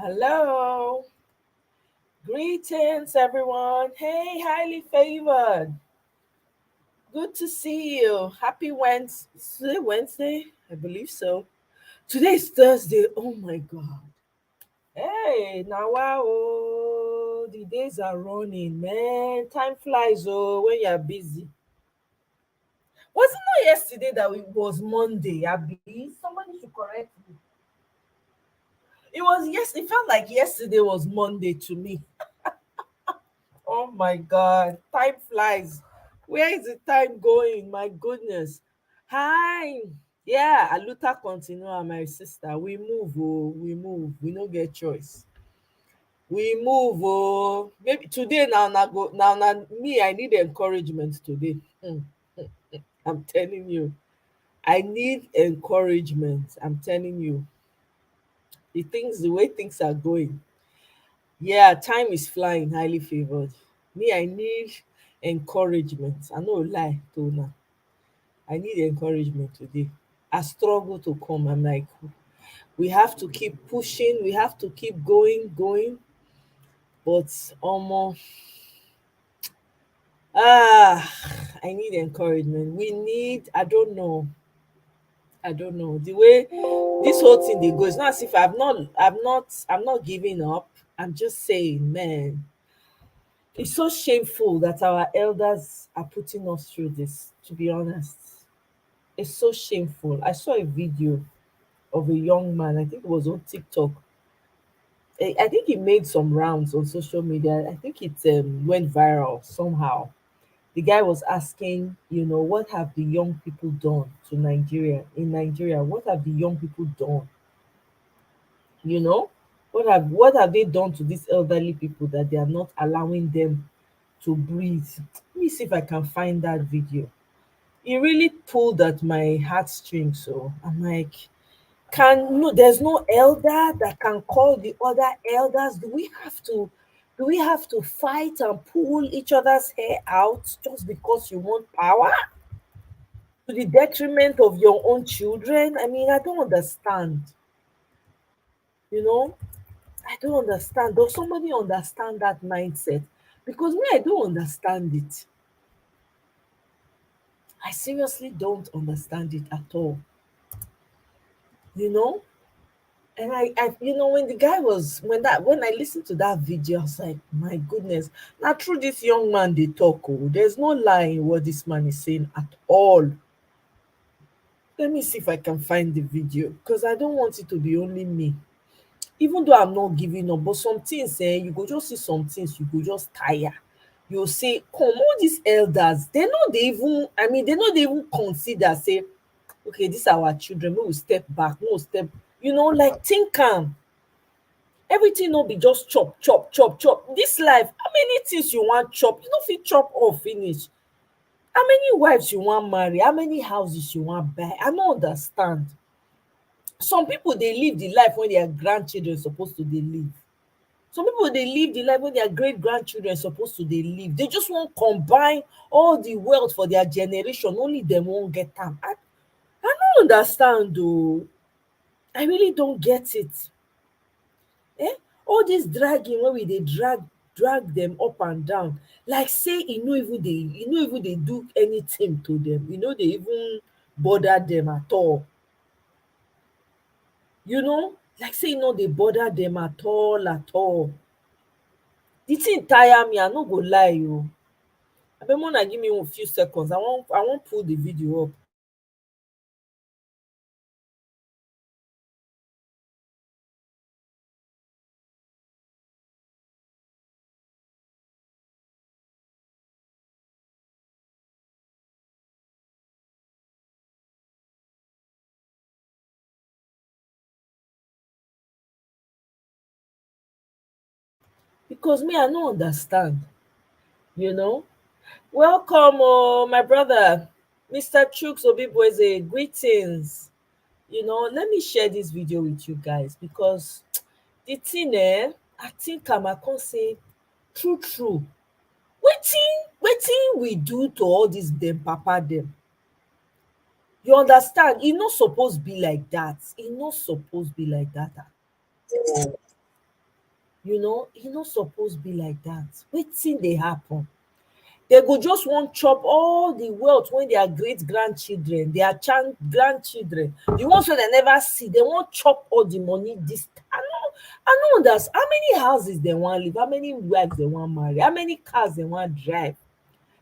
Hello. Greetings, everyone. Hey, highly favored. Good to see you. Happy Wednesday. Wednesday? I believe so. Today is Thursday. Oh my God. Hey, now wow. The days are running, man. Time flies when you're busy. Was it not yesterday that it was Monday, Abby? Somebody should correct me. It felt like yesterday was Monday to me. Oh my God, time flies. Where is the time going? My goodness. Hi. Yeah, Aluta continua, my sister. We move, oh, we move. We no get choice. We move, oh. Maybe today now me. I need encouragement today. I'm telling you, I need encouragement. I'm telling you, the way things are going. Yeah, time is flying, highly favored. Me, I need encouragement. I no lie, Tona. I need encouragement today. I struggle to come. I'm like, we have to keep pushing, we have to keep going. But I need encouragement. I don't know. The way this whole thing they go, it's not as if I'm not giving up. I'm just saying, man, it's so shameful that our elders are putting us through this, to be honest. It's so shameful. I saw a video of a young man, I think it was on TikTok. I think he made some rounds on social media. I think it went viral somehow. The guy was asking, what have the young people done to Nigeria? In Nigeria, what have the young people done? You know, what have they done to these elderly people that they are not allowing them to breathe? Let me see if I can find that video. It really pulled at my heartstrings. So I'm like, can no, there's no elder that can call the other elders. Do we have to fight and pull each other's hair out just because you want power to the detriment of your own children? I mean, I don't understand. You know, I don't understand. Does somebody understand that mindset? Because me, I don't understand it. I seriously don't understand it at all. You know, and when the guy was when I listened to that video, I was like, my goodness. Now through this young man they talk, oh, there's no lie in what this man is saying at all. Let me see if I can find the video because I don't want it to be only me. Even though I'm not giving up, but some things, you go just see some things, you go just tire. You'll say, come, all these elders, they know they even consider, say, okay, these are our children, we will step back, we will step, like think am. Everything no be just chop chop chop chop. This life, how many things you wan chop? You no fit chop all finish. How many wives you wan marry? How many houses you wan buy? I no understand. Some people dey live the life wey their grandchildren suppose to dey live. Some people dey live the life wey their great grandchildren suppose to dey live. They just wan combine all the wealth for their generation, only dem wan get am. I no understand oo. I really don't get it. All this dragging wey we dey drag them up and down, like say e no even dey do anything to them. E no dey even bother them at all. Like say e no dey bother them at all at all. The thing tire me, I no go lie o. Abeg make una give me a few seconds. I wan pull the video up. Because me, I no understand. you know Welcome, my brother, Mr. Chooks Obiboeze. Greetings. Let me share this video with you guys because the thing, I think I can say true. Wetin we do to all dis dem papa dem? You understand? E no suppose be like that. E no suppose be like that at all. e no suppose be like that. Wetin dey happen? They go just wan chop all the wealth wey their great grandchildren, their grandchildren, the ones wey dem never see, dem wan chop all the money. This I no understand. How many houses dem wan live? How many wives dem wan marry? How many cars dem wan drive?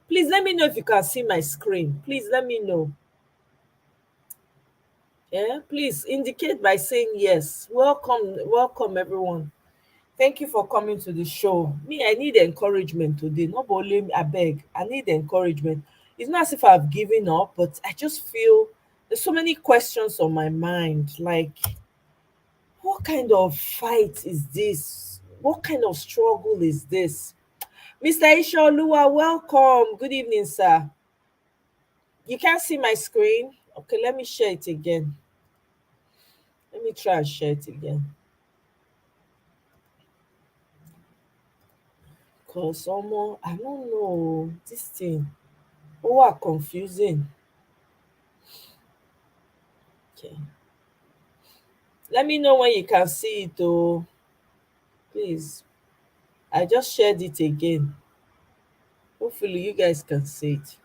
Please let me know if you can see my screen. Please let me know. Yeah, please indicate by saying yes. Welcome everyone. Thank you for coming to the show. Me, I need encouragement today. Not only abeg, I need encouragement. It's not as if I've given up, but I just feel there's so many questions on my mind. Like, what kind of fight is this? What kind of struggle is this? Mr. Ishaoluwa, welcome. Good evening, sir. You can't see my screen? Okay, let me share it again. Let me try and share it again. Cause I don't know this thing. Oh, confusing. Okay. Let me know when you can see it, though. Please. I just shared it again. Hopefully, you guys can see it.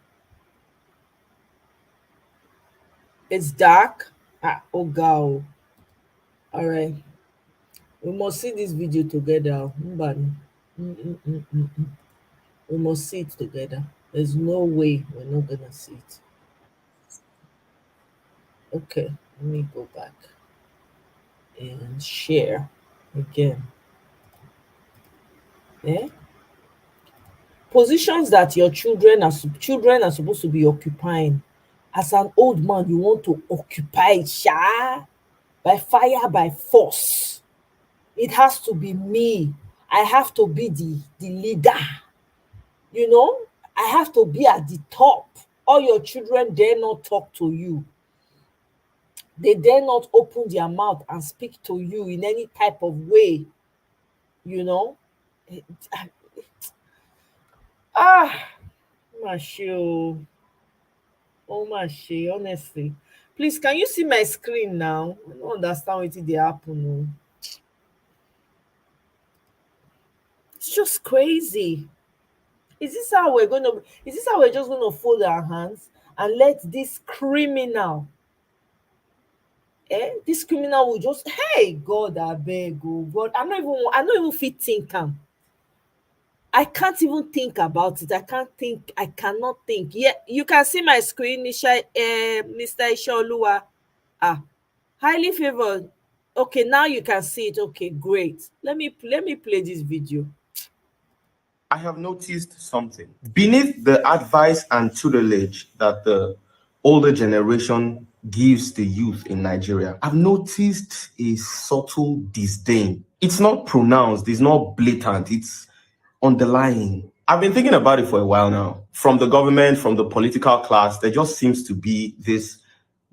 It's dark. Oh, God. All right. We must see this video together. Mbani. We must see it together. There's no way we're not gonna see it. Okay, let me go back and share again. Yeah. Positions that your children are supposed to be occupying. As an old man, you want to occupy it, sha, by fire, by force. It has to be me. I have to be the leader. I have to be at the top. All your children dare not talk to you. They dare not open their mouth and speak to you in any type of way. you know ah Masho. Oh Mashe, honestly. Please, can you see my screen now? I don't understand wetin dey happen. It's just crazy. Is this how we're just gonna fold our hands and let this criminal, this criminal will just, hey God, abeg, oh God, I no even fit think am. I can't even think about it. I cannot think. Yeah, you can see my screen, Mr. Ishaoluwa. Highly favored. Okay, now you can see it. Okay, great. Let me play this video. I have noticed something. Beneath the advice and tutelage that the older generation gives the youth in Nigeria, I've noticed a subtle disdain. It's not pronounced, it's not blatant, it's underlying. I've been thinking about it for a while now. From the government, from the political class, there just seems to be this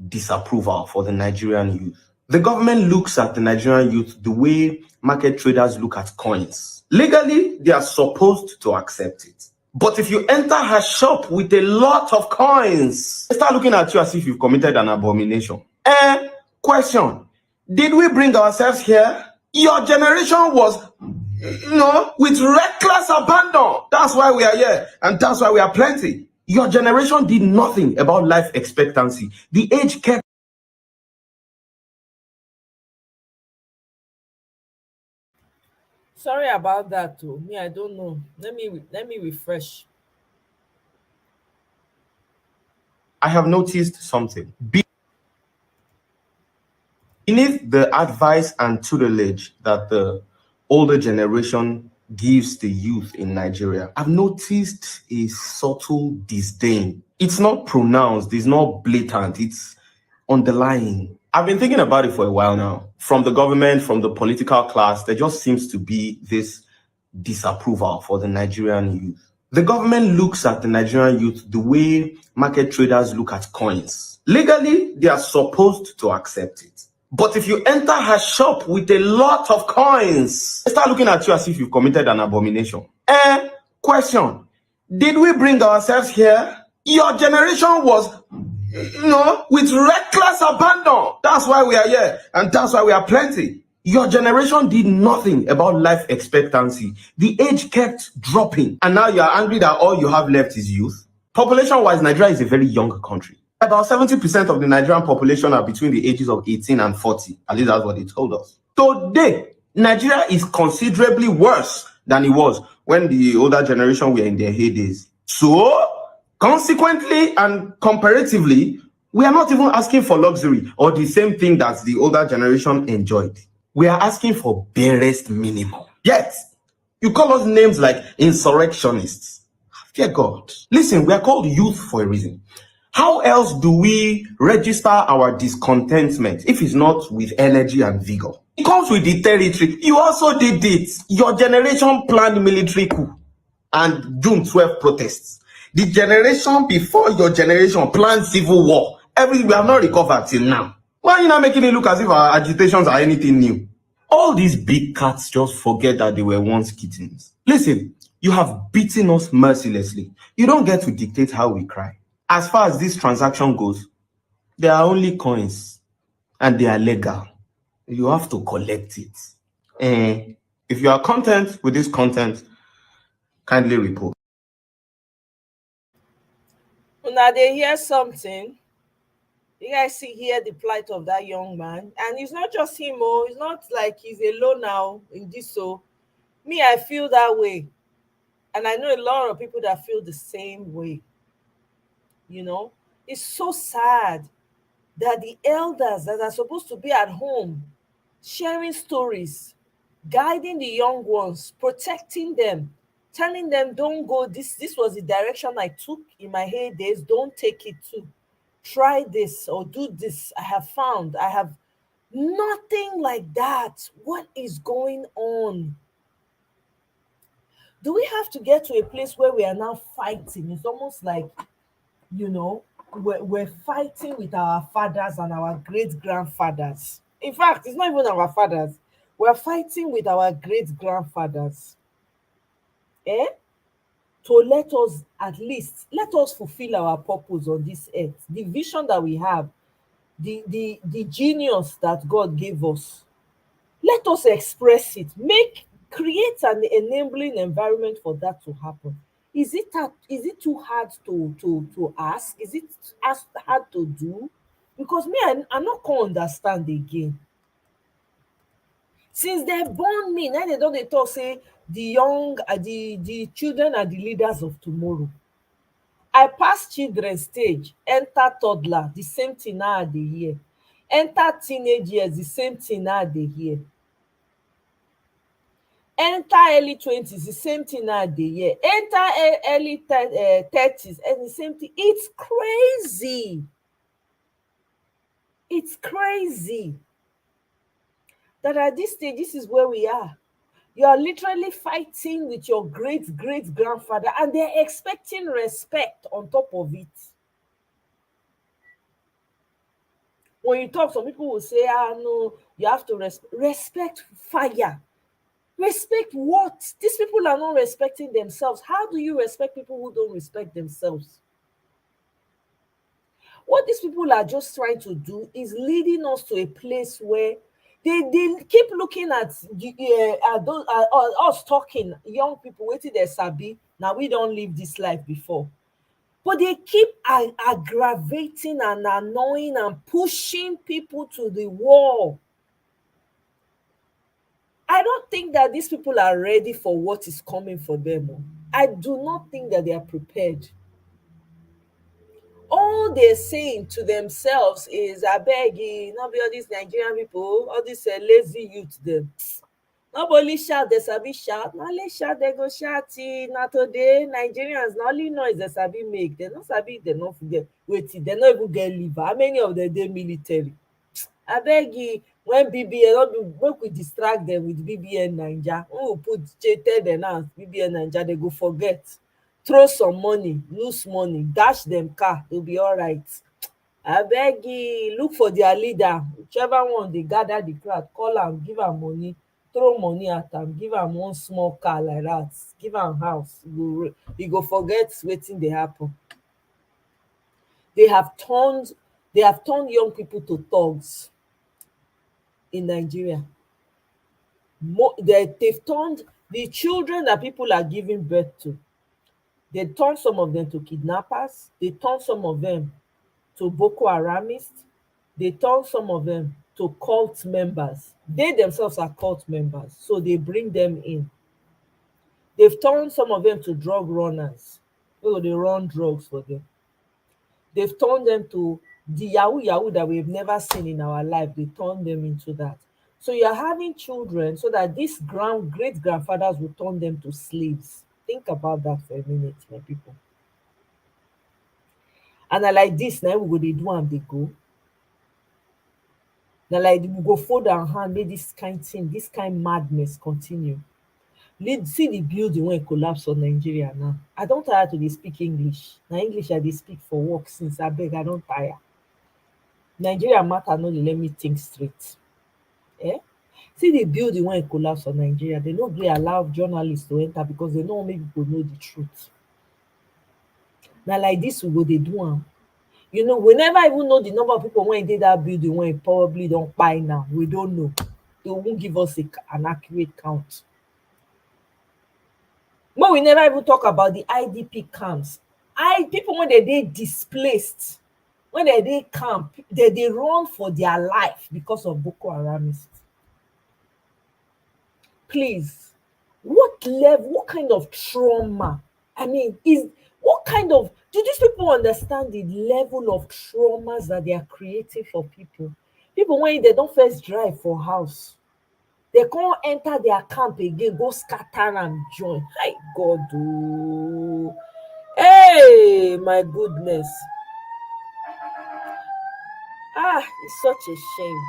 disapproval for the Nigerian youth. The government looks at the Nigerian youth the way market traders look at coins. Legally, they are supposed to accept it. But if you enter her shop with a lot of coins, they start looking at you as if you've committed an abomination. Question. Did we bring ourselves here? Your generation was, with reckless abandon. That's why we are here. And that's why we are plenty. Your generation did nothing about life expectancy. The age kept. Sorry about that too. Me, I don't know. Let me refresh. I have noticed something. Beneath the advice and tutelage that the older generation gives the youth in Nigeria, I've noticed a subtle disdain. It's not pronounced, it's not blatant, it's underlying. I've been thinking about it for a while now. From the government, from the political class, there just seems to be this disapproval for the Nigerian youth. The government looks at the Nigerian youth the way market traders look at coins. Legally, they are supposed to accept it. But if you enter her shop with a lot of coins, they start looking at you as if you've committed an abomination. Question. Did we bring ourselves here? Your generation was, with reckless abandon. That's why we are here. And that's why we are plenty. Your generation did nothing about life expectancy. The age kept dropping, and now you're angry that all you have left is youth. Population wise, Nigeria is a very young country. About 70% of the Nigerian population are between the ages of 18 and 40. At least that's what they told us. Today, Nigeria is considerably worse than it was when the older generation were in their heydays. So, consequently and comparatively, we are not even asking for luxury or the same thing that the older generation enjoyed. We are asking for barest minimum. Yet, you call us names like insurrectionists. Dear God. Listen, we are called youth for a reason. How else do we register our discontentment if it's not with energy and vigor? It comes with the territory. You also did it. Your generation planned military coup and June 12 protests. The generation before your generation planned civil war. We have not recovered till now. Why are you not making it look as if our agitations are anything new? All these big cats just forget that they were once kittens. Listen, you have beaten us mercilessly. You don't get to dictate how we cry. As far as this transaction goes, they are only coins and they are legal. You have to collect it. If you are content with this content, kindly report. Now they hear something. You guys see here the plight of that young man, and it's not just him. Oh, it's not like he's alone now in this. So me, I feel that way, and I know a lot of people that feel the same way. You know, it's so sad that the elders that are supposed to be at home sharing stories, guiding the young ones, protecting them, telling them don't go this was the direction I took in my heydays, don't take it too. Try this or do this. I have nothing like that. What is going on? Do we have to get to a place where we are now fighting? It's almost like, you know, we're fighting with our fathers and our great grandfathers. In fact, it's not even our fathers. We're fighting with our great grandfathers. Eh? To let us at least let us fulfill our purpose on this earth, the vision that we have, the genius that God gave us. Let us express it. Create an enabling environment for that to happen. Is it too hard to ask? Is it hard to do? Because me, I not can understand again. Since they born me, now they don dey talk say the young are the children are the leaders of tomorrow. I pass children stage, enter toddler, the same thing now I dey hear. Enter teenage years, the same thing now I dey hear. Enter early 20s, the same thing now I dey hear. Enter early 30s, and the same thing. It's crazy. It's crazy that at this stage, this is where we are. You are literally fighting with your great great grandfather, and they're expecting respect on top of it. When you talk, some people will say, ah, no, you have to respect fire. Respect what? These people are not respecting themselves. How do you respect people who don't respect themselves? What these people are just trying to do is leading us to a place where they keep looking at us talking, young people waiting their sabi. Now we don't live this life before. But they keep aggravating and annoying and pushing people to the wall. I don't think that these people are ready for what is coming for them. Oh. I do not think that they are prepared. All they're saying to themselves is, I beg you, not be all these Nigerian people, all these lazy youth, them. Nobody shout, they sabi shout. Not only shout, they go shout. Not today, Nigerians, not only noise they sabi make. They not sabi, they not forget. Wait, they not even get liver. How many of them dey military? I beg you, when BBN, not be make we distract them with BBN Naija. When we put tell them now BBN Naija, they go forget. Throw some money, lose money, dash them car, they'll be all right. I beg you, look for their leader, whichever one dey gather the crowd, call am, give am money, throw money at am, give am one small car like that, give am house, e go forget wetin dey happen. They have turned young people to thugs in Nigeria. They've turned the children that people are giving birth to, they turn some of them to kidnappers, they turn some of them to Boko Haramists, they turn some of them to cult members. They themselves are cult members, so they bring them in. They've turned some of them to drug runners. So they run drugs for them. They've turned them to the Yahoo Yahoo that we've never seen in our life. They turn them into that. So you're having children so that these great grandfathers will turn them to slaves. Think about that for a minute, my people. And I like this now we go they do and they go. Now like we go fold our hand, make this kind thing, this kind madness continue. See the building when e collapse for Nigeria now. I don tire to dey speak English. Na English I dey speak for work since, abeg I don tire. Nigeria matter no dey let me think straight. See the building when e collapse for Nigeria, they no gree allow journalists to enter because they no wan make pipu know the truth. Na like this we go dey do am. You know, we never even know the number of people wey dey that building wey probably don kpai now. We don't know. They won't give us an accurate count. But we never even talk about the IDP camps. People when they dey displaced, when they dey camp, they run for their life because of Boko Haramists. Please, what kind of trauma? I mean, what kind of do these people understand the level of traumas that they are creating for people? People when they don't first drive for house, they can't enter their camp again, go scatter and join. Hi God, oh, hey, my goodness. It's such a shame.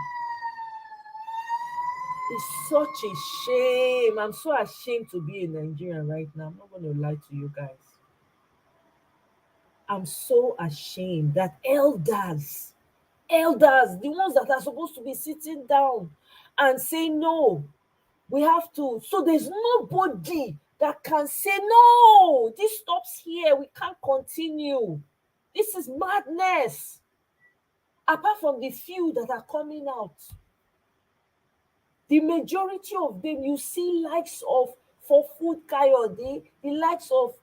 It's such a shame. I'm so ashamed to be a Nigerian right now. I'm not going to lie to you guys. I'm so ashamed that elders, the ones that are supposed to be sitting down and say no, we have to. So there's nobody that can say no. This stops here. We can't continue. This is madness. Apart from the few that are coming out, the majority of them, you see likes of for food Kayode, the likes of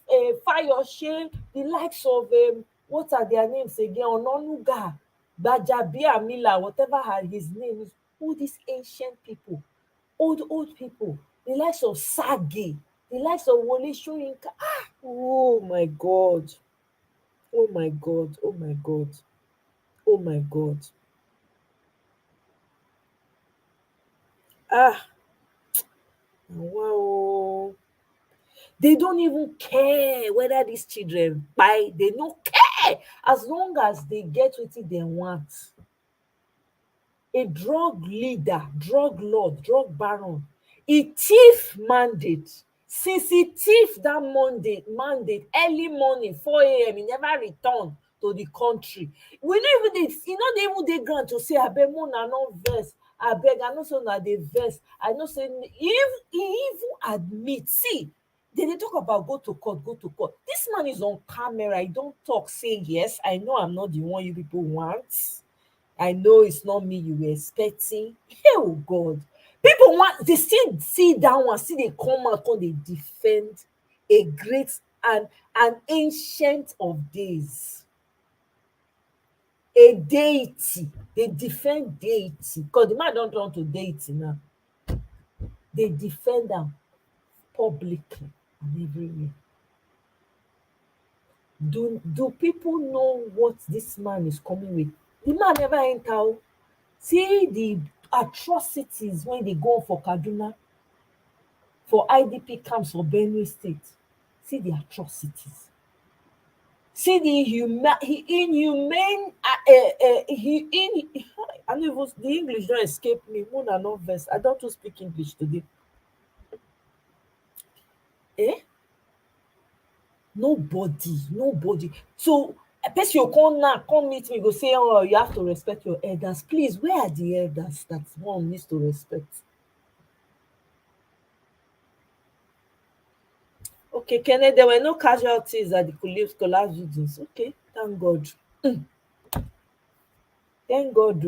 Fayose, the likes of what are their names again? Ononuga, Bajabiamila, whatever his name is. All these ancient people, old people, the likes of Sagi, the likes of Wole Soyinka. Oh my God. Oh my God. Oh my God. Oh my God. Wow. They don't even care whether these children buy, they no care as long as they get wetin they want. A drug leader, drug lord, drug baron, e thief mandate. Since e thief that mandate early morning 4 a.m, e never return to the country. We no even dey, e no dey even dey ground to say abeg make una no vex, abeg I know say una dey vex, I know say if e even admit, see, they dey talk about go to court, go to court. This man is on camera, he don talk say yes, I know I'm not the one you people want, I know it's not me you were expecting. Oh God. People want, they still see that one, see they come out, come they defend a great and an ancient of days. A deity. They defend deity. Because the man don't turn to deity now. They defend them publicly and everywhere. Do people know what this man is coming with? The man never enter. See the atrocities when they go for Kaduna, for IDP camps for Benue State. See the atrocities. See the inhumane. I know even the English don't escape me. More than no verse. I don't speak English today. Nobody. So a person you come now, come meet me, go say, oh, you have to respect your elders. Please, where are the elders that one needs to respect? Okay, Kenneth, there were no casualties at the collapse buildings. Okay, thank God. Thank God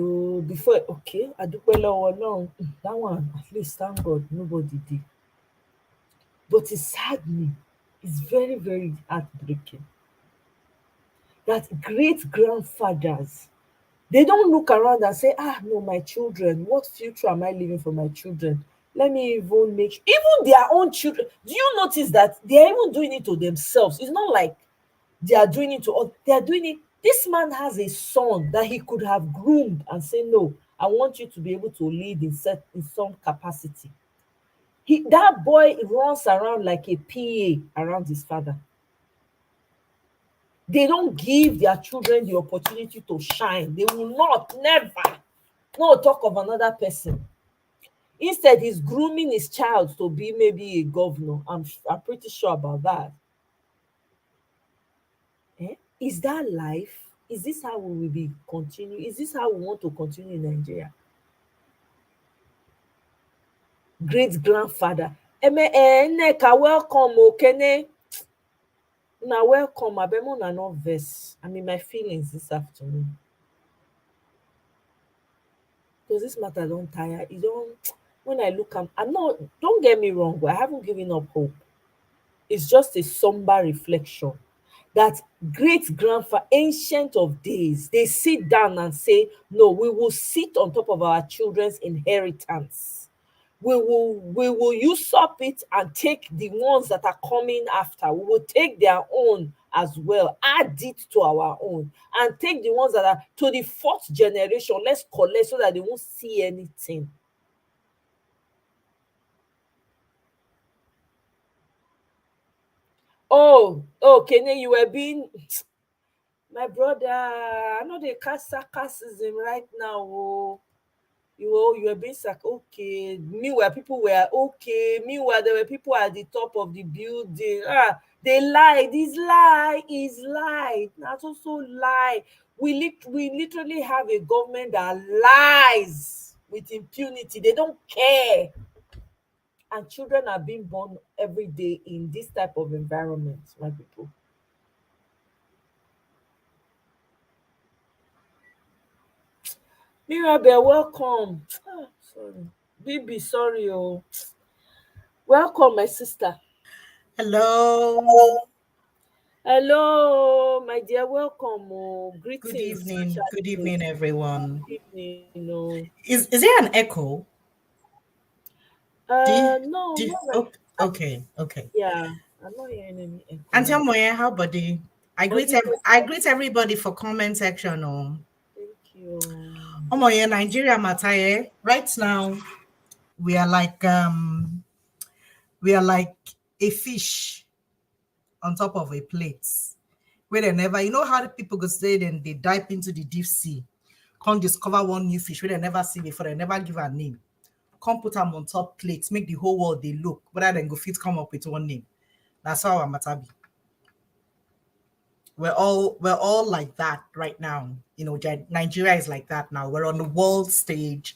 before okay, adúpẹ́ lọ́wọ́ Ọlọ́run that one at least thank God nobody did. But it sad me, it's very very heartbreaking that great grandfathers, they don't look around and say, ah no, my children, what future am I leaving for my children? Let me even make even their own children. Do you notice that they are even doing it to themselves? It's not like they are doing it to us, they are doing it. This man has a son that he could have groomed and say, no, I want you to be able to lead in some capacity. That boy runs around like a PA around his father. They don't give their children the opportunity to shine. They will not, never. No talk of another person. Instead, he's grooming his child to be maybe a governor. I'm pretty sure about that. Is that life? Is this how we will be continue? Is this how we want to continue in Nigeria? Great grandfather. Nneka, welcome, Okene. Na welcome. Abemo na not vex. I'm in my feelings this afternoon. Because this matter don't tire. It don't when I look I'm not, don't get me wrong, but I haven't given up hope. It's just a somber reflection that great grandfather, ancient of days, they sit down and say, no, we will sit on top of our children's inheritance. We will usurp it and take the ones that are coming after. We will take their own as well, add it to our own, and take the ones that are to the fourth generation. Let's collect so that they won't see anything. Oh, Kene, you were being my brother. I know they cast sarcasm right now. Oh, you were being okay. Meanwhile, people were okay. Meanwhile, there were people at the top of the building. They lied. This lie is lie. That's also lie. We literally have a government that lies with impunity. They don't care. And children are being born every day in this type of environment, my people. Mirabel, welcome. Sorry. Bibi, sorry. Oh. Welcome, my sister. Hello. Hello, my dear. Welcome. Oh. Good Greetings, evening. Good spiritually. evening, everyone. Good evening. Oh. Is there an echo? No, Do not like. oh, okay, okay. Yeah, I'm not hearing any Auntie echo. Moye, how buddy? Auntie, I greet everybody for comment section. Oh, thank you. Moye, Nigeria Mataye. Right now, we are like um we are like a fish on top of a plate. Where they never, you know how the people go say then they dive into the deep sea, can't discover one new fish where they never see before, they never give a name. Come put them on top plates, make the whole world they look, rather than go fit come up with one name. That's how our matter be. We're all like that right now. You know, Nigeria is like that now. We're on the world stage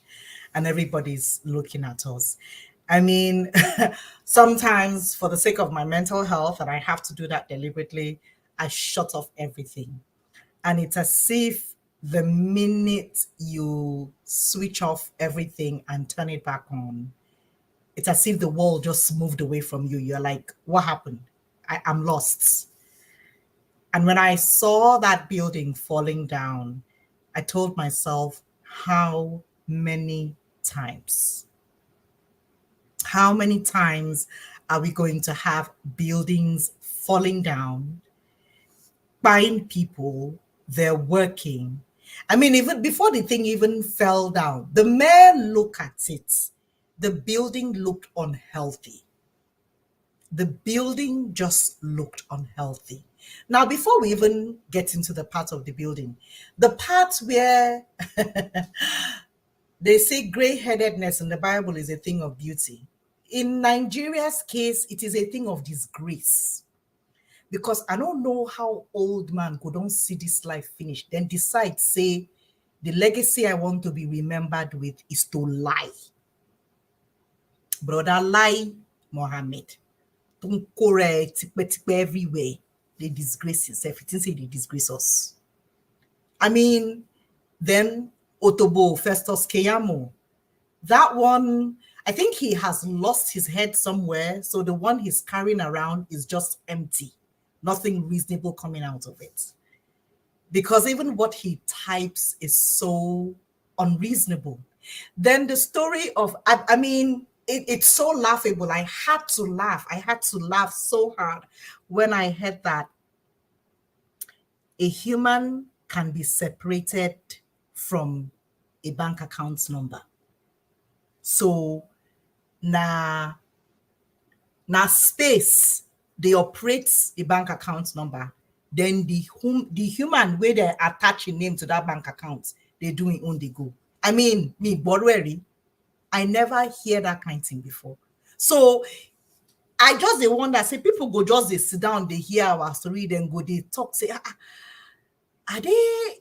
and everybody's looking at us. I mean, sometimes for the sake of my mental health, and I have to do that deliberately, I shut off everything. And it's as if the minute you switch off everything and turn it back on, it's as if the world just moved away from you. You're like, what happened? I'm lost. And when I saw that building falling down, I told myself, how many times? How many times are we going to have buildings falling down, buying people, they're working? I mean, even before the thing even fell down, the mere look at it, the building looked unhealthy. The building just looked unhealthy. Now, before we even get into the part of the building, the part where they say gray headedness in the Bible is a thing of beauty. In Nigeria's case, it is a thing of disgrace. Because I don't know how old man could don't see this life finish, then decide, say, the legacy I want to be remembered with is to lie. Brother, lie, Mohammed. Don't correct everywhere. They disgrace yourself. It didn't say they disgrace us. I mean, Then Otobo, Festus Keyamo. That one, I think he has lost his head somewhere. So the one he's carrying around is just empty. Nothing reasonable coming out of it. Because even what he types is so unreasonable. Then the story of, I mean, it's so laughable. I had to laugh. I had to laugh so hard when I heard that a human can be separated from a bank account number. So na space they operate a bank account number. Then the human where they attach a name to that bank account, they do it on the go. I mean, me Borweri, I never hear that kind of thing before. So I just the one that say people go just they sit down, they hear our story, then go they talk, say, are they?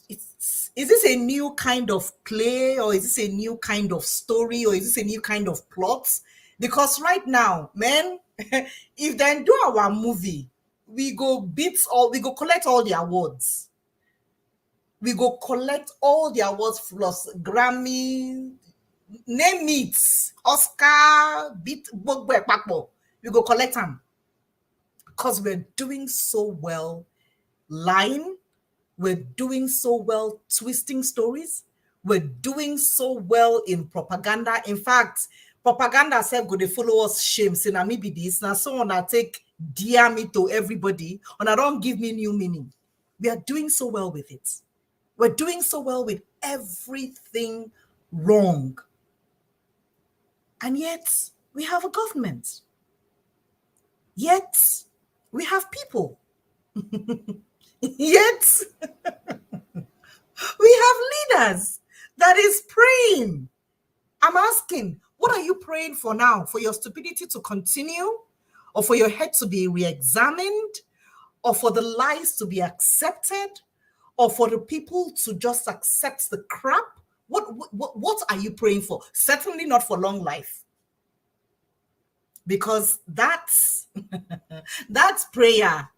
Is this a new kind of play, or is this a new kind of story, or is this a new kind of plot? Because right now, man, if they do our movie, we go collect all the awards. We go collect all the awards plus Grammy, name it, Oscar, beat we go collect them because we're doing so well lying, we're doing so well twisting stories, we're doing so well in propaganda. In fact, propaganda said go they follow us shame, say na me be this, now so on I take dear me to everybody, and I don't give me new meaning. We are doing so well with it. We're doing so well with everything wrong. And yet, we have a government. Yet, we have people. Yet, we have leaders that is praying. I'm asking, what are you praying for now? For your stupidity to continue? Or for your head to be re-examined? Or for the lies to be accepted? Or for the people to just accept the crap? What are you praying for? Certainly not for long life. Because that's prayer.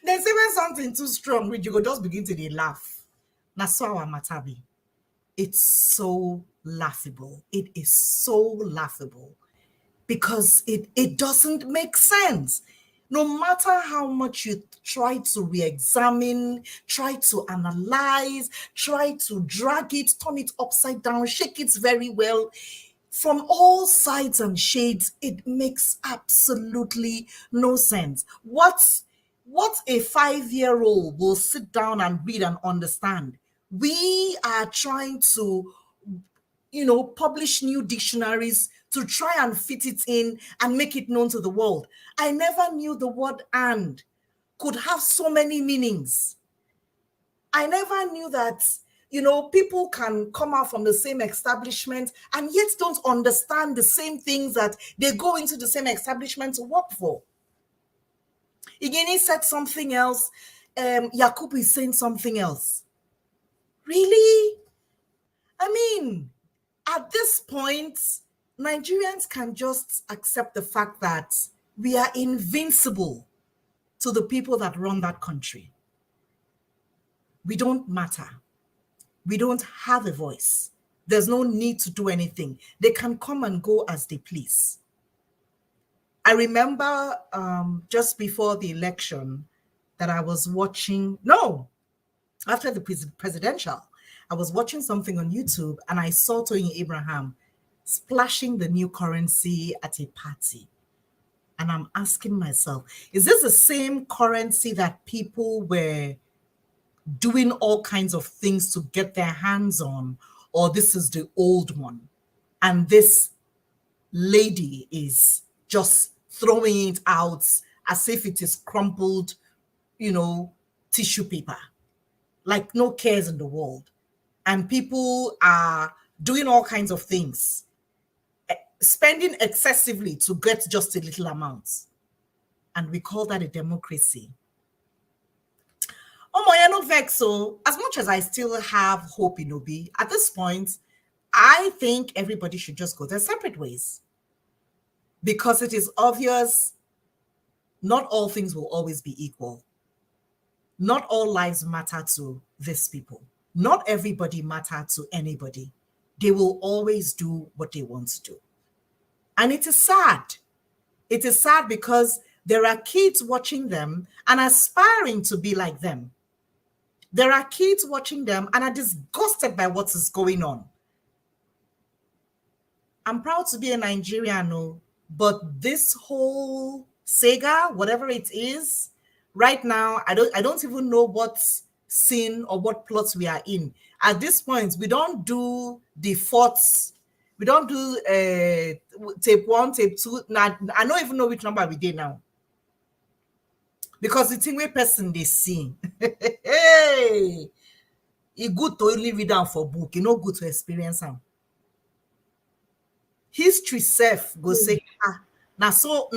There's even something too strong which you go just begin to laugh. Nasawa Matabi. It's so laughable. It is so laughable because it doesn't make sense. No matter how much you try to re-examine, try to analyze, try to drag it, turn it upside down, shake it very well, from all sides and shades, it makes absolutely no sense. What a 5-year-old will sit down and read and understand. We are trying to, publish new dictionaries to try and fit it in and make it known to the world. I never knew the word "and" could have so many meanings. I never knew that, people can come out from the same establishment and yet don't understand the same things that they go into the same establishment to work for. Igini said something else. Yakub is saying something else. Really? I mean, at this point, Nigerians can just accept the fact that we are invincible to the people that run that country. We don't matter. We don't have a voice. There's no need to do anything. They can come and go as they please. I remember just before the election that I was watching, after the presidential, I was watching something on YouTube and I saw Toyin Abraham splashing the new currency at a party. And I'm asking myself, is this the same currency that people were doing all kinds of things to get their hands on, or this is the old one? And this lady is just throwing it out as if it is crumpled, tissue paper, like no cares in the world. And people are doing all kinds of things, spending excessively to get just a little amount. And we call that a democracy. So as much as I still have hope in Obi, at this point, I think everybody should just go their separate ways. Because it is obvious not all things will always be equal. Not all lives matter to these people. Not everybody matter to anybody. They will always do what they want to do. And it is sad. It is sad because there are kids watching them and aspiring to be like them. There are kids watching them and are disgusted by what is going on. I'm proud to be a Nigerian, no, but this whole saga, whatever it is, right now, I don't even know what scene or what plots we are in. At this point, we don't do the fourths. We don't do tape 1, tape 2. Now, I don't even know which number we did now. Because the thing where person they see, hey, it's good to only read down for book. It's not good to experience them. History self go say, na so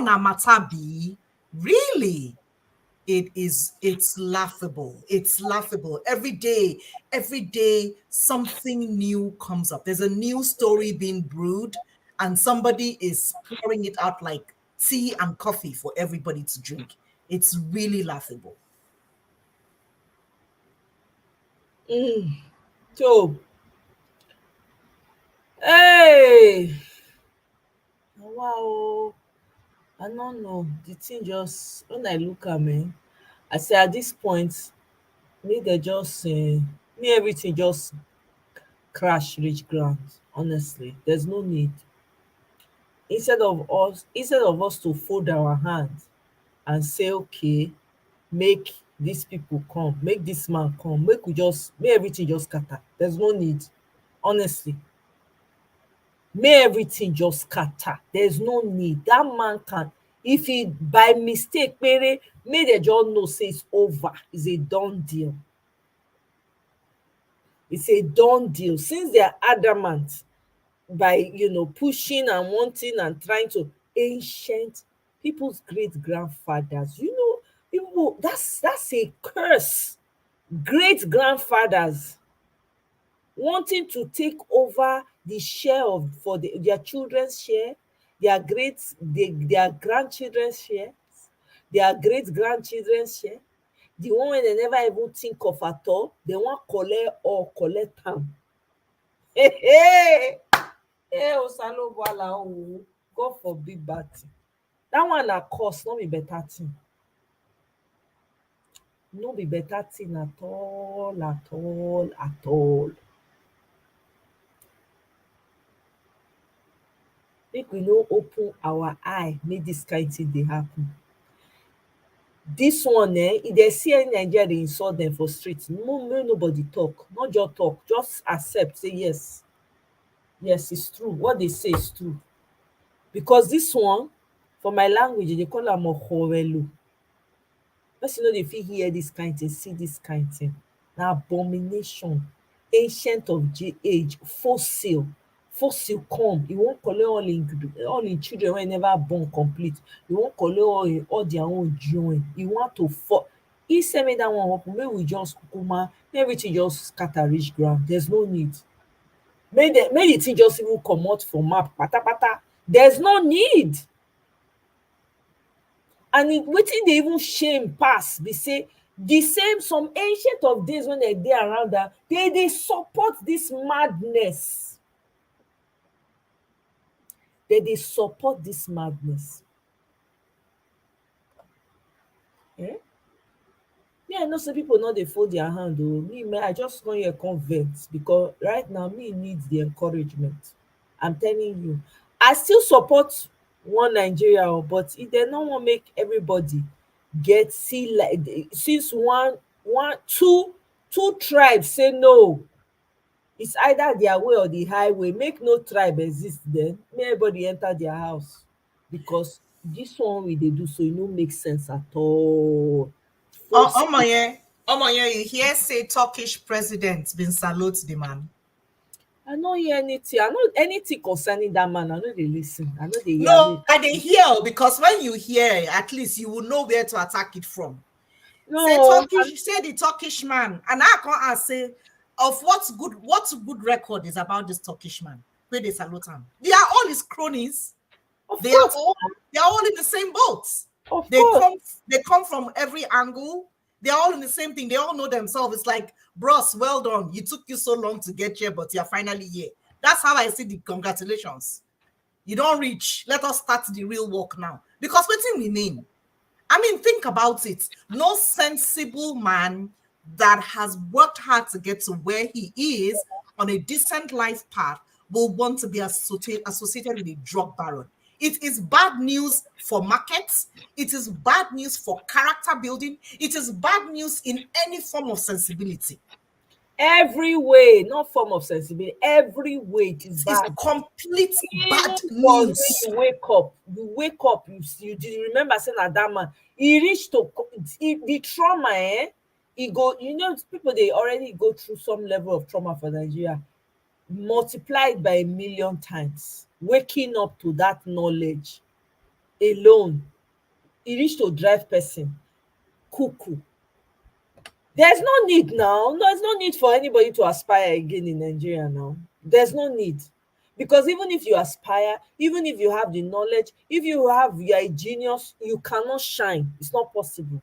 na matter be. Really? It's laughable. It's laughable. Every day something new comes up. There's a new story being brewed, and somebody is pouring it out like tea and coffee for everybody to drink. It's really laughable. So, hey, wow, I don't know. The thing just when I look at me, I say at this point, me they just me everything just crash reach ground. Honestly, there's no need. Instead of us to fold our hands and say, okay, make these people come, make this man come, make everything just scatter. There's no need. Honestly, may everything just scatter. There's no need. That man can, if he by mistake, may they just know say it's over. It's a done deal. It's a done deal. Since they are adamant by pushing and wanting and trying to ancient people's great grandfathers, people that's a curse. Great grandfathers wanting to take over the share of for their children's share, their grandchildren's share, their great grandchildren's share, the one wey dem never even think of at all, dem wan collect am. Hey Osalobala o, God forbid bad thing. Dat one na curse, no be better thing. No be better thing at all, at all, at all. Make we no open our eye make dis kain thing dey happen. Dis one if dem see any Nigeria dey insult dem for street, make nobody talk, not just talk, just accept say yes, it's true, what they say is true. Because dis one, for my language dem dey call am okhorelo. Person no dey fit hear dis kain thing, see dis kain thing. Na abomination, ancient of age, fossil come, e wan collect all im children wey never born complete, e wan collect all their own join, e want to instead make dat one happen, make we just kukuma, make everything just scatter reach ground. There's no need. Make the thing just even comot for map patapata. There's no need. And wetin dey even shame pass be say the same some ancient of days when dem dey around am, dey support dis madness. Dey support dis madness. Me I know say people no dey fold their hand o. Me I just come here come vex because right now me need the encouragement. I'm telling you, I still support one Nigeria o, but if dem no wan make everybody get see like since two tribes say no, it's either their way or the highway, make no tribe exist then, make everybody enter their house. Because dis one we dey do so e no make sense at all. Omoye, you hear say Turkish president been salute the man? I no hear anything. I know anything concerning that man. I no dey lis ten. I no dey hear. No, I dey hear because when you hear, at least you will know where to attack it from. No, Say the Turkish man, and I can't ask say of what good record is about this Turkish man where they salute him. They are all his cronies. They are all in the same boat. Of course. They come from every angle. They're all in the same thing. They all know themselves. It's like, bros, well done. You took you so long to get here, but you're finally here. That's how I see the congratulations. You don't reach. Let us start the real work now. Because what do we mean? I mean, think about it. No sensible man that has worked hard to get to where he is on a decent life path will want to be associated with a drug baron. It is bad news for markets. It is bad news for character building. It is bad news in any form of sensibility. Every way, not form of sensibility, every way it is It's bad. complete bad Even for news. when you wake up, you did remember saying that that man, he reached to the trauma, he go, you know, people they already go through some level of trauma for Nigeria, multiplied by 1,000,000 times. Waking up to that knowledge alone, he reached to drive person cuckoo. There's no need now. No, there's no need for anybody to aspire again in Nigeria now. There's no need. Because even if you aspire, even if you have the knowledge, if you are a genius, you cannot shine. It's not possible.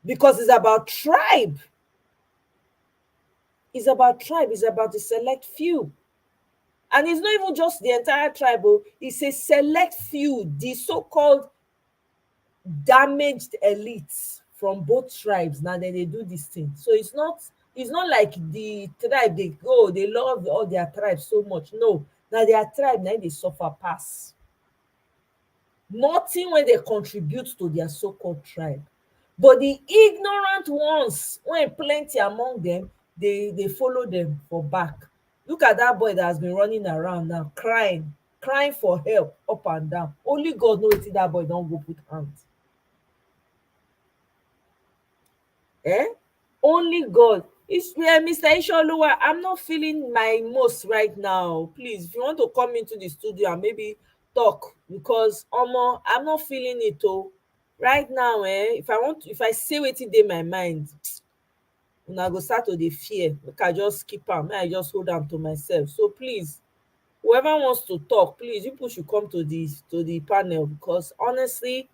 Because it's about tribe. It's about tribe. It's about the select few. And it's not even just the entire tribe. It's a select few, the so-called damaged elites from both tribes. Now then they do this thing. So it's not like the tribe they love all their tribes so much. No, now their tribe now they suffer pass. Nothing when they contribute to their so-called tribe. But the ignorant ones, when plenty among them, they follow them for back. Look at that boy that has been running around now, crying for help up and down. Only God knows wetin that boy don't go put hands. Only God. It's Mr. Isholuwa, I'm not feeling my most right now. Please, if you want to come into the studio and maybe talk, because Omo, I'm not feeling it oh. Right now, if I say wetin dey my mind, una go start to dey fear. Make I just keep am, make I just hold am to myself. So please, whoever wants to talk, please, you people should come to the panel, because honestly,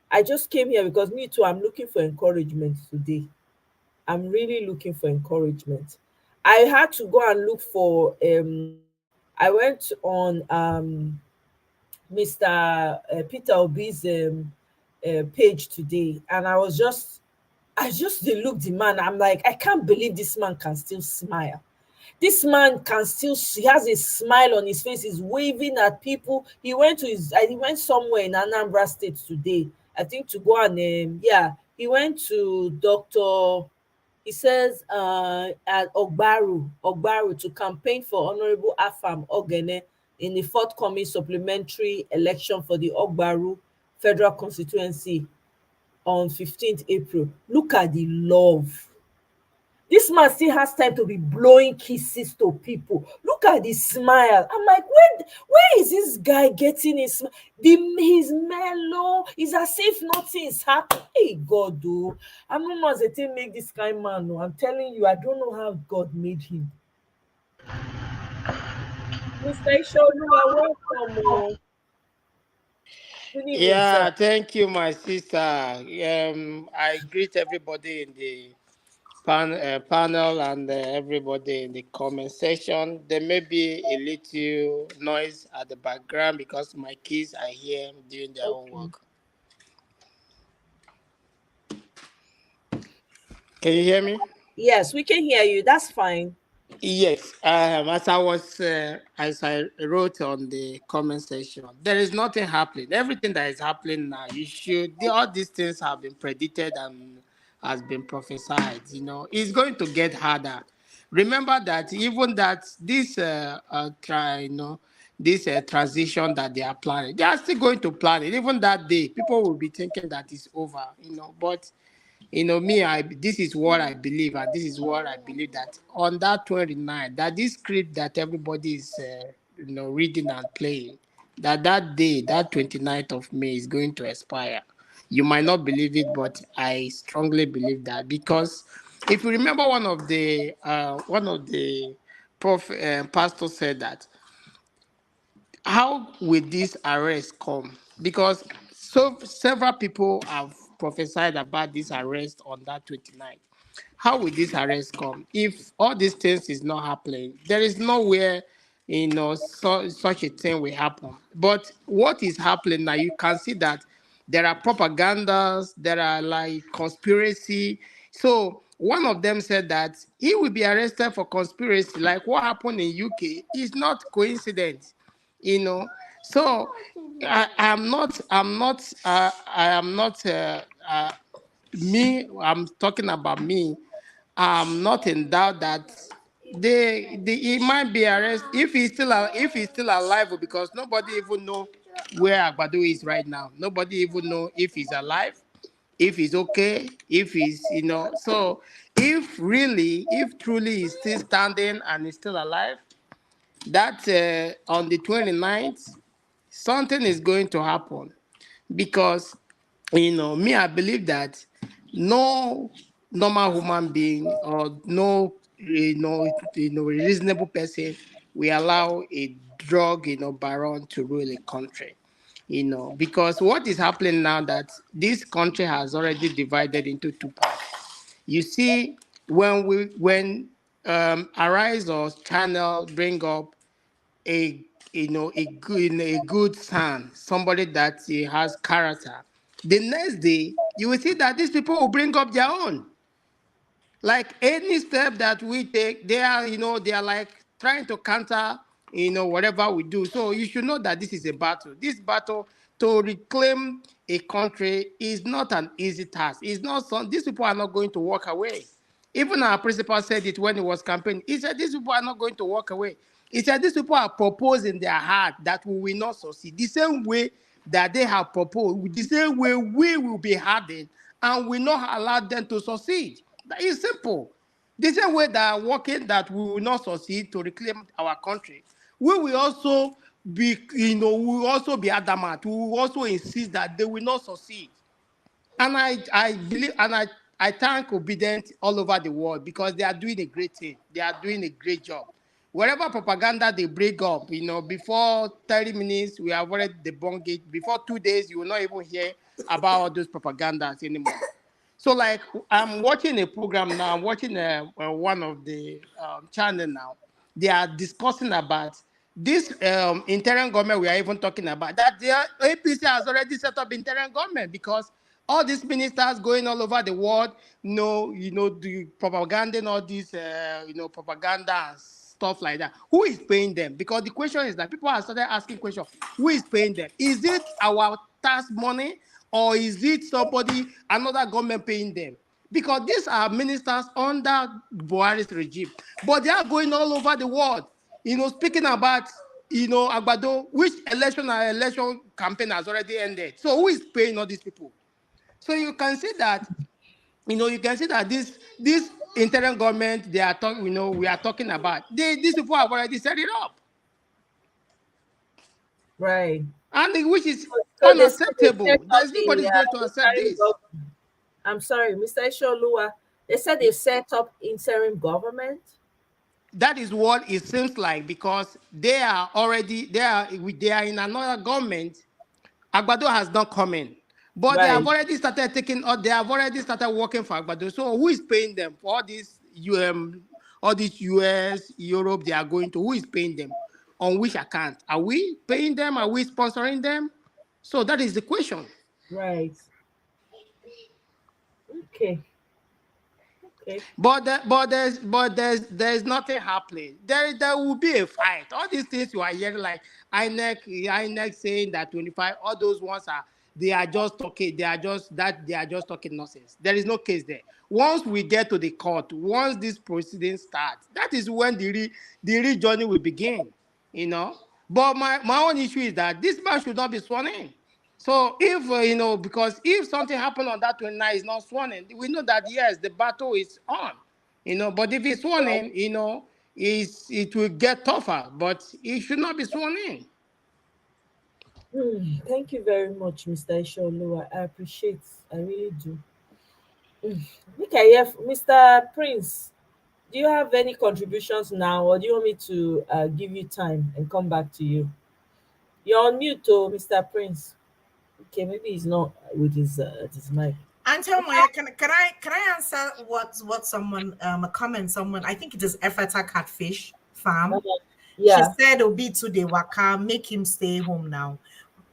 I just came here because me too, I'm looking for encouragement today. I'm really looking for encouragement. I had to go and look for I went on Mr. Peter Obi's page today, and I just dey look the man. I'm like, I can't believe this man can still smile. This man can still, he has a smile on his face. He's waving at people. He went somewhere in Anambra State today, I think, to go and he went to Dr. He says at Ogbaru to campaign for Honorable Afam Ogene in the forthcoming supplementary election for the Ogbaru Federal Constituency on 15th April. Look at the love. This man still has time to be blowing kisses to people. Look at the smile. I'm like, where is this guy getting his mellow? It's as if nothing is happening. Hey, God, though. I'm not as a thing make this kind man. No. I'm telling you, I don't know how God made him. Mr. Isholu, welcome. Good evening, Yeah, sir. thank you, my sister. I greet everybody in the panel and everybody in the comment section. There may be a little noise at the background because my kids are here doing their own Okay. work. Can you hear me? Yes, we can hear you. That's fine. Yes, as I wrote on the comment section, there is nothing happening. Everything that is happening now, all these things have been predicted and has been prophesied. It's going to get harder. Remember that even that this transition that they are planning, they are still going to plan it. Even that day, people will be thinking that it's over. But this is what I believe, and this is what I believe, that on that 29th, that this script that everybody is, reading and playing, that day, that 29th of May is going to expire. You might not believe it, but I strongly believe that, because if you remember, one of the pastors said that, how will this arrest come? Because several people have prophesied about this arrest on that 29th. How will this arrest come? If all these things is not happening, there is nowhere, such a thing will happen. But what is happening now, you can see that there are propagandas, there are like conspiracy. So one of them said that he will be arrested for conspiracy, like what happened in UK is not coincidence, you know. So I am not me. I'm talking about me. I'm not in doubt that he might be arrested if he's still alive, because nobody even know where Agbado is right now. Nobody even know if he's alive, if he's okay, if he's, so if truly he's still standing and he's still alive, that on the 29th, something is going to happen, because me, I believe that no normal human being or no reasonable person will allow a drug baron to rule a country, because what is happening now, that this country has already divided into two parts. You see, when Arise or Channel bring up a good son, somebody that has character, the next day you will see that these people will bring up their own. Like any step that we take, they are like trying to counter, whatever we do. So you should know that this is a battle. This battle to reclaim a country is not an easy task. It's not some. These people are not going to walk away. Even our principal said it when he was campaigning. He said these people are not going to walk away. He said these people are proposing in their heart that we will not succeed. The same way that they have proposed, the same way we will be hardened and will not allow them to succeed. That is simple. The same way that are working that we will not succeed to reclaim our country, we will also be, we will also be adamant. We will also insist that they will not succeed. And I believe, and I thank Obedient all over the world, because they are doing a great thing. They are doing a great job. Wherever propaganda they bring up, before 30 minutes, we have already debunked it. Before 2 days, you will not even hear about all those propagandas anymore. So, like, I'm watching a program now. I'm watching one of the channel now. They are discussing about this interim government we are even talking about. That the APC has already set up interim government, because all these ministers going all over the world, the propaganda and all this, propaganda and stuff like that. Who is paying them? Because the question is that people have started asking questions. Who is paying them? Is it our tax money? Or is it another government paying them? Because these are ministers under Buhari's regime, but they are going all over the world, speaking about, Agbado, which election campaign has already ended. So who is paying all these people? So you can see that, this interim government they are talking, we are talking about, these people have already set it up. Right. And which is So they unacceptable. set up There's nobody's going to accept this. I'm sorry, Mr. Isholua. They said they set up interim government. That is what it seems like, because they are in another government. Agbado has not come in, but they have Right. already started they have already started working for Agbado. So who is paying them for all these US, Europe they are going to? Who is paying them? On which account? Are we paying them? Are we sponsoring them? So that is the question. Right. Okay. Okay. But there's nothing happening. There will be a fight. All these things you are hearing, like INEC saying that 25, all those ones they are just talking. They are just talking nonsense. There is no case there. Once we get to the court, once this proceeding starts, that is when the real journey will begin. But my own issue is that this man should not be sworn in. So if because if something happened on that 29 is not sworn in, we know that yes, the battle is on. But if it's sworn in, it will get tougher. But it should not be sworn in. Thank you very much, Mr. Isholua. I appreciate. I really do. Okay, yeah, Mr. Prince. Do you have any contributions now, or do you want me to give you time and come back to you? You're on mute, Mr. Prince. Okay, maybe he's not with his mic. Until Moya, can I answer what someone a comment someone, I think it is Effeta Catfish Farm. She Yeah. said Obi to the waka, make him stay home now.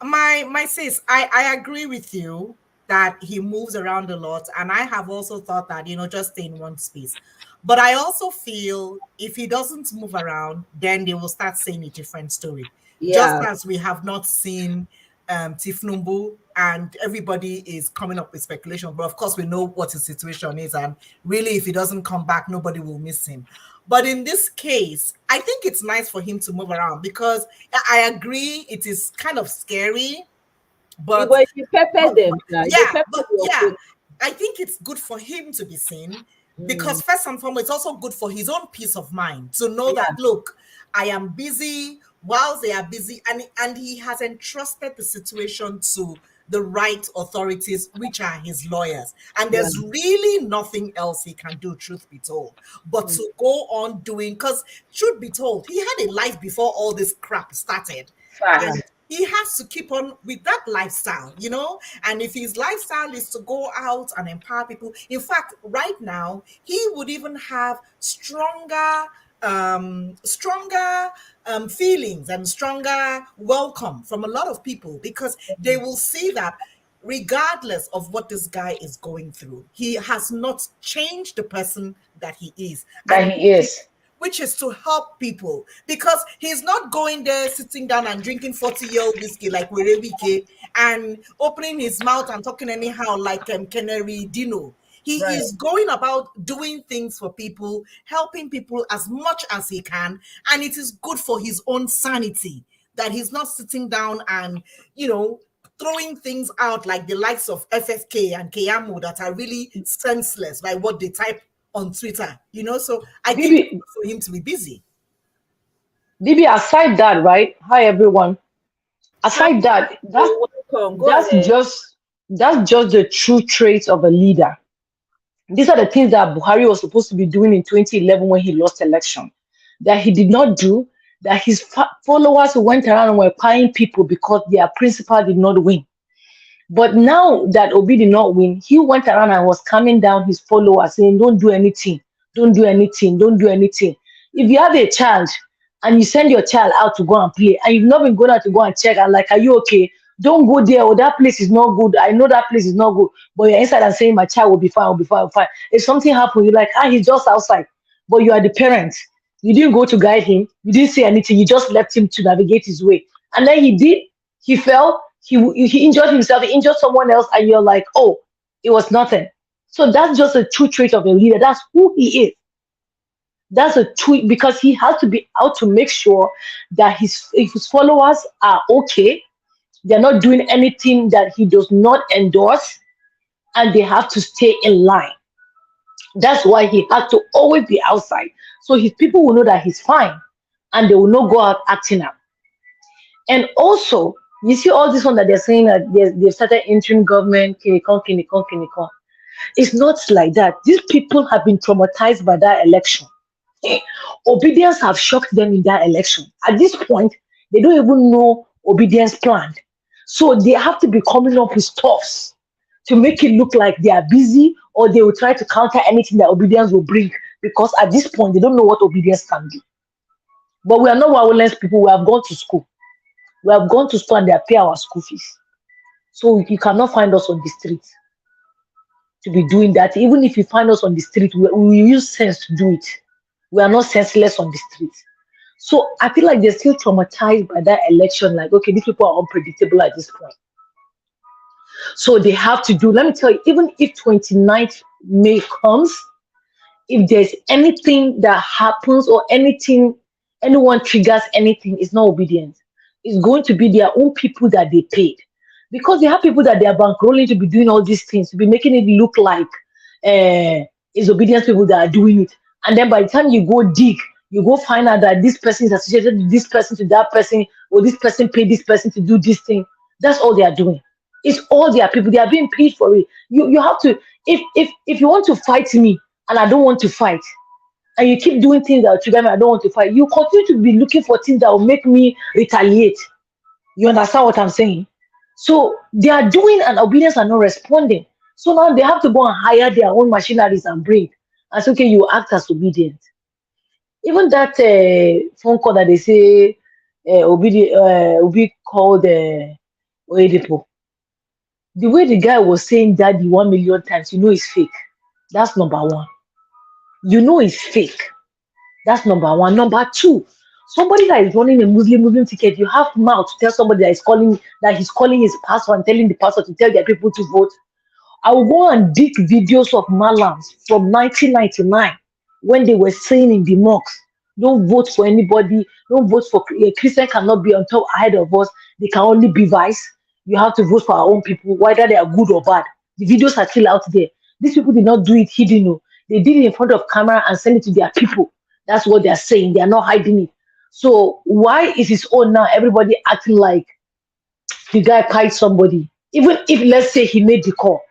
My sis, I agree with you that he moves around a lot, and I have also thought that, just stay in one space. But I also feel if he doesn't move around, then they will start saying a different story. Just Yeah. as we have not seen Tifnumbu, and everybody is coming up with speculation. But of course, we know what his situation is, and really, if he doesn't come back, nobody will miss him. But in this case, I think it's nice for him to move around, because I agree it is kind of scary, but But if you pepper them, if you yeah, pepper but your yeah, food. I think it's good for him to be seen, because Mm, first and foremost, it's also good for his own peace of mind to know yeah. that, look, I am busy whilst they are busy, and he has entrusted the situation to the right authorities, which are his lawyers. And Yeah. there's really nothing else he can do, truth be told, but Mm, to go on doing, because truth be told, he had a life before all this crap started. yeah. And he has to keep on with that lifestyle. And if his lifestyle is to go out and empower people, in fact, right now, he would even have stronger feelings and stronger welcome from a lot of people, because they will see that regardless of what this guy is going through, he has not changed the person that he is. That he is. Which is to help people, because he's not going there sitting down and drinking 40-year-old whiskey like Werewike and opening his mouth and talking anyhow like Canary Dino. He Right. is going about doing things for people, helping people as much as he can, and it is good for his own sanity that he's not sitting down and, throwing things out like the likes of FFK and Keyamo that are really senseless by what they type on Twitter, so I think it's Bibi, good for him to be busy. Bibi, aside that, right? Hi everyone. Aside that, You're welcome. Go that's ahead. just that's just the true traits of a leader. These are the things that Buhari was supposed to be doing in 2011 when he lost election, that he did not do, that his followers went around and were paying people because their principal did not win. But now that Obi did not win, he went around and was calming down his followers, saying, don't do anything, don't do anything, don't do anything. If you have a child and you send your child out to go and play, and you've not been going out to go and check, and like, are you okay? Don't go there, or that place is not good. I know that place is not good, but you're inside and saying, my child will be fine, will be fine, will be fine. If something happens, you're like, he's just outside. But you are the parent. You didn't go to guide him, you didn't say anything, you just left him to navigate his way. And then he fell, he injured himself, he injured someone else, and you're like, oh, it was nothing. So that's just a true trait of a leader. That's who he is. That's a tweet, because he has to be out to make sure that if his followers are okay, they're not doing anything that he does not endorse, and they have to stay in line. That's why he has to always be outside. So his people will know that he's fine, and they will not go out acting up. And also, you see all this one that they're saying that they've started interim government, kinikon, kinikon, kinikon. It's not like that. These people have been traumatized by that election. Obedience have shocked them in that election. At this point, they don't even know obedience planned. So they have to be coming up with stuffs to make it look like they are busy, or they will try to counter anything that obedience will bring, because at this point, they don't know what obedience can do. But we are not violence people. We have gone to school. We have gone to school and they have paid our school fees. So you cannot find us on the street to be doing that. Even if you find us on the street, we use sense to do it. We are not senseless on the street. So I feel like they're still traumatized by that election. Like, okay, these people are unpredictable at this point. So they have to do, let me tell you, even if 29th May comes, if there's anything that happens or anyone triggers anything, it's not obedience. It's going to be their own people that they paid. Because they have people that they are bankrolling to be doing all these things, to be making it look like it's obedience people that are doing it. And then by the time you go dig, you go find out that this person is associated with this person to that person, or this person paid this person to do this thing. That's all they are doing. It's all their people. They are being paid for it. You have to, if you want to fight me and I don't want to fight, and you keep doing things that will trigger me, I don't want to fight, you continue to be looking for things that will make me retaliate. You understand what I'm saying? So they are doing, and obedience are not responding. So now they have to go and hire their own machineries and bring. And say, okay, you act as obedient. Even that phone call that they say Obi called Oedipo, the way the guy was saying daddy 1 million times, you know it's fake. That's number one. You know it's fake. That's number one. Number two, somebody that is running a Muslim ticket, you have mouth to tell somebody that he's calling his pastor and telling the pastor to tell their people to vote. I will go and dig videos of Malams from 1999 when they were saying in the mosques, don't vote for anybody, don't vote for a Christian cannot be on top ahead of us, they can only be vice. You have to vote for our own people, whether they are good or bad. The videos are still out there. These people did not do it hidden. No. They did it in front of camera and send it to their people. That's what they're saying. They are not hiding it. So why is his own now everybody acting like the guy kite somebody? Even if let's say he made the call.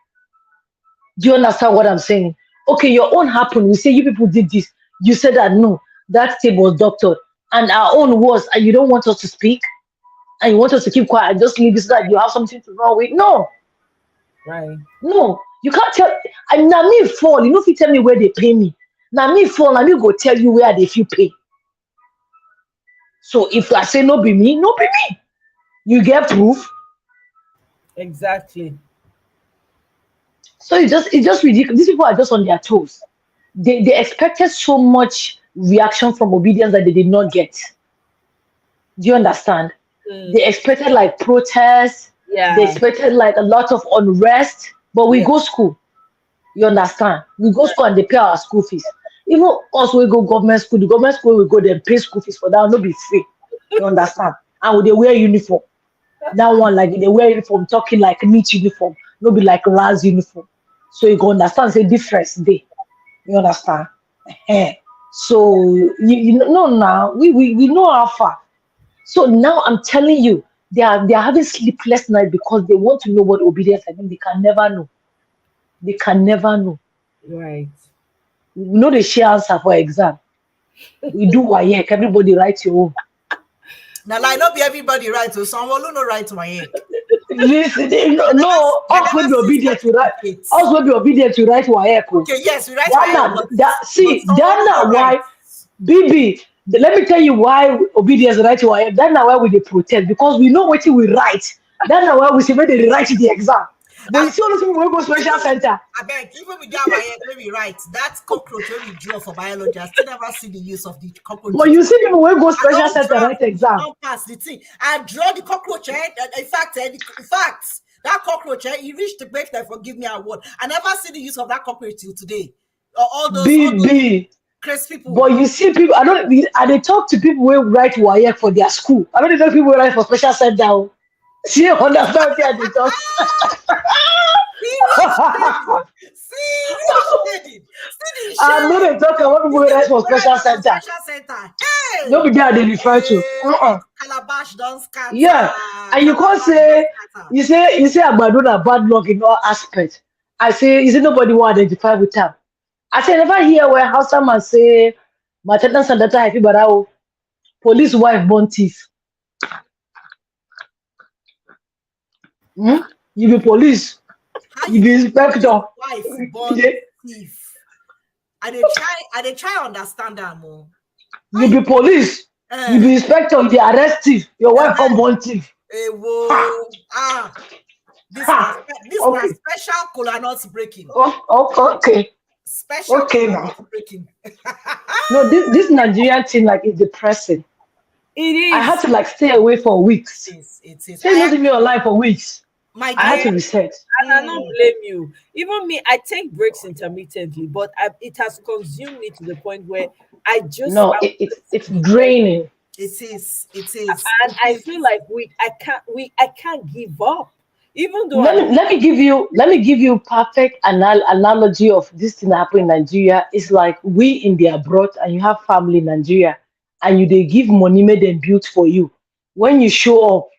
Do you understand what I'm saying? Okay, your own happened. We say you people did this. You said that no, that tape was doctored. And our own was, and you don't want us to speak, and you want us to keep quiet and just leave this like you have something to wrong with. No, Right. no, you can't tell. I mean, now me fall. You know, if you tell me where they pay me, now me fall. Now me go tell you where they feel pay. So if I say no be me, no be me. You get proof. Exactly. So it's just ridiculous. These people are just on their toes. They expected so much reaction from obedience that they did not get. Do you understand? They expected like protests. Yeah. They expected like a lot of unrest. But we go school. You understand? We go school and they pay our school fees. Even us we go government school. The government school we go then pay school fees for that. No be free. You understand? And they wear uniform. That one like they wear uniform, talking like neat uniform. No be like Raz uniform. So you go understand say difference day. You understand? So you know now we know how far. So now I'm telling you, they are having sleepless night because they want to know what obedience. I mean, they can never know. They can never know. Right. We know the share answer for exam. We do WAEC, everybody write your own. Now, like, not be everybody right, so someone will not write my head. Listen, no, us will be obedient to write. Us will be obedient to write WAEC. Okay, yes, we write my head. That's not why, Bibi. Let me tell you why obedience right WAEC. That's not why we dey protest because we know what we write. That's not why we say when they write the exam. But you see all those people go special center. I beg, even with that my head, when we write that cockroach when we draw for biology, I still never see the use of the cockroach. But you see people when go special center write exam. Don't pass the thing. I draw the cockroach. In fact, that cockroach, he reached the break that forgive me award. I never see the use of that cockroach till today. All those crazy people. But you see people, I they talk to people who write WAEC for their school. I don't know people who write for special center. See, understand what they talk. I'm not talking about people who write for special center. Hey! No be that they refer to. Calabash don't scatter. Yeah, and you can't say you say Abaduna bad luck in all aspects. I say, is it nobody will identify with them? I say never hear where Hausa man say Matata Sandata Happy Barao police wife born thief. You be police, you be inspector. Wife born thief. I dey try understand that more. You be police, you be inspector, you be arrest thief. Your wife come born thief. Hey, whoa. This is special cola nuts breaking. Oh, okay. Special okay cola now. nuts breaking. No, this Nigerian thing like is depressing. It is. I had to like stay away for weeks. It is. Stay not leave me online for weeks. My I had to reset. And I don't blame you. Even me, I take breaks intermittently, but it has consumed me to the point where I just it's draining. It is. And I feel like I can't give up. Even though let me give you perfect analogy of this thing happening in Nigeria. It's like we in the abroad and you have family in Nigeria and they give money made them built for you. When you show up,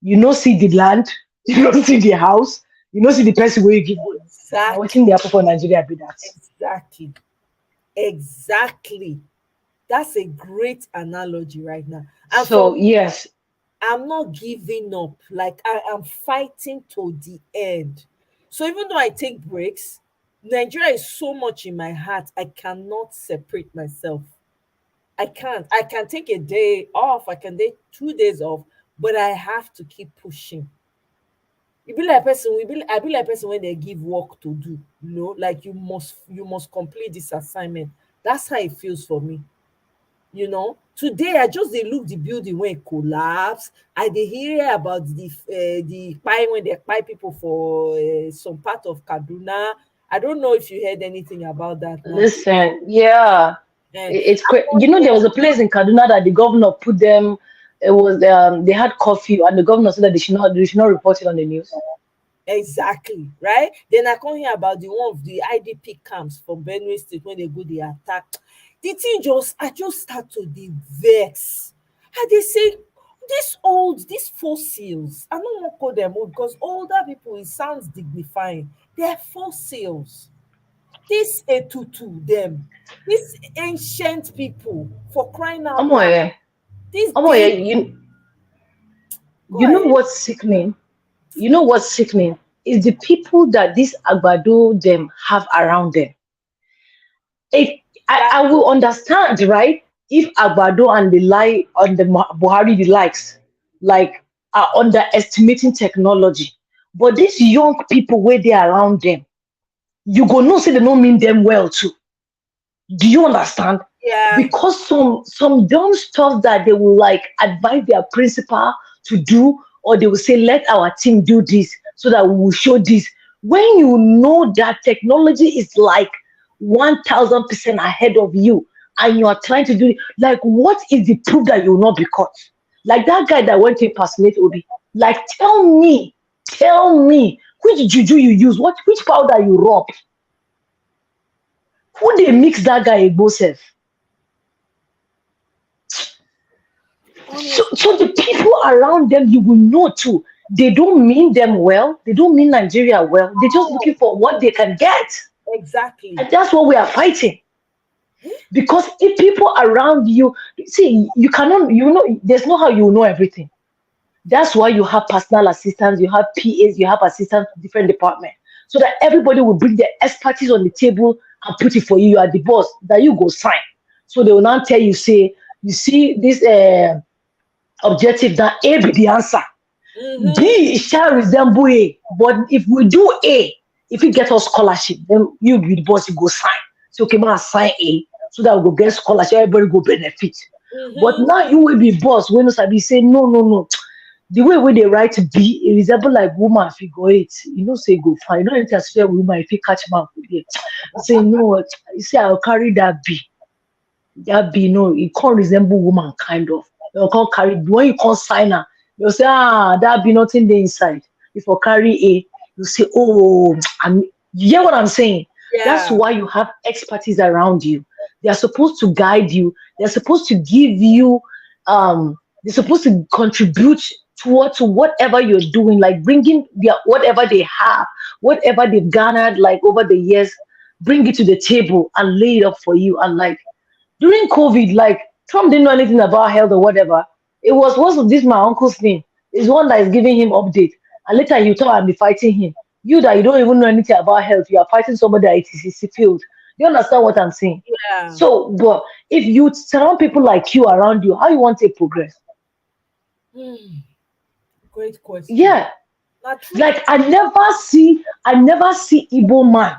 you no see the land, you don't see the house, you don't see the person where you give money. Exactly. What in the happen for Nigeria be that? Exactly. That's a great analogy right now. And so yes, I'm not giving up. Like I am fighting to the end. So even though I take breaks, Nigeria is so much in my heart. I cannot separate myself. I can't. I can take a day off. I can take 2 days off, but I have to keep pushing. You be like person. I be like person when they give work to do. Like you must complete this assignment. That's how it feels for me. Today I just dey look the building when it collapse. I dey hear about the kpai when they kpai people for some part of Kaduna. I don't know if you heard anything about that now. Listen, yeah, Eh, it's great. You know, there was a place in Kaduna that the governor put them. It was they had curfew, and the governor said that they should not report it on the news. exactly, right? Then I come hear about the one of the IDP camps from Benue State when they go the attack. The thing I just start to the vex. And they say these fossils, I don't want to call them old because older people, it sounds dignifying. They're fossils. This Etutu, them, these ancient people, for crying out Omo, loud, yeah. this Omo, yeah. day, go You know ahead. what's sickening? You know what's sickening is the people that this Agbado them have around them. If I will understand, right? If Agbado and the lie on the Buhari the likes, like are underestimating technology, but these young people where they around them, you go no say they don't mean them well too. Do you understand? Yeah, Because some dumb stuff that they will like advise their principal to do, or they will say let our team do this so that we will show this, when you know that technology is like 1000% ahead of you and you are trying to do it, like what is the proof that you will not be caught? Like that guy that went to impersonate Obi, like tell me which juju you use, which powder you rub, who they mix that guy Igbo sef? So, honestly, so the people around them, you will know too. They don't mean them well. They don't mean Nigeria well. They're just looking for what they can get, exactly. and that's what we are fighting. Because if people around you see, you cannot, there's no how you know everything. That's why you have personal assistants, you have PAs, you have assistants to different departments, so that everybody will bring their expertise on the table and put it for you. You are the boss, that you go sign. So they will now tell you, say, you see this objective that A be the answer. Mm-hmm. B shall resemble A. But if we do A, if you get us scholarship, then you be the boss, you go sign. So okay, man, sign A so that we go get scholarship, everybody go benefit. But Mm-hmm. now you will be boss when you sabi say no. The way where they write B, it resemble like woman figure eight. You know, say go fine. You don't interfere with woman if you catch man for there. Say no, you say I'll carry that B. That be no, it can't resemble woman kind of. You can't carry when you can't sign her, you say, that be nothing there inside. If you carry A, you say, oh, you hear what I'm saying? That's Yeah. why you have expertise around you. They are supposed to guide you, they're supposed to give you they're supposed to contribute towards whatever you're doing, like bringing their whatever they have, whatever they've garnered like over the years, bring it to the table and lay it up for you. And like during COVID, like Trump didn't know anything about health or whatever. It was what's this my uncle's name is one that is giving him update, and later you thought I'll be fighting him. You that you don't even know anything about health, you are fighting somebody that is field. You understand what I'm saying? Yeah. So, but if you surround people like you around you, how you want to progress? Hmm. Great question. Yeah, Not true. like I never see Igbo man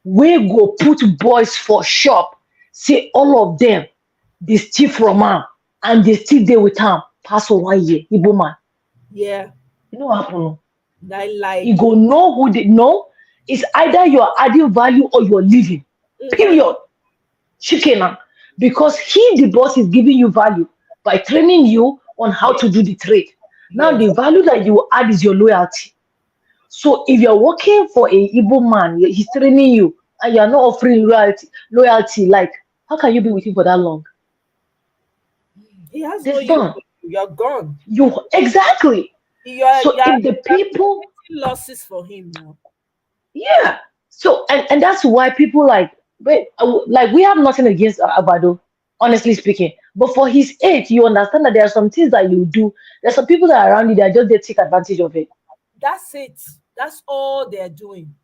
we go put boys for shop. Say all of them they steal from am and they still there with am pass for 1 year. Igbo man, Yeah. you know what happen? I You like. go know who they know. It's either you're adding value or you're leaving. Mm-hmm. Period. Chicken. Because he, the boss, is giving you value by training you on how Yes. to do the trade. Now, Yes. the value that you add is your loyalty. So, if you're working for a Igbo man, he's training you, and you're not offering loyalty, like how can you be with him for that long? He has no This use done. for you. You're gone. You exactly. You're So, you're if the you're people, creating losses for him now. yeah. So, and that's why people like we have nothing against Abado, honestly speaking. But for his age, you understand that there are some things that you do. There's some people that are around you that just they take advantage of it. That's it. That's all they're doing.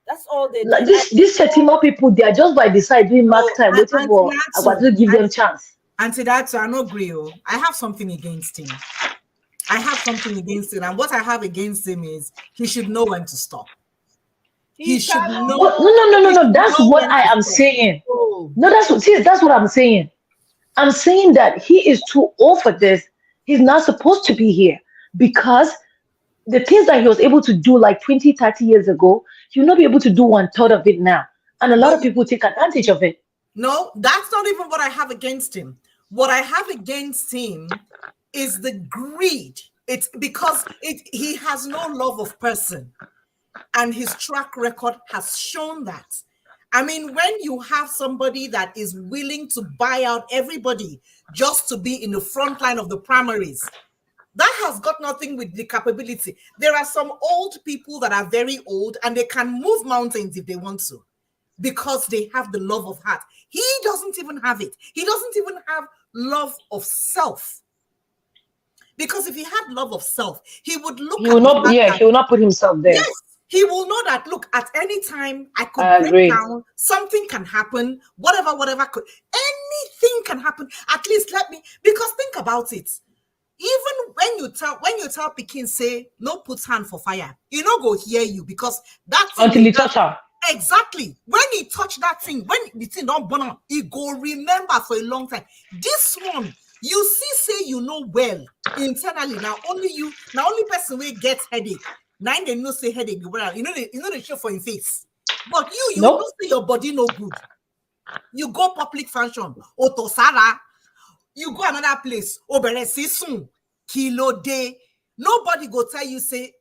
That's all they're Like doing. this Shetima people, they are just by the side doing mark So, time, waiting for I want to give them chance. and to that, I no agree. I have something against him. I have something against him, and what I have against him is he should know when to stop. He should cannot- know. No. That's what I am saying. Oh, No, that's what I'm saying. I'm saying that he is too old for this. He's not supposed to be here because the things that he was able to do like 20, 30 years ago, he'll not be able to do one third of it now. And a lot of people take advantage of it. No, that's not even what I have against him. What I have against him is the greed. It's because he has no love of person, and his track record has shown that. I mean, when you have somebody that is willing to buy out everybody just to be in the front line of the primaries, that has got nothing with the capability. There are some old people that are very old and they can move mountains if they want to because they have the love of heart. He doesn't even have it. He doesn't even have love of self. Because if he had love of self, he would look He will not, yeah, he will not put himself there. Yes, he will know that, look, at any time I could I break agree. down, something can happen, whatever could, anything can happen. At least let me, because think about it. Even when you tell Pekin, say, no put hand for fire, you know, go hear you because that's Until he touch her. Exactly. When he touch that thing, when the thing don't burn up, he go remember for a long time. This one, you see, say you know well internally. Now only person will get headache. Now they know say headache. You know they show for your face. But you Nope. know say your body no good. You go public function, Otosara. You go another place, Oberesi soon, kilo day. Nobody go tell you say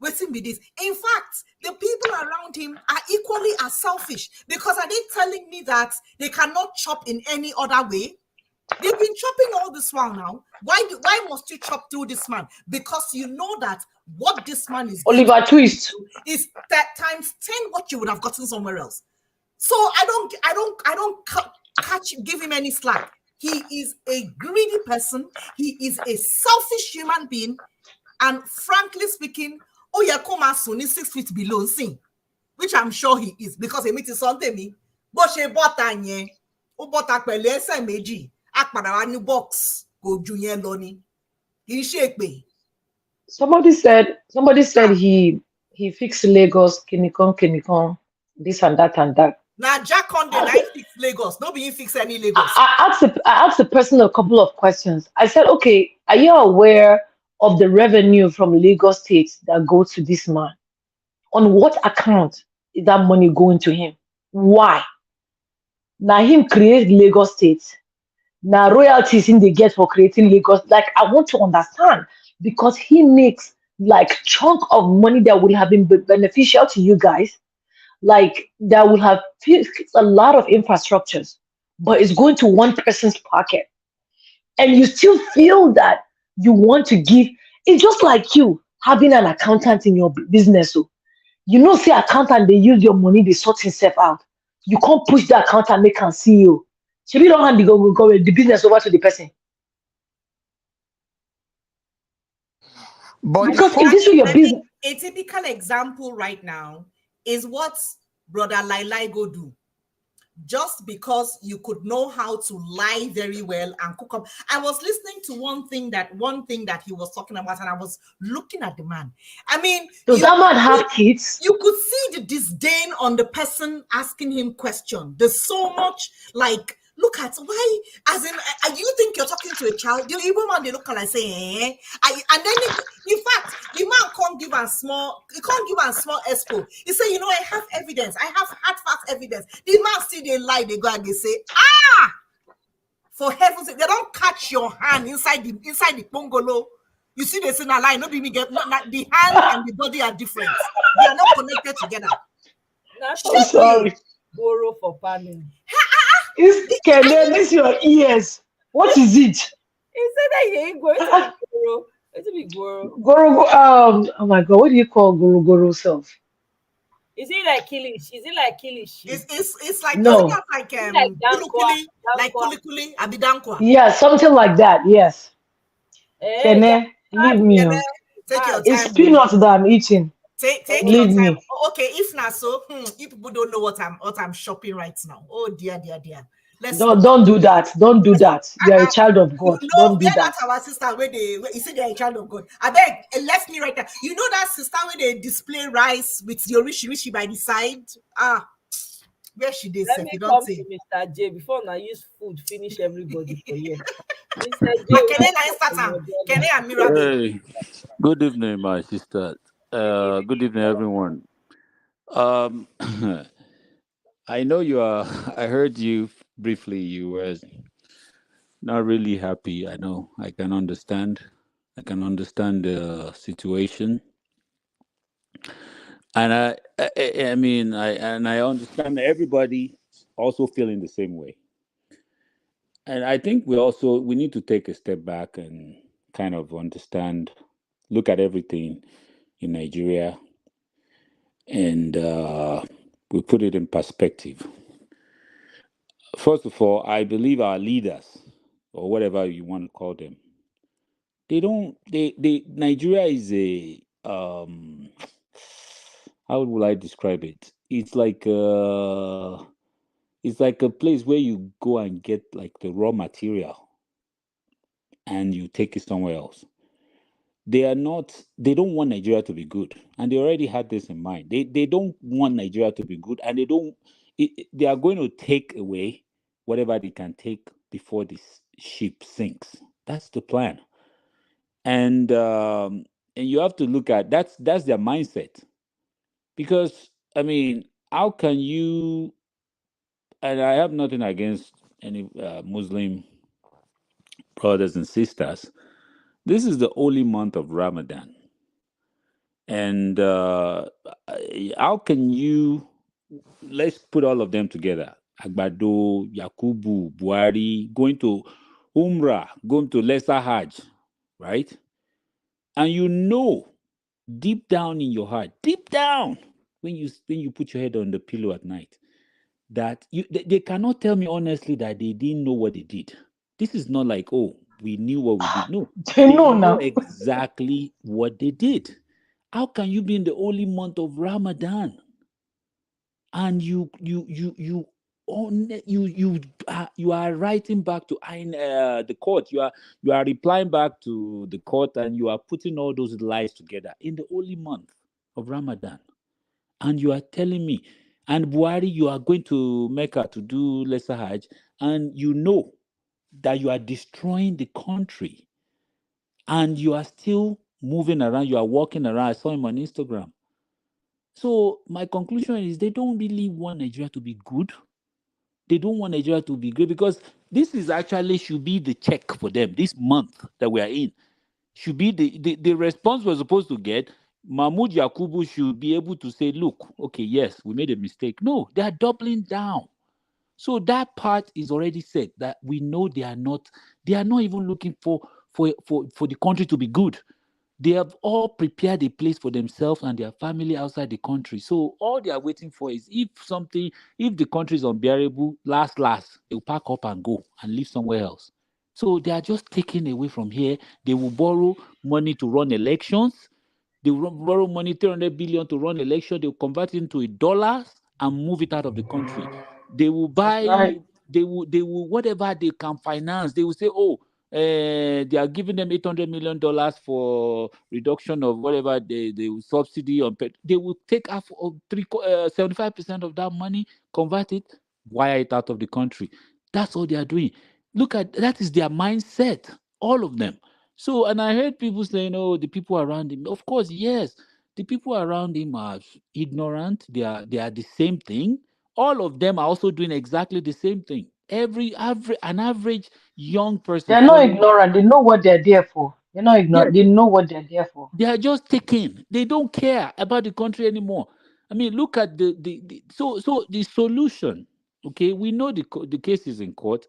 waiting be this. In fact, the people around him are equally as selfish because are they telling me that they cannot chop in any other way? They've been chopping all this while now. Why must you chop through this man? Because you know that what this man is Oliver Twist is that times 10 what you would have gotten somewhere else. So I don't give him any slack. He is a greedy person. He is a selfish human being. And frankly speaking, Oyekoma Suni 6 feet below sin, which I'm sure he is because he meets something me. But she bought anye, bought a meji, akpara new box, go junior loni. He shake me. Somebody said he fixed Lagos, Kinikon, this and that. Now Jack on the night fix Lagos. Nobody fix any Lagos. I asked the person a couple of questions. I said, okay, are you aware of the revenue from Lagos State that goes to this man? On what account is that money going to him? Why? Now him create Lagos State. Now royalties in they get for creating Lagos. Like I want to understand because he makes like chunk of money that would have been beneficial to you guys. Like that will have fixed a lot of infrastructures, but it's going to one person's pocket. And you still feel that you want to give. It's just like you having an accountant in your business. So, you know, say accountant, they use your money, they sort himself out. You can't push the accountant, make can see you. So we don't hand the business over to the person. But Because if this is your business, A typical example right now is what Brother Lailai go do. Just because you could know how to lie very well and cook up. I was listening to one thing that he was talking about, and I was looking at the man. I mean, does that man have kids? You could see the disdain on the person asking him question. There's so much like, look at why, as in, you think you're talking to a child? The Igbo man, they look and I say, eh? And then, in fact, the man can't give a small expo. He say, you know, I have evidence. I have hard fact evidence. The man see they lie, they go and they say, for heaven's sake, they don't catch your hand inside the bungalow. You see, they say, nah, lie, no be me get, not the hand and the body are different. They are not connected together. I'm sorry. Borrow for panning. Can miss your ears? What is it? He said that he ain't going to be borrow. It's a big borrow. Oh my God, what do you call Goro self? Is it like Kilish? Is it like Kilish? It's like No. like Dankwa. kulikuli, abidankwa. Yeah, something like that. Yes. Eh, Kene, leave me. Take your time. It's peanuts that I'm eating. Take your Leave time. me. Okay, if not so, if people don't know what I'm shopping right now. Oh dear. Let's Don't stop. don't do that. Don't do that. You are a child of You God. know, Don't we do are not that. our sister where you say they're a child of God. I beg, left me right there. You know that sister where they display rice with your rishi by the side? Where she did Let self, me you don't come say. to Mr. J before I use food finish everybody for here. Mr. J, Ah, can welcome I start to my am? Can brother. I and Mirabel? Hey, good evening, my sister. Good evening, everyone. Um, I know you are. I heard you briefly. You were not really happy. I know. I can understand. I can understand the situation, and I mean, I understand everybody also feeling the same way. And I think we need to take a step back and kind of understand, look at everything in Nigeria and we put it in perspective. First of all, I believe our leaders, or whatever you want to call them, they don't. Nigeria is a how will I describe it? It's like a place where you go and get like the raw material and you take it somewhere else. They are not. They don't want Nigeria to be good, and they already had this in mind. They don't want Nigeria to be good, and they don't. They are going to take away whatever they can take before this ship sinks. That's the plan, and you have to look at that's their mindset. Because I mean, how can you? And I have nothing against any Muslim brothers and sisters. This is the holy month of Ramadan. And how can you, let's put all of them together, Agbado, Yakubu, Buhari, going to Umrah, going to Lesser Hajj, right? And you know, deep down in your heart, deep down, when you put your head on the pillow at night, that they cannot tell me honestly that they didn't know what they did. This is not like, oh, we knew what we did. No, They they know know now. exactly what they did. How can you be in the holy month of Ramadan and you are writing back to the court? You are replying back to the court, and you are putting all those lies together in the holy month of Ramadan, and you are telling me, and Buhari, you are going to Mecca to do Lesser Hajj, and you know that you are destroying the country, and you are still moving around. You are walking around. I saw him on Instagram. So my conclusion is they don't really want Nigeria to be good. They don't want Nigeria to be great, because this is actually should be the check for them. This month that we are in should be the response we're supposed to get. Mahmoud Yakubu should be able to say, look, okay, yes, we made a mistake. No, they are doubling down. So that part is already set, that we know they are not even looking for the country to be good. They have all prepared a place for themselves and their family outside the country. So all they are waiting for is if the country is unbearable, last, they'll pack up and go and live somewhere else. So they are just taking away from here. They will borrow money to run elections. They will borrow money, 300 billion to run election. They will convert it into dollars and move it out of the country. They will That's buy, right. they will whatever they can finance. They will say, oh, they are giving them $800 million for reduction of whatever the subsidy on pet. They will take half of 75% of that money, convert it, wire it out of the country. That's all they are doing. Look at that, is their mindset, all of them. So, and I heard people saying, "Oh, the people around him." Of course, yes, the people around him are ignorant. They are the same thing. All of them are also doing exactly the same thing. An average young person They're not following, ignorant. They know what they're there for. They're not yes, ignorant. They know what they're there for. they are just taking. They don't care about the country anymore. I mean, look at so the solution. Okay, we know the case is in court,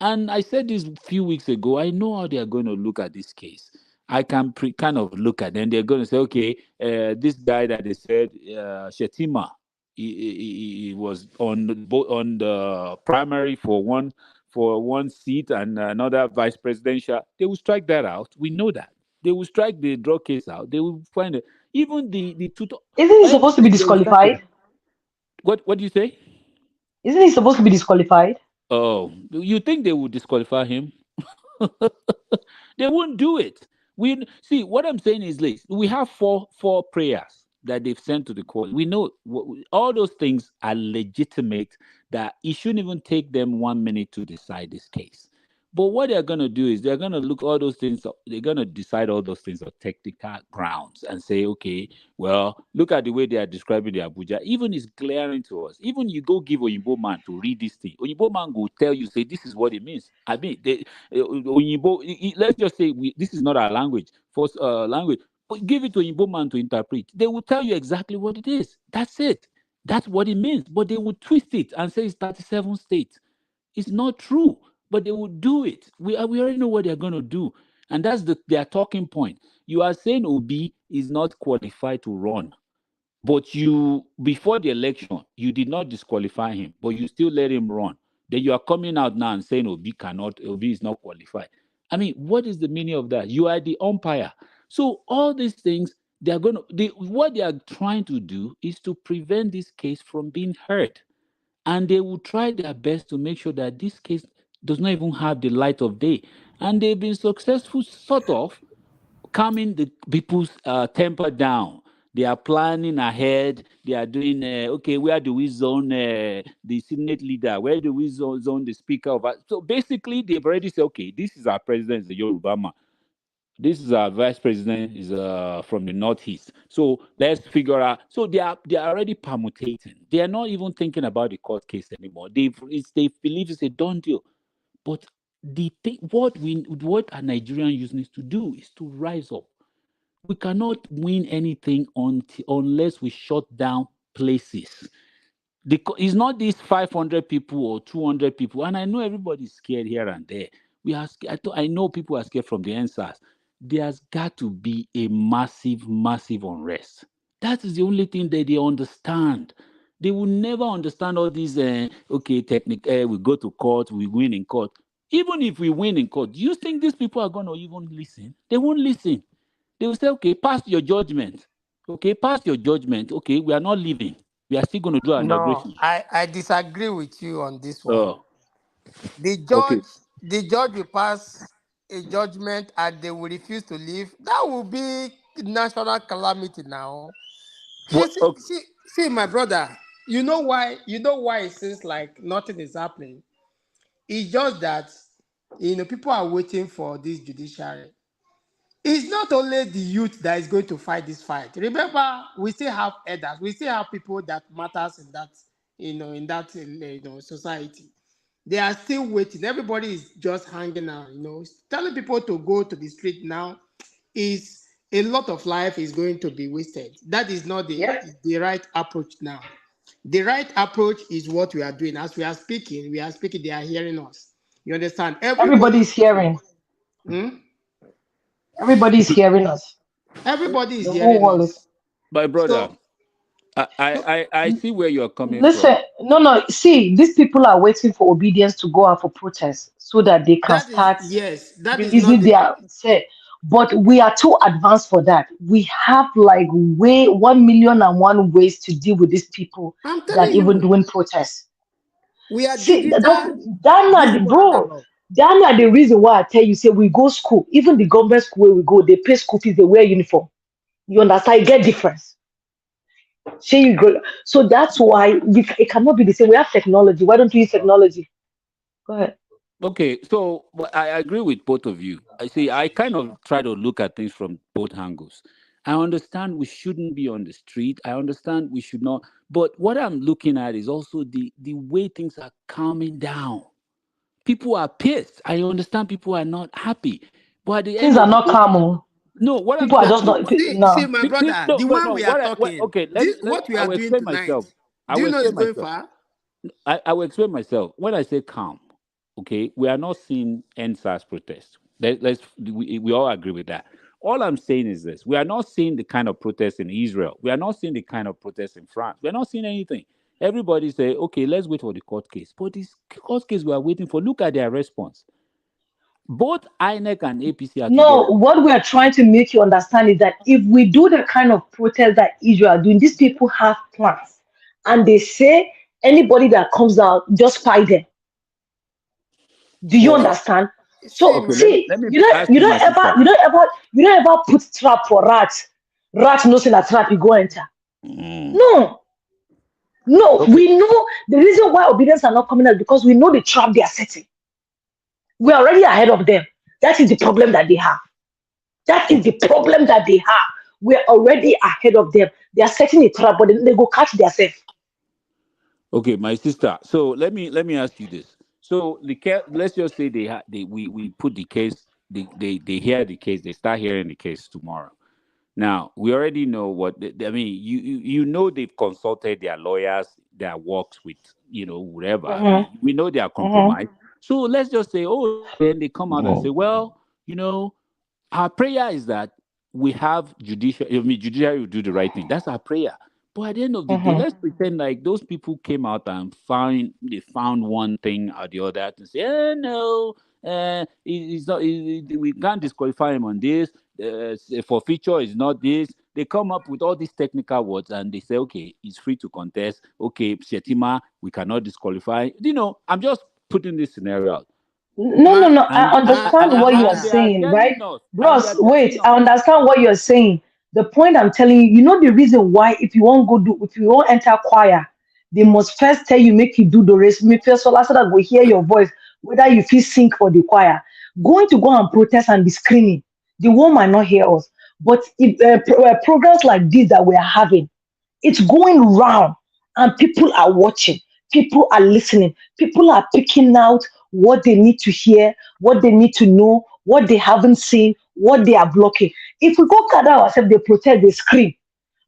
and I said this a few weeks ago. I know how they are going to look at this case. I can kind of look at them. They're going to say, okay, this guy that they said, Shetima, he was on the primary for one seat and another vice presidential. They will strike that out. We know that. They will strike the drug case out. They will find it. Even the tutor. Isn't he supposed to be Everything they will start to. disqualified? What do you say? Isn't he supposed to be disqualified? Oh, you think they would disqualify him? They won't do it. We see what I'm saying is this: we have four prayers that they've sent to the court. We know all those things are legitimate. That it shouldn't even take them 1 minute to decide this case. But what they're going to do is they're going to look all those things. They're going to decide all those things on technical grounds and say, okay, well, look at the way they are describing the Abuja. Even it's glaring to us. Even you go give Oyinbo man to read this thing. Oyinbo man will tell you, say, this is what it means. I mean, Oyinbo, let's just say this is not our language, first language. But give it to Oyinbo man to interpret. They will tell you exactly what it is. That's it. That's what it means. But they will twist it and say it's 37 states. It's not true, but they will do it. We already know what they're going to do. And that's their talking point. You are saying Obi is not qualified to run. But you, before the election, you did not disqualify him, but you still let him run. Then you are coming out now and saying Obi is not qualified. I mean, what is the meaning of that? You are the umpire. So all these things, what they are trying to do is to prevent this case from being heard. And they will try their best to make sure that this case does not even have the light of day. And they've been successful, sort of, calming the people's temper down. They are planning ahead. They are doing, okay, where do we zone the Senate leader? Where do we zone the speaker of? So basically, they've already said, okay, this is our president, the Yoruba man. This is our vice president, is from the northeast. So let's figure out. So they are already permutating. They are not even thinking about the court case anymore. They believe it's a done deal. But the thing, what a Nigerian youth needs to do is to rise up. We cannot win anything unless we shut down places. It's not these 500 people or 200 people, and I know everybody's scared here and there. We are scared. I know people are scared from the NSAS. There's got to be a massive unrest. That is the only thing that they understand. They will never understand all these, technique, we go to court, we win in court. Even if we win in court, do you think these people are going to even listen? They won't listen. They will say, okay, pass your judgment. Okay, pass your judgment. Okay, we are not leaving. We are still going to do our No, inauguration. I disagree with you on this one. Oh, The okay. judge will pass a judgment and they will refuse to leave. That will be national calamity now. What? Okay. See, my brother, you know why it seems like nothing is happening. It's just that people are waiting for this judiciary. It's not only the youth that is going to fight this fight. Remember, we still have elders, we still have people that matters in that, society. They are still waiting. Everybody is just hanging out, telling people to go to the street now is a lot of life is going to be wasted. That is not the right approach now. The right approach is what we are doing. As we are speaking, they are hearing us. You understand? Everybody's hearing. Everybody's hearing us. Everybody is The whole hearing world us. is. My brother, So, I see where you're coming Listen, from. no. See, these people are waiting for obedience to go out for protest so that they can start that is not releasing their say. But we are too advanced for that. We have like 1,000,001 ways to deal with these people I'm than telling even you, doing protests. we are See, digital. bro, that's not the reason why I tell you, say we go school. Even the government school where we go, they pay school fees, they wear uniform. You understand? You get difference. So that's why it cannot be the same. We have technology. Why don't we use technology? Go ahead. Okay, so I agree with both of you. I kind of try to look at things from both angles. I understand we shouldn't be on the street. I understand we should not. But what I'm looking at is also the way things are calming down. People are pissed. I understand people are not happy. But at the Things end are of the not day, calm. no, what I'm People are saying just is, not. See, No. my brother, the one we are talking, okay, what we I are will doing explain tonight, myself. I do will you know it's explain going myself. far? I will explain myself. When I say calm, okay, we are not seeing NSAS protest. We all agree with that. All I'm saying is this: we are not seeing the kind of protest in Israel. We are not seeing the kind of protest in France. We are not seeing anything. Everybody say, okay, let's wait for the court case. But this court case we are waiting for, look at their response. Both INEC and APC are No, together. what we are trying to make you understand is that if we do the kind of protest that Israel are doing, these people have plans. And they say anybody that comes out, just fight them. Do you Well, understand? okay, So Same. see, let me ask you, my sister. you don't ever put trap for rats. Rat no say that trap you go enter. Mm, No, no, okay, we know the reason why obedience are not coming out because we know the trap they are setting. We are already ahead of them. That is the problem that they have. That is the problem that they have. We're already ahead of them. They are setting a trap, but then they go catch themselves. okay, my sister. So let me ask you this. So the case, let's just say we put the case. They hear the case. They start hearing the case tomorrow. Now we already know what I mean. You know they've consulted their lawyers, their works with whatever. Mm-hmm, We know they are mm-hmm, compromised. So let's just say, oh, then they come out and say, well, you know, our prayer is that we have judiciary will do the right thing. That's our prayer. But at the end of the day, mm-hmm. let's pretend like those people came out and found one thing or the other and say, no, it's not. We can't disqualify him on this. For feature is not this. They come up with all these technical words and they say, okay, he's free to contest. Okay, Shetima, we cannot disqualify. I'm just putting this scenario out. No, no, My, no. I and and, understand and, what you are and they Amaka. are saying, right? telling us, and they Bros, are wait, telling I us. understand what you're saying. The point I'm telling you, you know the reason why if you want enter choir, they must first tell you make you do the rest, me first so that we hear your voice, whether you feel sing for the choir. Going to go and protest and be screaming, the one might not hear us. But if programs like this that we are having, it's going round and people are watching, people are listening, people are picking out what they need to hear, what they need to know, what they haven't seen, what they are blocking. If we go gather ourselves, they protest, they scream.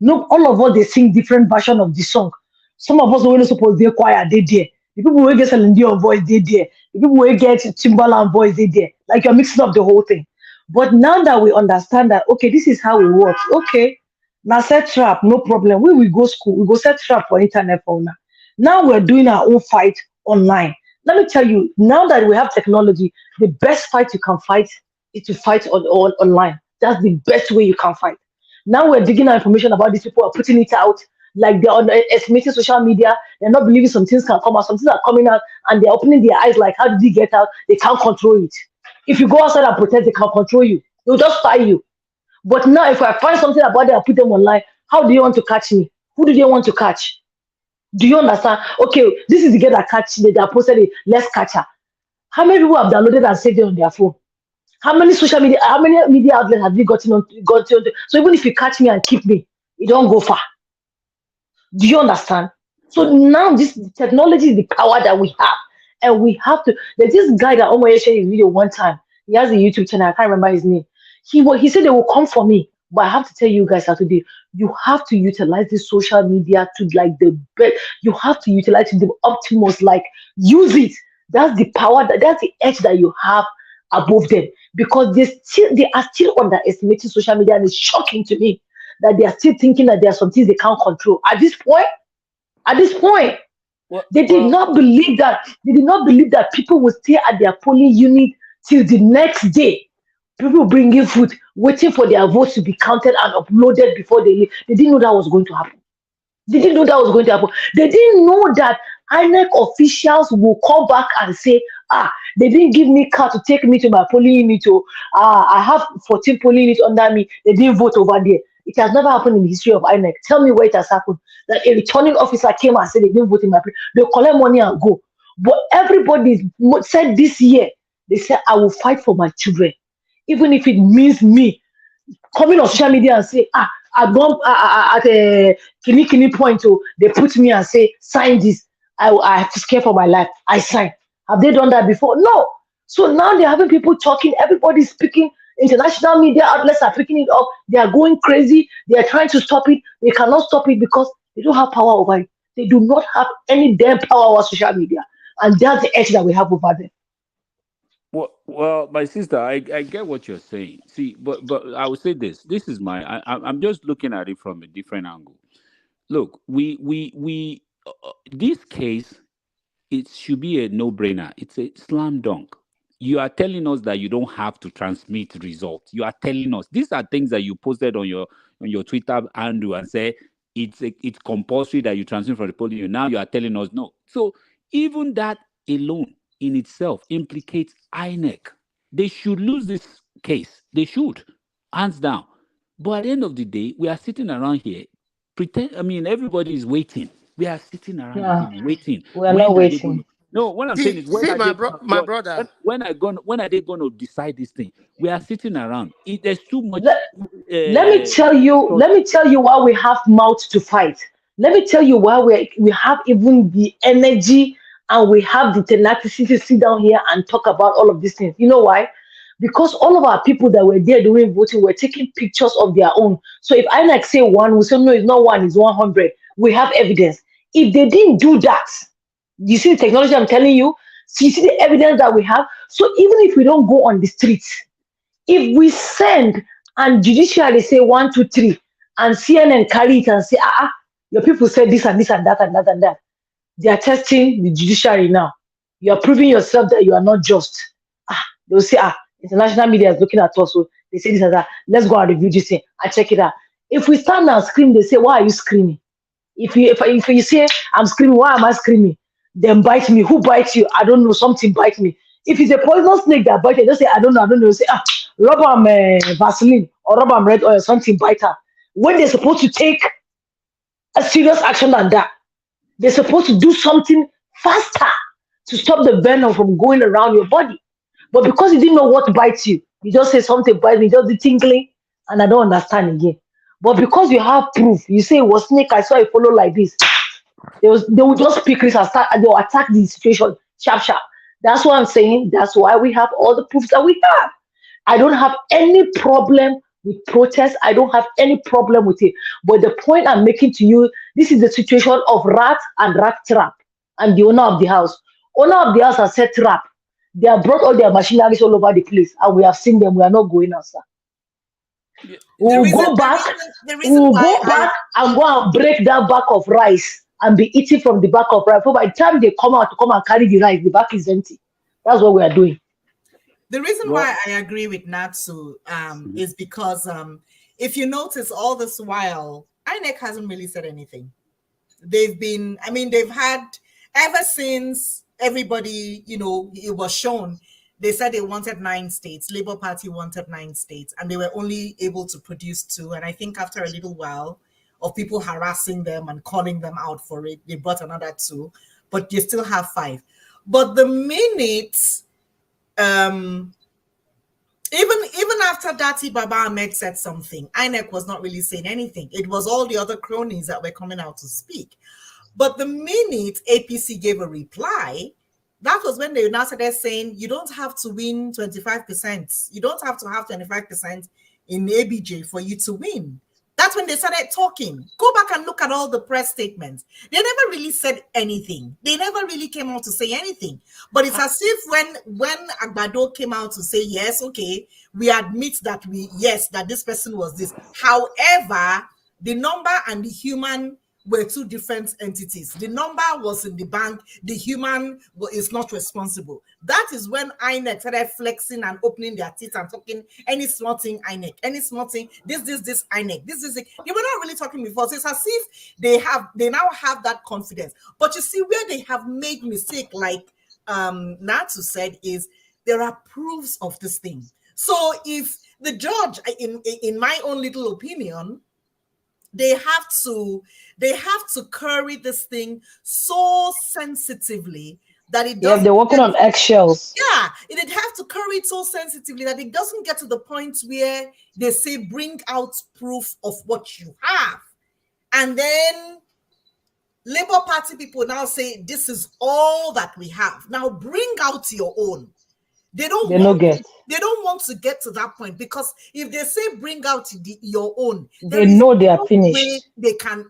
No, all of us they sing different version of the song. Some of us who are not supposed to choir, they there. The people who get Celine Dion voice, they there. The people who get Timbaland voice, they there. Like you're mixing up the whole thing. But now that we understand that, okay, this is how it works. Okay, now set trap, no problem. We will go school, we go set trap for internet for now. Now we're doing our own fight online. Let me tell you, now that we have technology, the best fight you can fight is to fight online. That's the best way you can fight. Now we're digging our information about these people are putting it out like they're on estimating social media. They're not believing some things can come out, some things are coming out, and they're opening their eyes like, how did it get out? They can't control it. If you go outside and protest, they can control you. They'll just fire you. But now, if I find something about them and put them online, how do you want to catch me? Who do they want to catch? Do you understand? Okay, this is the girl that catch me, that posted it. Let's catch her. How many people have downloaded and saved it on their phone? How many media outlets have you gotten on? So even if you catch me and keep me, it don't go far. Do you understand? So now this technology is the power that we have, and we have to. There's this guy that Omoye shared his video one time. He has a YouTube channel. I can't remember his name. He said they will come for me, but I have to tell you guys how today. You have to utilize this social media to like the best. You have to utilize it to the optimus. Like use it. That's the power. That's the edge that you have above them because they are still underestimating social media, and it's shocking to me that they are still thinking that there are some things they can't control. At this point, Well, they did well, not believe that people would stay at their polling unit till the next day. People bringing food, waiting for their votes to be counted and uploaded before they leave. They didn't know that was going to happen. They didn't know that was going to happen. They didn't know that INEC officials will come back and say, they didn't give me car to take me to my polling unit. I have 14 polling units under me. They didn't vote over there. It has never happened in the history of INEC. Tell me where it has happened. That a returning officer came and said they didn't vote in my place. They collect money and go. But everybody said this year, they said, I will fight for my children. Even if it means me coming on social media and say, I've gone at a kini point, they put me and say, sign this. I have to scare for my life. I sign. Have they done that before? No. So now they're having people talking, everybody's speaking, international media outlets are picking it up, they are going crazy, they are trying to stop it, they cannot stop it because they don't have power over it. They do not have any damn power over social media. And that's the edge that we have over them. well, my sister, I get what you're saying. See, but I would say this. This is I'm just looking at it from a different angle. Look, we this case, it should be a no-brainer. It's a slam dunk. you are telling us that you don't have to transmit results. You are telling us these are things that you posted on your Twitter handle and say it's compulsory that you transmit from the polling unit. Now you are telling us no. So even that alone in itself implicates INEC. They should lose this case. They should, hands down. But at the end of the day, we are sitting around here, everybody is waiting. We are sitting around Yeah, again, waiting. we are When not are they going waiting. to? No, what I'm saying is, when See are my they going to? my brother. When are they going to decide this thing? We are sitting around. There's too much. Let, let me tell you why we have mouth to fight. Let me tell you why we have even the energy and we have the tenacity to sit down here and talk about all of these things. You know why? Because all of our people that were there doing voting were taking pictures of their own. So if I like say one, we say no, it's not one, it's 100. We have evidence. If they didn't do that, you see the technology I'm telling you, so you see the evidence that we have. So even if we don't go on the streets, if we send and judiciary say 1, 2, 3, and CNN carry it and say, your people said this and this and that and that and that, they are testing the judiciary now. You are proving yourself that you are not just. They'll say, international media is looking at us, so they say this and that. Let's go and review this thing and check it out. If we stand and scream, they say, why are you screaming? If you say I'm screaming, why am I screaming? Then bite me. Who bites you? I don't know. Something bite me. If it's a poisonous snake that bites you, just say I don't know. I don't know. Say rub Vaseline or rub red oil, something bite her. When they're supposed to take a serious action than that, they're supposed to do something faster to stop the venom from going around your body. But because you didn't know what bites you, you just say something bites me, just the tingling, and I don't understand again. But because you have proof, you say it was snake, I saw it follow like this. They will just pick this and start and they'll attack the situation sharp. That's what I'm saying. That's why we have all the proofs that we have. I don't have any problem with protest. I don't have any problem with it. But the point I'm making to you, this is the situation of rat and rat trap. And the owner of the house. Owner of the house has set trap. They have brought all their machineries all over the place, and we have seen them. We are not going outside. We'll go back. We'll go back and go and break that back of rice and be eating from the back of rice. So by the time they come out to come and carry the rice, the back is empty. That's what we are doing. The reason why I agree with Natsu is because if you notice all this while, INEC hasn't really said anything. They've had ever since everybody, it was shown. They said they wanted 9 states. Labour Party wanted 9 states, and they were only able to produce 2. And I think after a little while of people harassing them and calling them out for it, they brought another 2, but they still have 5. But the minute, even after Dati Baba Ahmed said something, INEC was not really saying anything. It was all the other cronies that were coming out to speak. But the minute APC gave a reply, that was when they now started saying, you don't have to win 25%. You don't have to have 25% in ABJ for you to win. That's when they started talking. Go back and look at all the press statements. They never really said anything. They never really came out to say anything. But it's as if when Agbado came out to say, yes, okay, we admit that that this person was this. However, the number and the human were 2 different entities. The number was in the bank. The human is not responsible. That is when INEC started flexing and opening their teeth and talking any small thing INEC, any small thing, this INEC, this. They were not really talking before. So it's as if they now have that confidence. But you see where they have made mistake, like Natsu said, is there are proofs of this thing. So if the judge, in my own little opinion, they have to carry this thing so sensitively that it doesn't. Yeah, they're working on eggshells. Yeah, they'd have to carry it so sensitively that it doesn't get to the point where they say bring out proof of what you have, and then Labour Party people now say this is all that we have. Now bring out your own. They don't want to get to that point, because if they say bring out your own, they know they are finished. They can't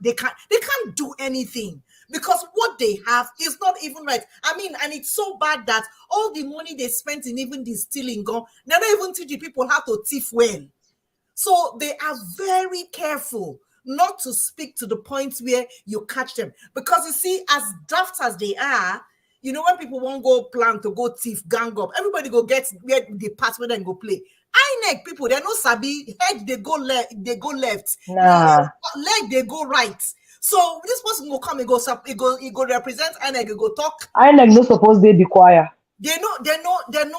do anything, because what they have is not even right. And it's so bad that all the money they spent in even the stealing gone, they don't even teach the people how to thief well. So they are very careful not to speak to the point where you catch them, because you see, as daft as they are, You know, when people won't go plan to go thief, gang up, everybody go get where the pass where then go play. INEC people, they're no sabi, head they go left, Nah. leg they go right. So this person will come and go, he go represent INEC, he go talk. INEC no suppose they be choir. They're no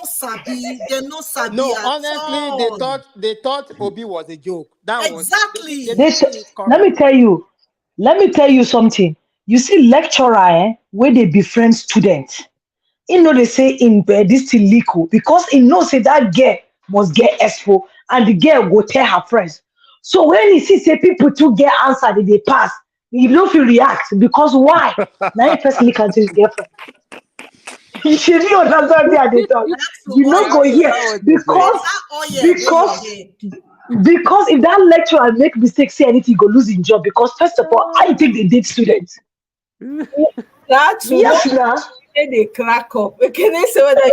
sabi, No, at honestly, all. they thought Obi was a joke. That Exactly. was They let me tell you something. You see, lecturer, where they befriend students. You know they say in bed this till legal because he knows say that girl must get expo and the girl go tell her friends. So when he see say people to get answer that they pass, he don't feel react because why? Now he first look into his girlfriend. You should be understand where they talk. You not go here because if that lecturer make mistake say anything, he go lose his job because first of all, I think they date students. That's Yes, what now. they crack up. Can I say whether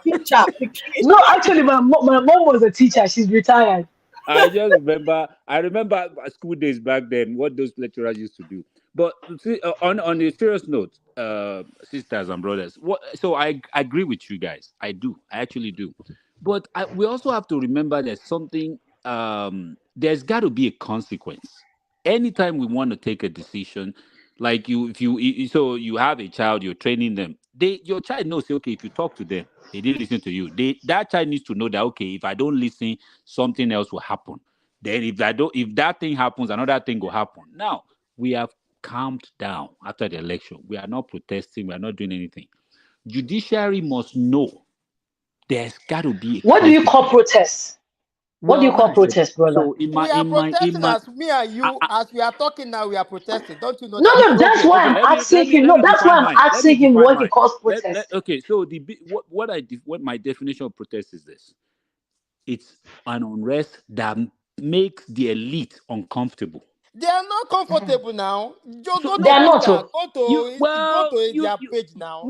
teacher? No, actually, my mom was a teacher. She's retired. I remember school days back then, what those lecturers used to do. But see, on a serious note, sisters and brothers, so I agree with you guys. I actually do. But we also have to remember there's something, there's got to be a consequence. Anytime we want to take a decision, like so you have a child, you're training them. Your child knows, okay, if you talk to them, they didn't listen to you. That child needs to know that, okay, if I don't listen, something else will happen. Then if that thing happens, another thing will happen. Now we have calmed down after the election. We are not protesting. We are not doing anything. Judiciary must know there's got to be. What do you call protest? What do you call protest, brother? So we are protesting as me and you, as we are talking now, we are protesting. Don't you know? No, that's why I'm asking him. No, that's why I'm asking him what he calls protest. Okay, so what my definition of protest is this: it's an unrest that makes the elite uncomfortable. They are not comfortable now. Just go to They are not. Twitter, go to their page now.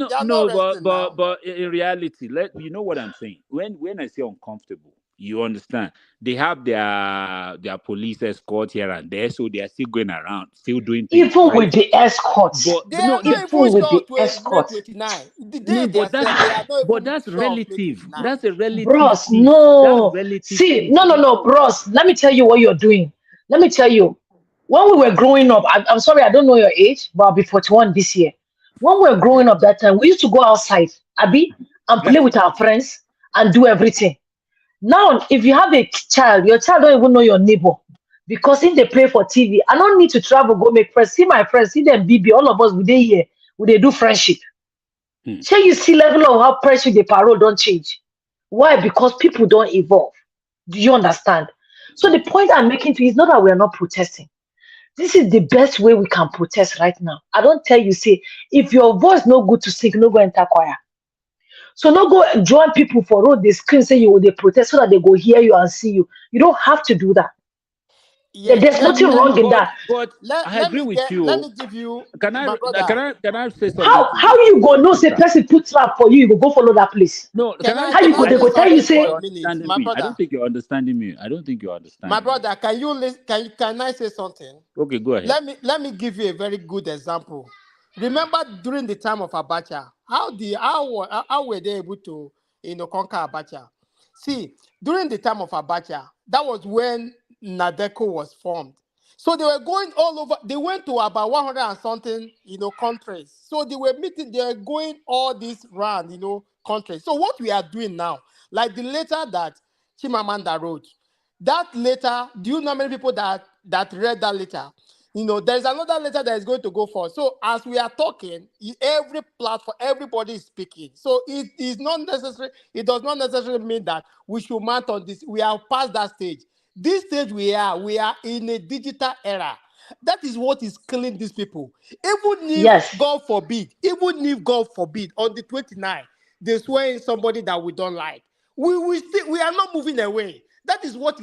But in reality, you know what I'm saying. When I say uncomfortable, you understand. They have their police escort here and there, so they are still going around, still doing things. Even right? With the escort, but even with the escort. But that's relative. That's a relative. Bros, no. See, no, bros. Let me tell you what you're doing. Let me tell you. When we were growing up, I'm sorry, I don't know your age, but I'll be 41 this year. When we were growing up that time, we used to go outside, Abby, and play with our friends and do everything. Now, if you have a child, your child don't even know your neighbor because if they play for TV, I don't need to travel, go make friends. See my friends, see them, BB, all of us, we they here, we do friendship. So you see level of how pressure the parole don't change. Why? Because people don't evolve. Do you understand? So the point I'm making to you is not that we are not protesting. This is the best way we can protest right now. I don't tell you, say, if your voice no good to sing, no go enter choir. So no go join people for road, they scream, say you will they protest so that they go hear you and see you. You don't have to do that. Yeah, there's nothing wrong in that. But I agree with you. Let me give you. Can I say something? How you go know say person put trap for you, you go follow that place? No, how you go? They go tell you say. I don't think you're understanding me. I don't think you're understanding. My brother, can you listen? Can I say something? Okay, go ahead. Let me give you a very good example. Remember during the time of Abacha, how were they able to conquer Abacha? See, during the time of Abacha, that was when NADECO was formed. So they were going all over. They went to about 100 and something, countries. So they were going all these round, countries. So what we are doing now, like the letter that Chimamanda wrote, that letter, do you know how many people that read that letter? There's another letter that is going to go for. So as we are talking, every platform, everybody is speaking. So it is not necessary. It does not necessarily mean that we should mount on this. We are past that stage. This stage we are in a digital era. That is what is killing these people. Even if, God forbid, on the 29th, they swear in somebody that we don't like. We are not moving away. That is what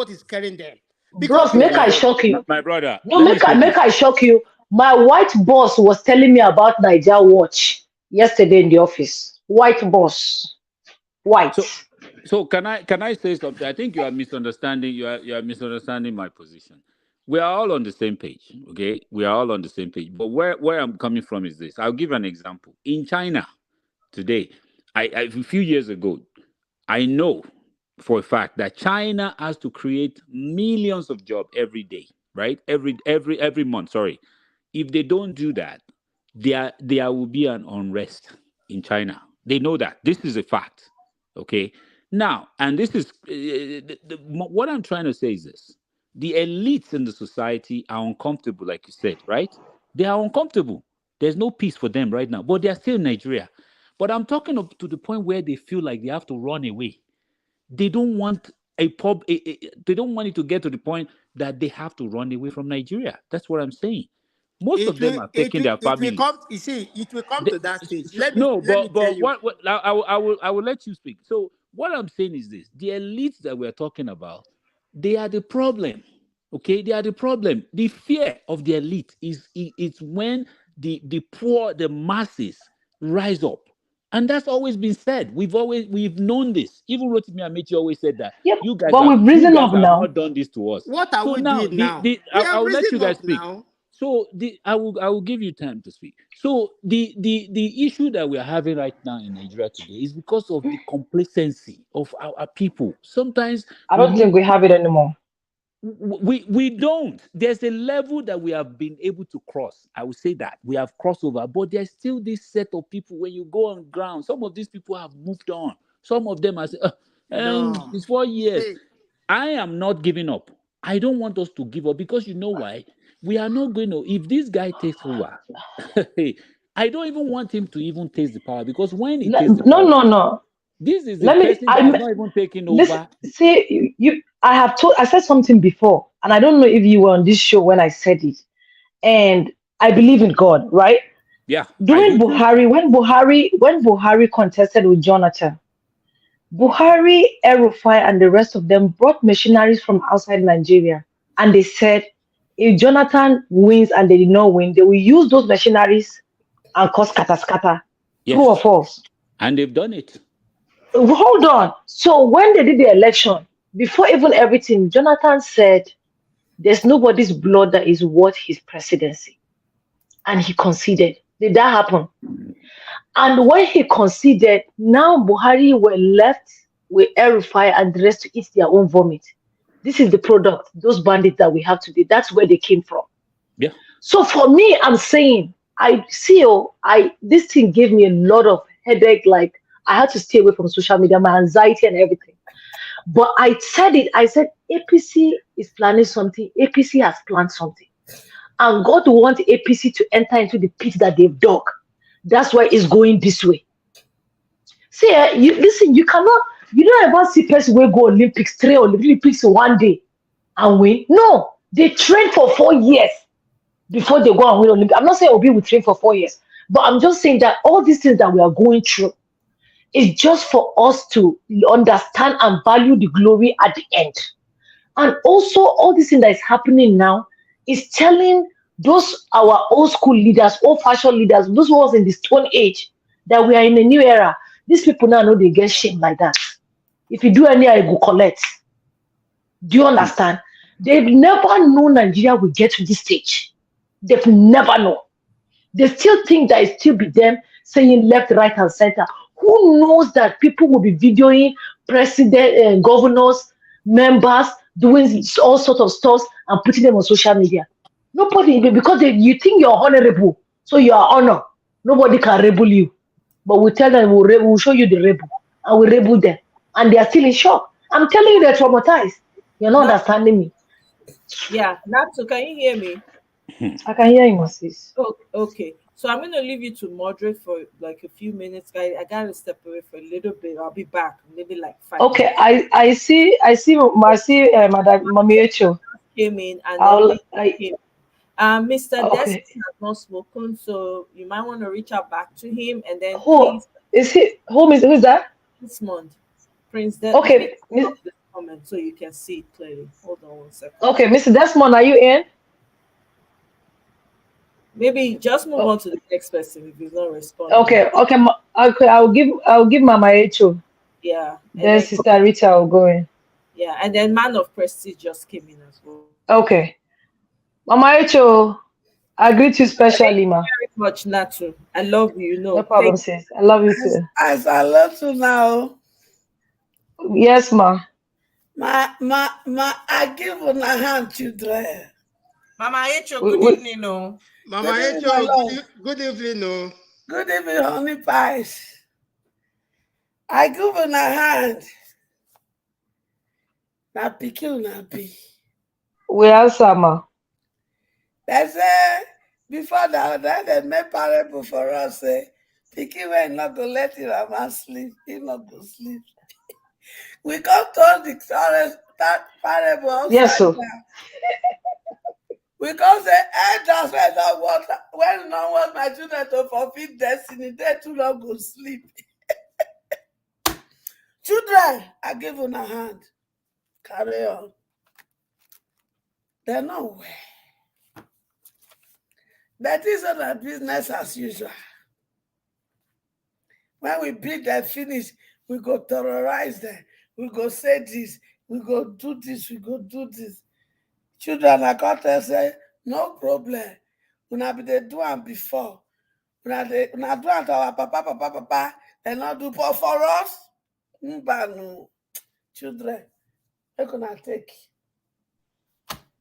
is carrying them. Because make I shock you. My brother. No, make I shock you. My white boss was telling me about Niger Watch yesterday in the office. White boss. White. So can I say something? I think you are misunderstanding. You are misunderstanding my position. we are all on the same page. Okay, we are all on the same page. But where I'm coming from is this. I'll give an example. In China today, a few years ago, I know for a fact that China has to create millions of jobs every day, right? Every month. Sorry, if they don't do that, there will be an unrest in China. They know that. This is a fact. Okay. Now, and this is what I'm trying to say is this: the elites in the society are uncomfortable, like you said, right? They are uncomfortable. There's no peace for them right now, but they are still in Nigeria. But I'm talking up to the point where they feel like they have to run away. They don't want they don't want it to get to the point that they have to run away from Nigeria. That's what I'm saying. Most of them are taking their it will families. come. You see, it will come They- to that stage. so- Let no, me tell but you. what I will let you speak. So what I'm saying is this: the elites that we're talking about, they are the problem. Okay, they are the problem. The fear of the elite it's when the poor, the masses rise up. And that's always been said. We've known this. Even Rotimi Amechi always said that Yep. you But we've risen up have now. not done this to us. What are So we now doing now? I We have will let you risen guys up speak. now. So I will give you time to speak. So the issue that we are having right now in Nigeria today is because of the complacency of our people. Sometimes I we don't need think we have it anymore. we don't. There's a level that we have been able to cross. I would say that we have crossed over, but there's still this set of people. When you go on ground, some of these people have moved on. Some of them are saying, No. it's 4 years. See, I am not giving up. I don't want us to give up because you know why? We are not going to. If this guy takes over, I don't even want him to even taste the power, because when he tastes the No, power, no, no. this is a Let me. person that has not even taken Listen. over. See, you. I have told. I said something before, and I don't know if you were on this show when I said it. And I believe in God, right? Yeah, I During do too. Buhari, when Buhari contested with Jonathan, Buhari, El-Rufai, and the rest of them brought missionaries from outside Nigeria, and they said if Jonathan wins and they did not win, they will use those missionaries and cause kata. True or Yes, false? and they've done it. Hold on. So when they did the election, before even everything, Jonathan said there's nobody's blood that is worth his presidency. And he conceded. Did that happen? And when he conceded, now Buhari were left with El-Rufai and the rest to eat their own vomit. This is the product, those bandits that we have today. That's where they came from. Yeah. So for me, I'm saying, this thing gave me a lot of headache. Like I had to stay away from social media, my anxiety and everything. But I said it. I said APC is planning something. APC has planned something, and God wants APC to enter into the pit that they've dug. That's why it's going this way. See, you listen. You don't ever see person will go Olympics, 3 Olympics one day, and win. No, they train for 4 years before they go and win Olympics. I'm not saying Obi will train for 4 years, but I'm just saying that all these things that we are going through is just for us to understand and value the glory at the end. And also, all this thing that is happening now is telling those our old school leaders, old fashioned leaders, those who was in the Stone Age, that we are in a new era. These people now know they get shame like that. If you do any, I go collect. Do you understand? They've never known Nigeria will get to this stage. They've never known. They still think that it still be them saying left, right, and center. Who knows that people will be videoing president, governors, members doing all sorts of stuff and putting them on social media? Nobody, because you think you're honorable, so you are honor. Nobody can rebel you. But we tell them we'll show you the rebel, and we rebel them, and they are still in shock. I'm telling you, they're traumatized. You're not understanding me. Yeah, Natsu, can you hear me? I can hear you, sis. Oh, okay. So I'm gonna leave you to moderate for like a few minutes, guys. I gotta step away for a little bit. I'll be back, maybe like 5 Okay, minutes. I see Madam Mami Echo. Came in and then Lee came. Mr. Okay. Desmond has not spoken, so you might want to reach out back to him and then Who please who's that? Desmond, Prince Desmond. Okay, Comment so you can see it clearly. Hold on 1 second. okay, Mr. Desmond, are you in? Maybe just move on to the next person if he's not responding. Okay, I'll give Mama Echo. Yeah. Then Sister Rita will go in. Yeah, and then Man of Prestige just came in as well. Okay. Mama Echo, I greet you specially, ma. Very much, Natu. I love you. No Thank problem, sis. I love you As, too. as I love to now, Yes, ma. I give on a hand, children. Mama Echo, We, good we, evening, no. Mama Good evening, my Echo, love. good evening, no. Good evening, honey pies. I give on a hand. Na pikin na be. we answer, ma. They say before that, they make parable for us. Say pikin when not go let your mama sleep, he not go sleep. We come turn the forest that parable Yes, upside sir. down. We come say, just when I want when no want my children to fulfill destiny, they too not go sleep. Children, I give on a hand. Carry on. They're not well. That is not a business as usual. When we beat them finish, we go terrorize them. We go say this, we go do this, we go do this. Children, I got to say, no problem. Una be dey do am before. Una do am to our papa, they not do for us. Mba no. Children, make una take.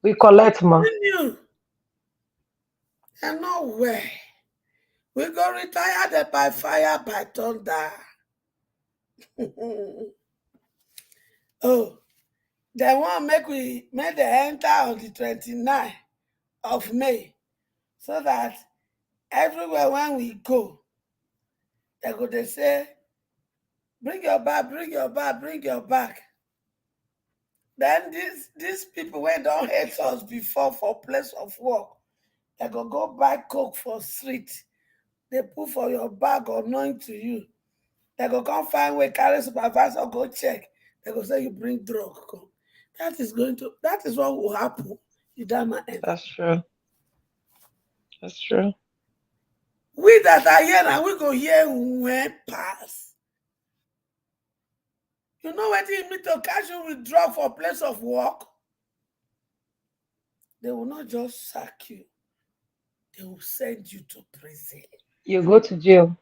We collect, ma. Continue. They're not well. We go retire them by fire, by thunder. Oh, they want make they enter on the 29th of May so that everywhere when we go, they say, bring your bag, bring your bag, bring your bag. Then these people when don't hate us before for place of work, they go buy coke for street. They put for your bag or knowing to you. They go come find where carry supervisor go check. They go say you bring drug come. That is what will happen in that end. That's true. That's true. We that are here now, we go hear when pass. You know what it mean to catch you with drug for place of work? They will not just sack you. They will send you to prison. You go to jail.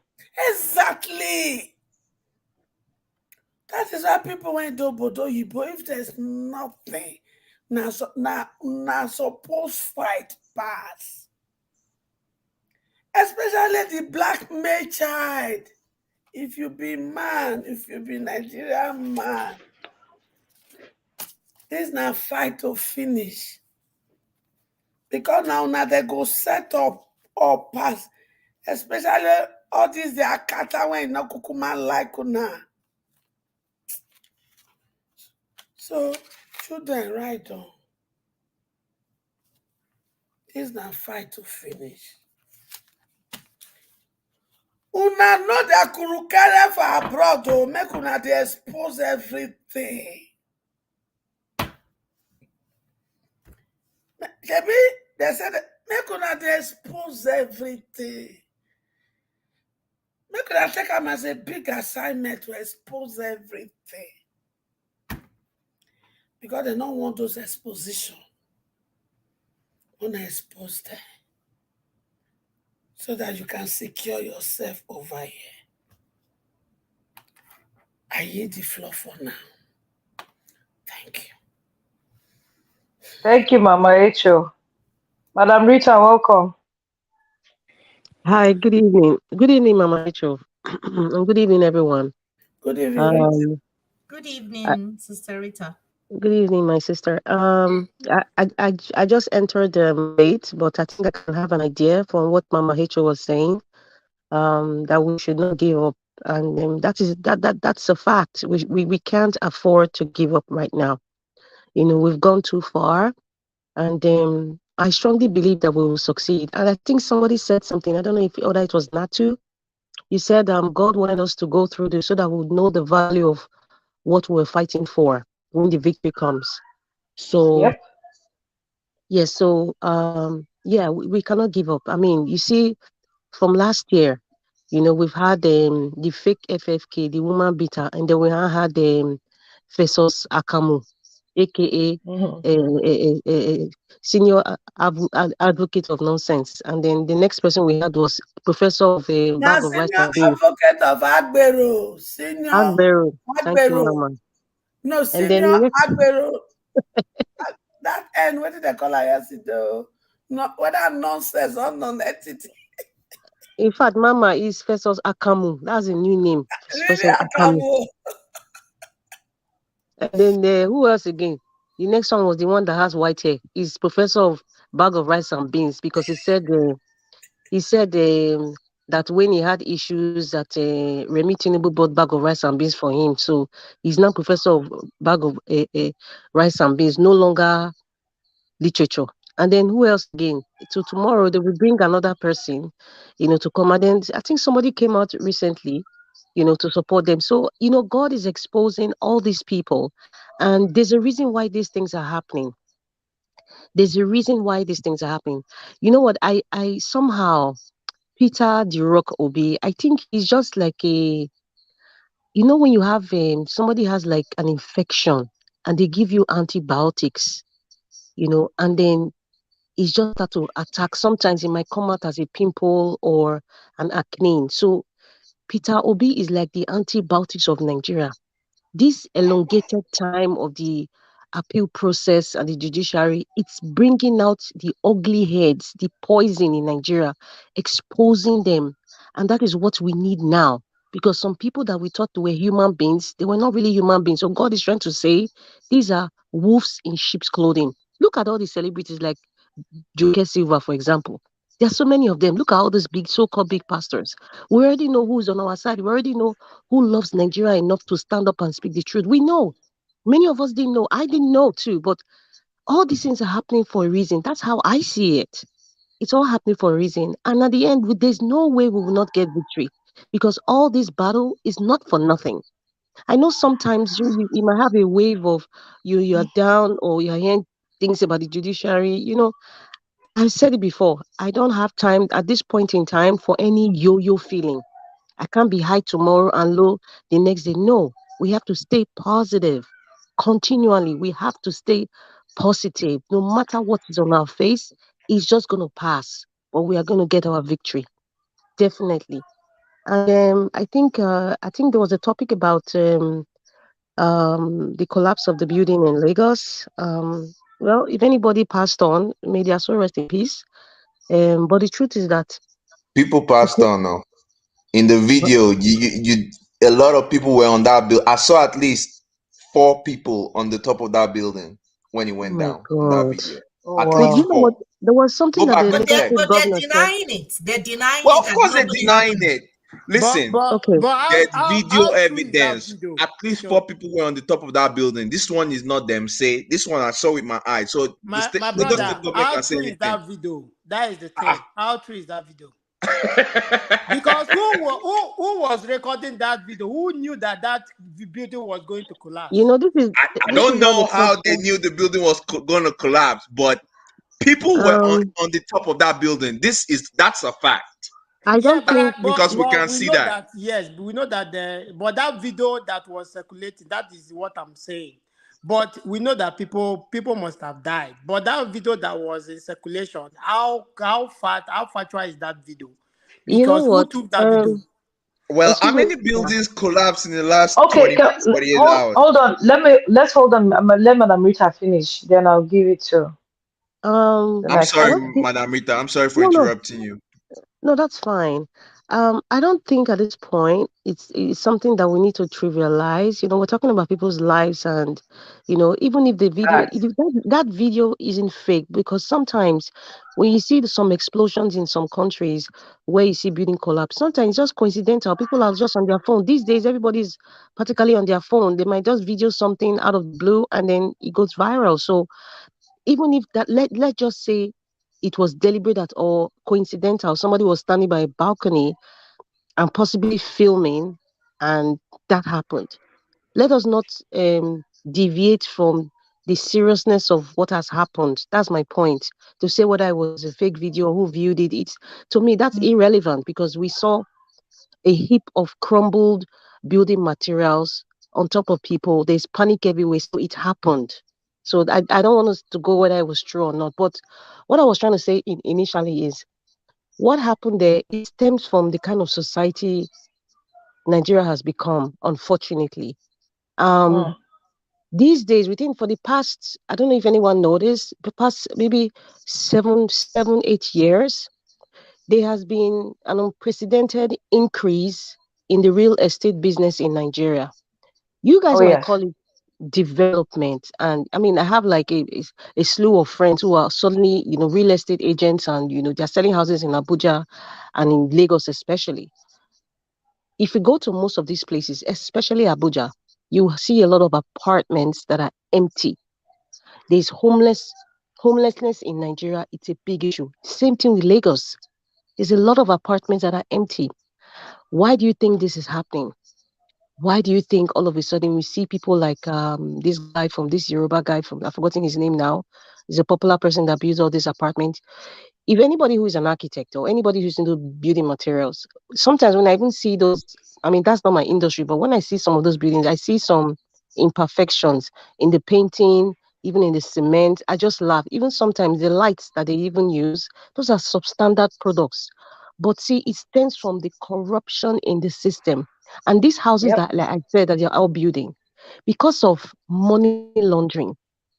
Exactly. That is why people went do bodo yibo. If there's nothing, na suppose fight pass. Especially the black male child. If you be man, if you be Nigerian man, this na fight to finish. Because now they go set up or pass. Especially all these they are kata when no kukuma like una. So children right on. This na fight to finish. Una know that kurukere for abroad to make una dey expose everything. Maybe they said make una dey expose everything. Make una take am as a big assignment to expose everything. Because they don't want those exposition. Wanna expose them so that you can secure yourself over here. I yield the floor for now. Thank you. Thank you, Mama Echo. Madam Rita, welcome. Hi, good evening. Good evening, Mama Rachel. And good evening, everyone. Good evening, Rita. Good I- evening, Sister Rita. Good evening, my sister. I just entered late, but I think I can have an idea from what Mama Rachel was saying. That we should not give up, and that's a fact. We can't afford to give up right now. You know, we've gone too far, and I strongly believe that we will succeed. And I think somebody said something. I don't know if whether it was Natu. You said God wanted us to go through this so that we would know the value of what we're fighting for when the victory comes. So Yep. yes, so yeah, we cannot give up. I mean, you see, from last year, you know, we've had the fake FFK, the woman beater, and then we had Fesos Akamu. aka Mhm. a senior advocate of nonsense. And then the next person we had was professor of a Now, bag of rice senior and beans. advocate of Agbero, senior Agbero. Thank you, Agbero. Mama. No, And then senior the next, Agbero. That end, what did they call her yesterday? No, whether nonsense or non-entity. in fact, Mama is Festus Akamu. That's a new name. Really, Festus I Akamu. come. And then who else again? The next one was the one that has white hair. He's professor of bag of rice and beans because he said that when he had issues that Remi Tinubu bought bag of rice and beans for him. So he's now professor of bag of rice and beans, no longer literature. And then who else again? So tomorrow they will bring another person, to come. And then I think somebody came out recently, to support them. So, God is exposing all these people. And there's a reason why these things are happening. There's a reason why these things are happening. You know what? I somehow Peter the Rock Obi, I think he's just like when you have somebody has like an infection and they give you antibiotics, and then it's just start to attack. Sometimes it might come out as a pimple or an acne. So Peter Obi is like the antibiotics of Nigeria. This elongated time of the appeal process and the judiciary, it's bringing out the ugly heads, the poison in Nigeria, exposing them. And that is what we need now. Because some people that we thought were human beings, they were not really human beings. So God is trying to say these are wolves in sheep's clothing. Look at all the celebrities like Joke Silva, for example. There are so many of them. Look at all these big so-called big pastors. We already know who's on our side. We already know who loves Nigeria enough to stand up and speak the truth. We know. Many of us didn't know. I didn't know too. But all these things are happening for a reason. That's how I see it. It's all happening for a reason. And at the end, there's no way we will not get victory because all this battle is not for nothing. I know sometimes you might have a wave of you're down or you're hearing things about the judiciary. I said it before. I don't have time at this point in time for any yo-yo feeling. I can't be high tomorrow and low the next day. No, we have to stay positive continually. We have to stay positive. No matter what is on our face, it's just going to pass. But we are going to get our victory. Definitely. And I think there was a topic about the collapse of the building in Lagos. Well, if anybody passed on, may their soul rest in peace. But the truth is that People passed on now. In the video, a lot of people were on that build. I saw at least 4 people on the top of that building when it oh went my down in that God. video. Oh At But least you wow. know what? 4. There was something Go that the back and Lagos check. State But they're governor said. denying it. They're denying Well, it of as course they're nobody denying happened. it. Listen, Okay. But there's how video true is that evidence. video? At least So 4 people were on the top of that building. This one is not them. Say this one I saw with my eyes. So the state, my Lagos Okay. state brother, government how can say true is anything. that video? That is the thing. Ah. How true is that video? Because who was recording that video? Who knew that building was going to You collapse? know, this is I this don't is not know the first how they time. knew the building was going to collapse, but people were Um, on the top of that building. That's a fact. I Yeah, don't think this. Because we can we see know that. that. Yes, we know that. But that video that was circulating, that is what I'm saying. But we know that people must have died. But that video that was in circulation, how factual is that video? You know Because who what? took that video? Well, how Excuse me. many buildings collapsed in the last Okay, 24, 48 hours? hold on. Let's hold on. Let Madam Rita finish. Then I'll give it to the Um, I'm next sorry, what? person. Madam Rita. I'm sorry for No. interrupting you. No, that's fine. I don't think at this point it's something that we need to trivialize. We're talking about people's lives, and even if the video, Right. if that video isn't fake, because sometimes when you see some explosions in some countries where you see building collapse, sometimes it's just coincidental. People are just on their phone these days. Everybody's particularly on their phone. They might just video something out of the blue, and then it goes viral. So even if that let's just say it was deliberate at all coincidental, somebody was standing by a balcony and possibly filming, and that happened. Let us not deviate from the seriousness of what has happened. That's my point. To say whether it was a fake video or who viewed it, it's, to me, that's irrelevant, because we saw a heap of crumbled building materials on top of people. There's panic everywhere, so it happened. So I don't want us to go whether it was true or not. But what I was trying to say initially is what happened there, it stems from the kind of society Nigeria has become, unfortunately. Um, Mm. these days, within for the past, I don't know if anyone noticed, the past maybe 8 years, there has been an unprecedented increase in the real estate business in Nigeria. You Oh guys might yes. call it development. And I mean, I have like a slew of friends who are suddenly, real estate agents and, they're selling houses in Abuja and in Lagos, especially. If you go to most of these places, especially Abuja, you see a lot of apartments that are empty. There's homelessness in Nigeria. It's a big issue. Same thing with Lagos. There's a lot of apartments that are empty. Why do you think this is happening? Why do you think all of a sudden we see people like this guy from this Yoruba guy from I've forgotten his name now? He's a popular person that builds all these apartments. If anybody who is an architect or anybody who's into building materials, sometimes when I even see those, I mean that's not my industry, but when I see some of those buildings, I see some imperfections in the painting, even in the cement. I just laugh. Even sometimes the lights that they even use, those are substandard products. But see, it stems from the corruption in the system. And these houses Yep. that, like I said, that they're all building, because of money laundering,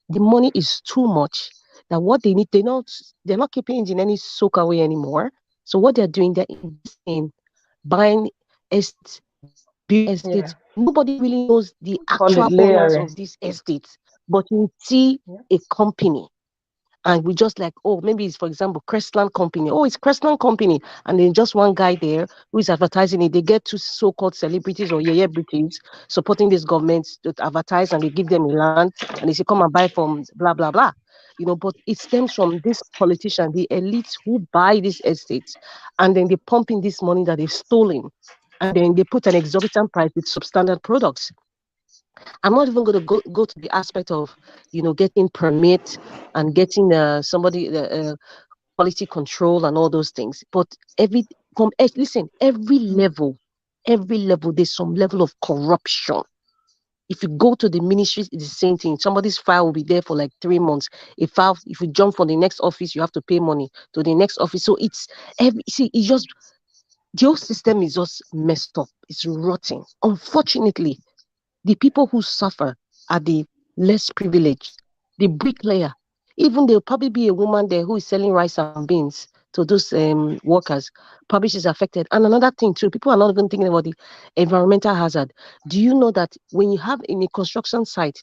the money is too much that what they need, they're not keeping it in any soak away anymore. So what they're doing, they're investing, buying estates, building estates. Yeah. Nobody really knows the Call it actual owners layering. of these estates, but you see Yeah. a company and we just like, oh, maybe it's for example Crestland Company. Oh, it's Crestland Company, and then just one guy there who is advertising it. They get two so-called celebrities or celebrities supporting this government to advertise, and they give them a land, and they say come and buy from blah blah blah. But it stems from this politician, the elites who buy these estates, and then they pump in this money that they've stolen, and then they put an exorbitant price with substandard products. I'm not even going to go to the aspect of, getting permit and getting somebody quality control and all those things. But listen, every level, there's some level of corruption. If you go to the ministry, it's the same thing. Somebody's file will be there for like 3 months. If you jump from the next office, you have to pay money to the next office. So it's just the whole system is just messed up. It's rotting. Unfortunately, the people who suffer are the less privileged, the bricklayer. Even there'll probably be a woman there who is selling rice and beans to those workers. Probably she's affected. And another thing too, people are not even thinking about the environmental hazard. Do you know that when you have in a construction site,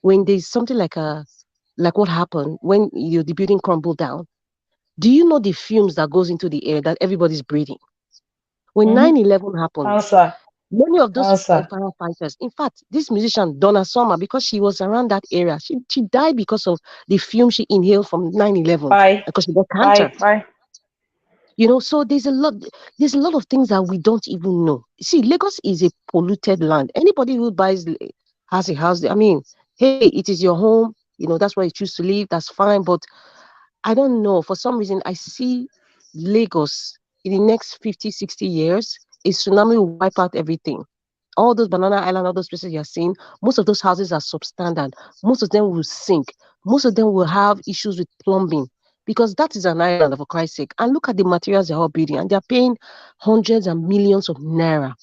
when there's something like what happened when the building crumbled down, do you know the fumes that goes into the air that everybody's breathing? When Mm-hmm. 9/11 happened, Cancer. many of those Cancer. firefighters, in fact, this musician, Donna Summer, because she was around that area, she died because of the fume she inhaled from 9/11 Bye. because she got Bye. cancer. Bye. So there's a lot of things that we don't even know. See, Lagos is a polluted land. Anybody who has a house, I mean, hey, it is your home, that's where you choose to live, that's fine. But I don't know. For some reason, I see Lagos in the next 50, 60 years, a tsunami will wipe out everything. All those Banana Island, all those places you're seeing, most of those houses are substandard. Most of them will sink. Most of them will have issues with plumbing because that is an island, for Christ's sake. And look at the materials they're all building, and they're paying hundreds and millions of naira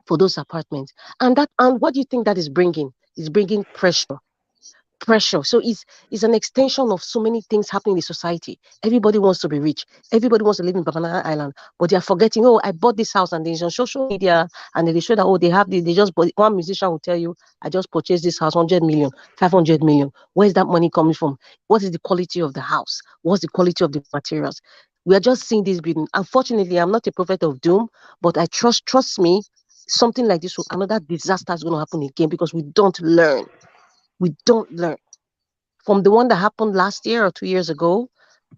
for those apartments. And what do you think that is bringing? It's bringing pressure. So it's an extension of so many things happening in society. Everybody wants to be rich. Everybody wants to live in Banana Island, but they are forgetting. Oh, I bought this house, and then it's on social media, and then they show that they have the. They just bought. One musician will tell you, I just purchased this house, 100 million, 500 million. Where's that money coming from? What is the quality of the house? What's the quality of the materials? We are just seeing this building. Unfortunately, I'm not a prophet of doom, but I trust me, something like this, another disaster is going to happen again because we don't learn. We don't learn from the one that happened last year or 2 years ago.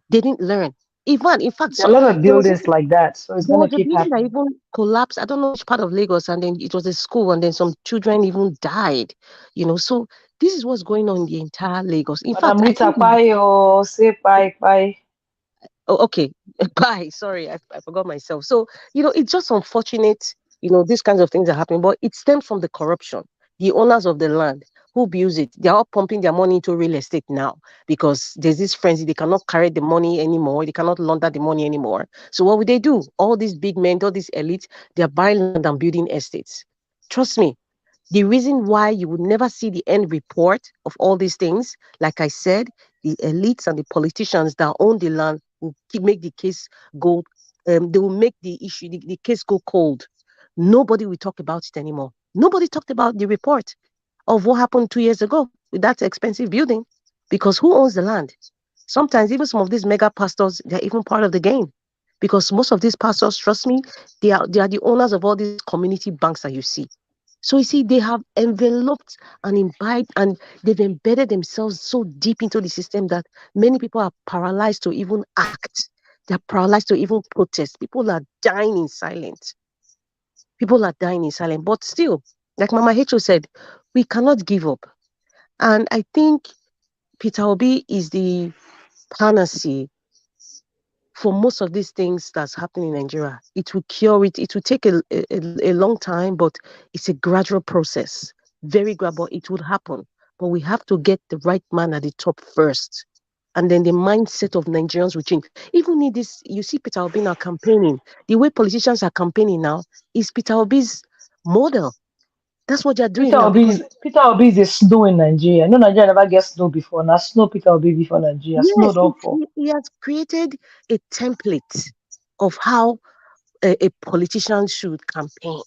They didn't learn. Even in fact, There are so a lot of there was buildings like that, so it's there gonna was a keep building that happening. even collapsed. I don't know which part of Lagos, and then it was a school, and then some children even died. So this is what's going on in the entire Lagos. In Madam fact, I Rita, think bye or say bye, bye. oh, okay. Bye. Sorry, I forgot myself. So, it's just unfortunate, these kinds of things are happening, but it stems from the corruption, the owners of the land. Who builds it? They're all pumping their money into real estate now because there's this frenzy. They cannot carry the money anymore. They cannot launder the money anymore. So what would they do? All these big men, all these elites, they're buying land and building estates. Trust me, the reason why you would never see the end report of all these things, like I said, the elites and the politicians that own the land will make the case go, they will make the issue, the case go cold. Nobody will talk about it anymore. Nobody talked about the report of what happened 2 years ago with that expensive building, because who owns the land? Sometimes even some of these mega pastors, they're even part of the game, because most of these pastors, trust me, they are the owners of all these community banks that you see. So you see, they have enveloped and imbibed and they've embedded themselves so deep into the system that many people are paralyzed to even act. They're paralyzed to even protest. People are dying in silence. People are dying in silence. But still, like Mama Hecho said, we cannot give up. And I think Peter Obi is the panacea for most of these things that's happening in Nigeria. It will cure it. It will take a long time, but it's a gradual process. Very gradual. It would happen. But we have to get the right man at the top first. And then the mindset of Nigerians will change. Even in this, you see Peter Obi now campaigning. The way politicians are campaigning now is Peter Obi's model. That's what they're doing now. Peter Obi is a snow in Nigeria. No, Nigeria never gets snow before. Now snow Peter Obi before Nigeria. Snow Yes, don't fall. he has created a template of how a politician should campaign.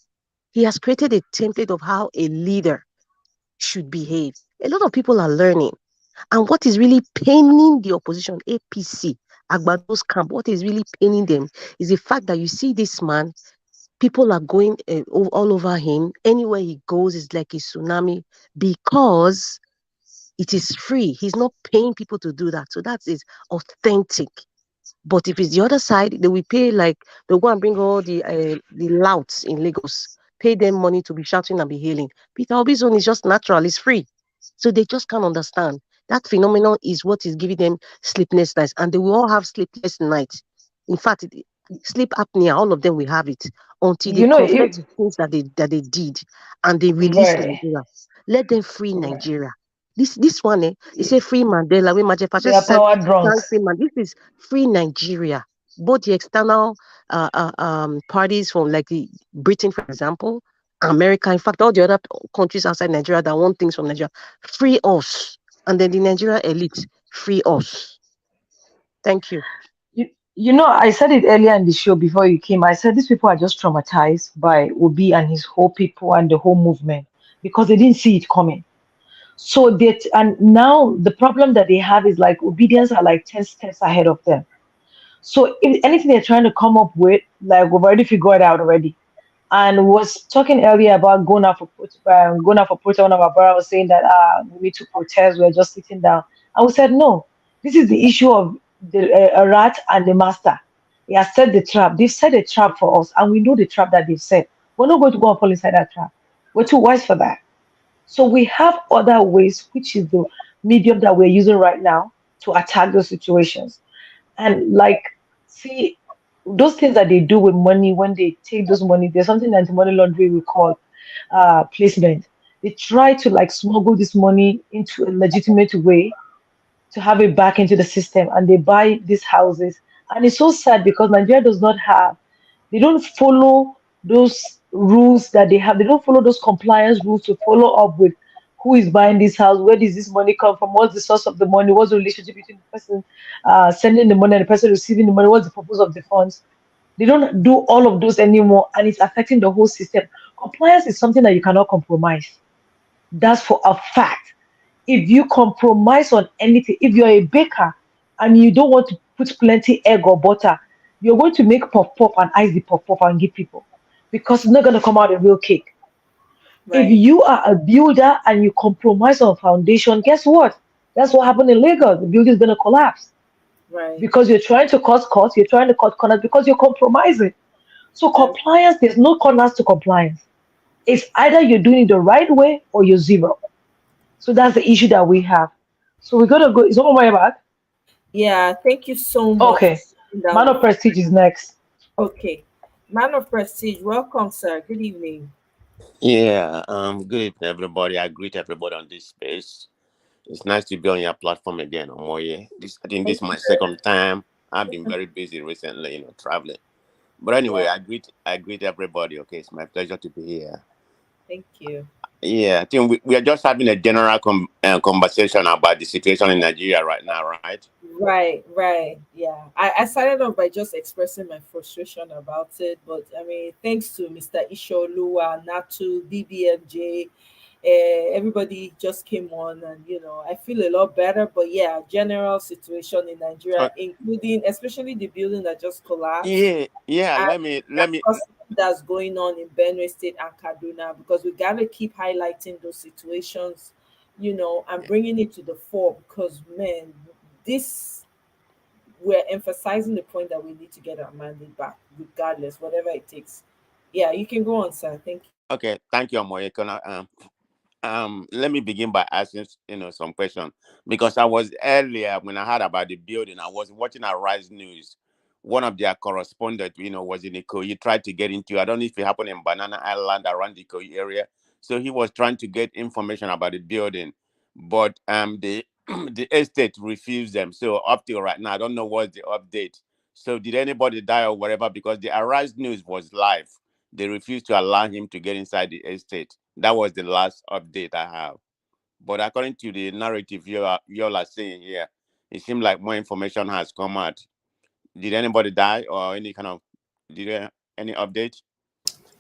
He has created a template of how a leader should behave. A lot of people are learning. And what is really paining the opposition, APC, Agbado's camp, what is really paining them is the fact that you see this man, people are going all over him. Anywhere he goes is like a tsunami because it is free. He's not paying people to do that. So that is authentic. But if it's the other side, they will pay, like they'll go and bring all the louts in Lagos, pay them money to be shouting and be hailing. Peter Obi's own is just natural, it's free. So they just can't understand. That phenomenon is what is giving them sleepless nights. And they will all have sleepless nights. In fact, sleep apnea, all of them will have it until they confess the things that they did and they release Nigeria. Let them free Nigeria. This one, they say free Mandela. When Majefa They are said power drunks. free man, this is free Nigeria. Both the external parties from like the Britain, for example, America, in fact, all the other countries outside Nigeria that want things from Nigeria, free us. And then the Nigeria elite, free us. Thank you. You know, I said it earlier in the show before you came. I said these people are just traumatized by Obi and his whole people and the whole movement because they didn't see it coming. So that, and now the problem that they have is like obedience are like 10 steps ahead of them. So if anything they're trying to come up with, like we've already figured out already. And was talking earlier about going out for protest. One of our brothers was saying that we need to protest. We're just sitting down. And we said no. This is the issue of the rat and the master. They have set the trap. They've set a trap for us, and we know the trap that they've set. We're not going to go and fall inside that trap. We're too wise for that. So we have other ways, which is the medium that we're using right now to attack those situations. And like, see, those things that they do with money, when they take those money, there's something that money laundering we call placement. They try to like smuggle this money into a legitimate way to have it back into the system, and they buy these houses. And it's so sad because Nigeria does not have, they don't follow those rules that they have. They don't follow those compliance rules to follow up with who is buying this house, where does this money come from, what's the source of the money, what's the relationship between the person sending the money and the person receiving the money, what's the purpose of the funds. They don't do all of those anymore, and it's affecting the whole system. Compliance is something that you cannot compromise. That's for a fact. If you compromise on anything, if you're a baker and you don't want to put plenty egg or butter, you're going to make puff-puff and ice the puff-puff and give people, because it's not going to come out a real cake. Right. If you are a builder and you compromise on foundation, guess what? That's what happened in Lagos. The building is going to collapse. Right. Because you're trying to cut costs, you're trying to cut corners because you're compromising. So compliance, there's no corners to compliance. It's either you're doing it the right way or you're zero. So that's the issue that we have. So we're going to go. Is someone way back? Yeah, thank you so much. Okay. Man of Prestige is next. Okay. Man of Prestige, welcome, sir. Good evening. Yeah, good evening, everybody. I greet everybody on this space. It's nice to be on your platform again, Omoye. I think this Thank is my you. second time. I've been very busy recently, traveling. But anyway, Yeah, I greet everybody. Okay, it's my pleasure to be here. thank you. Yeah, I think we are just having a general conversation about the situation in Nigeria right now, right? Right, right. Yeah. I started off by just expressing my frustration about it, but I mean, thanks to Mr. Isholuwa, Natu, BBMJ, everybody just came on, and I feel a lot better. But yeah, general situation in Nigeria, Uh, including especially the building that just collapsed, yeah, yeah. and Let me. that's going on in Benue State and Kaduna, because we got to keep highlighting those situations, and bringing it to the fore, because man, this we're emphasizing the point that we need to get our mandate back, regardless, whatever it takes. Yeah, you can go on, sir. Thank Okay, thank you, Omoye. Let me begin by asking some question, because I was earlier when I heard about the building. I was watching our Rise News. One of their correspondents, was in Ikoyi. Tried to get into. I don't know if it happened in Banana Island around the Ikoyi area. So he was trying to get information about the building, but the the estate refused them. So up till right now, I don't know what's the update. So did anybody die or whatever? Because the Arise News was live. They refused to allow him to get inside the estate. That was the last update I have. But according to the narrative you all are saying here, it seems like more information has come out. Did anybody die or any kind of did there any update?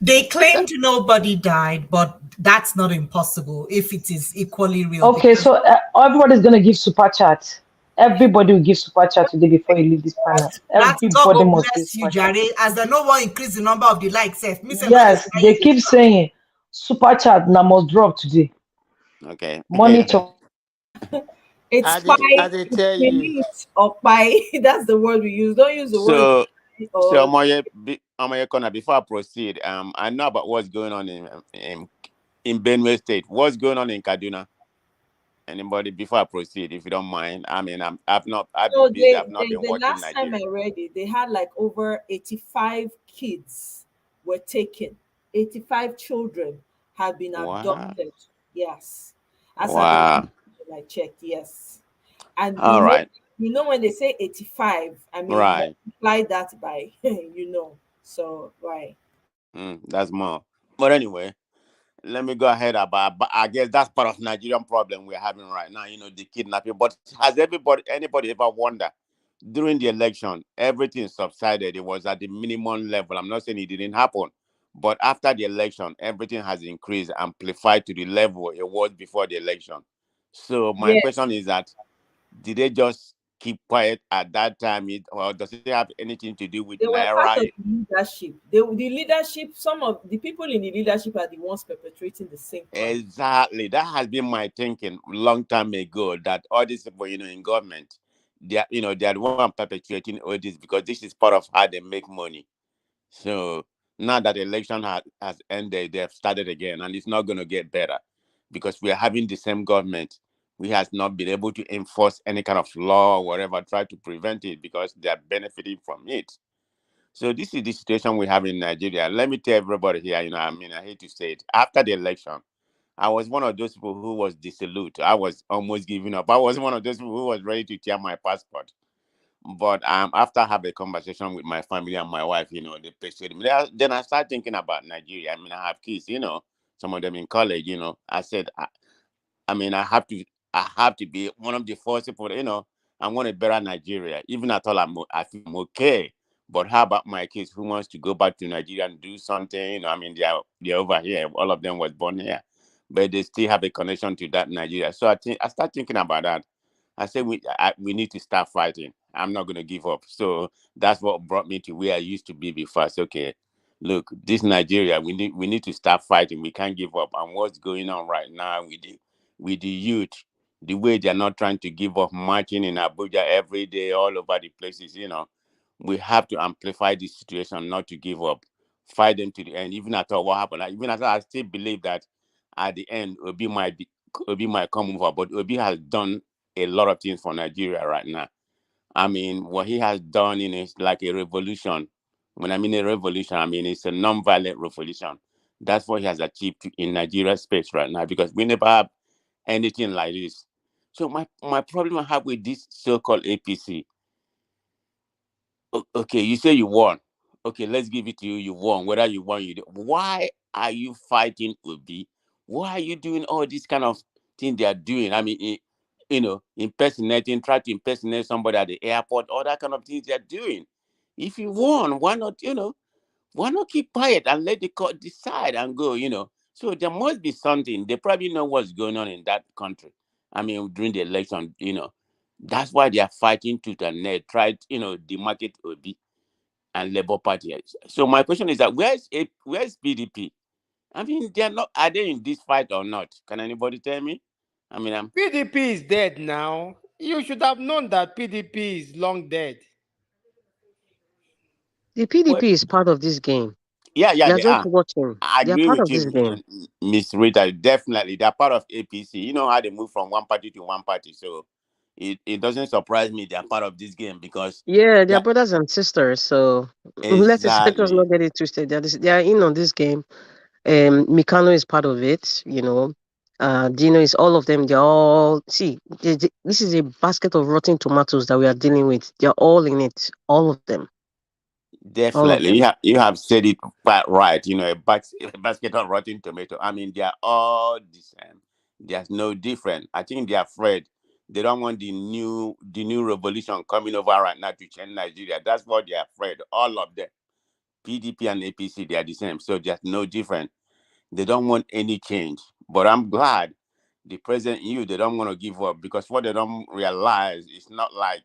They claimed nobody died, but that's not impossible if it is equally real Okay, because so everybody's gonna give super chat. Everybody will give super chat today before you leave this panel. that's God Everybody go must give bless you, super chat. Jare. As the no one increase the number of the likes, me say no Yes, they keep saying super chat now must drop today. Okay. Monitor. it's As it spy, as I it's tell you. minute or spy. That's the word we use. Don't use the word So or Omoye Kona, before I proceed, I know about what's going on in Benue State. What's going on in Kaduna? Anybody before I proceed, if you don't mind. I mean, I've been so busy, I've not been the watching last time Nigeria. I read it, they had like over 85 kids were taken. 85 children have been Wow. abducted. Yes. As at the last Wow. time I checked, yes. And All right. when they say 85, I mean Right. multiply that by So right. That's more. But anyway, let me go ahead about, but I guess that's part of Nigerian problem we're having right now, the kidnapping. But has anybody ever wondered during the election, everything subsided? It was at the minimum level. I'm not saying it didn't happen, but after the election, everything has increased, amplified to the level it was before the election. So my Yes. question is that did they just keep quiet at that time, or does it have anything to do with They were part Naira? of the leadership. The leadership, some of the people in the leadership are the ones perpetrating the same crime. Exactly. That has been my thinking long time ago, that all these people, in government, they're the one perpetuating all this, because this is part of how they make money. So now that the election has ended, they've started again, and it's not going to get better, because we are having the same government. We has not been able to enforce any kind of law or whatever, try to prevent it, because they are benefiting from it. So this is the situation we have in Nigeria. Let me tell everybody here, I mean, I hate to say it. After the election, I was one of those people who was dissolute. I was almost giving up. I was one of those people who was ready to tear my passport. But after I have a conversation with my family and my wife, they persuaded me. Then I started thinking about Nigeria. I mean, I have kids, some of them in college. I said, I mean, I have to be one of the first people. I want a better Nigeria. Even at all, I feel I'm okay. But how about my kids who wants to go back to Nigeria and do something? I mean, they're over here. All of them was born here, but they still have a connection to that Nigeria. So I start thinking about that. I said we need to start fighting. I'm not gonna give up. So that's what brought me to where I used to be before. I said, okay, look, this Nigeria, we need to start fighting. We can't give up. And what's going on right now with the youth, the way they're not trying to give up, marching in Abuja every day, all over the places, we have to amplify the situation, not to give up, fight them to the end. Even after what happened, even after, I still believe that at the end, Obi might come over, but Obi has done a lot of things for Nigeria right now. I mean, what he has done in is like a revolution. When I mean a revolution, I mean it's a non-violent revolution. That's what he has achieved in Nigeria space right now, because we never have anything like this. So my problem I have with this so-called APC, okay, you say you won. Okay, let's give it to you. You won. Whether you won, you do. Why are you fighting Obi? Why are you doing all this kind of thing they are doing? I mean, impersonating, try to impersonate somebody at the airport, all that kind of things they are doing. If you won, why not? Why not keep quiet and let the court decide and go? So there must be something. They probably know what's going on in that country. I mean, during the election, that's why they are fighting tooth and nail, try to, demarcate Obi and Labour Party. So my question is that where's PDP? I mean, they are not. Are they in this fight or not? Can anybody tell me? I mean, PDP is dead now. You should have known that PDP is long dead. The well, PDP is part of this game. yeah, They're they just are. watching. I They're agree part with of this you, game. Miss Rita. Definitely, they're part of APC. You know how they move from one party to one party, so it doesn't surprise me they're part of this game because Yeah, they're that brothers and sisters. So let us exactly not get it twisted. They are in on this game. Mikano is part of it. Dino is all of them. They're all this is a basket of rotten tomatoes that we are dealing with. They're all in it. All of them. All of definitely them. you have said it quite right. A basket of rotten tomato. I mean, they are all the same. There's no different. I think they're afraid. They don't want the new revolution coming over right now to change Nigeria. That's what they're afraid. All of them. PDP and APC, they are the same. So there's no different. They don't want any change. But I'm glad the present they don't want to give up, because what they don't realize is not like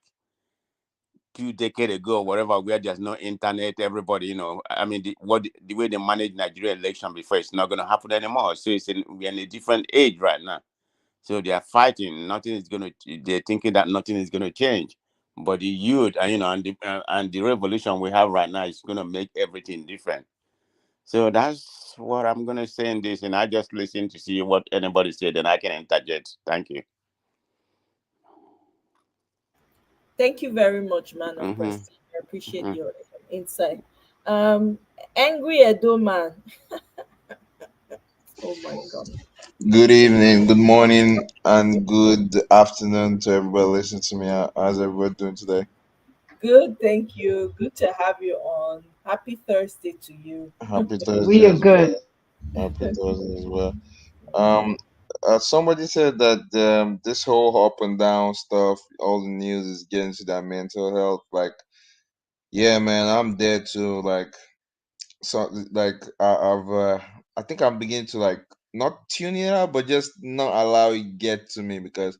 2 decades ago, whatever, where there's no internet, everybody, I mean, the way they manage Nigeria election before, it's not going to happen anymore. So we're in a different age right now. So they are fighting. Nothing is going to. They're thinking that nothing is going to change. But the youth, and the revolution we have right now is going to make everything different. So that's what I'm going to say in this, and I just listen to see what anybody said, and I can interject. Thank you. Thank you very much, man of Mm-hmm. Prestige. I appreciate Mm-hmm. your insight. Um, Angry Edo man. Oh my god. Good evening, good morning, and good afternoon to everybody listening to me. How's everybody doing today? Good, thank you. Good to have you on. Happy Thursday to you. Happy We Thursday are as well. good. Happy Thursday as well. Um, Somebody said that this whole up and down stuff, all the news is getting to that mental health. Like, yeah, man, I'm there too. Like, so like I think I'm beginning to like not tune it out, but just not allow it get to me, because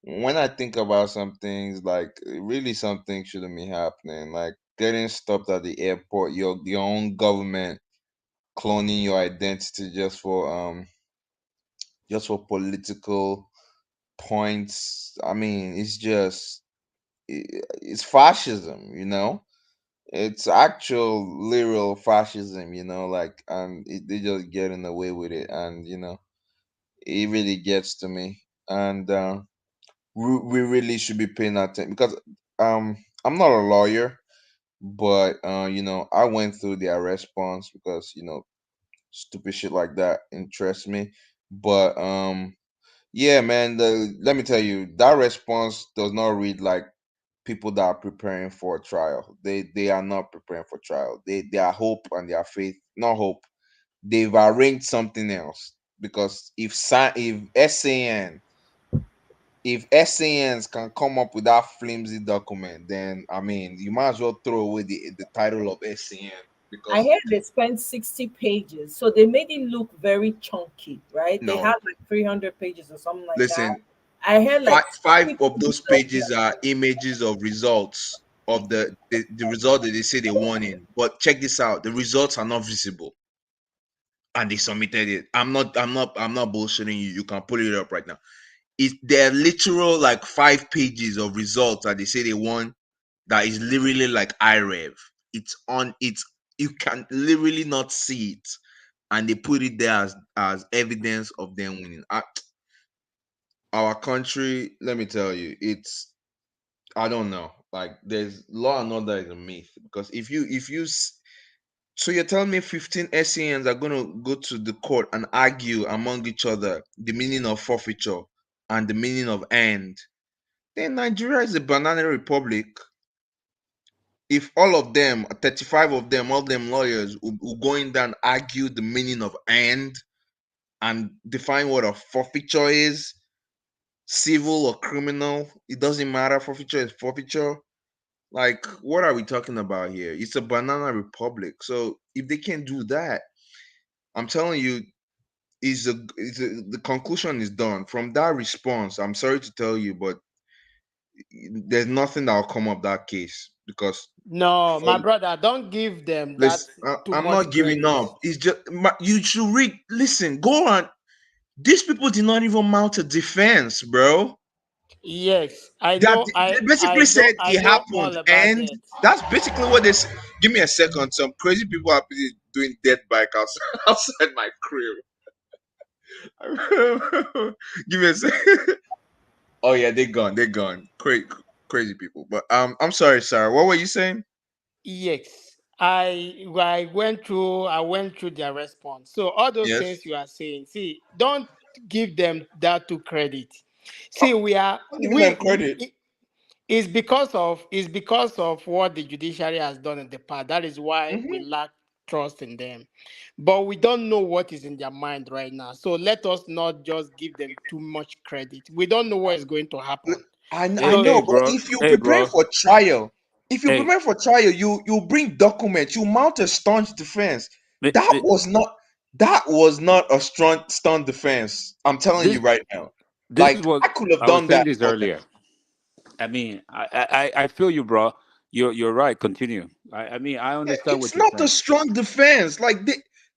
when I think about some things, like really something shouldn't be happening. Like getting stopped at the airport, your own government cloning your identity just for political points. I mean, it's fascism, you know. It's actual literal fascism, you know, like, and they just getting away with it, and it really gets to me. And we really should be paying attention, because I'm not a lawyer, but I went through their response, because stupid shit like that interests me. But yeah, man, let me tell you, that response does not read like people that are preparing for a trial. They are not preparing for trial. Their hope and their faith, not hope, they've arranged something else. Because if SANs can come up with that flimsy document, then I mean, you might as well throw away the title of SAN, I because heard they spent 60 pages. So they made it look very chunky, right? They no, had like 300 pages or something like that. listen, I heard like five 60 of pages those of pages are images of results of the result that they say they won in. But check this out: the results are not visible, and they submitted it. I'm not bullshitting you. You can pull it up right now. There are literal like 5 pages of results that they say they won, that is literally like iRev. It's you can literally not see it, and they put it there as evidence of them winning. Our country, let me tell you, it's, I don't know. Like, there's law and order is a myth, because So you're telling me 15 SCNs are going to go to the court and argue among each other the meaning of forfeiture and the meaning of end? Then Nigeria is a banana republic. If all of them, 35 of them, all them lawyers will go in there and argue the meaning of end and define what a forfeiture is, civil or criminal, it doesn't matter. Forfeiture is forfeiture. Like, what are we talking about here? It's a banana republic. So if they can do that, I'm telling you, the conclusion is done from that response. I'm sorry to tell you, but there's nothing that will come up that case because No, for my brother, don't give them that listen, too I'm much not giving credit. up. It's just you should read. Listen, go on. These people did not even mount a defense, bro. Yes, I That know. they basically said I it know happened, all about and it. that's basically what they said. Give me a second. Some crazy people are busy doing dead bike outside, outside my crib. Give me a second. Oh yeah, they're gone. They're gone. Crazy people. But I'm sorry, Sarah. What were you saying? Yes, I went through their response. So all those Yes. things you are saying, see, don't give them that to credit. Oh, See, I'm giving them credit. it's because of what the judiciary has done in the past. That is why we Mhm. lack trust in them. But we don't know what is in their mind right now. So let us not just give them too much credit. We don't know what is going to happen. I So know, but Hey, bro. if you Hey, prepare for trial, you bring documents, you mount a staunch defense. th- That th- was not a strong staunch defense. I'm telling you this right now. this is Like what I could have I was done saying that this for them. earlier. I mean, I feel you, bro. You're right. Continue. I mean, I understand It's what you're not a saying. strong defense. Like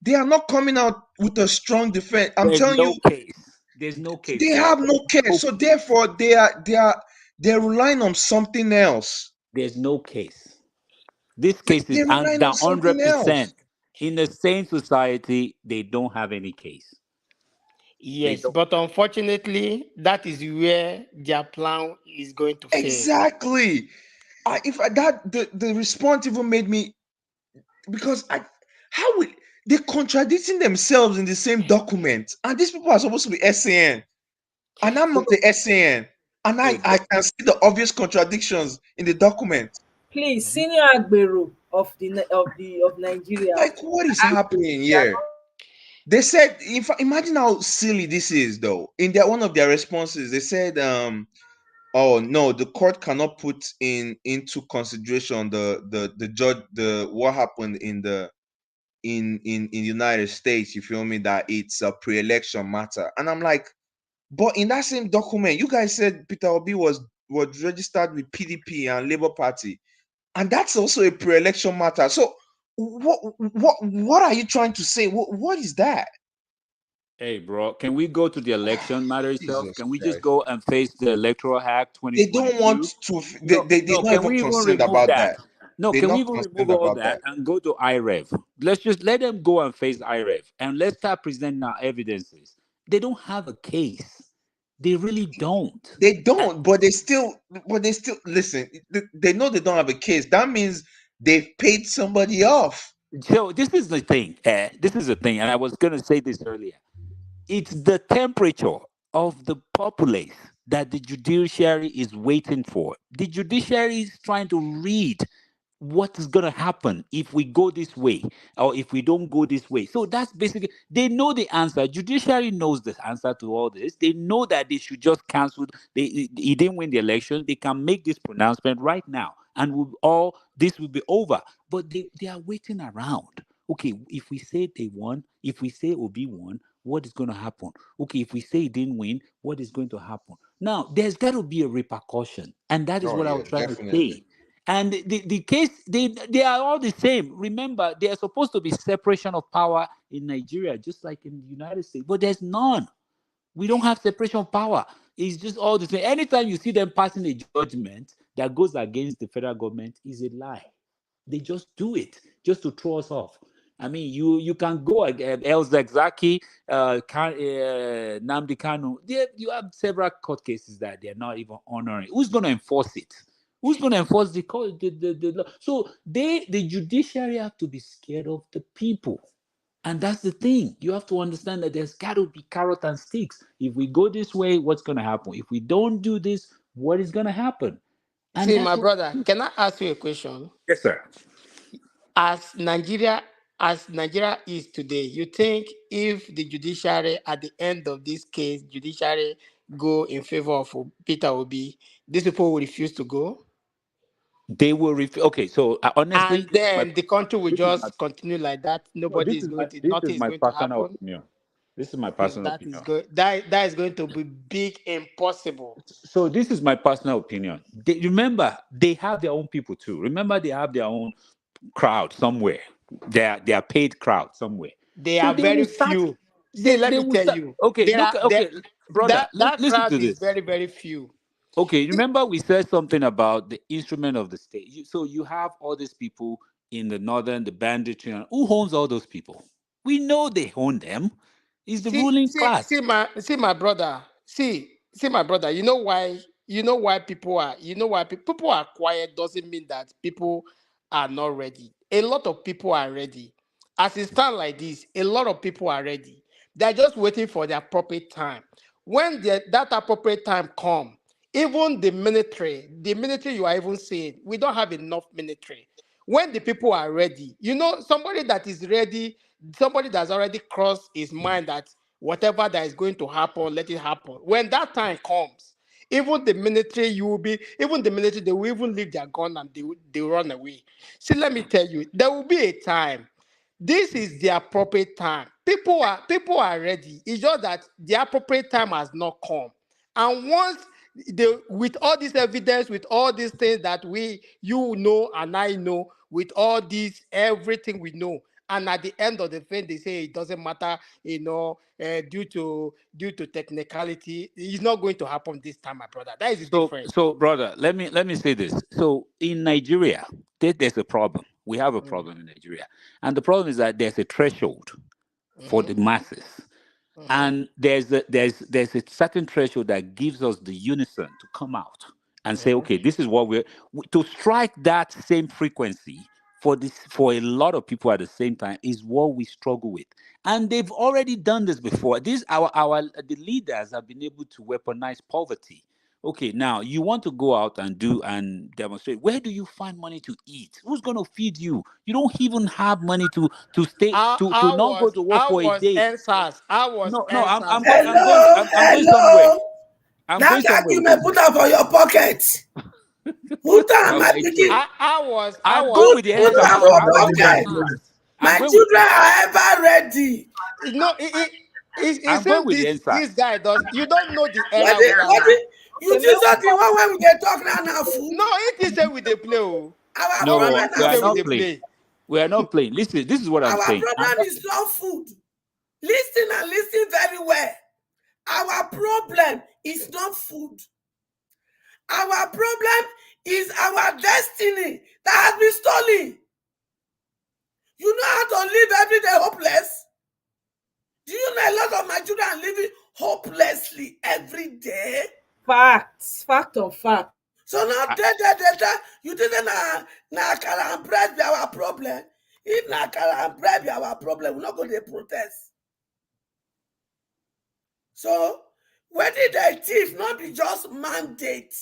they are not coming out with a strong defense. I'm There's telling you, no case. There's no case, they bro. have no case. No So case. therefore, they're relying on something else. There's no case. This case is They're hands relying on down something 100%. else. In the sane society, they don't have any case. They yes, don't. but unfortunately, that is where their plan is going to fail. Exactly. That the response even made me because how would they're contradicting themselves in the same document, and these people are supposed to be SAN, and I'm not So the SAN, and Hey, I bro. can see the obvious contradictions in the document. please, Mhm. senior Agbero of Nigeria, Like, what is ask happening they are here? not They said, if imagine how silly this is, though. In their one of their responses, they said, "Oh no, the court cannot put into consideration the judge the what happened in the in the United States. You feel me? That it's a pre-election matter." And I'm like, but in that same document, you guys said Peter Obi was registered with PDP and Labour Party, and that's also a pre-election matter. So what are you trying to say? What is that? Hey, bro. Can we go to the election matter itself? Jesus Can we just Christ. go and face the Electoral Act They don't want 2022? to. No, They're no. not Can even we even concerned remove about that? that. No, They're can we not even remove concerned all about that that. and go to IREV? Let's just let them go and face IREV and let's start presenting our evidences. They don't have a case. They really don't. They don't, but they still listen. They know they don't have a case. That means they've paid somebody off. So this is the thing. This is the thing, and I was going to say this earlier. It's the temperature of the populace that the judiciary is waiting for. The judiciary is trying to read what is going to happen if we go this way or if we don't go this way. So that's basically, they know the answer. Judiciary knows the answer to all this. They know that they should just cancel. He didn't win the election. They can make this pronouncement right now and all this will be over. But they are waiting around. Okay, if we say they won, if we say Obi won, what is going to happen? Okay, if we say he didn't win, what is going to happen? Now, there's got to be a repercussion. And that is Oh what I yeah, was trying to definitely. say. And the case, they are all the same. Remember, they are supposed to be separation of power in Nigeria, just like in the United States, but there's none. We don't have separation of power. It's just all the same. Anytime you see them passing a judgment that goes against the federal government, is a lie. They just do it just to throw us off. I mean, you can go El Zagzaki, Namdi Kanu. You have several court cases that they're not even honoring. Who's going to enforce it? Who's going to enforce the code? The law? So the judiciary have to be scared of the people. And that's the thing. You have to understand that there's got to be carrot and sticks. If we go this way, what's going to happen? If we don't do this, what is going to happen? And See, that's my what. brother, can I ask you a question? Yes, sir. As Nigeria is today, you think if the judiciary at the end of this case, judiciary go in favor of Peter Obi, these people will refuse to go, They will okay. So honestly, and then the country will this is my just continue like that. no, Nobody is going to, this is nothing is my going to personal happen. opinion. This is my No, personal that is opinion. good. That is going to be big impossible. So this is my personal opinion. Remember, they have their own people too. Remember, they have their own crowd somewhere. They are paid crowd somewhere. They So are they will very start. few. See, let They me will tell start. you. Okay, There look. are Okay, brother, that listen to crowd is this. very, very few. Okay, remember we said something about the instrument of the state. So you have all these people in the northern, the banditry. Who owns all those people? We know they own them. It's the ruling class. See my brother. See my brother. People are quiet doesn't mean that people are not ready. A lot of people are ready. As it stands like this, a lot of people are ready. They're just waiting for the appropriate time. When that appropriate time come, even the military you are even saying, we don't have enough military. When the people are ready, somebody that is ready, somebody that's already crossed his mind that whatever that is going to happen, let it happen. When that time comes, even the military, they will even leave their gun and they will run away. See, let me tell you, there will be a time. This is the appropriate time. People are ready. It's just that the appropriate time has not come. And once with all this evidence, with all these things that you know and I know, with all this, everything we know, and at the end of the thing, they say it doesn't matter, due to technicality, it's not going to happen this time, my brother. That is the difference. So brother, let me say this. So in Nigeria, there's a problem. We have a problem in Nigeria, and the problem is that there's a threshold for the masses, and there's a certain threshold that gives us the unison to come out and say, okay, this is what to strike that same frequency for a lot of people at the same time is what we struggle with, and they've already done this before. The leaders have been able to weaponize poverty. Okay, now you want to go out and demonstrate. Where do you find money to eat? Who's going to feed you? You don't even have money to stay to not go to work for a day. No, I'm going somewhere. Hello. I'm That going somewhere with argument this. put up for your pocket. Put am, my pikin. I'm going with the Put answer. am for pocket. My children are ever ready. I'm going with the answer. This guy does. You don't know the era we are. You think something when we dey talk now food? No, it is say we dey play. Our No, problem we are na not food. playing. We are not playing. Listen, this is what I'm Our saying. problem is not food. Listen and listen very well. Our problem is not food. Our problem is our destiny that has been stolen. You know how to live every day hopeless? Do you know a lot of my children are living hopelessly every day? Fact of fact. So now, you think na akara and bread be our problem? If na akara and bread be our problem, we're not going to protest. So, where did the thief not be just mandate?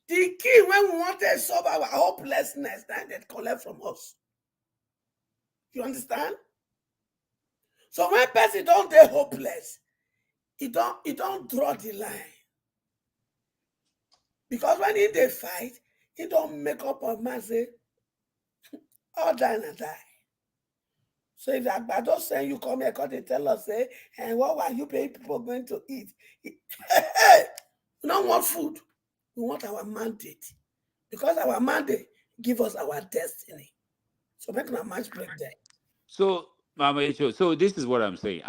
The key when we want to solve our hopelessness, then they collect from us. You understand? So when person don't get hopeless, he don't draw the line. Because when they fight, he don't make up a man say, all die and die. So if Agbado saying you come here, they tell us, say, and what were you paying people going to eat? We don't want food. We want our mandate. Because our mandate give us our destiny. So make a match break there. So, Mama Echo, so this is what I'm saying.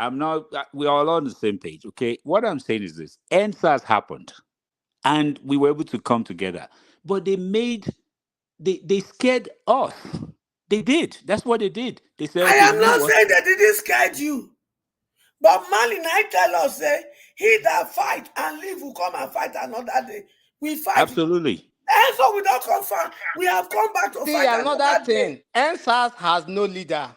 We're all on the same page, okay? What I'm saying is this. NSAS happened, and we were able to come together. But they scared us. They did. That's what they did. They said, I am not saying they didn't scare you. But Mali, I tell us, say, he that fight and live will come and fight another day. We fight. Absolutely. And so we don't confirm. We have come back to See, fight another day. thing, NSAS has no leader.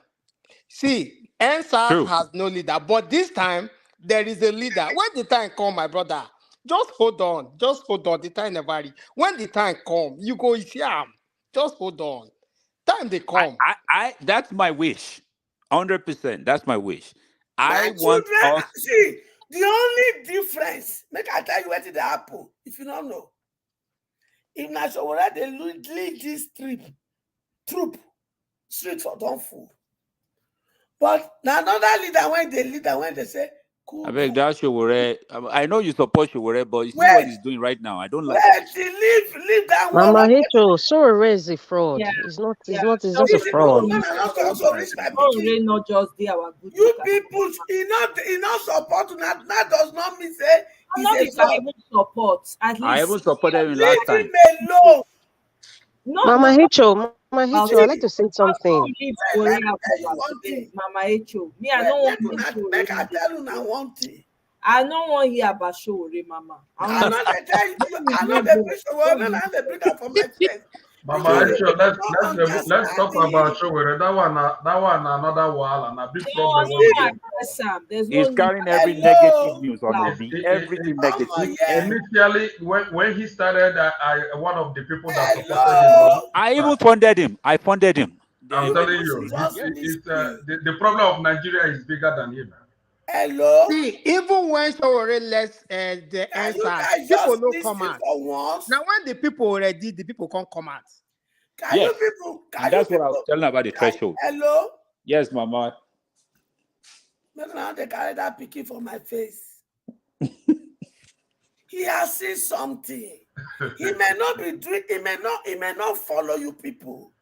See, NSAS True. has no leader, but this time there is a leader. When the time come, my brother, just hold on. Just hold on. The time never reach. When the time come, you go see him. Just hold on. Time they come. That's my wish. 100%. That's my wish. My I want children, us. see, the only difference, make I tell you what did happen, if you don't know. If Nashowore, they lead this troop, street for don't fool. But now another leader, when they say, cool I beg down. that Showore. I know you support Showore, but you see Wait. what he's doing right now. I don't like Wait, it. leave that one. Mama Hecho, Showore is a fraud. Yeah. It's not. It's Yeah. not. It's just a Easy, fraud. no, not also reach my Oh, pikin. they not just they our good. You people, he not support that does not mean say I'm not he's a if I fraud. even support. At I least even supported him Leave last time. him alone. Mama Hecho, I'd like to say something. Let me tell you one thing. Mama Echo. Me, I don't want to make I tell you now one thing. I don't want to hear about Showore, Mama. I'm not the tell you. I'm not the preacher. I'm not the preacher for my friends. Mama Aisha, let's talk about Showore. That one another wall and a big problem. He's carrying every negative news on Obi. Everything negative. Initially, when he started, I one of the people that supported him. I even funded him. I funded him. I'm telling you, the problem of Nigeria is bigger than him. Hello. See, even when Showore lets the answer, people don't come out. Now, when the people already, the people can't come out. Yes, and that's what I was telling about the threshold. Hello. Yes, Mama. Maybe now they carry that picking for my face. He has seen something. He may not be doing. He may not follow you people.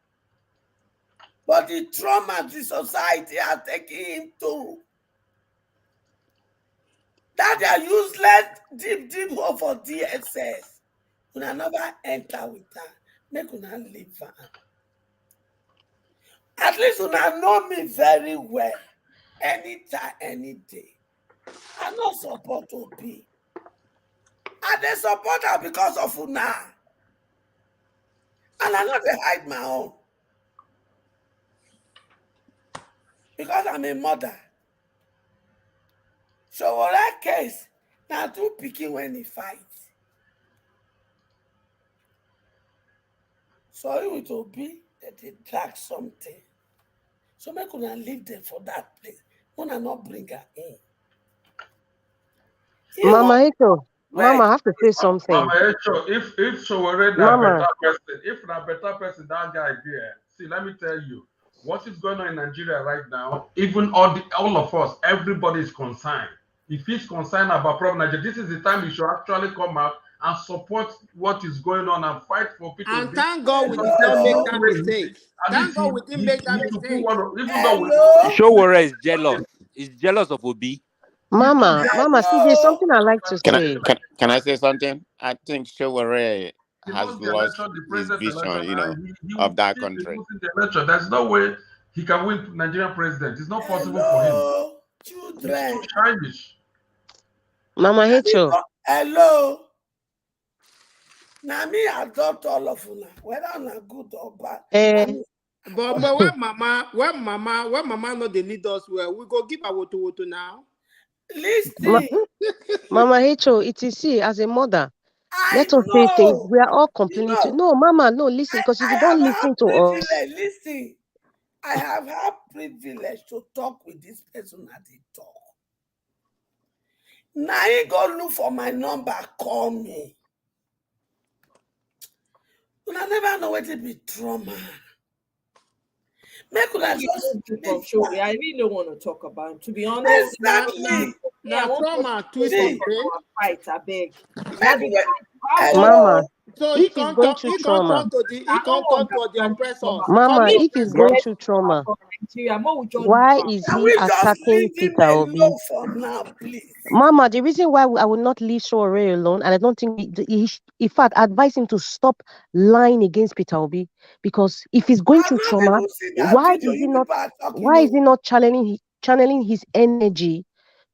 But the trauma the society has taken him to. That they are useless deep hole for DSS. Una never enter with that. Make una leave her. At least una know me very well. Anytime, any day. I not support Obi. I dey support her because of una. And I not dey hide my own. Because I'm a mother. So for that case, now too picky when he fights. So it will be that they drag something. So make una leave them for that place. Una not bring her in. Mama Hecho, Mama, I have to say something. Mama Hecho, if Showore na better person, if na better person that guy there, see, let me tell you. What is going on in Nigeria right now? Even all of us, everybody is concerned. If he's concerned about problem Nigeria, this is the time he should actually come out and support what is going on and fight for people. And thank God we did not make that mistake. Thank God we didn't make that mistake. Showore is jealous. He's jealous of Obi. Mama, see, there's something I like to say. Can I say something? I think Showore has lost his vision, of that country. There's no way he can win Nigerian president. It's not possible for him. Children. It's too childish. Mama Hecho. Hello. Now me adopt all of you, whether I'm good or bad. But when mama know they lead us well, we go give our woto now. Listen. Mama Hecho, it is see as a mother. Let us say things. We are all complaining to. No, Mama, no, listen, because if you don't listen to us. Listen, I have had privilege to talk with this person at the talk. Now he go look for my number, call me. I never know what it be trauma. I really don't want to talk about him. To be honest, exactly. Trauma fight. I beg. Mama, so if he's going through trauma, he can't talk to the oppressors. Mama, if he's going through trauma, why is he attacking Peter Obi? Mama, the reason why I would not leave Showore alone, and I don't think in fact, advise him to stop lying against Peter Obi, because if he's going through trauma, why is he not channeling his energy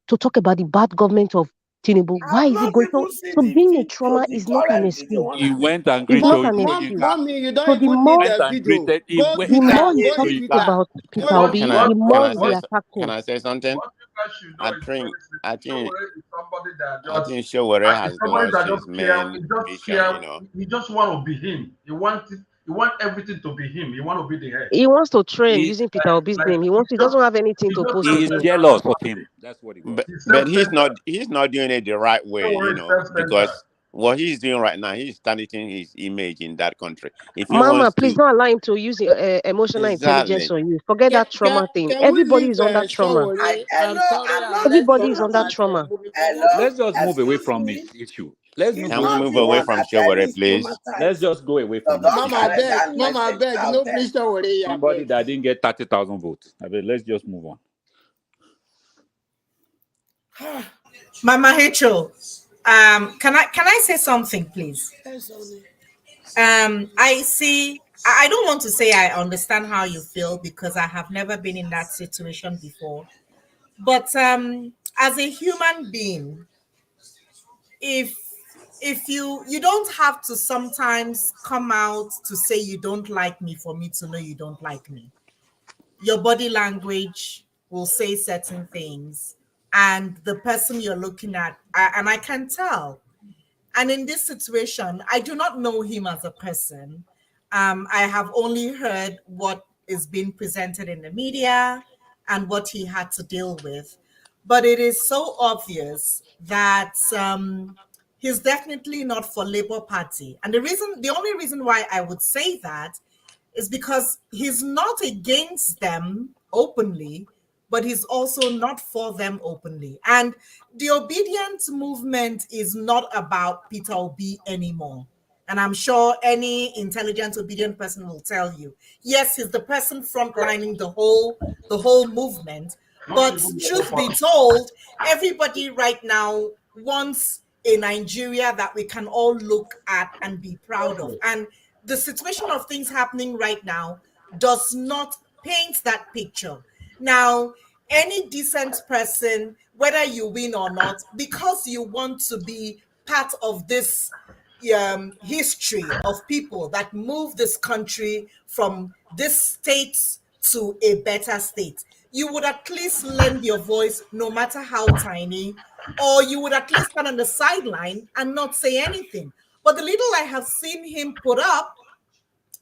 to talk about the bad government of Tinubu? Why I've is he not going? So, even seen so the being a video, trauma the is not an current video excuse. one He I went and It's greeted not Mom, an Obi, so mom, you excuse. can. mommy, you don't So the even need more Went the and video. greeted. He Go went. the Twitter, more he Exactly. go So talks you Twitter. can. about Peter What Obi, Can what the can more I what he what say attacks can him. I say something? what you guys should know I is think very I simple. think Showore is somebody that I just think Showore is has somebody lost that his just care. main He just mission. care. He just want to be him. He wants it. He want everything to be him. He want to be the head. He wants to trend He using Peter Obi's Like name. He just doesn't have anything he to just post he is again. self-centered jealous of about him. it. That's what he got. but He's but self-centered. he's not doing it the right way, Showore is self-centered. because what he's doing right now, he's tarnishing his image in that country. If he Mama, wants please to, don't allow him to use emotional intelligence exactly. on you. Forget that trauma thing. Can we Everybody leave is under trauma. Shawore? I'm Hello, sorry, I'm and not. let's Everybody talk is under about trauma. moving forward. Hello, Let's just move away excuse from me. this issue. Let's He's move Can we away not move from the this away one issue. from that said Showore, he's please? Let's traumatized. just go away So from this don't Mama, issue. I carry beg, that Mama, I message beg, out no, there. please Shawore, I Somebody beg. that didn't get 30,000 votes. I mean, let's just move on. Mama Rachel, can I say something, please? Yes, honey. I don't want to say I understand how you feel because I have never been in that situation before. But as a human being, if if you don't have to sometimes come out to say you don't like me for me to know you don't like me. Your body language will say certain things, and the person you're looking at, and I can tell. And in this situation, I do not know him as a person. I have only heard what is being presented in the media and what he had to deal with. But it is so obvious that he's definitely not for Labour Party. And the only reason why I would say that is because he's not against them openly, but he's also not for them openly. And the obedient movement is not about Peter Obi anymore. And I'm sure any intelligent, obedient person will tell you, yes, he's the person frontlining the whole movement. Not But even Labour truth be Party. told, everybody right now wants a Nigeria that we can all look at and be proud of. And the situation of things happening right now does not paint that picture. Now, any decent person, whether you win or not, because you want to be part of this history of people that move this country from this state to a better state, you would at least lend your voice, no matter how tiny, or you would at least stand on the sideline and not say anything. But the little I have seen him put up,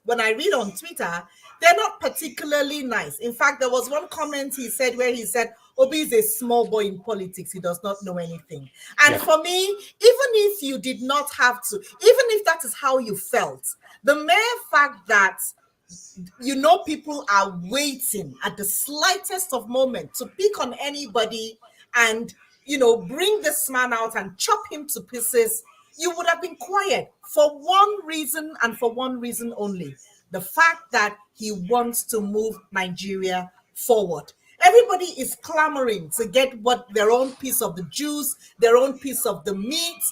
when I read on Twitter, they're not particularly nice. In fact, there was one comment he said where he said, Obi is a small boy in politics. He does not know anything. And Yeah. for me, even if you did not have to, even if that is how you felt, the mere fact that people are waiting at the slightest of moment to pick on anybody and bring this man out and chop him to pieces, you would have been quiet for one reason and for one reason only: the fact that he wants to move Nigeria forward. Everybody is clamoring to get what their own piece of the juice, their own piece of the meat.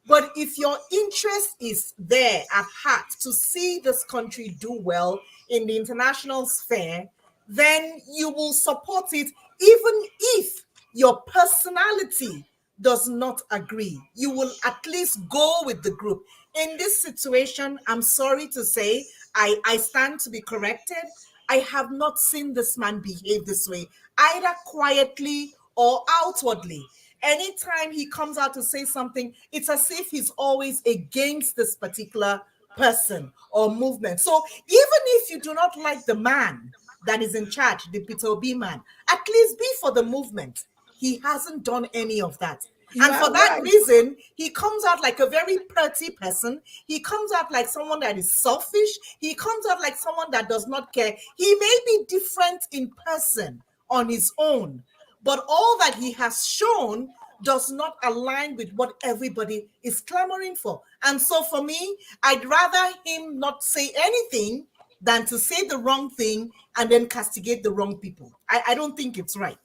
But if your interest is there at heart to see this country do well in the international sphere, then you will support it, even if your personality does not agree. You will at least go with the group. In this situation, I'm sorry to say, I stand to be corrected. I have not seen this man behave this way, either quietly or outwardly. Anytime he comes out to say something, it's as if he's always against this particular person or movement. So even if you do not like the man that is in charge, the Peter Obi man, at least be for the movement. He hasn't done any of that. You And for are that right. reason, he comes out like a very pretty person. He comes out like someone that is selfish. He comes out like someone that does not care. He may be different in person on his own, but all that he has shown does not align with what everybody is clamoring for. And so for me, I'd rather him not say anything than to say the wrong thing and then castigate the wrong people. I don't think it's right.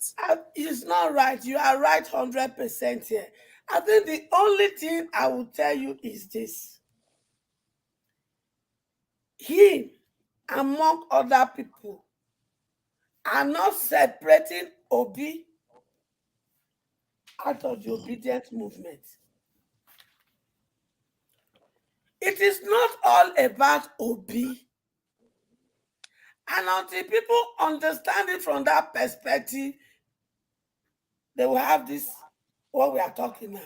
It's not right. You are right 100% here. I think the only thing I will tell you is this. He, among other people, are not separating Obi out of the obedient movement. It is not all about Obi. And until people understand it from that perspective, they will have this, what we are talking now.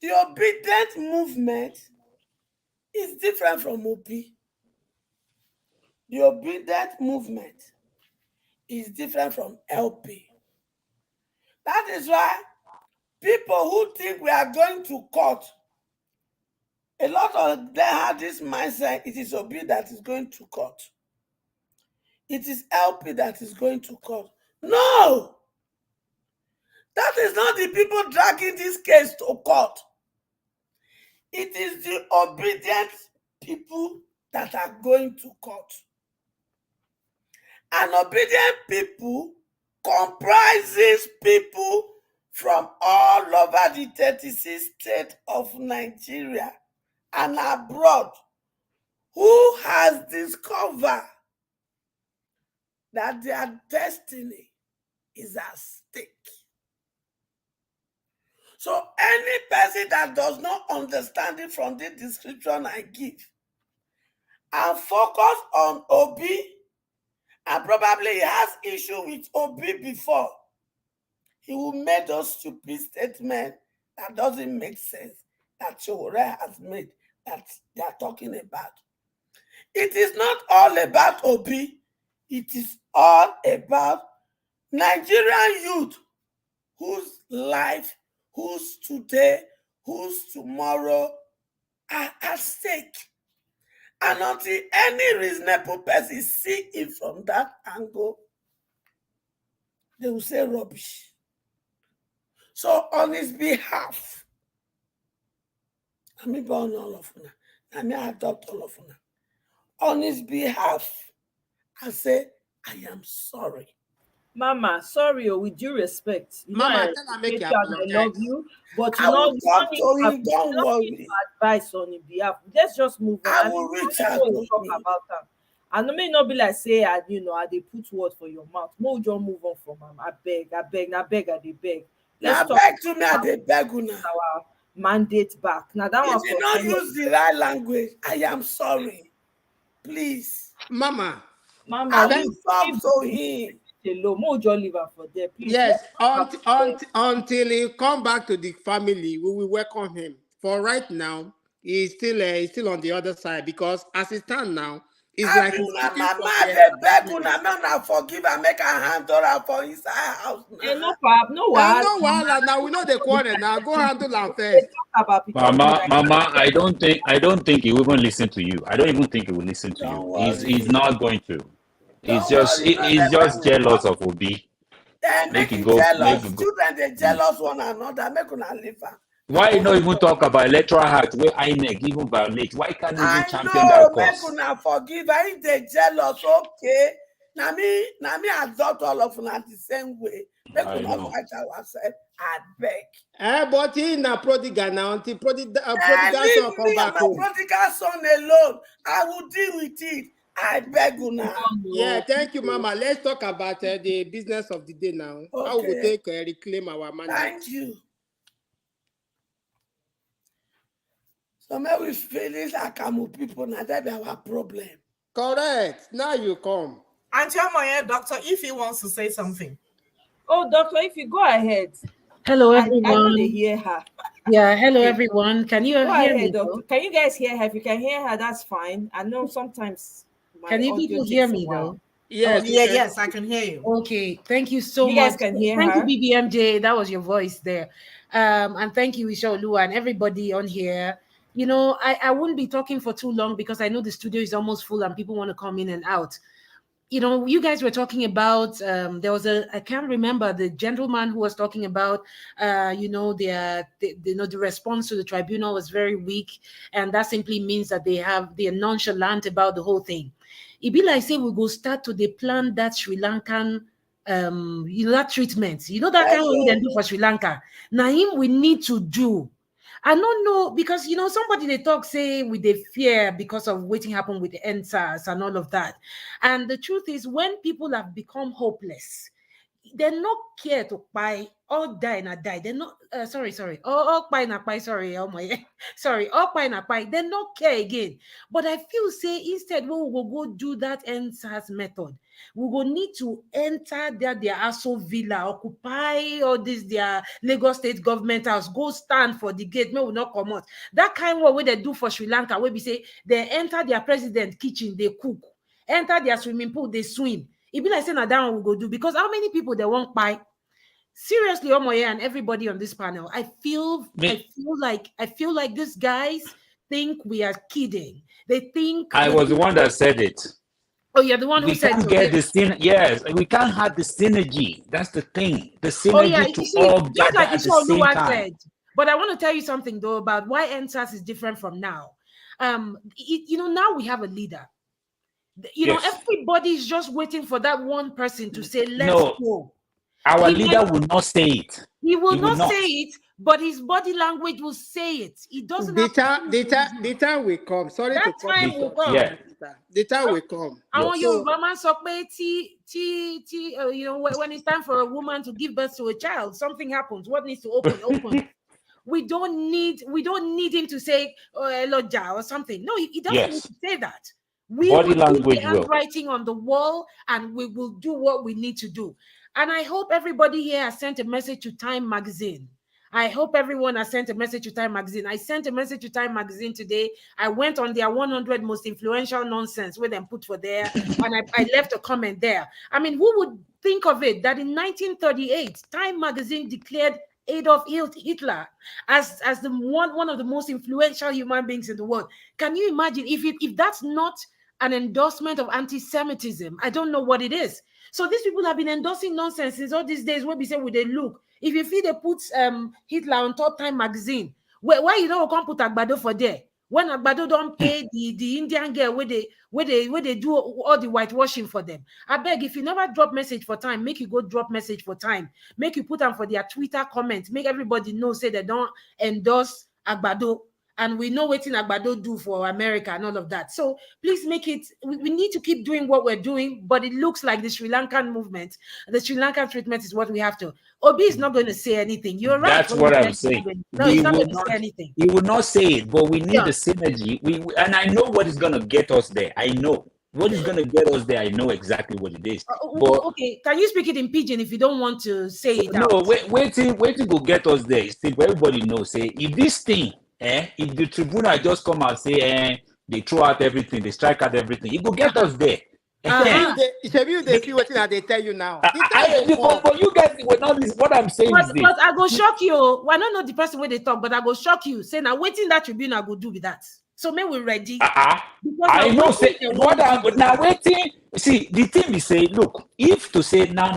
The obedient movement is different from Obi. The obedient movement is different from LP. That is why people who think we are going to court, a lot of them have this mindset, it is Obi that is going to court. It is LP that is going to court. No! That is not the people dragging this case to court. It is the obedient people that are going to court. And obedient people comprises people from all over the 36 states of Nigeria and abroad who has discovered that their destiny is at stake. So any person that does not understand it from the description I give and focus on Obi, and probably he has issue with Obi before, he will make those stupid statements that doesn't make sense that Sowore has made that they are talking about. It is not all about Obi. It is all about Nigerian youth whose life, whose today, whose tomorrow are at stake. And until any reasonable person see it from that angle, they will say rubbish. So on his behalf, I'm born all of them. I may adopt all of them. On his behalf, I say, I am sorry. Mama, sorry, with due respect. Mama, tell her make you apologize. I love you, but I will talk to him, don't worry. Advice on his behalf. Let's just move on. I will reach out to talk him. about that. And it may not be like say, I they put words for your mouth. No, just move on from him. I beg, I beg. Now beg to me, I beg you now. Our mandate back. Now that If was you not use the right language, I am sorry. Please. Mama, I will talk to him. For there, please. Yes, until he come back to the family, we will welcome him. For right now, he's still on the other side because as it stands now, it's like he's mama they beg una not forgive and make a handle her for inside house. No problem, no wahala. Now we know the quarrel. Now go handle her first. Mama, I don't think he will even listen to you. I don't even think he will listen to you. He's not going to. He's just jealous of Obi. Make him jealous. Children they jealous one another. Make una leave her. Why not even talk about electoral act where INEC even violate? Why can't you even champion cause? that Make una forgive her. If they jealous, okay. Now me adopt all of una the same way. Make una fight ourselves. I beg. But he na prodigal now. Until prodigal son come back home. Prodigal son alone. I will deal with it. I beg you now. Yeah, thank you, Mama. Let's talk about the business of the day now. Okay. How we take reclaim our money. Thank you. So maybe we finish Akamu people now. That be our problem. Correct. Now you come. Auntie Omoye, doctor, if he wants to say something. Oh, doctor, if you go ahead. Hello, everyone. I want to hear her. Yeah, hello, everyone. Can you hear me? Doctor? Can you guys hear her? If you can hear her, that's fine. I know sometimes. Can you people hear me though? Yes, yes, I can hear you. Okay, thank you so much. You guys can hear her. Thank you, BBMJ. That was your voice there. And thank you, Ishaolu, and everybody on here. You know, I wouldn't be talking for too long because I know the studio is almost full and people want to come in and out. You know, you guys were talking about, there was I can't remember the gentleman who was talking about, the response to the tribunal was very weak. And that simply means that they're nonchalant about the whole thing. It be like, say, we go start to plan that Sri Lankan, that treatment. That kind of what they do for Sri Lanka. Now, we need to do. I don't know, because, somebody they talk, say, with the fear because of waiting happen with the NSAS and all of that. And the truth is, when people have become hopeless, They're not care to buy or die na die. They're not sorry. All buy na buy, sorry. Oh my sorry, all buy na buy. They not care again. But I feel say instead we will go do that NSAS method. We will need to enter their Aso Villa, occupy all this their Lagos State government house, go stand for the gate, may we not come out. That kind of way they do for Sri Lanka, where we say they enter their president kitchen, they cook, enter their swimming pool, they swim. It be like saying that one will go do, because how many people they won't buy? Seriously, Omoye and everybody on this panel, I feel like these guys think we are kidding. They think I was the one that said it. Oh, you're the one who We said can't so. get the synergy. Yes, we can't have the synergy. That's the thing. The Oh yeah, synergy you to see, all just gather like at the Isha same Oluwa time. said. But I want to tell you something though about why NSAS is different from now. Now we have a leader. Yes. Everybody's just waiting for that one person to say, "Let's No, go." our He leader might, will not say it. he will He will not not. say it, but his body language will say it. He doesn't have to. The time will come. Sorry That to cut time you will short. come. Yeah. The time will come. I want Yes. Yoruba man sọ pé when it's time for a woman to give birth to a child, something happens. What needs to open? We don't need him to say Eloja or something. No, he doesn't need Yes. to say that. We Body will do language the will. handwriting on the wall and we will do what we need to do. And I hope everybody here has sent a message to Time Magazine. I hope everyone has sent a message to Time Magazine. I sent a message to Time Magazine today. I went on their 100 most influential nonsense where they put for there, and I left a comment there. I mean, who would think of it that in 1938, Time Magazine declared Adolf Hitler as the one of the most influential human beings in the world? Can you imagine if that's not an endorsement of anti-Semitism? I don't know what it is. So these people have been endorsing nonsense since all these days where we say would they look. If you feel they put Hitler on top Time Magazine, why you don't come put Agbado for there? When Agbado don't pay the Indian girl where they do all the whitewashing for them. I beg, if you never drop message for Time, make you go drop message for Time. Make you put them for their Twitter comments. Make everybody know, say they don't endorse Agbado. And we know what Agbado do for America and all of that. So please make it, we need to keep doing what we're doing, but it looks like the Sri Lankan movement, the Sri Lankan treatment is what we have to. Obi is not going to say anything. You're right. That's what I'm saying. No, he's not going to say anything. He will not say it, but we need the synergy. And I know what is going to get us there. I know. What is going to get us there, I know exactly what it is. But, okay, can you speak it in pidgin if you don't want to say it out? No, wait till go get us there. See, everybody knows, say, if this thing, if the tribunal just come and say, they throw out everything, they strike out everything, it will get us there. They see what they tell you now. For you guys, what I'm saying is this. But I go shock you. I don't know the person where they talk, but I go shock you. Say now, waiting that tribunal go do with that. So may we ready. I know. Say what I'm now waiting. See, the thing we say, look, if to say now,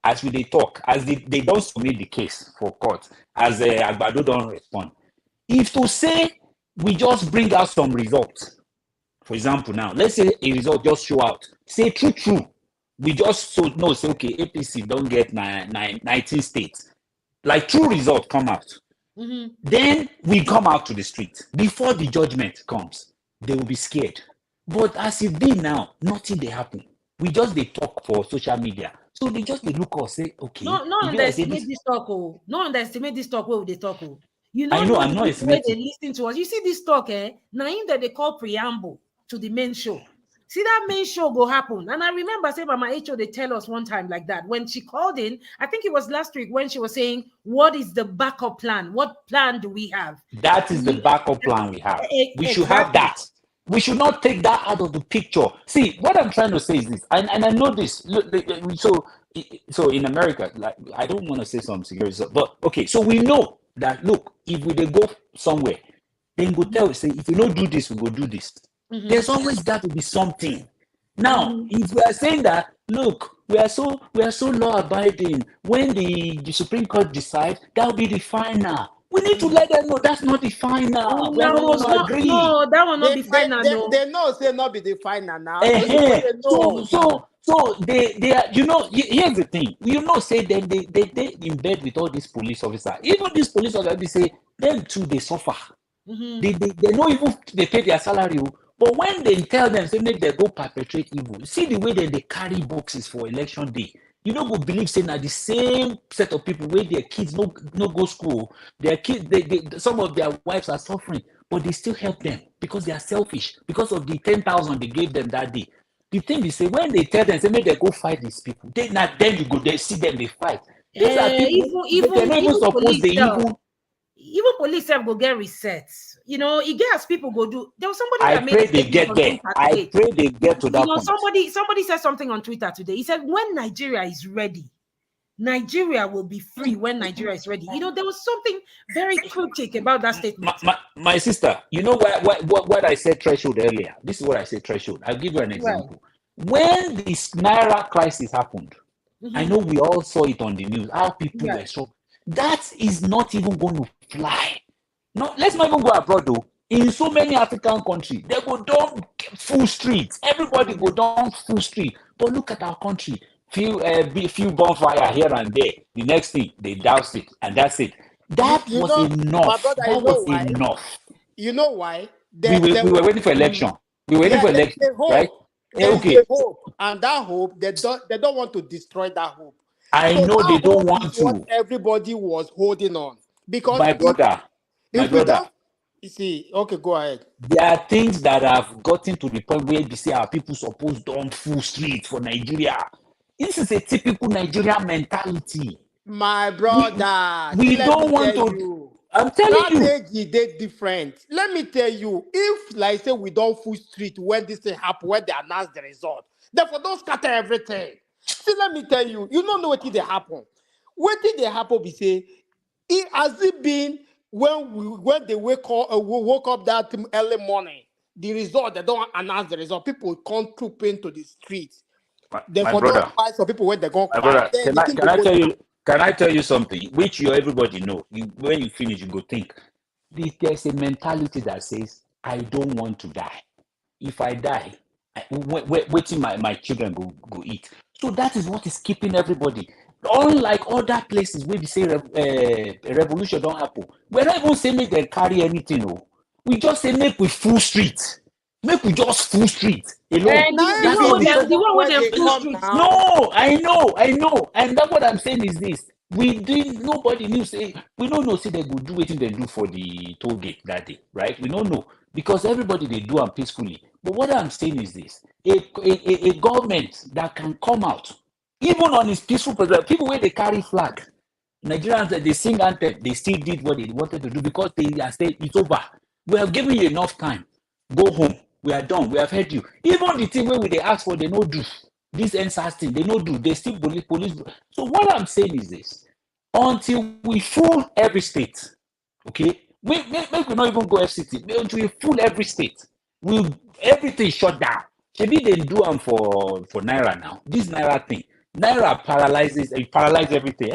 as we they talk, as they don't submit the case for court, as Agbado don't respond. If to say we just bring out some results, for example, now let's say a result just show out. Say true. We just say okay, APC don't get 19 states. Like true result come out. Mm-hmm. Then we come out to the street. Before the judgment comes, they will be scared. But as it be now, nothing they happen. We just they talk for social media. So they just they look or say, okay. No underestimate this talk. Oh. No underestimate this talk where they talk. Oh. You know, I know, I'm not estimating. They listen to us. You see this talk, now that they call preamble to the main show. See that main show go happen. And I remember saying Mama H.O. they tell us one time like that. When she called in, I think it was last week when she was saying, what is the backup plan? What plan do we have? That is the backup plan we have. We should have that. We should not take that out of the picture. See, what I'm trying to say is this, and I know this. Look, so in America, like I don't want to say some security stuff, but okay, so we know that look, if we go somewhere, then go tell say if you don't do this, we go do this. Mm-hmm. There's always got to be something. Now, if we are saying that, look, we are so law abiding. When the Supreme Court decides, that will be the final. We need to let them know that's not the final. No, that will not be final. They know say not be the final now. So they are, you know, here's the thing. You know, say then they in bed with all these police officers. Even these police officers, they say them too, they suffer. Mm-hmm. They know even they pay their salary. But when they tell them, say, make they go perpetrate evil, see the way that they carry boxes for election day. You know, go believe saying that the same set of people where their kids no go school, their kids, some of their wives are suffering, but they still help them because they are selfish because of the 10,000 they gave them that day. The thing is, say when they tell them, say make they go fight these people, then you go there see them they fight. These are people they're not even supposed they even police self go get reset. You know, it gets people go do. There was somebody I that made pray a they statement get on there. Twitter I today. pray they get to that You know, point. somebody said something on Twitter today. He said, when Nigeria is ready, Nigeria will be free when Nigeria is ready. You know, there was something very cryptic about that statement. My sister, you know what I said threshold earlier? This is what I said threshold. I'll give you an example. When this Naira crisis happened, I know we all saw it on the news, how people were so. That is not even going to fly. No, let's not even go abroad though. In so many African countries, they go down full streets. Everybody go down full street. But look at our country. Few bonfire here and there. The next thing, they douse it, and that's it. That was enough. My brother, that was enough. You know why? We were waiting for election. We were waiting for election, right? Okay. Hope, and that hope, they don't want to destroy that hope. I know they don't want to. What everybody was holding on. Because my brother, you see, okay, go ahead. There are things that have gotten to the point where they say our people supposed to on full street for Nigeria. This is a typical Nigerian mentality. My brother, we don't want to. I'm telling you, they different. Let me tell you, if like say we don't full street when this thing happen, when they announce the result, therefore don't scatter everything. See, let me tell you, you don't know what did they happen. What did they happen? We say, has it been when they woke up that early morning, the result they don't announce the result, people come trooping to the streets. My brother, some people when they go. My brother, can I tell you something which everybody know? When you finish, you go think. There's a mentality that says, I don't want to die. If I die, waiting my children go eat. So that is what is keeping everybody. Unlike other places where we say a revolution don't happen, we're not even saying make them carry anything. No, we just say make we full street. Make we just full street alone. The one with them full street. No, I know, and that's what I'm saying is this. Nobody knew say we don't know say they go do what they do for the toll gate that day, right? We don't know because everybody they do them peacefully. But what I'm saying is this: a government that can come out even on its peaceful president, people where they carry flag, Nigerians that they sing anthem, they still did what they wanted to do because they are saying it's over. We have given you enough time. Go home. We are done. We have heard you. Even the thing where they ask for, they no do. This NSAS thing, they no do. They still police. So what I'm saying is this: until we fool every state, okay, we not even go FCT. Until we fool every state, everything shut down. Maybe they do them for Naira now. This Naira thing, Naira paralyze everything.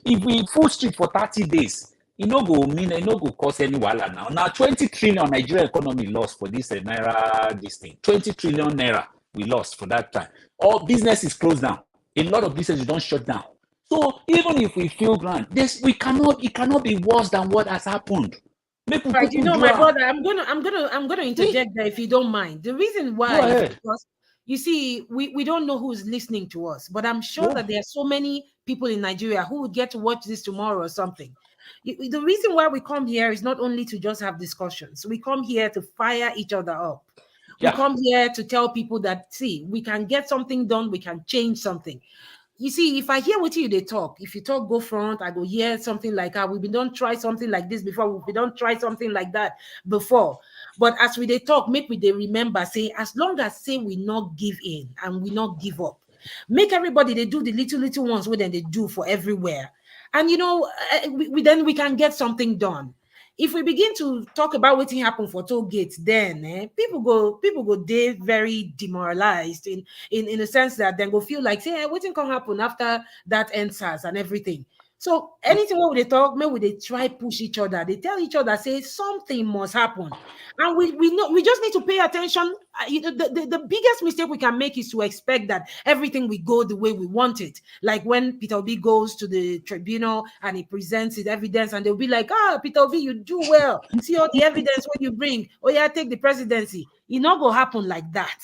If we full street for 30 days. It no go cause any wahala now. Now 20 trillion Nigerian economy lost for this Naira this thing. 20 trillion Naira we lost for that time. All businesses closed down. A lot of businesses don't shut down. So even if we feel grand, it cannot be worse than what has happened. Right, you know, my brother, I'm gonna interject there if you don't mind. The reason why is because you see, we don't know who's listening to us, but I'm sure that there are so many people in Nigeria who would get to watch this tomorrow or something. The reason why we come here is not only to just have discussions. We come here to fire each other up. We come here to tell people that, see, we can get something done. We can change something. You see, if I hear what they talk, if you talk go front, I go hear something like, we don't try something like this before. We don't try something like that before. But as they talk, make they remember, say, as long as say we not give in and we not give up, make everybody, they do the little ones where then they do for everywhere. And, you know, then we can get something done. If we begin to talk about what happened for toll gates, then people go they very demoralized in a sense that then go feel like, say, what can happen after that NSAS and everything. So anything where they talk, maybe they try push each other. They tell each other, say something must happen, and we just need to pay attention. The biggest mistake we can make is to expect that everything will go the way we want it. Like when Peter Obi goes to the tribunal and he presents his evidence, and they'll be like, Peter Obi, you do well. See all the evidence when you bring. Oh yeah, take the presidency. It not go happen like that.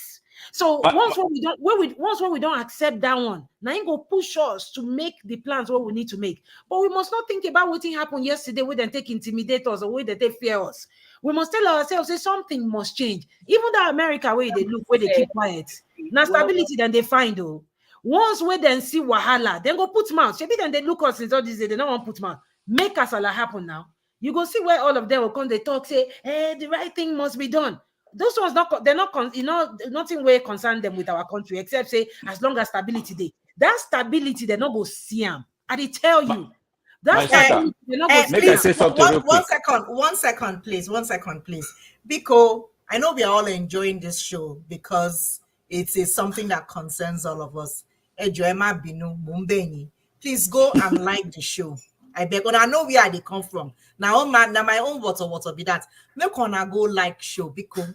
So But, once when we don't accept that one, now it go push us to make the plans what we need to make. But we must not think about what happened yesterday, where they take intimidate us or where they take fear us. We must tell ourselves say something must change. Even that America where they look, where they keep quiet. Now stability then they find though. Once we then see wahala, then go put mouth. Maybe then they look us since all this day, they don't want put mouth. Make us all happen now. You go see where all of them will come, they talk, say, hey, the right thing must be done. Those ones they're not nothing way concern them with our country, except say as long as stability they that stability, they're not go see them. I did tell you that my sister, stability, they're not go see make I am. say something real quick. One second, please. Because I know we are all enjoying this show because it is something that concerns all of us. Ejoema Binu Mumbeni. Please go and like the show. I beg, and I know where they come from. Now my own water be that. Make on go like show because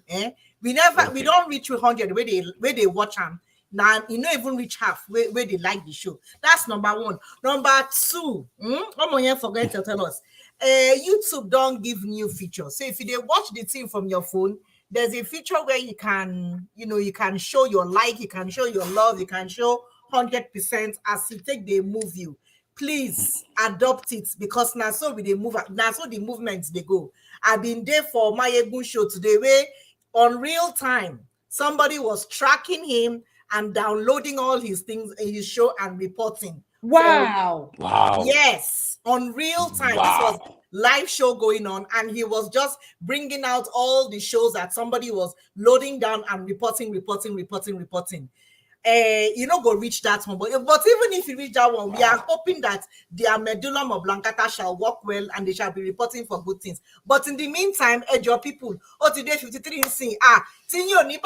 we don't reach 100 where they watch them. Now you don't even reach half where they like the show. That's number one. Number two, forget to tell us. YouTube don't give new features. So if you watch the thing from your phone, there's a feature where you can show your like, you can show your love, you can show 100% as you take they move you. Please adopt it because now so we they move, now so the movements they go. I've been there for my Egun show today where on real time somebody was tracking him and downloading all his things in his show and reporting. Wow. Yes, on real time. Wow. This was live show going on and he was just bringing out all the shows that somebody was loading down and reporting. Go reach that one, but even if you reach that one, we are hoping that their medulla oblongata shall work well and they shall be reporting for good things. But in the meantime, your people, today 53 saying, you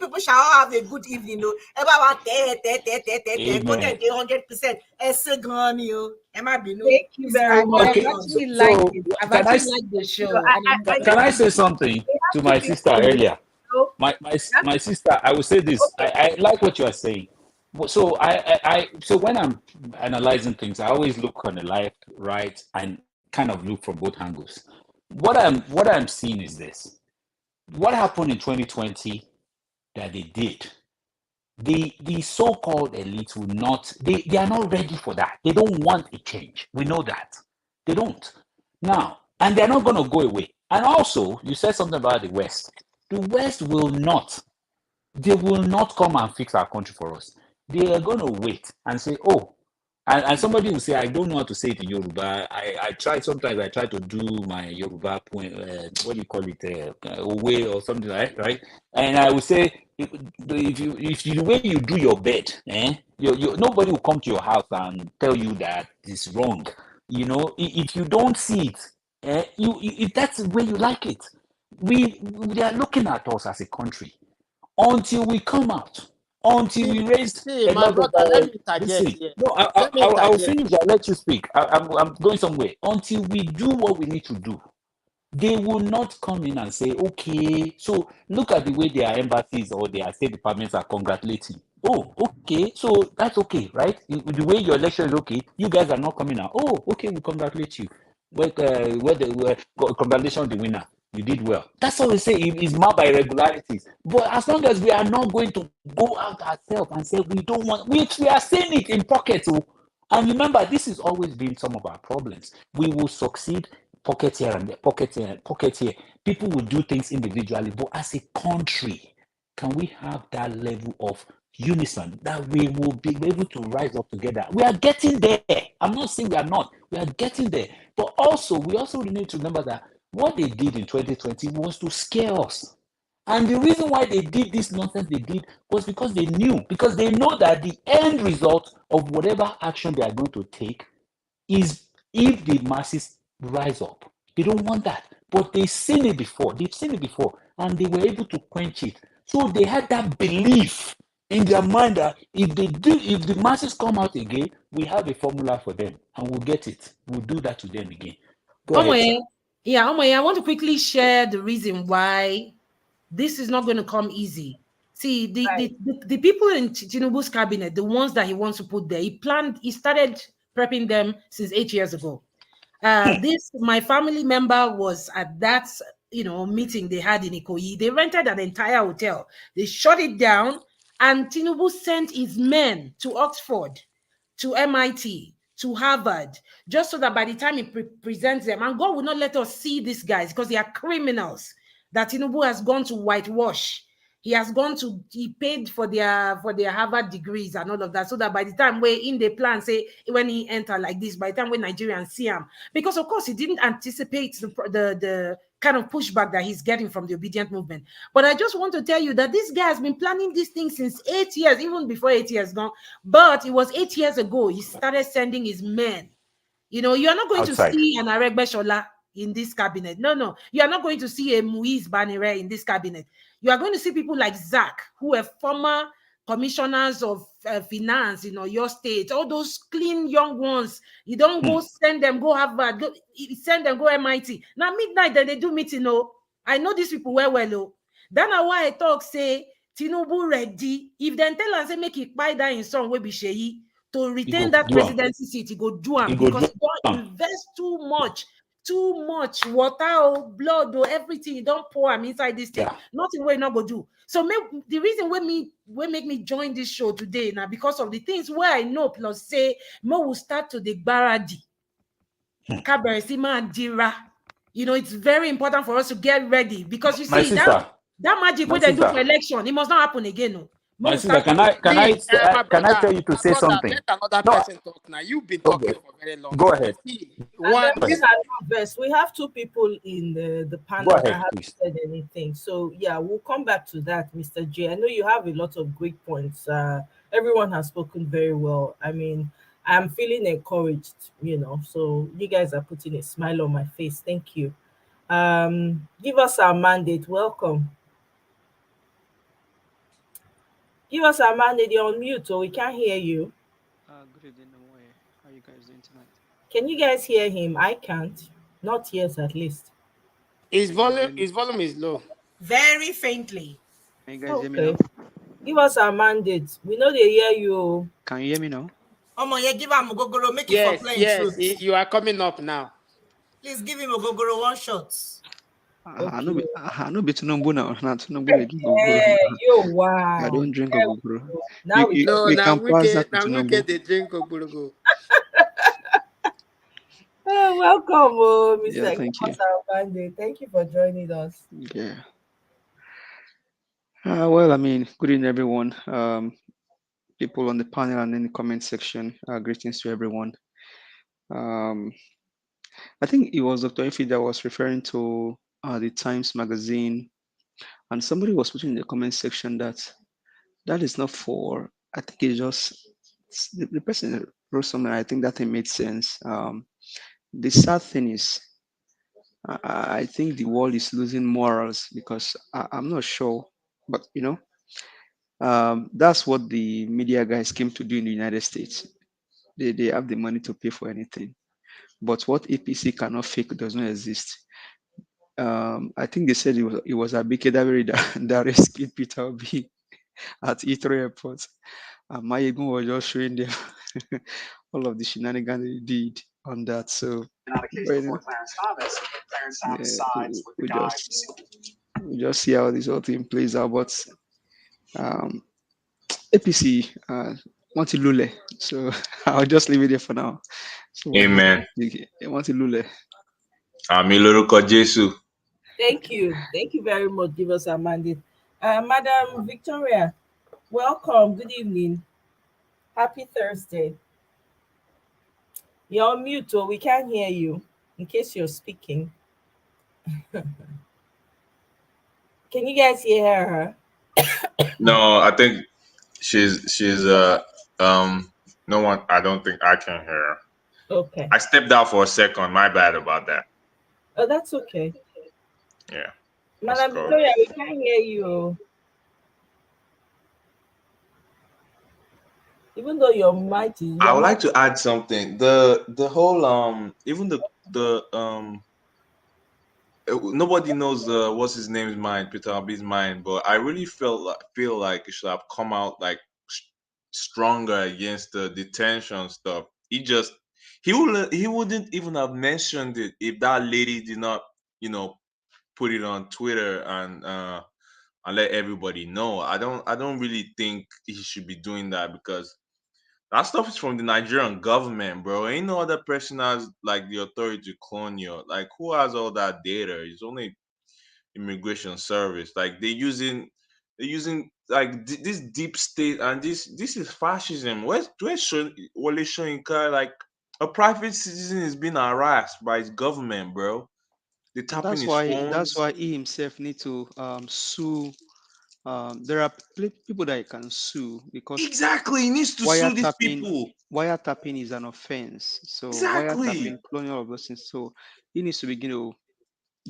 people shall have a good evening. About 100%. Thank you very much. Okay, I've actually liked the show. Can I say something to my sister earlier? My sister, I will say this. I like what you are saying. So so when I'm analyzing things, I always look on the left, right, and kind of look from both angles. What I'm seeing is this. What happened in 2020 that they did, the so-called elite will not, they are not ready for that. They don't want a change. We know that. They don't. Now, and they're not going to go away. And also, you said something about the West. The West will not come and fix our country for us. They are going to wait and say, oh, and somebody will say, I don't know how to say it in Yoruba. I try to do my Yoruba point, what do you call it, way or something like that, right? And I will say, if the way you do your bed, nobody will come to your house and tell you that it's wrong. If you don't see it, if that's the way you like it, they are looking at us as a country until we come out, until we raise a my lot brother, of. let me interject here. No, I will finish. I'll let you speak. I'm going somewhere. Until we do what we need to do, they will not come in and say, okay, so look at the way their embassies or their state departments are congratulating. Oh, okay, so that's okay, right? The way your election is okay, you guys are not coming out. Oh, okay, we congratulate you. Congratulations, the winner. You did well. That's all we say. It's marked by irregularities. But as long as we are not going to go out ourselves and say we don't want, we are saying it in pockets. And remember, this has always been some of our problems. We will succeed pocket here and there, pocket here, pocket here. People will do things individually, but as a country, can we have that level of unison that we will be able to rise up together? We are getting there. I'm not saying we are not. We are getting there. But also, we also need to remember that what they did in 2020 was to scare us. And the reason why they did this nonsense they did was because they know that the end result of whatever action they are going to take is if the masses rise up. They don't want that. But they've seen it before, and they were able to quench it. So they had that belief in their mind that if the masses come out again, we have a formula for them and we'll get it. We'll do that to them again. Go ahead. I want to quickly share the reason why this is not going to come easy. See, the people in Tinubu's cabinet, the ones that he wants to put there, he started prepping them since 8 years ago. My family member was at that meeting they had in Ikoyi. They rented an entire hotel. They shut it down, and Tinubu sent his men to Oxford, to MIT, to Harvard, just so that by the time he presents them, and God will not let us see these guys because they are criminals that Tinubu has gone to whitewash. He paid for their Harvard degrees and all of that, so that by the time we're in the plan, say when he enter like this, by the time when Nigerians see him, because of course he didn't anticipate the kind of pushback that he's getting from the obedient movement. But I just want to tell you that this guy has been planning this thing since 8 years, even before 8 years gone. But it was 8 years ago he started sending his men. You are not going Outside. to see an Aregbe in this cabinet. No. You are not going to see a Muiz Banire in this cabinet. You are going to see people like Zach, who are former commissioners of finance in your state, all those clean young ones. You don't go send them, go Harvard, send them, go MIT. Now, midnight, then they do meeting. I know these people well. That's why I talk, say, Tinubu ready. If then tell us, say, make it buy that in some way, be Sheyi, to retain that presidency seat, he go do them because he don't invest too much water, blood, everything. You don't pour him inside this thing. Nothing we not go do. So the reason we make me join this show today now because of the things where I know plus say more will start to the baradi. Dira. It's very important for us to get ready because you see that magic when they do for election, it must not happen again. No. My sister, can I tell you to say something? Let another person talk now. You've been talking for very long. Go ahead. We have two people in the panel that haven't said anything. So yeah, we'll come back to that, Mr. J. I know you have a lot of great points. Everyone has spoken very well. I mean, I'm feeling encouraged, so you guys are putting a smile on my face. Thank you. Give us our mandate. Welcome. Give us our mandate. You're on mute, so we can't hear you. Good evening, how are you guys doing tonight? Can you guys hear him? I can't. Not yet, at least. His volume is low. Very faintly. Can you guys hear me now? Give us our mandate. We know they hear you. Can you hear me now? Give him a gogoro. Make it for playing Yes, you are coming up now. Please give him a gogoro, one shot. I know Tinubu now. Wow. I don't drink gogoro. Now we can pass that to Tinubu. We get the drink gogoro. Welcome, Mr. Yeah, thank you. Thank you for joining us. Yeah. Well, I mean, good evening, everyone. People on the panel and in the comment section. Greetings to everyone. I think it was Dr. Ifi that was referring to the Times magazine, and somebody was putting in the comment section that is not for. I think it's just the person wrote something. I think that it made sense. The sad thing is, I think the world is losing morals because I'm not sure, but that's what the media guys came to do in the United States. They have the money to pay for anything, but what APC cannot fake does not exist. I think they said it was Abike Dabiri that rescued Peter Obi at Heathrow Airport. Mayegun was just showing them all of the shenanigans they did on that. So we just see how this whole thing plays out. But APC want Lule, so I'll just leave it there for now. So, Amen. Want Lule. Thank you very much. Give us our mandate. Madam Victoria, welcome. Good evening. Happy Thursday. You're on mute, so we can't hear you in case you're speaking. Can you guys hear her? No, I think she's no one. I don't think I can hear her. Okay. I stepped out for a second. My bad about that. Oh, that's okay. Yeah. Madam Victoria, we can't hear you. Even though your mic is. I would like to add something. The whole even the nobody knows what's his name's mind, Peter Obi's mind, but I really feel like it should have come out like stronger against the detention stuff. He wouldn't even have mentioned it if that lady did not, put it on Twitter and let everybody know. I don't really think he should be doing that because that stuff is from the Nigerian government, bro. Ain't no other person has like the authority to clone you. Like who has all that data? It's only immigration service. Like they're using like this deep state, and this is fascism. Where's Wale Soyinka? Like a private citizen is being harassed by his government, bro. They're tapping That's his why that's phones. why he himself need to sue. There are people that he can sue because Exactly, he needs to sue these wiretapping people. wiretapping is an offense. So Exactly. wiretapping, cloning all of those things. So he needs to begin to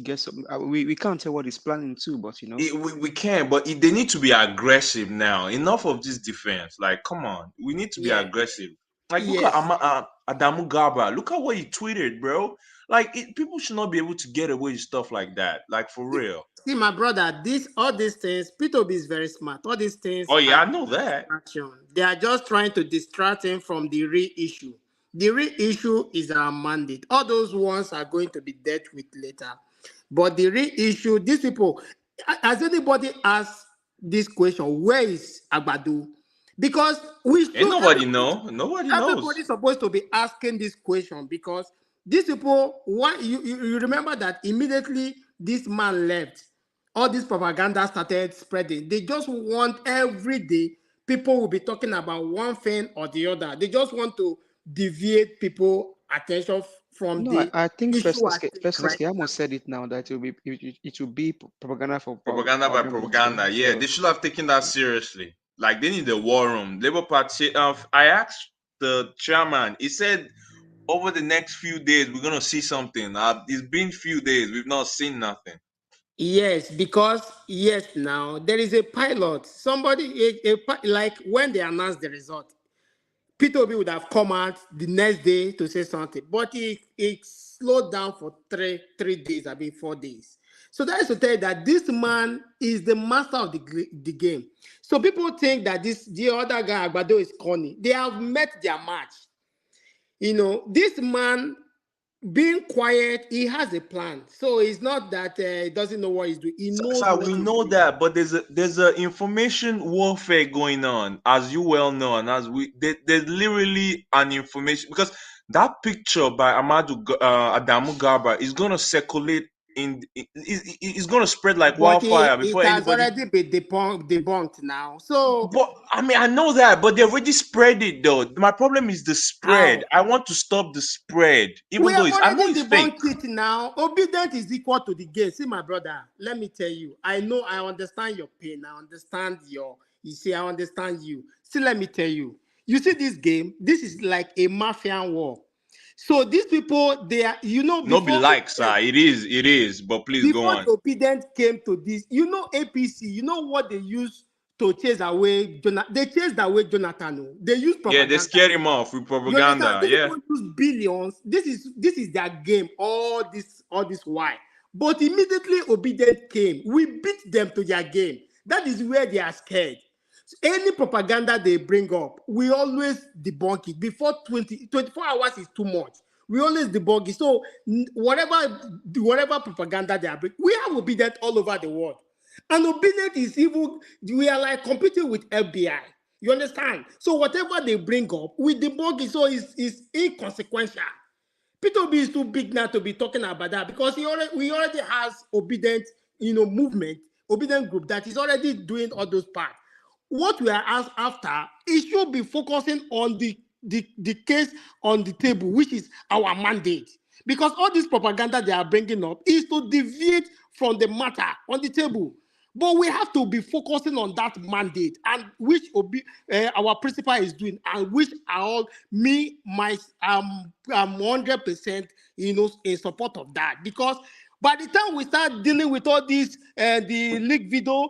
get some. We can't tell what he's planning to, but We can, but they need to be aggressive now. Enough of this defense. Like, come on, we need to be Yeah. aggressive. Like, look at Yes. Adamu Garba. Look at what he tweeted, bro. Like, people should not be able to get away with stuff like that. Like, for real. See, my brother, all these things, P2B is very smart. All these things Oh yeah, are I know that. distraction. They are just trying to distract him from the real issue. The real issue is our mandate. All those ones are going to be dealt with later. But the real issue, these people, has anybody asked this question, where is Agbado? Because we Ain't should, nobody know. Nobody knows. everybody's supposed to be asking this question because these people, why you remember that immediately this man left, all this propaganda started spreading. They just want every day people will be talking about one thing or the other. They just want to deviate people attention from no, the I think issue at stake Festus right Keyamo said it now that it will be propaganda for Propaganda by Government. So, propaganda. Yeah, they should have taken that seriously. Like, they need a war room. Labour Party. I asked the chairman. He said over the next few days we're gonna see something. It's been few days. We've not seen nothing. Yes, because yes, now there is a pilot. Somebody, like when they announced the result, P2B would have come out the next day to say something, but it slowed down for three days, 4 days. So that is to tell you that this man is the master of the game. So people think that the other guy Agbado is corny. They have met their match. This man being quiet, he has a plan. So it's not that he doesn't know what he's doing. He knows Sir, what we he's know doing. that, but there's a information warfare going on, as you well know, and there's literally an information, because that picture by Adamu Garba is gonna circulate it's gonna spread like But wildfire it before has anybody. already been debunked now. So But I mean, I know that, but they already spread it though. My problem is the spread. how? I want to stop the spread, We even though have I know already it's fake. debunked it now. Obedience is equal to the game. See, my brother, let me tell you. I understand your pain. I understand I understand you. See, let me tell you. You see this game, this is like a mafia war. So these people, they are, No be like, sir. It is. But please go before on. the obedient came to this, APC, you know what they use to chase away Jonathan? They chased away Jonathan. Oh. They use Yeah, they propaganda. scared him off with You understand? propaganda. These Yeah. people use billions. This is their game. All this why. But immediately obedient came. We beat them to their game. That is where they are scared. So any propaganda they bring up, we always debunk it. Before 24 hours is too much. We always debunk it. So whatever propaganda they are bringing, we have obedient all over the world. And obedient is even, we are like competing with FBI. You understand? So whatever they bring up, we debunk it. So it's inconsequential. P2B is too big now to be talking about that because we already has obedient, movement, obedient group that is already doing all those parts. What we are asked after, it should be focusing on the case on the table, which is our mandate. Because all this propaganda they are bringing up is to deviate from the matter on the table. But we have to be focusing on that mandate, and which our principal is doing, and which are all I'm 100% in support of that. Because by the time we start dealing with all these the leak video,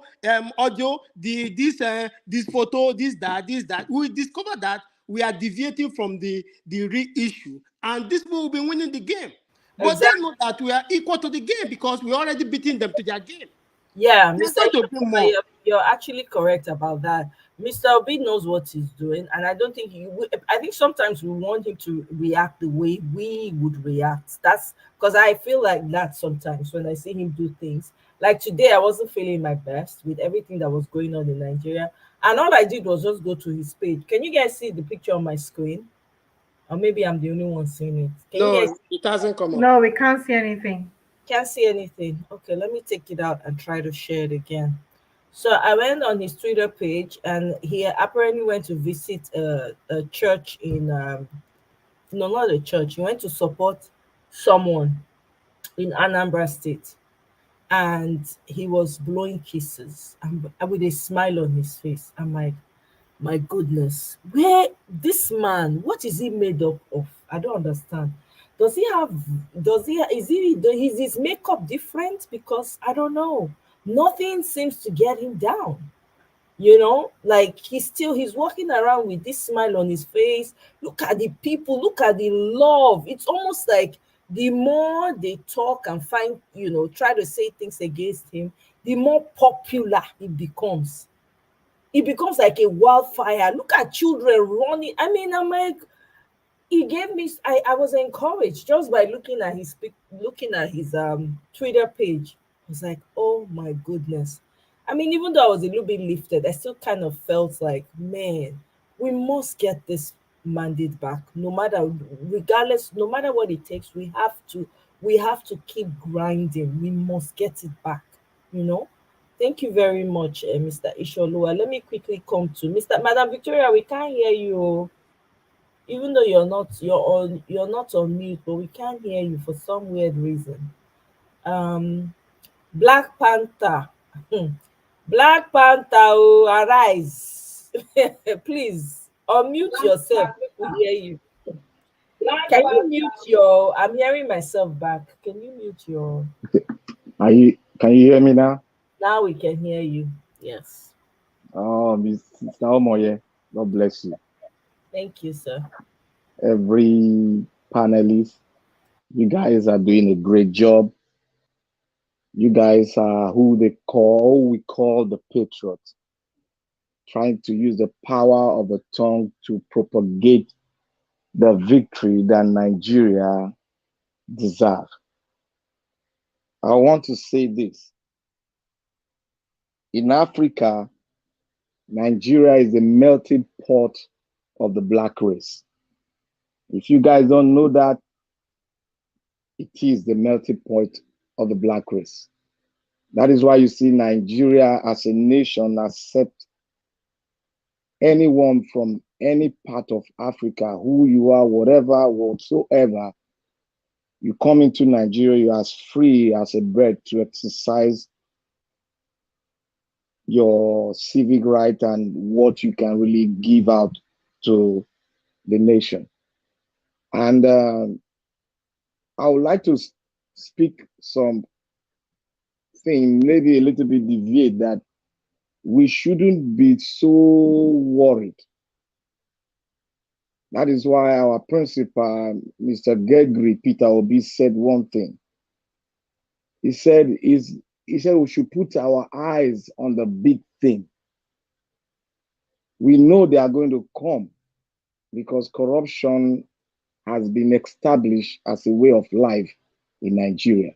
audio, this photo, this that, we discover that we are deviating from the real issue, and this will be winning the game. But they know that we are equal to the game because we already beating them to their game. Yeah, They're Mr. going to bring more. You're actually correct about that. Mr. Obi knows what he's doing, and I don't think I think sometimes we want him to react the way we would react. That's because I feel like that sometimes when I see him do things. Like today, I wasn't feeling my best with everything that was going on in Nigeria, and all I did was just go to his page. Can you guys see the picture on my screen? Or maybe I'm the only one seeing it. Can you guys No, it hasn't come up. No, we can't see anything. can't see anything? Okay, let me take it out and try to share it again. So I went on his Twitter page, and he apparently went to visit a church in no, not a church. He went to support someone in Anambra State, and he was blowing kisses and with a smile on his face. I'm like, my goodness, where this man? What is he made up of? I don't understand. Does he have? Does he? Is his makeup different? Because I don't know. Nothing seems to get him down. Like he's walking around with this smile on his face. Look at the people, look at the love. It's almost like the more they talk and try to say things against him, the more popular he becomes. It becomes like a wildfire. Look at children running. I mean, I'm like, he gave me. I was encouraged just by looking at his Twitter page. I was like, oh my goodness. I mean, even though I was a little bit lifted, I still kind of felt like, man, we must get this mandate back. Regardless, no matter what it takes, we have to keep grinding. We must get it back. You know. Thank you very much, Mr. Isholua. Let me quickly come to Madam Victoria. We can't hear you, even though you're not on mute, but we can't hear you for some weird reason. Black Panther. Black Panther, oh, arise. Please unmute yourself. We hear you. Can you mute your I'm hearing myself back. Can you mute your Can you hear me now? Now we can hear you. Yes. Oh, Mr. Omoye, God bless you. Thank you, sir. Every panelist, you guys are doing a great job. You guys are who we call the patriots, trying to use the power of the tongue to propagate the victory that Nigeria deserves. I want to say this. In Africa, Nigeria is the melting pot of the black race. If you guys don't know that, it is the melting pot of the black race. That is why you see Nigeria as a nation accept anyone from any part of Africa, who you are, whatever, whatsoever. You come into Nigeria, you're as free as a bird to exercise your civic right and what you can really give out to the nation. And I would like to speak some thing, maybe a little bit deviate, that we shouldn't be so worried. That is why our principal, Mr. Gregory Peter Obi, said one thing. He said we should put our eyes on the big thing. We know they are going to come because corruption has been established as a way of life in Nigeria.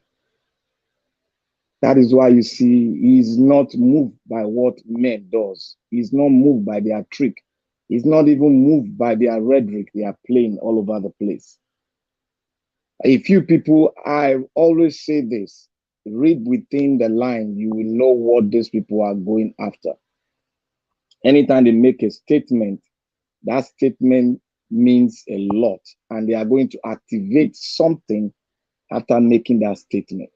That is why you see he's not moved by what men does. He's not moved by their trick. He's not even moved by their rhetoric they are playing all over the place. A few people, I always say this, read within the line, you will know what these people are going after. Anytime they make a statement, that statement means a lot, and they are going to activate something after making that statement.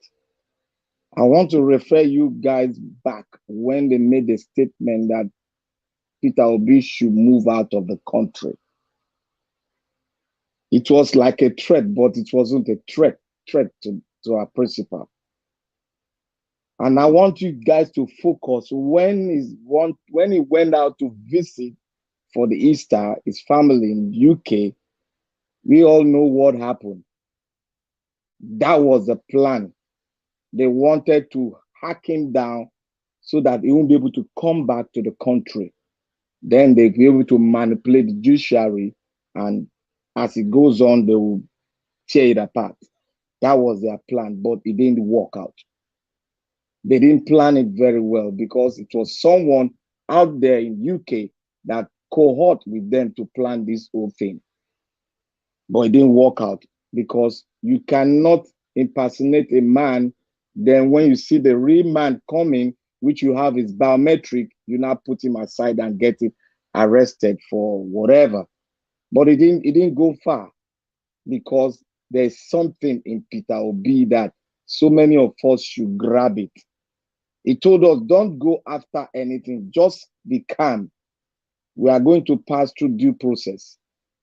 I want to refer you guys back when they made the statement that Peter Obi should move out of the country. It was like a threat, but it wasn't a threat to our principal. And I want you guys to focus when he went out to visit for the Easter, his family in the UK, we all know what happened. That was the plan. They wanted to hack him down so that he won't be able to come back to the country. Then they'll be able to manipulate the judiciary, and as it goes on, they will tear it apart. That was their plan, but it didn't work out. They didn't plan it very well because it was someone out there in UK that cohort with them to plan this whole thing. But it didn't work out because you cannot impersonate a man. Then when you see the real man coming, which you have is biometric, you now put him aside and get him arrested for whatever. But it didn't go far because there's something in Peter Obi that so many of us should grab it. He told us, don't go after anything, just be calm. We are going to pass through due process.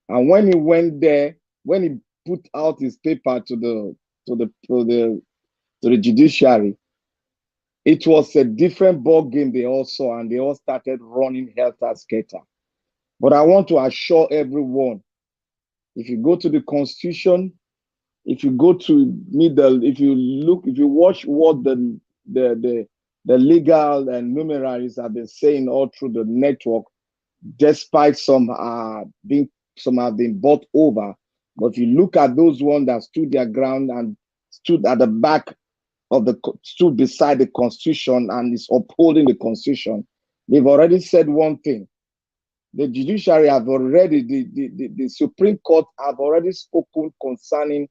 And when he went there, when he put out his paper to the judiciary, it was a different ball game they all saw, and they all started running helter-skelter. But I want to assure everyone, if you go to the Constitution, if you go to middle, if you watch what the legal and numeraries have been saying all through the network, despite some have been bought over. But if you look at those ones that stood their ground and stood at the back of stood beside the Constitution and is upholding the Constitution, they've already said one thing. The judiciary have already, the Supreme Court have already spoken concerning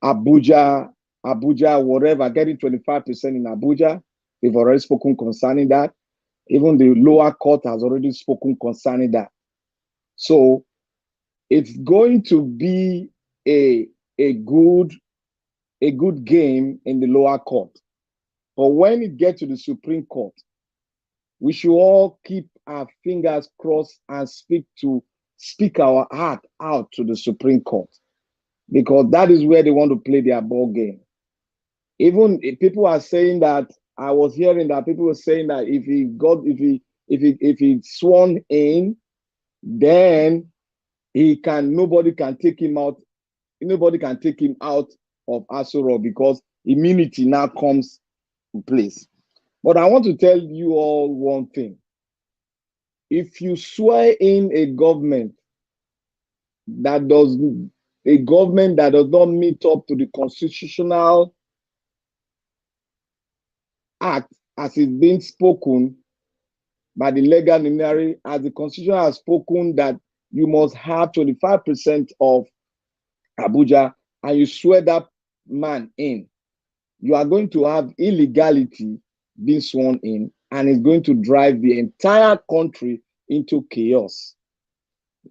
Abuja, whatever, getting 25% in Abuja. They've already spoken concerning that. Even the lower court has already spoken concerning that. So it's going to be a good game in the lower court. But when it gets to the Supreme Court, we should all keep our fingers crossed and speak our heart out to the Supreme Court, because that is where they want to play their ball game. Even if people are saying that, I was hearing that people were saying that if he sworn in, then nobody can take him out. Nobody can take him out of Aso Rock because immunity now comes in place. But I want to tell you all one thing. If you swear in a government that does not meet up to the constitutional act as it's been spoken by the legal luminary, as the Constitution has spoken that you must have 25% of Abuja, and you swear that man in, you are going to have illegality being sworn in, and it's going to drive the entire country into chaos.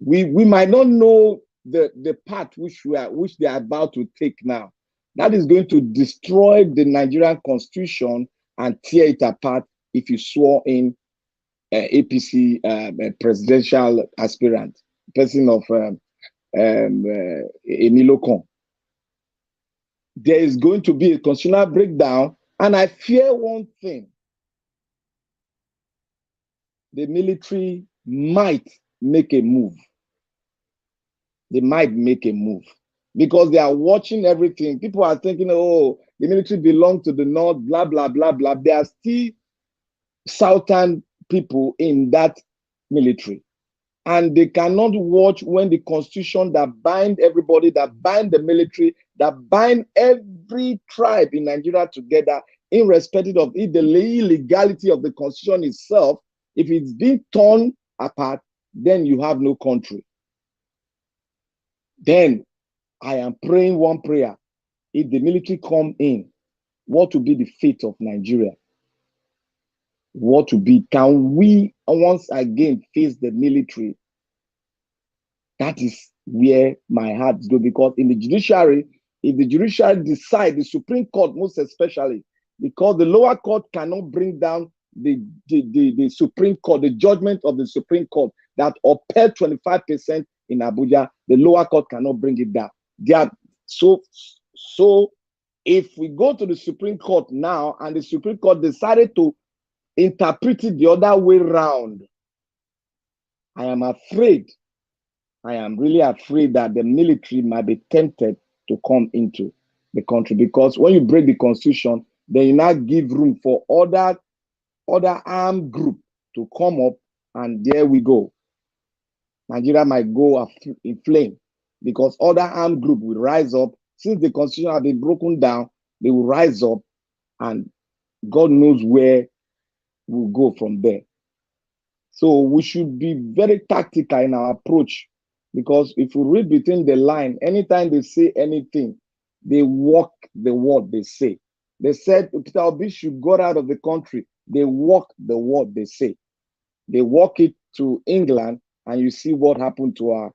We might not know the path which they are about to take now. That is going to destroy the Nigerian Constitution and tear it apart if you swore in APC presidential aspirant, person of Emilio Kon. There is going to be a constitutional breakdown, and I fear one thing. The military might make a move. They might make a move because they are watching everything. People are thinking, oh, the military belongs to the north, blah, blah, blah, blah. There are still southern people in that military. And they cannot watch when the constitution that bind everybody, that bind the military, that bind every tribe in Nigeria together, irrespective of the illegality of the constitution itself, if it's being torn apart, then you have no country. Then I am praying one prayer. If the military come in, what will be the fate of Nigeria? What will be? Can we once again face the military? That is where my heart goes, because in the judiciary, if the judiciary decide, the Supreme Court most especially, because the lower court cannot bring down the Supreme Court, the judgment of the Supreme Court that upheld 25% in Abuja, the lower court cannot bring it down. So if we go to the Supreme Court now and the Supreme Court decided to interpret it the other way around, I am afraid, I am really afraid that the military might be tempted to come into the country, because when you break the constitution, then you now give room for other armed group to come up and there we go. Nigeria might go in flame because other armed groups will rise up. Since the constitution has been broken down, they will rise up, and God knows where we'll go from there. So we should be very tactical in our approach, because if we read between the line, anytime they say anything, they walk the word they say. They said Peter Obi should go out of the country. They walk the word they say. They walk it to England, and you see what happened to our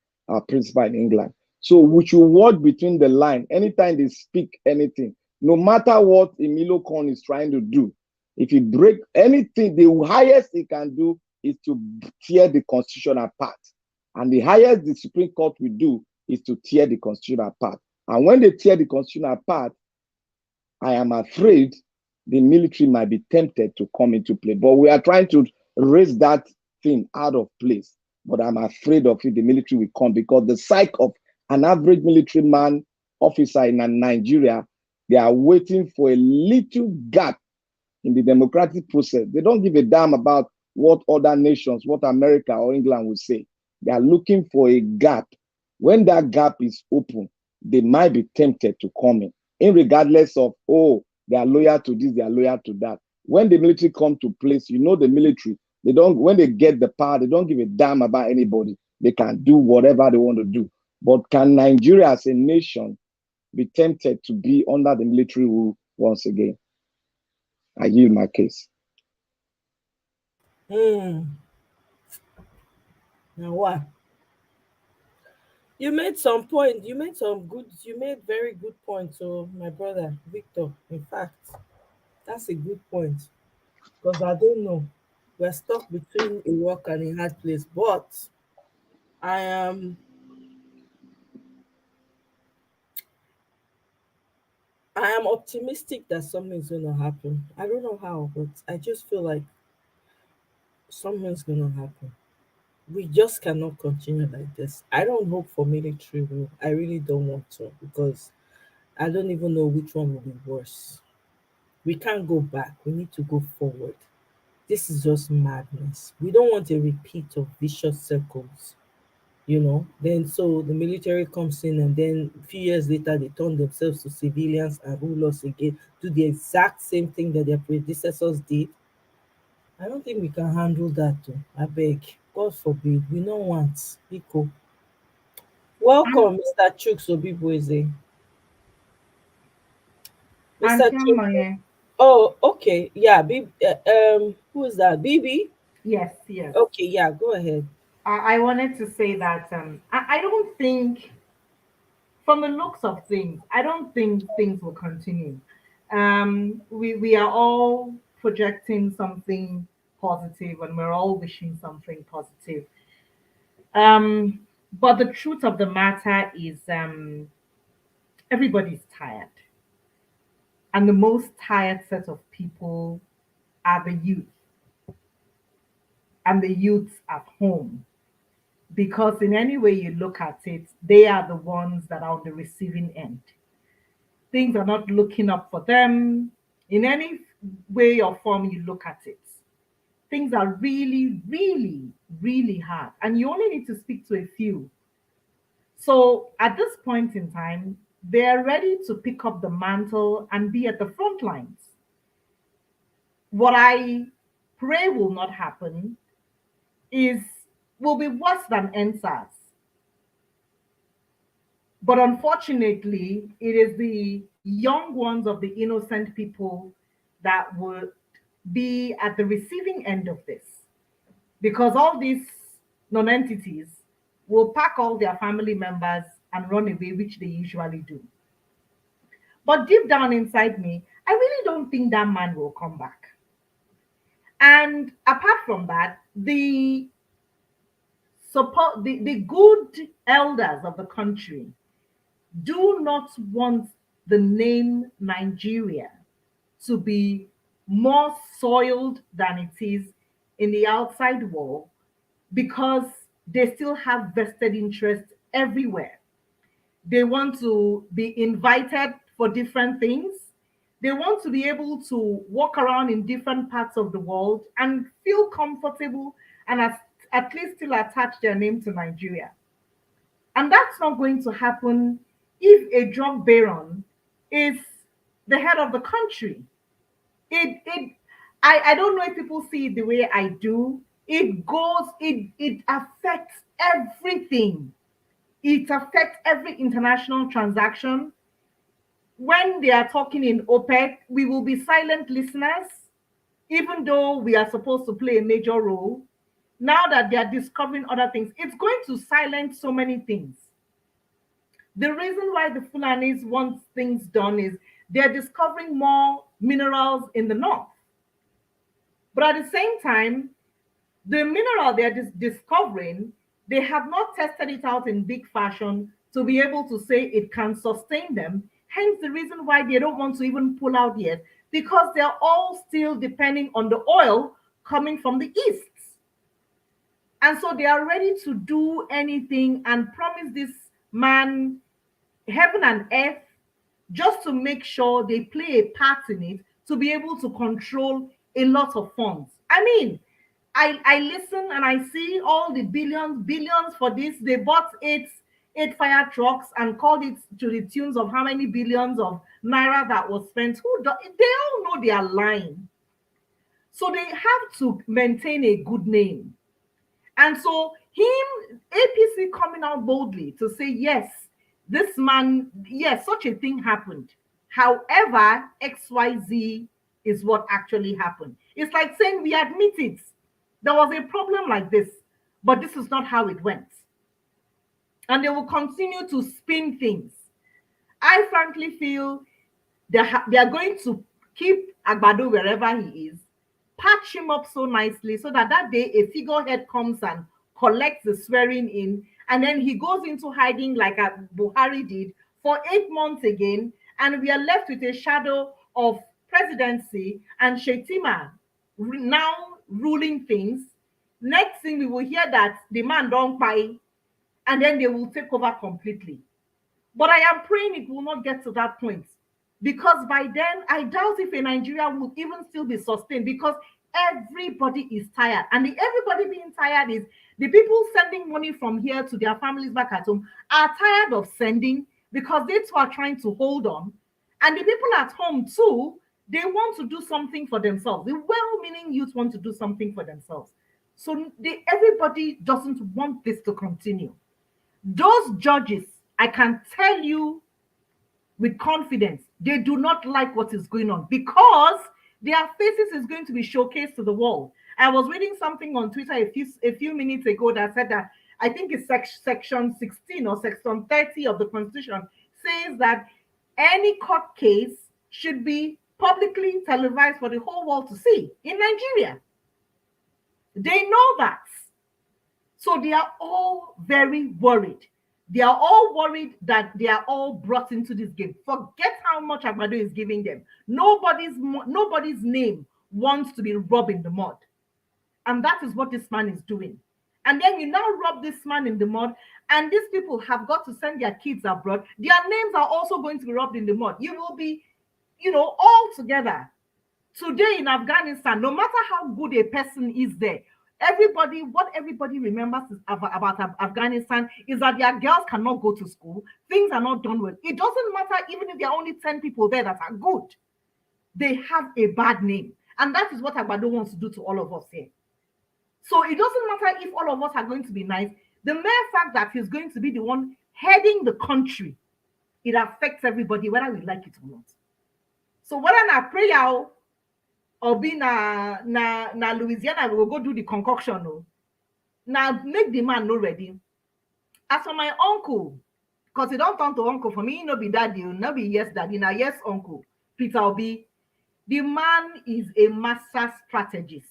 principal in England. So we should walk between the line. Anytime they speak anything, no matter what Emilio Con is trying to do, if he break anything, the highest he can do is to tear the constitution apart. And the highest the Supreme Court will do is to tear the constitution apart. And when they tear the constitution apart, I am afraid the military might be tempted to come into play. But we are trying to raise that thing out of place. But I'm afraid of it, the military will come, because the psyche of an average military man, officer in Nigeria, they are waiting for a little gap in the democratic process. They don't give a damn about what other nations, what America or England will say. They are looking for a gap. When that gap is open, they might be tempted to come in regardless of, oh, they are loyal to this, they are loyal to that. When the military come to place, you know, the military, they don't, when they get the power, they don't give a damn about anybody. They can do whatever they want to do. But can Nigeria as a nation be tempted to be under the military rule once again? I yield my case. Now what? You made some point. You made very good points. So my brother Victor, in fact, that's a good point. Because I don't know. We're stuck between a rock and a hard place. But I am optimistic that something's gonna happen. I don't know how, but I just feel like something's gonna happen. We just cannot continue like this. I don't hope for military rule. I really don't want to, because I don't even know which one will be worse. We can't go back. We need to go forward. This is just madness. We don't want a repeat of vicious circles, Then so the military comes in, and then a few years later they turn themselves to civilians and rule us again, do the exact same thing that their predecessors did. I don't think we can handle that too. I beg. God forbid. We don't want equal. Welcome, Mr. Chuks Obibueze. Mr. Chuks. Oh, okay. Yeah, who is that? Bibi? Yes, yes. Okay, yeah, go ahead. I wanted to say that I don't think, from the looks of things, I don't think things will continue. We are all projecting something positive, and we're all wishing something positive. But the truth of the matter is, everybody's tired. And the most tired set of people are the youth, and the youths at home. Because in any way you look at it, they are the ones that are on the receiving end. Things are not looking up for them. In any way or form you look at it, things are really, really, really hard. And you only need to speak to a few. So at this point in time, they are ready to pick up the mantle and be at the front lines. What I pray will not happen will be worse than NSAS. But unfortunately, it is the young ones of the innocent people that would be at the receiving end of this. Because all these non-entities will pack all their family members and run away, which they usually do. But deep down inside me, I really don't think that man will come back. And apart from that, the good elders of the country do not want the name Nigeria to be more soiled than it is in the outside world, because they still have vested interests everywhere. They want to be invited for different things. They want to be able to walk around in different parts of the world and feel comfortable and as at least still attach their name to Nigeria. And that's not going to happen if a drug baron is the head of the country. I don't know if people see it the way I do. It affects everything. It affects every international transaction. When they are talking in OPEC, we will be silent listeners, even though we are supposed to play a major role. Now that they are discovering other things, it's going to silence so many things. The reason why the Fulanis want things done is they're discovering more minerals in the north. But at the same time, the mineral they're discovering, they have not tested it out in big fashion to be able to say it can sustain them. Hence the reason why they don't want to even pull out yet, because they're all still depending on the oil coming from the east. And so they are ready to do anything and promise this man heaven and earth just to make sure they play a part in it to be able to control a lot of funds. I mean, I listen and I see all the billions for this. They bought eight fire trucks and called it to the tunes of how many billions of naira that was spent. They all know they are lying. So they have to maintain a good name. And so APC coming out boldly to say, yes, this man, yes, such a thing happened. However, XYZ is what actually happened. It's like saying we admit it. There was a problem like this, but this is not how it went. And they will continue to spin things. I frankly feel they are going to keep Agbado wherever he is, patch him up so nicely so that day a figurehead comes and collects the swearing in, and then he goes into hiding like Buhari did for 8 months again, and we are left with a shadow of presidency and Shetima now ruling things. Next thing we will hear that the man don't buy, and then they will take over completely. But I am praying it will not get to that point, because by then I doubt if a Nigeria will even still be sustained, because everybody is tired. And everybody being tired is the people sending money from here to their families back at home are tired of sending, because they too are trying to hold on. And the people at home too, they want to do something for themselves. The well-meaning youth want to do something for themselves. So everybody doesn't want this to continue. Those judges, I can tell you with confidence, they do not like what is going on, because their faces is going to be showcased to the world. I was reading something on Twitter a few minutes ago that said that, I think it's section 16 or section 30 of the Constitution says that any court case should be publicly televised for the whole world to see in Nigeria. They know that. So they are all very worried. They are all worried that they are all brought into this game. Forget how much Agbado is giving them. Nobody's name wants to be rubbed in the mud. And that is what this man is doing. And then you now rub this man in the mud, and these people have got to send their kids abroad. Their names are also going to be rubbed in the mud. You will be, all together. Today in Afghanistan, no matter how good a person is there, what everybody remembers about Afghanistan is that their girls cannot go to school. Things are not done well. It doesn't matter even if there are only 10 people there that are good. They have a bad name. And that is what Agbado wants to do to all of us here. So it doesn't matter if all of us are going to be nice. The mere fact that he's going to be the one heading the country, it affects everybody, whether we like it or not. So whether na prayer or be na Louisiana, we will go do the concoction. No. Now make the man no ready. As for my uncle, because he don't turn to uncle for me, no be daddy, no be yes daddy, now yes uncle, Peter Obi. The man is a master strategist.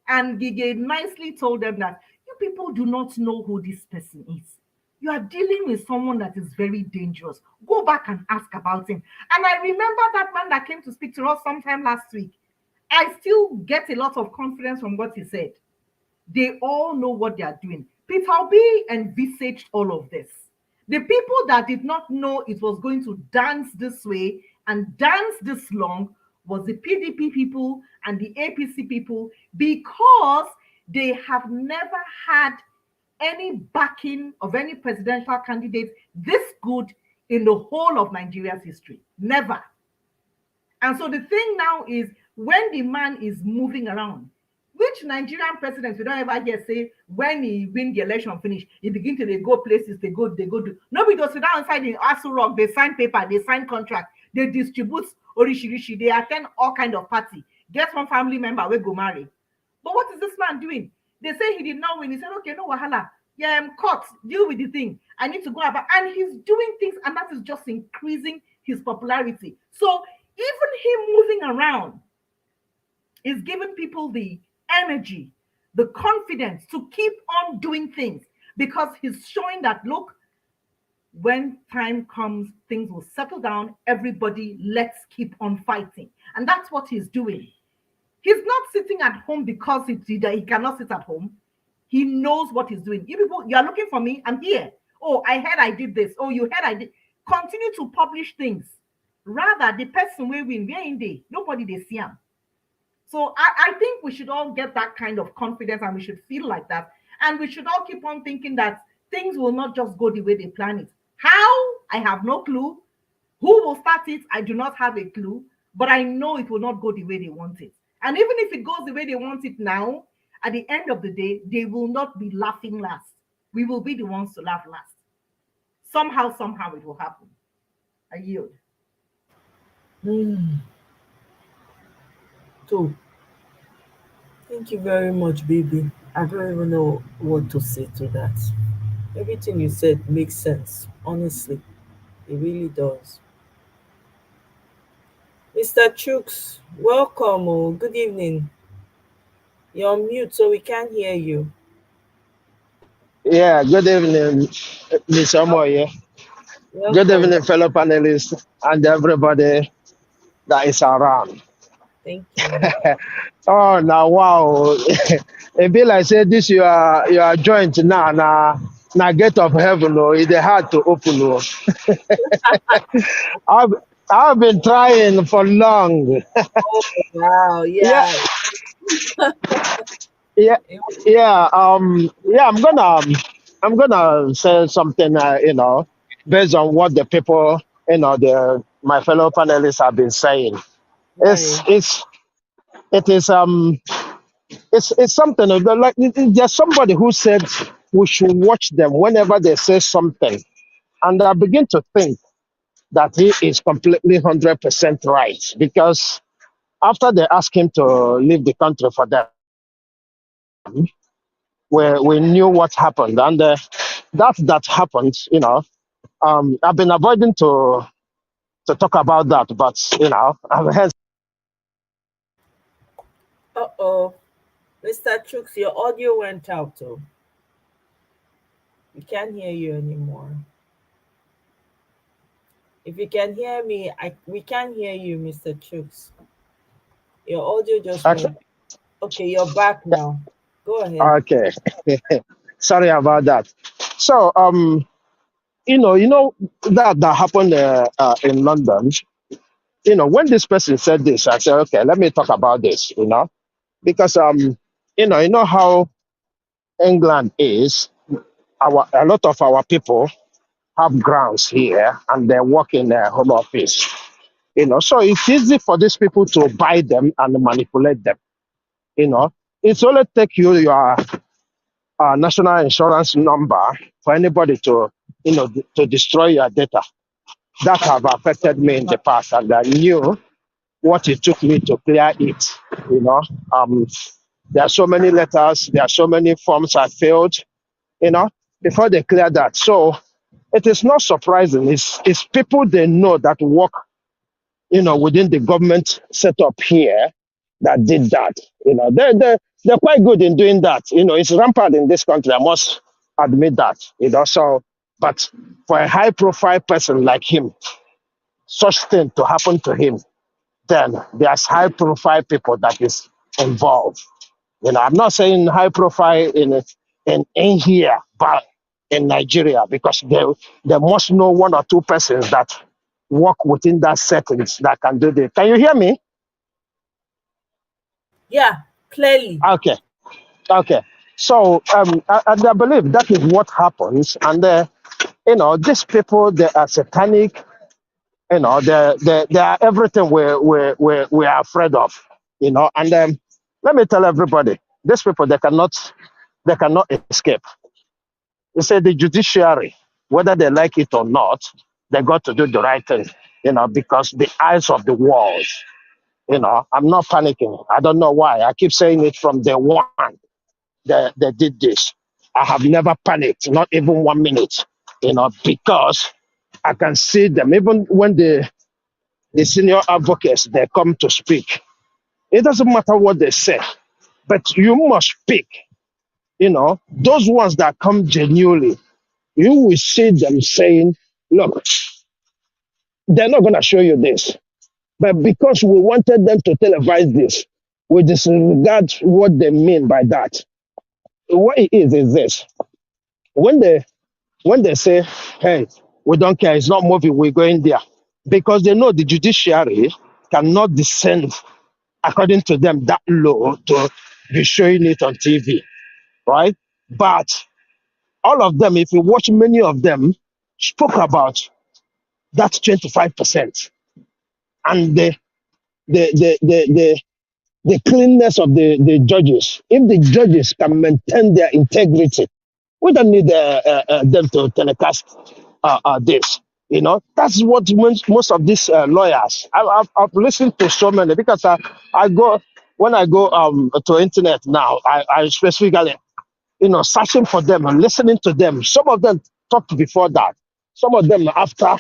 And Gige nicely told them that you people do not know who this person is. You are dealing with someone that is very dangerous. Go back and ask about him. And I remember that man that came to speak to us sometime last week. I still get a lot of confidence from what he said. They all know what they are doing. Peter Obi envisaged all of this. The people that did not know it was going to dance this way and dance this long was the PDP people and the APC people, because they have never had any backing of any presidential candidate this good in the whole of Nigeria's history. Never. And so the thing now is, when the man is moving around, which Nigerian presidents we don't ever hear say when he win the election finish, he begin to they go places, they go do. Nobody does sit down inside in Aso Rock, they sign paper, they sign contract, they distribute orishirishi, they attend all kind of party, get one family member we go marry. But what is this man doing? They say he did not win. He said, okay, no wahala. Yeah, I'm caught. Deal with the thing. I need to go about. And he's doing things, and that is just increasing his popularity. So even him moving around is giving people the energy, the confidence to keep on doing things, because he's showing that, look, when time comes, things will settle down. Everybody, let's keep on fighting. And that's what he's doing. He's not sitting at home because he cannot sit at home. He knows what he's doing. You people, you are looking for me, I'm here. Oh, I heard I did this. Oh, you heard I did. Continue to publish things. Rather, the person will win. Where in day? Nobody they see him. So I think we should all get that kind of confidence, and we should feel like that. And we should all keep on thinking that things will not just go the way they plan it. How? I have no clue. Who will start it? I do not have a clue. But I know it will not go the way they want it. And even if it goes the way they want it now, at the end of the day, they will not be laughing last. We will be the ones to laugh last. Somehow it will happen. I yield. So, thank you very much, baby. I don't even know what to say to that. Everything you said makes sense. Honestly, it really does. Mr. Chooks, welcome. Oh, good evening. You're on mute, so we can't hear you. Yeah, good evening, Miss Omoye. Good Welcome. evening, fellow panelists and everybody that is around. Thank you. Oh, now wow! It be like say this you are joint now gate of heaven. Oh, it's hard to open. Oh. I've been trying for long. Oh, wow, Yeah, yeah. yeah, yeah. I'm gonna say something. Based on what the people, my fellow panelists have been saying. It's Right. it's it is it's something like there's somebody who said we should watch them whenever they say something, and I begin to think that he is completely 100% right, because after they asked him to leave the country for them, we knew what happened, and that happened. I've been avoiding to talk about that, but I've heard. Uh-oh. Mr. Chooks, your audio went out, though. We can't hear you anymore. If you can hear me, we can't hear you, Mr. Chooks. Your audio just went. Okay, you're back now. Go ahead. Okay. Sorry about that. So, that happened in London. When this person said this, I said, okay, let me talk about this. Because you know how England is. A lot of our people have grounds here, and they work in a home office. So it's easy for these people to buy them and manipulate them. It's only take you your national insurance number for anybody to to destroy your data. That have affected me in the past, and I knew what it took me to clear it. There are so many letters, there are so many forms I filled, before they clear that. So it is not surprising. It's people they know that work, within the government setup here that did that. They're quite good in doing that. It's rampant in this country, I must admit that. So, but for a high profile person like him, such thing to happen to him, then there's high profile people that is involved. I'm not saying high profile in here, but in Nigeria, because they must know one or two persons that work within that settings that can do this. Can you hear me? Yeah, clearly. Okay. Okay. So I believe that is what happens, and these people, they are satanic. They are everything we are afraid of. And let me tell everybody, these people, they cannot escape. You say the judiciary, whether they like it or not, they got to do the right thing. Because the eyes of the world. I'm not panicking. I don't know why. I keep saying it from day one. They did this. I have never panicked, not even 1 minute, because I can see them. Even when the senior advocates, they come to speak, it doesn't matter what they say, but you must speak. Those ones that come genuinely, you will see them saying, look, they're not going to show you this. But because we wanted them to televise this, we disregard what they mean by that. What it is this. When they say, hey, we don't care, it's not moving, we're going there. Because they know the judiciary cannot descend, according to them, that low to be showing it on TV, right? But all of them, if you watch, many of them spoke about that 25% and the cleanness of the judges. If the judges can maintain their integrity, we don't need them to telecast this. That's what most of these lawyers. I've listened to so many because I go when I go to internet now. I specifically searching for them and listening to them. Some of them talked before that. Some of them after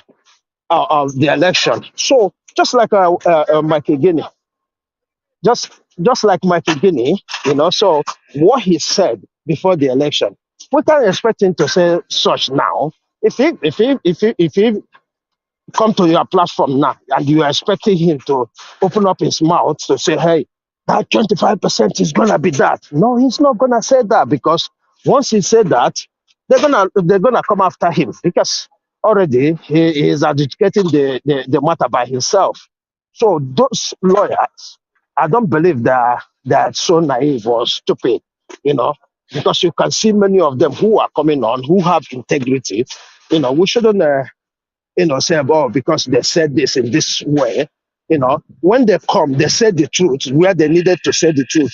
the election. So just like Michael Guinea, just like Michael Guinea, so what he said before the election, we can't expect him to say such now. If he come to your platform now and you are expecting him to open up his mouth to say, hey, that 25% is gonna be that. No, he's not gonna say that, because once he said that, they're gonna come after him, because already he is adjudicating the matter by himself. So those lawyers, I don't believe they're so naive or stupid, because you can see many of them who are coming on who have integrity. We shouldn't say, oh, because they said this in this way. When they come, they said the truth where they needed to say the truth.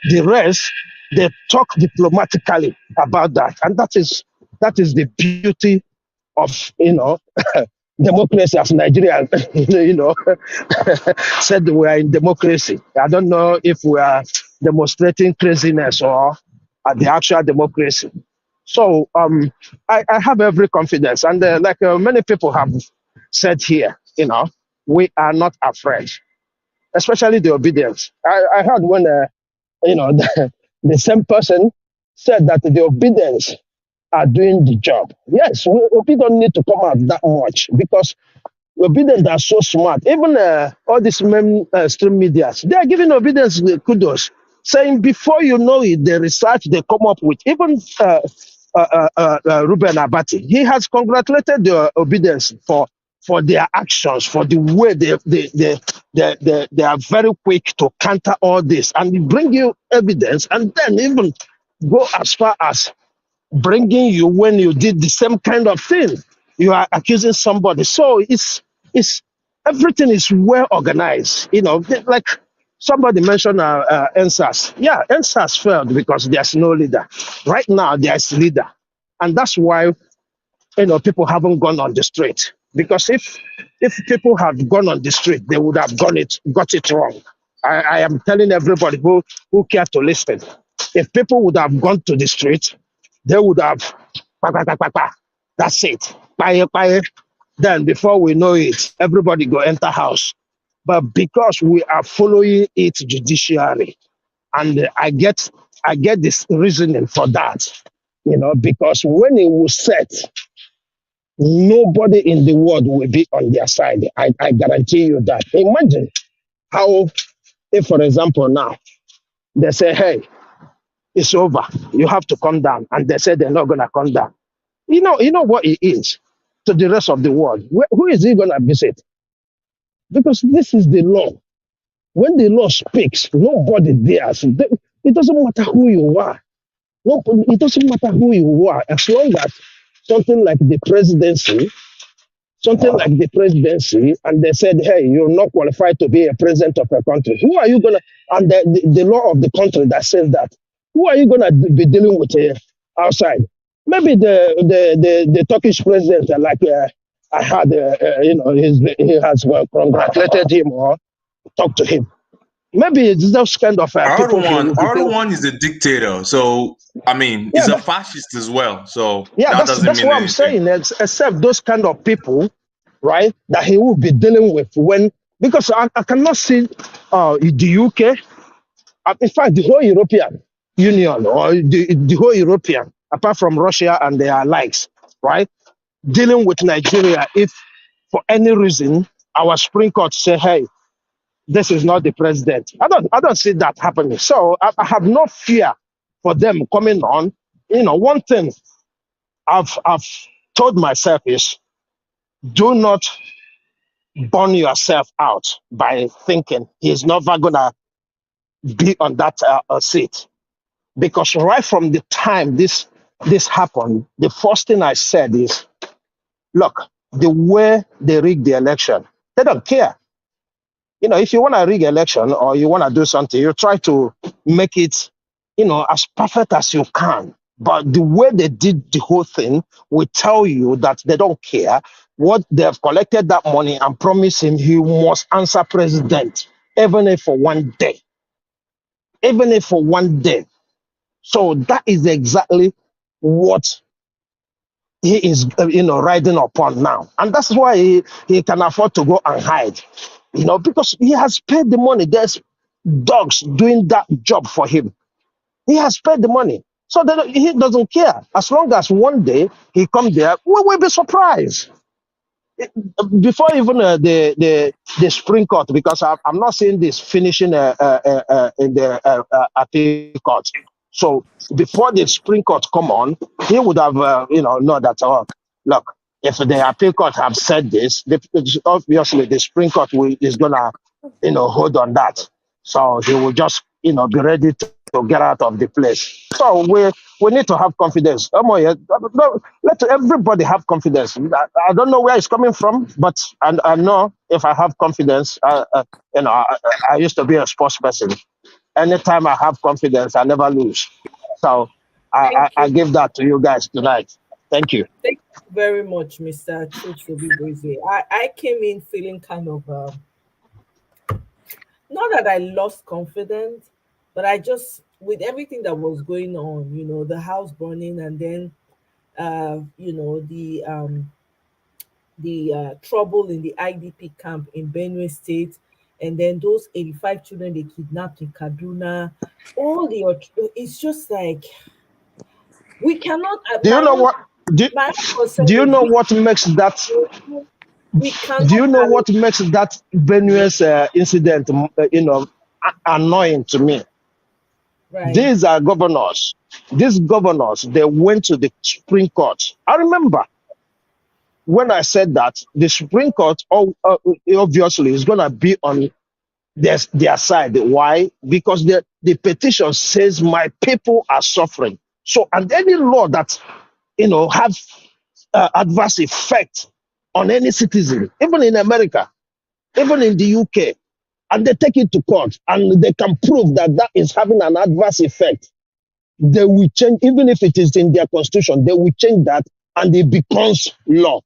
The rest, they talk diplomatically about that. And that is the beauty of, democracy, as Nigeria, said we are in democracy. I don't know if we are demonstrating craziness or the actual democracy. So I have every confidence, and like many people have said here, we are not afraid, especially the obedience. I heard when the same person said that the obedience are doing the job. Yes, we don't need to come out that much, because obedience are so smart. Even all these mainstream medias, they are giving obedience kudos, saying before you know it, the research they come up with. Even Ruben Abati, he has congratulated the obedience for their actions, for the way they are very quick to counter all this and bring you evidence, and then even go as far as bringing you when you did the same kind of thing. You are accusing somebody. So it's everything is well organized. Like somebody mentioned NSAS. Yeah, NSAS failed because there's no leader. Right now, there's leader. And that's why people haven't gone on the street. Because if people had gone on the street, they would have got it wrong. I am telling everybody who care to listen. If people would have gone to the street, they would have, that's it. Then before we know it, everybody go enter house. But because we are following it judiciary, and I get this reasoning for that, because when it was set, nobody in the world will be on their side. I guarantee you that. Imagine how, if for example now, they say, hey, it's over, you have to come down, and they say they're not gonna come down. You know what it is to the rest of the world. Who is he gonna visit? Because this is the law. When the law speaks, nobody dares. It doesn't matter who you are. No, it doesn't matter who you are, as long as something like the presidency, and they said, hey, you're not qualified to be a president of a country. Who are you gonna? And the law of the country that says that, who are you gonna be dealing with outside? Maybe the Turkish president, I had, he has congratulated him or talked to him. Maybe it's those kind of people. Erdogan is a dictator, so I mean, he's a fascist as well. So yeah, that doesn't that's mean what I'm anything. saying. Except those kind of people, right, that he will be dealing with because I cannot see the UK, in fact, the whole European Union or the whole European, apart from Russia and their likes, right, dealing with Nigeria if for any reason our Supreme Court say, hey, this is not the president. I don't see that happening. So I have no fear for them coming on. One thing I've told myself is, do not burn yourself out by thinking he's never gonna be on that seat. Because right from the time this happened, the first thing I said is, look, the way they rigged the election, they don't care. If you want to rig election or you want to do something, you try to make it, as perfect as you can. But the way they did the whole thing will tell you that they don't care. What they have collected that money and promised him he must answer president, even if for one day. Even if for one day. So that is exactly what he is, riding upon now. And that's why he can afford to go and hide, because he has paid the money. There's dogs doing that job for him. He has paid the money. So he doesn't care. As long as one day he comes there, we will be surprised. Before even the Supreme Court, because I'm not seeing this finishing in the appeal court. So before the Supreme Court come on, he would have know that, look, if the appeal court have said this, obviously the Supreme Court is gonna hold on that. So he will just be ready to get out of the place. So we need to have confidence. Let everybody have confidence. I don't know where it's coming from, but I know if I have confidence, I used to be a sports person. Anytime I have confidence, I never lose. So I give that to you guys tonight. Thank you. Thank you very much, Mr. Chukwubibueze. I came in feeling kind of, not that I lost confidence, but I just, with everything that was going on, the house burning, and then, the trouble in the IDP camp in Benue State, and then those 85 children they kidnapped in Kaduna, it's just like, we cannot. Do you know what? Do you know what makes that? We cannot. Do you know what makes that Benue's incident, annoying to me? Right. These are governors. These governors, they went to the Supreme Court. I remember when I said that the Supreme Court, obviously, is going to be on their side. Why? Because the petition says my people are suffering. So, and any law that have adverse effect on any citizen, even in America, even in the UK, and they take it to court and they can prove that is having an adverse effect, they will change, even if it is in their constitution, they will change that and it becomes law.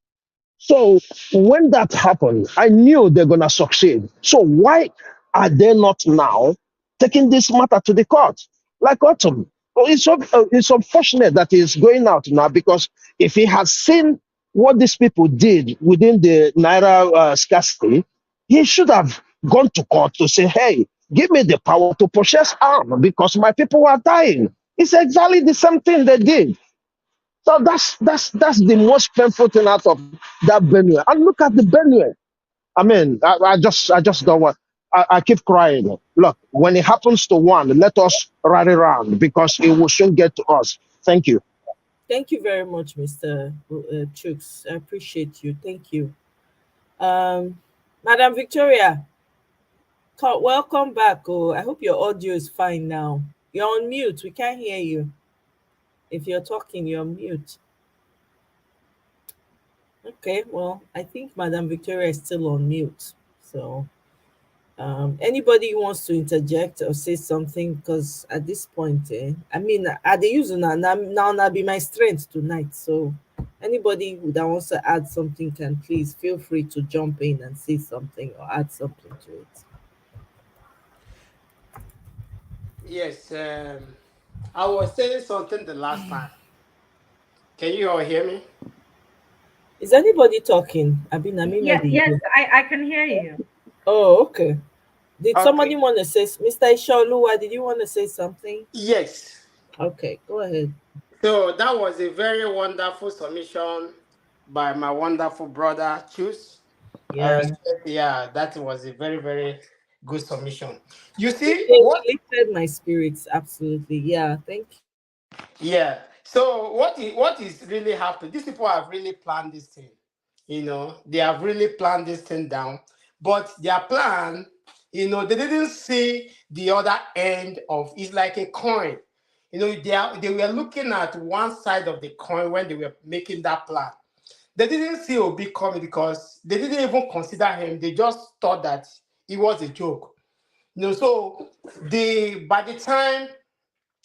So when that happened, I knew they're going to succeed. So why are they not now taking this matter to the court? Like Autumn. Well, it's unfortunate that he's going out now, because if he has seen what these people did within the Naira scarcity, he should have gone to court to say, hey, give me the power to purchase arms because my people are dying. It's exactly the same thing they did. So that's the most painful thing out of that Benue. And look at the Benue. I mean, I just don't want. I keep crying. Look, when it happens to one, let us rally around, because it will soon get to us. Thank you. Thank you very much, Mr. Chooks. I appreciate you. Thank you. Madam Victoria, welcome back. Oh, I hope your audio is fine now. You're on mute. We can't hear you. If you're talking, you're on mute. Okay, well, I think Madam Victoria is still on mute. So, anybody who wants to interject or say something, because at this point, I mean, at the user now be my strength tonight. So, anybody that wants to add something can please feel free to jump in and say something or add something to it. Yes, I was saying something the last time. Can you all hear me? Is anybody talking? I mean, Yes, I can hear you. Oh, okay. Did Okay. somebody want to say, Mr. Ishaoluwa, did you want to say something? Yes. Okay, go ahead. So that was a very wonderful submission by my wonderful brother Chus. Yeah. Yeah, that was a very, very good submission. You see, It lifted my spirits, absolutely. Yeah, thank you. Yeah. So what is really happening? These people have really planned this thing. You know, they have really planned this thing down. But their plan, you know, they didn't see the other end of it's like a coin. You know, they were looking at one side of the coin when they were making that plan. They didn't see Obi coming because they didn't even consider him. They just thought that it was a joke. You know, so by the time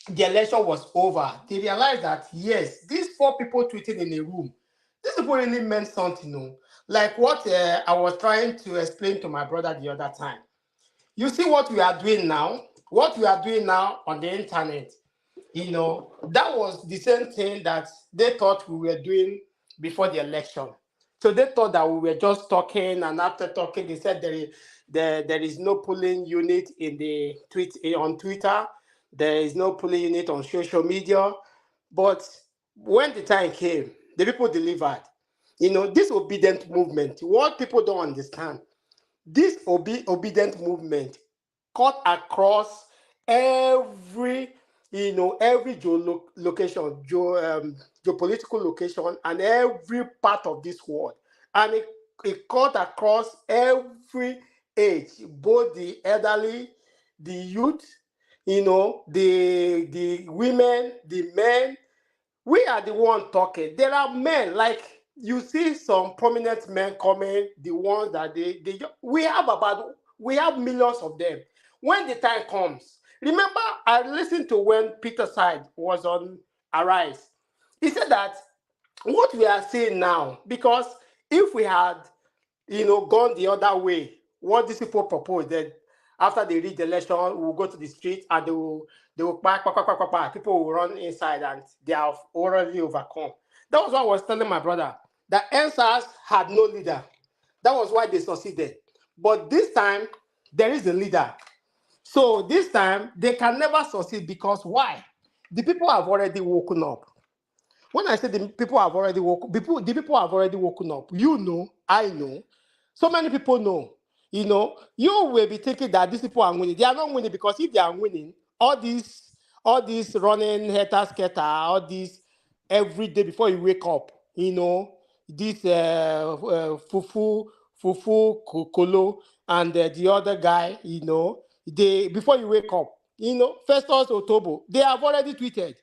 the election was over, they realized that yes, these 4 people tweeting in a room, these people really meant something. You know? Like what I was trying to explain to my brother the other time. You see what we are doing now? What we are doing now on the internet, you know, that was the same thing that they thought we were doing before the election. So they thought that we were just talking, and after talking, they said there is no polling unit in the on Twitter. There is no polling unit on social media. But when the time came, the people delivered. You know, this obedient movement, what people don't understand, this obedient movement cut across every, you know, every geopolitical location and every part of this world. And it cut across every age, both the elderly, the youth, you know, the women, the men. We are the one talking. There are men, like you see some prominent men coming, the ones that we have millions of them. When the time comes, remember, I listened to when Peter Side was on Arise. He said that what we are seeing now, because if we had, you know, gone the other way, what these people proposed, that after they reach the election, we'll go to the street and they will people will run inside and they have already overcome. That was what I was telling my brother. The NSAS had no leader. That was why they succeeded. But this time, there is a leader. So this time, they can never succeed because why? The people have already woken up. When I say the people have already woken, the people have already woken up. You know, I know. So many people know. You know, you will be thinking that these people are winning. They are not winning because if they are winning, all these running hater-scatter, all these every day before you wake up, you know, this fufu kolo and the other guy, you know, they before you wake up, you know, Festus Otobo, they have already tweeted.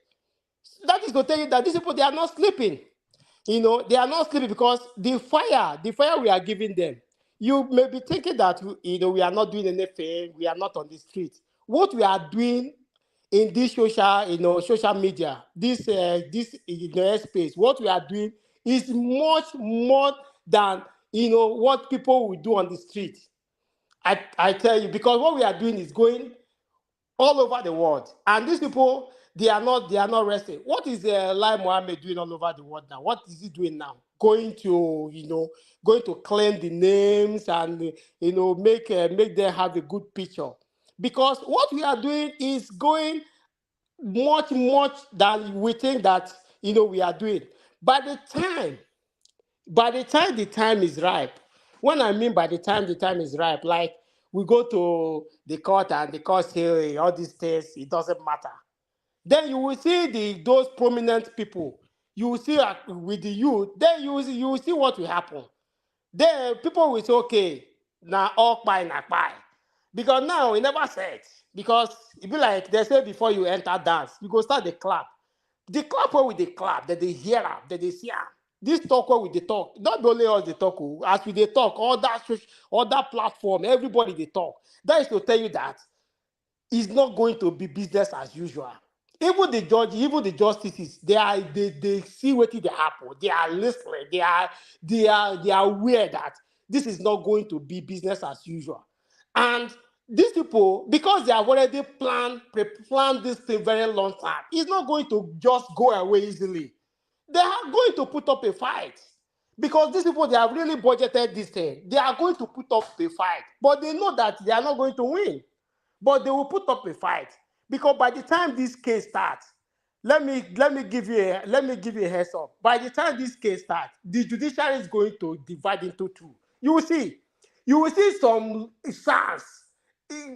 That is to tell you that these people, they are not sleeping. You know, they are not sleeping because the fire we are giving them. You may be thinking that, you know, we are not doing anything, we are not on the street. What we are doing in this social media, this space, what we are doing is much more than, you know, what people will do on the street. I tell you, because what we are doing is going all over the world, and these people, they are not resting. What is Lai Mohammed doing all over the world now? What is he doing now? Going to claim the names and, you know, make them have a good picture. Because what we are doing is going much than we think that, you know, we are doing. By the time the time is ripe, when I mean by the time is ripe, like we go to the court and the court say, hey, all these things, it doesn't matter. Then you will see those prominent people. You will see with the youth. Then you will see what will happen. Then people will say, okay, now all pie na pie. Because now he never said. Because it be like they say before you enter dance, you go start the clap. The clap where with the clap, that they hear am, that they see am. This talk where with the talk, not only us they talk, oh, as we they talk, all that platform, everybody they talk. That is to tell you that it's not going to be business as usual. Even the judge, even the justices, they see what they happen. They are listening. They are aware that this is not going to be business as usual. And these people, because they have already planned this thing very long time, it's not going to just go away easily. They are going to put up a fight. Because these people, they have really budgeted this thing. They are going to put up a fight. But they know that they are not going to win. But they will put up a fight. Because by the time this case starts, let me give you a heads up. By the time this case starts, the judiciary is going to divide into two. You will see some SARS,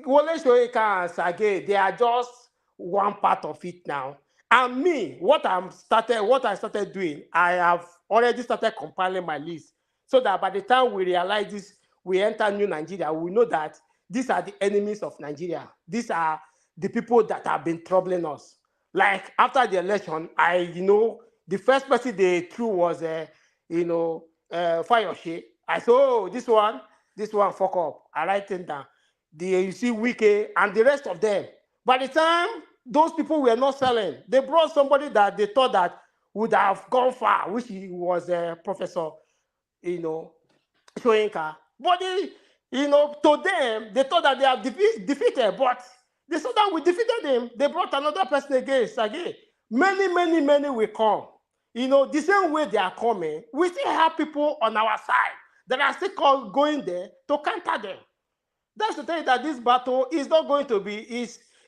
Wole Soyinka and Sage, they are just one part of it now. And me, what I started doing, I have already started compiling my list so that by the time we realize this, we enter New Nigeria, we know that these are the enemies of Nigeria. These are the people that have been troubling us. Like after the election, the first person they threw was, Fayoshe. I said, oh, this one, fuck up. I write it down. You see Wike and the rest of them. By the time those people were not selling, they brought somebody that they thought that would have gone far, which he was a professor, Soyinka. But to them, they thought that they have defeated, but they saw that we defeated him. They brought another person against again. Many will come. The same way they are coming, we still have people on our side that are still going there to counter them. That's to tell you that this battle is not going to be,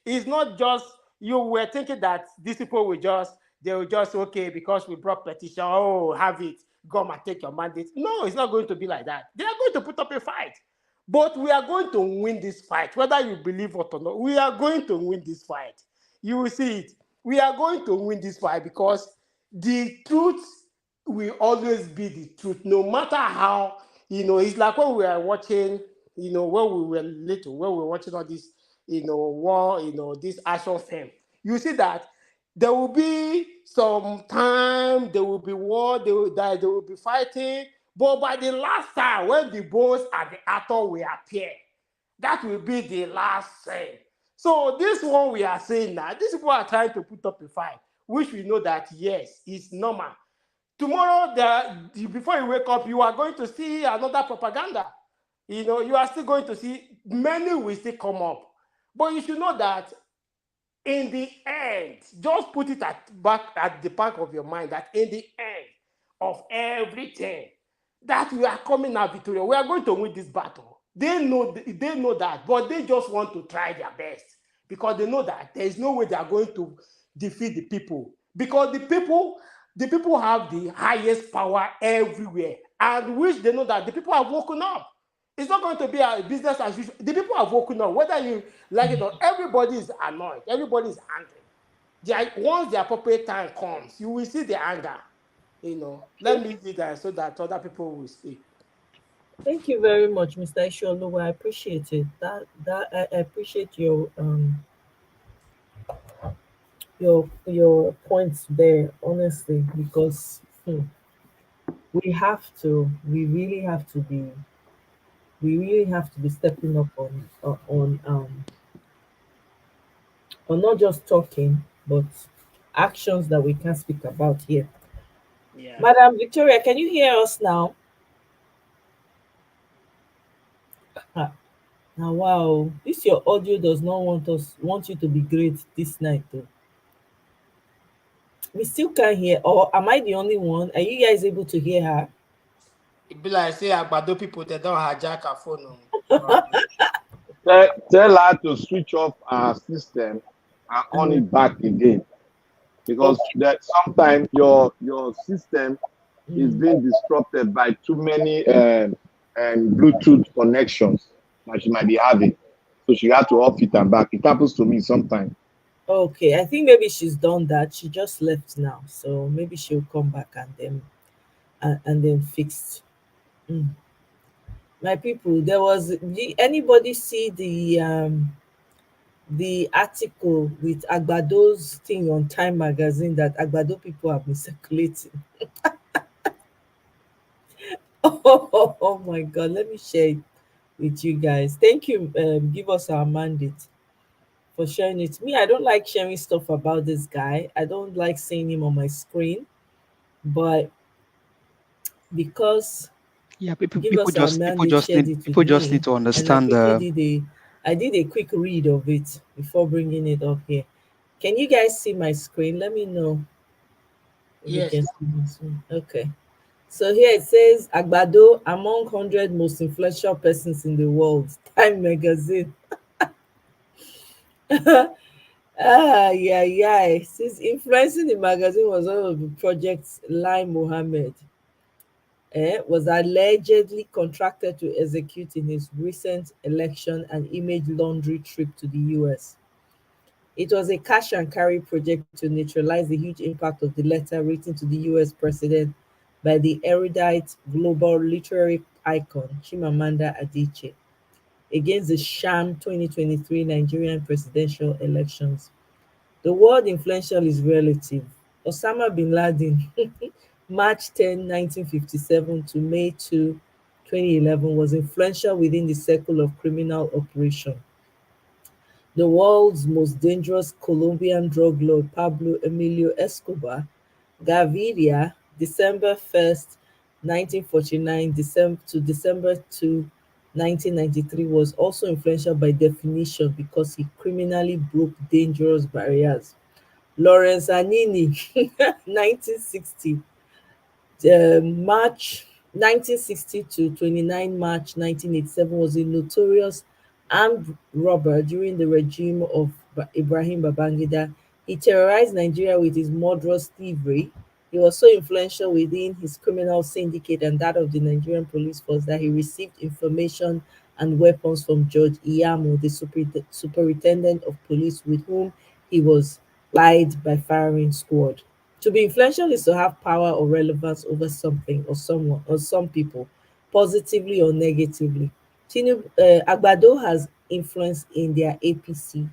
is not just, you were thinking that these people will just okay, because we brought petition, oh, have it, go and take your mandate. No, it's not going to be like that. They are going to put up a fight. But we are going to win this fight, whether you believe it or not. We are going to win this fight. You will see it. We are going to win this fight because the truth will always be the truth, no matter how, it's like when we are watching, when we were little, when we were watching all this, war, this action film. You see that there will be some time, there will be war, they will be fighting. But by the last time, when the bones and the atom will appear, that will be the last thing. So this one we are saying now, these people are trying to put up a fight, which we know that, yes, it's normal. Tomorrow, before you wake up, you are going to see another propaganda. You are still going to see, many will still come up. But you should know that in the end, just put it at the back of your mind that in the end of everything, that we are coming out victorious. We are going to win this battle. They know that, but they just want to try their best because they know that there is no way they are going to defeat the people, because the people have the highest power everywhere, and which they know that the people have woken up. It's not going to be a business as usual. The people have woken up, whether you like it or not. Everybody is annoyed. Everybody is angry. Once the appropriate time comes, you will see the anger. Let me do that so that other people will speak. Thank you very much, Mr. Isholo. I appreciate it. I appreciate your points there, honestly, because we really have to be stepping up on not just talking, but actions that we can speak about here. Yeah. Madam Victoria, can you hear us now? Now, wow, this your audio does not want you to be great this night, though. We still can't hear, or am I the only one? Are you guys able to hear her? It be like say Agbado people, they don't hijack her phone. Tell her to switch off our system and on it back again, because that sometimes your system is being disrupted by too many Bluetooth connections that she might be having, so she had to off it and back. It happens to me sometimes. Okay, I think maybe she's done that. She just left now, so maybe she'll come back and then fix. My people, there was anybody see the article with Agbado's thing on Time magazine that Agbado people have been circulating? Oh my god, let me share it with you guys. Thank you. Give us our mandate for sharing it. Me, I don't like sharing stuff about this guy. I don't like seeing him on my screen, but because Yeah, people Give people Us Our just people Mandate just shared need it with people just need me, to and I understand quickly the. did I did a quick read of it before bringing it up here. Can you guys see my screen? Let me know if you Yes. can see my screen. Okay. So here it says Agbado among 100 most influential persons in the world. Time magazine. Yeah. Since influencing the magazine was one of the projects, Lai Mohammed was allegedly contracted to execute in his recent election and image laundry trip to the US. It was a cash and carry project to neutralize the huge impact of the letter written to the US president by the erudite global literary icon Chimamanda Adichie against the sham 2023 Nigerian presidential elections. The word influential is relative. Osama bin Laden, March 10, 1957 to May 2, 2011, was influential within the circle of criminal operation. The world's most dangerous Colombian drug lord Pablo Emilio Escobar Gaviria, December 1st, 1949 to December 2, 1993, was also influential by definition because he criminally broke dangerous barriers. Lawrence Anini, 1960 March 1960 to 29 March 1987, was a notorious armed robber during the regime of Ibrahim Babangida. He terrorized Nigeria with his murderous thievery. He was so influential within his criminal syndicate and that of the Nigerian police force that he received information and weapons from George Iyamo, the superintendent of police, with whom he was allied by firing squad. To be influential is to have power or relevance over something or someone or some people, positively or negatively. Agbado has influence in their APC.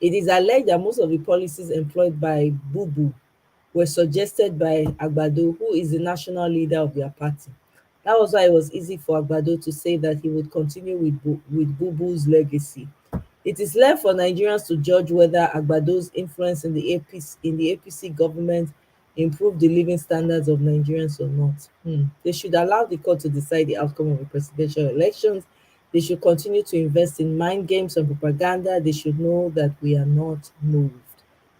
It is alleged that most of the policies employed by Bubu were suggested by Agbado, who is the national leader of their party. That was why it was easy for Agbado to say that he would continue with Bubu's legacy. It is left for Nigerians to judge whether Agbado's influence in the APC government improved the living standards of Nigerians or not. They should allow the court to decide the outcome of the presidential elections. They should continue to invest in mind games and propaganda. They should know that we are not moved.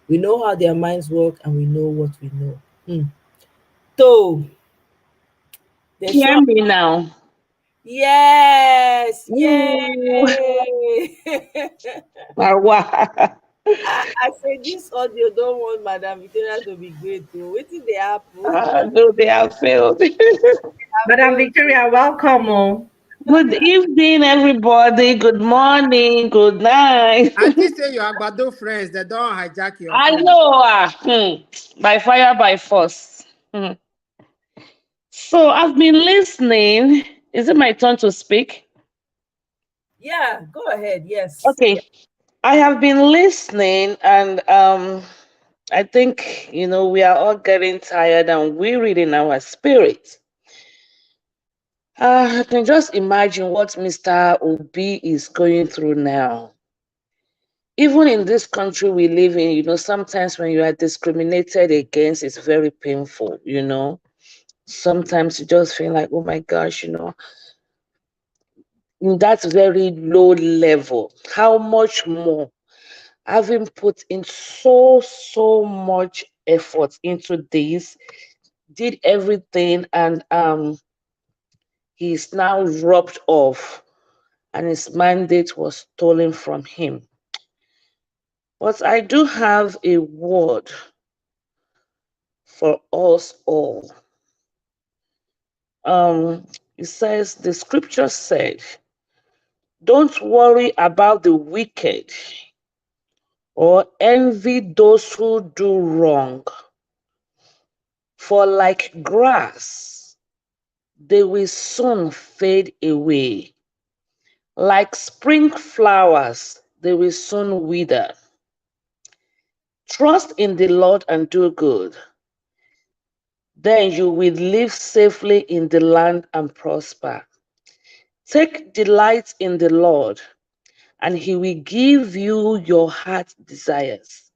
We know how their minds work and we know what we know. So, they Hear show. me now. Yes, Ooh. yay! Wow. I say this audio don't want Madam Victoria to be great though. Wetin dey happen? No, they have failed. Madam Victoria, welcome. Oh. Good evening, everybody. Good morning. Good night. Auntie say your Agbado friends, they don't hijack your I phone. know. By fire, by force. So I've been listening. Is it my turn to speak? Yeah, go ahead. Yes. Okay. I have been listening, and I think we are all getting tired and wearied in our spirit. I can just imagine what Mr. Obi is going through now. Even in this country we live in, sometimes when you are discriminated against, it's very painful. Sometimes you just feel like, oh my gosh, in that very low level, how much more, having put in so much effort into this, did everything, and he's now robbed off, and his mandate was stolen from him. But I do have a word for us all. It says, the scripture said, don't worry about the wicked or envy those who do wrong. For like grass, they will soon fade away. Like spring flowers, they will soon wither. Trust in the Lord and do good. Then you will live safely in the land and prosper. Take delight in the Lord, and he will give you your heart's desires.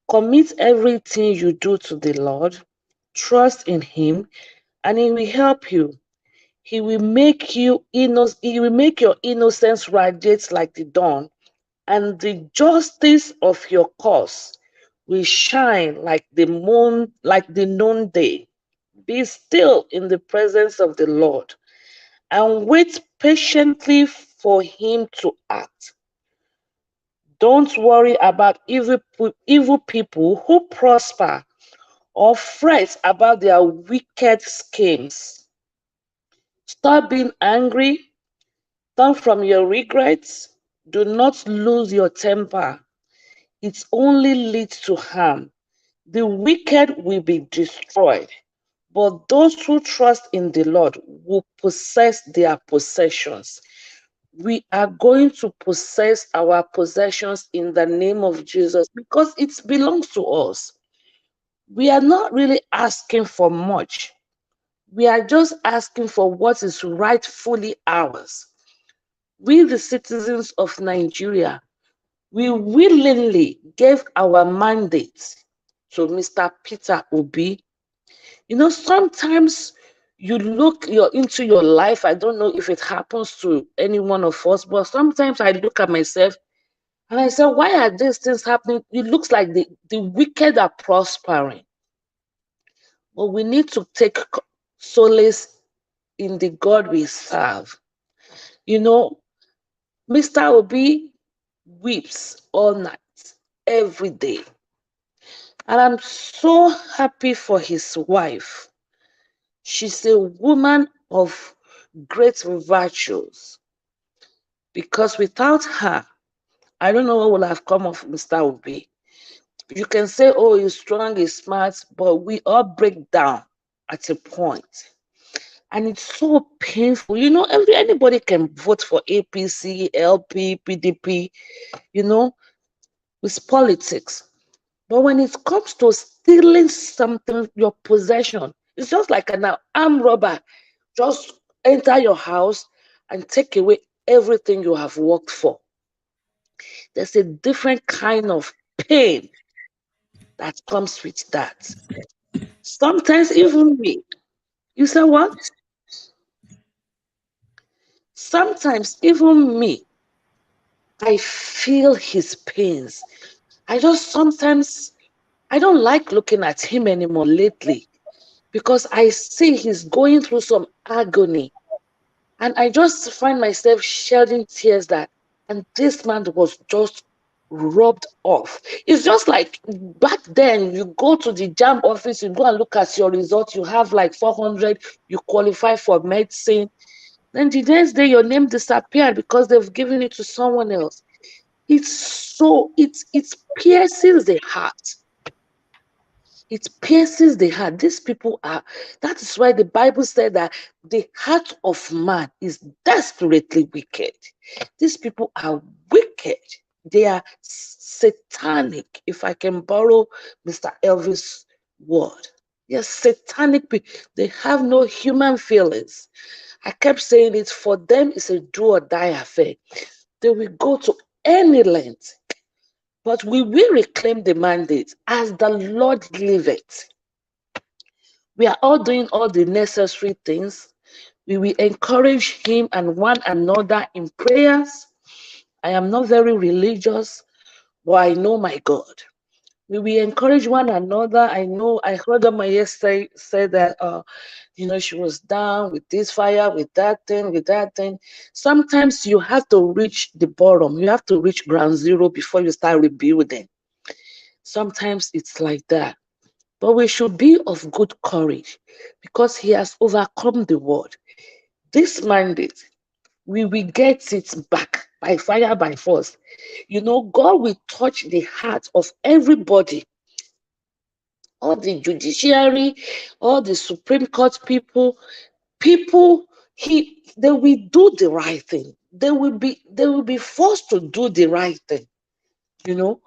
Commit everything you do to the Lord. Trust in him, and he will help you. He will make He will make your innocence radiate like the dawn, and the justice of your cause will shine like the moon, like the noonday. Be still in the presence of the Lord and wait patiently for him to act. Don't worry about evil people who prosper or fret about their wicked schemes. Stop being angry. Turn from your regrets. Do not lose your temper. It only leads to harm. The wicked will be destroyed, but those who trust in the Lord will possess their possessions. We are going to possess our possessions in the name of Jesus because it belongs to us. We are not really asking for much. We are just asking for what is rightfully ours. We, the citizens of Nigeria, we willingly gave our mandate to Mr. Peter Obi. You know, sometimes you look into your life. I don't know if it happens to any one of us, but sometimes I look at myself and I say, why are these things happening? It looks like the wicked are prospering. But we need to take solace in the God we serve. You know, Mr. Obi weeps all night, every day. And I'm so happy for his wife. She's a woman of great virtues. Because without her, I don't know what would have come of Mr. Obi. You can say, oh, he's strong, he's smart, but we all break down at a point. And it's so painful. You know, anybody can vote for APC, LP, PDP, you know, with politics. But when it comes to stealing something, your possession, it's just like an armed robber. Just enter your house and take away everything you have worked for. There's a different kind of pain that comes with that. Sometimes even me, you say what? Sometimes even me, I feel his pains. I don't like looking at him anymore lately because I see he's going through some agony. And I just find myself shedding tears and this man was just rubbed off. It's just like back then, you go to the JAMB office, you go and look at your results, you have like 400, you qualify for medicine. Then the next day, your name disappeared because they've given it to someone else. It pierces the heart. It pierces the heart. These people that is why the Bible said that the heart of man is desperately wicked. These people are wicked. They are satanic, if I can borrow Mr. Elvis' word. They are satanic people. They have no human feelings. I kept saying it, for them it's a do or die affair. They will go to any length. But we will reclaim the mandate as the Lord liveth. We are all doing all the necessary things. We will encourage him and one another in prayers. I am not very religious, but I know my God. We will encourage one another. I heard Oma yesterday say that, she was down with this fire, with that thing. Sometimes you have to reach the bottom. You have to reach ground zero before you start rebuilding. Sometimes it's like that. But we should be of good courage because he has overcome the world. This mandate, we will get it back by fire, by force. God will touch the heart of everybody. All the judiciary, all the Supreme Court people people, they will do the right thing. They will be forced to do the right thing. You know,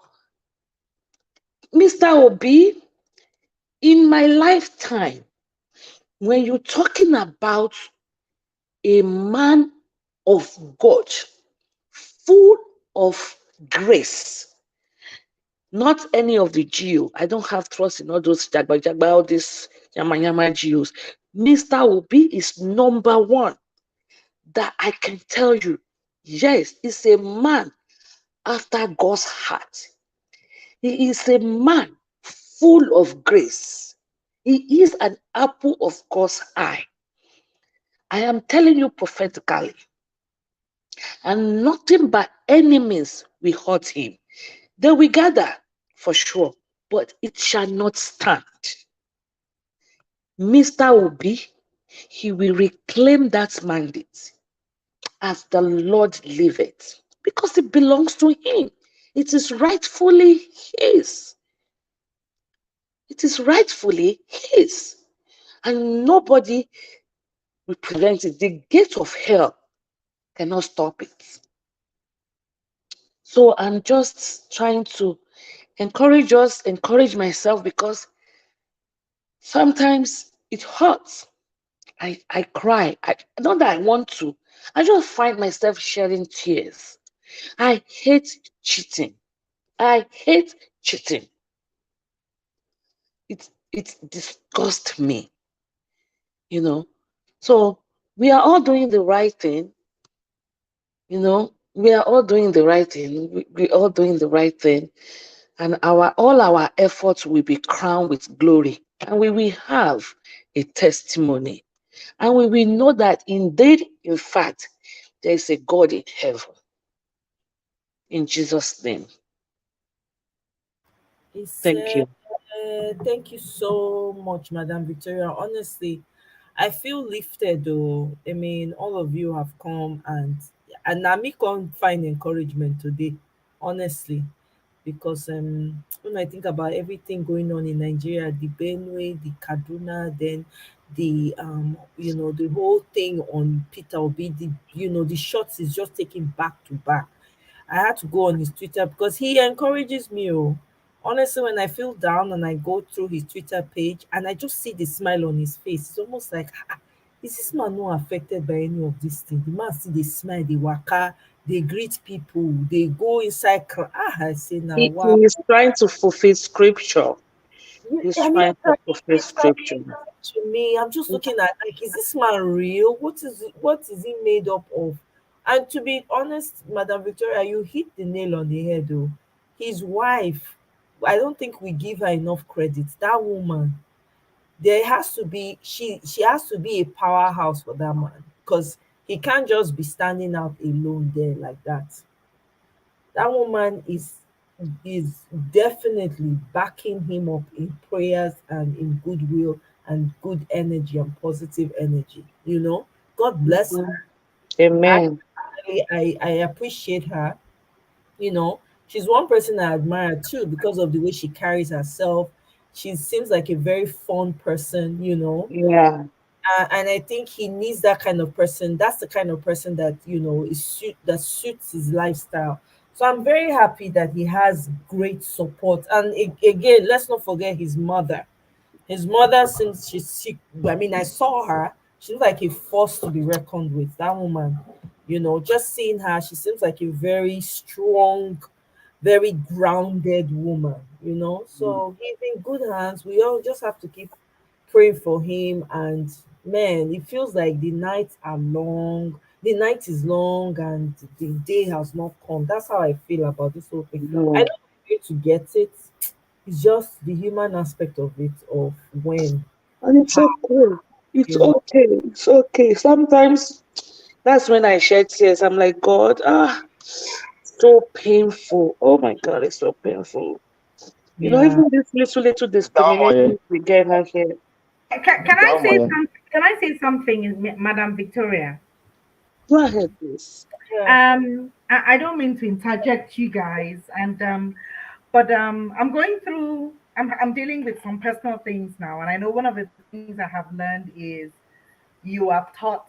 Mr. Obi, in my lifetime, when you're talking about a man of God, full of grace, not any of the GEO. I don't have trust in all those jagba, all these yama GEOs. Mr. Obi is number one that I can tell you. Yes, he's a man after God's heart. He is a man full of grace. He is an apple of God's eye. I am telling you prophetically. And nothing but enemies will hurt him. They will gather for sure, but it shall not stand. Mr. Obi, he will reclaim that mandate as the Lord liveth, because it belongs to him. It is rightfully his. It is rightfully his. And nobody will prevent it. The gate of hell cannot stop it. So I'm just trying to encourage us, encourage myself, because sometimes it hurts. I cry. Not that I want to. I just find myself shedding tears. I hate cheating. I hate cheating. It disgusts me. You know. So we are all doing the right thing. You know, we are all doing the right thing. We're all doing the right thing. And all our efforts will be crowned with glory. And we will have a testimony. And we will know that indeed, in fact, there is a God in heaven. In Jesus' name. Thank you. Thank you so much, Madam Victoria. Honestly, I feel lifted though. I mean, all of you have come and Nami can't find encouragement today, honestly. Because when I think about everything going on in Nigeria, the Benue, the Kaduna, then the the whole thing on Peter Obi, the shots is just taking back to back. I had to go on his Twitter because he encourages me. Oh, honestly, when I feel down and I go through his Twitter page and I just see the smile on his face, it's almost like, is this man not affected by any of these things? The man see the smile, the waka, they greet people, they go inside. I say now, He wow. is trying to fulfill scripture. He's I mean, trying to fulfill it's like scripture. to me, I'm just looking at like, is this man real? What is he made up of? And to be honest, Madam Victoria, you hit the nail on the head though. His wife, I don't think we give her enough credit. That woman, there has to be she has to be a powerhouse for that man because he can't just be standing out alone there like that. That woman is definitely backing him up in prayers and in goodwill and good energy and positive energy. God bless Mhm. her. I Amen. I appreciate her. She's one person I admire too because of the way she carries herself. She seems like a very fun person. Yeah. And I think he needs that kind of person. That's the kind of person that that suits his lifestyle. So I'm very happy that he has great support. And again, let's not forget his mother. His mother, since she's sick, I mean, I saw her. She looks like a force to be reckoned with. That woman, just seeing her, she seems like a very strong, very grounded woman. So he's in good hands. We all just have to keep praying for him. And man, it feels like the nights are long. The night is long and the day has not come. That's how I feel about this whole thing. I No. know we're going to get it. It's just the human aspect of it, of when, And it's how, okay. It's you know. okay. It's okay. Sometimes that's when I shed tears. I'm like, God, so painful. Oh my God, it's so painful. Yeah. Even this little discrimination we get out here. Can I say something? Can I say something, Madam Victoria? Go ahead, please. Yeah. I don't mean to interject you guys, and but I'm going through. I'm dealing with some personal things now, and I know one of the things I have learned is, we are taught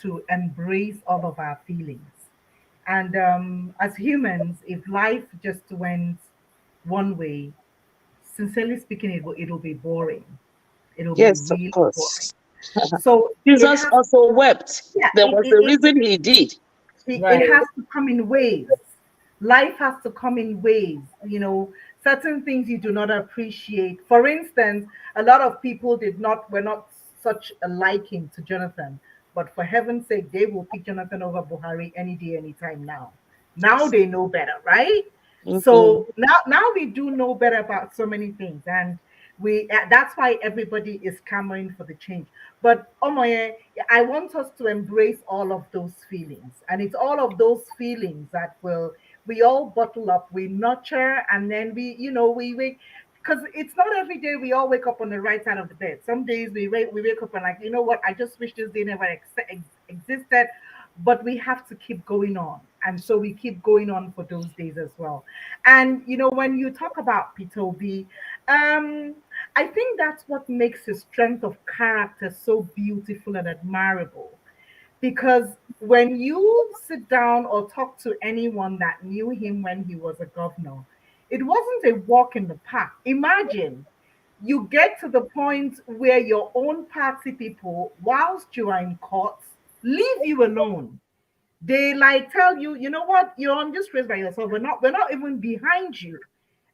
to embrace all of our feelings. And as humans, if life just went one way, sincerely speaking, it'll be boring. It'll be Yes, of really boring. course. So it Jesus has, also wept. yeah, There was a reason he did. it has to come in waves. Life has to come in waves. Certain things you do not appreciate. For instance, a lot of people were not such a liking to Jonathan, but for heaven's sake, they will pick Jonathan over Buhari any day, anytime now. Now they know better, right? Mhm. So now we do know better about so many things, and that's why everybody is clamoring for the change. But Omoye, I want us to embrace all of those feelings, and it's all of those feelings that we all bottle up, we nurture, and then we wake, because it's not every day we all wake up on the right side of the bed. Some days we wake up and like, you know what, I just wish this day never existed, but we have to keep going on, and so we keep going on for those days as well. And when you talk about Peter Obi, I think that's what makes his strength of character so beautiful and admirable, because when you sit down or talk to anyone that knew him when he was a governor, it wasn't a walk in the park. Imagine you get to the point where your own party people, whilst you are in court, leave you alone. They like tell you, you know what, you're on this race by yourself. We're not even behind you.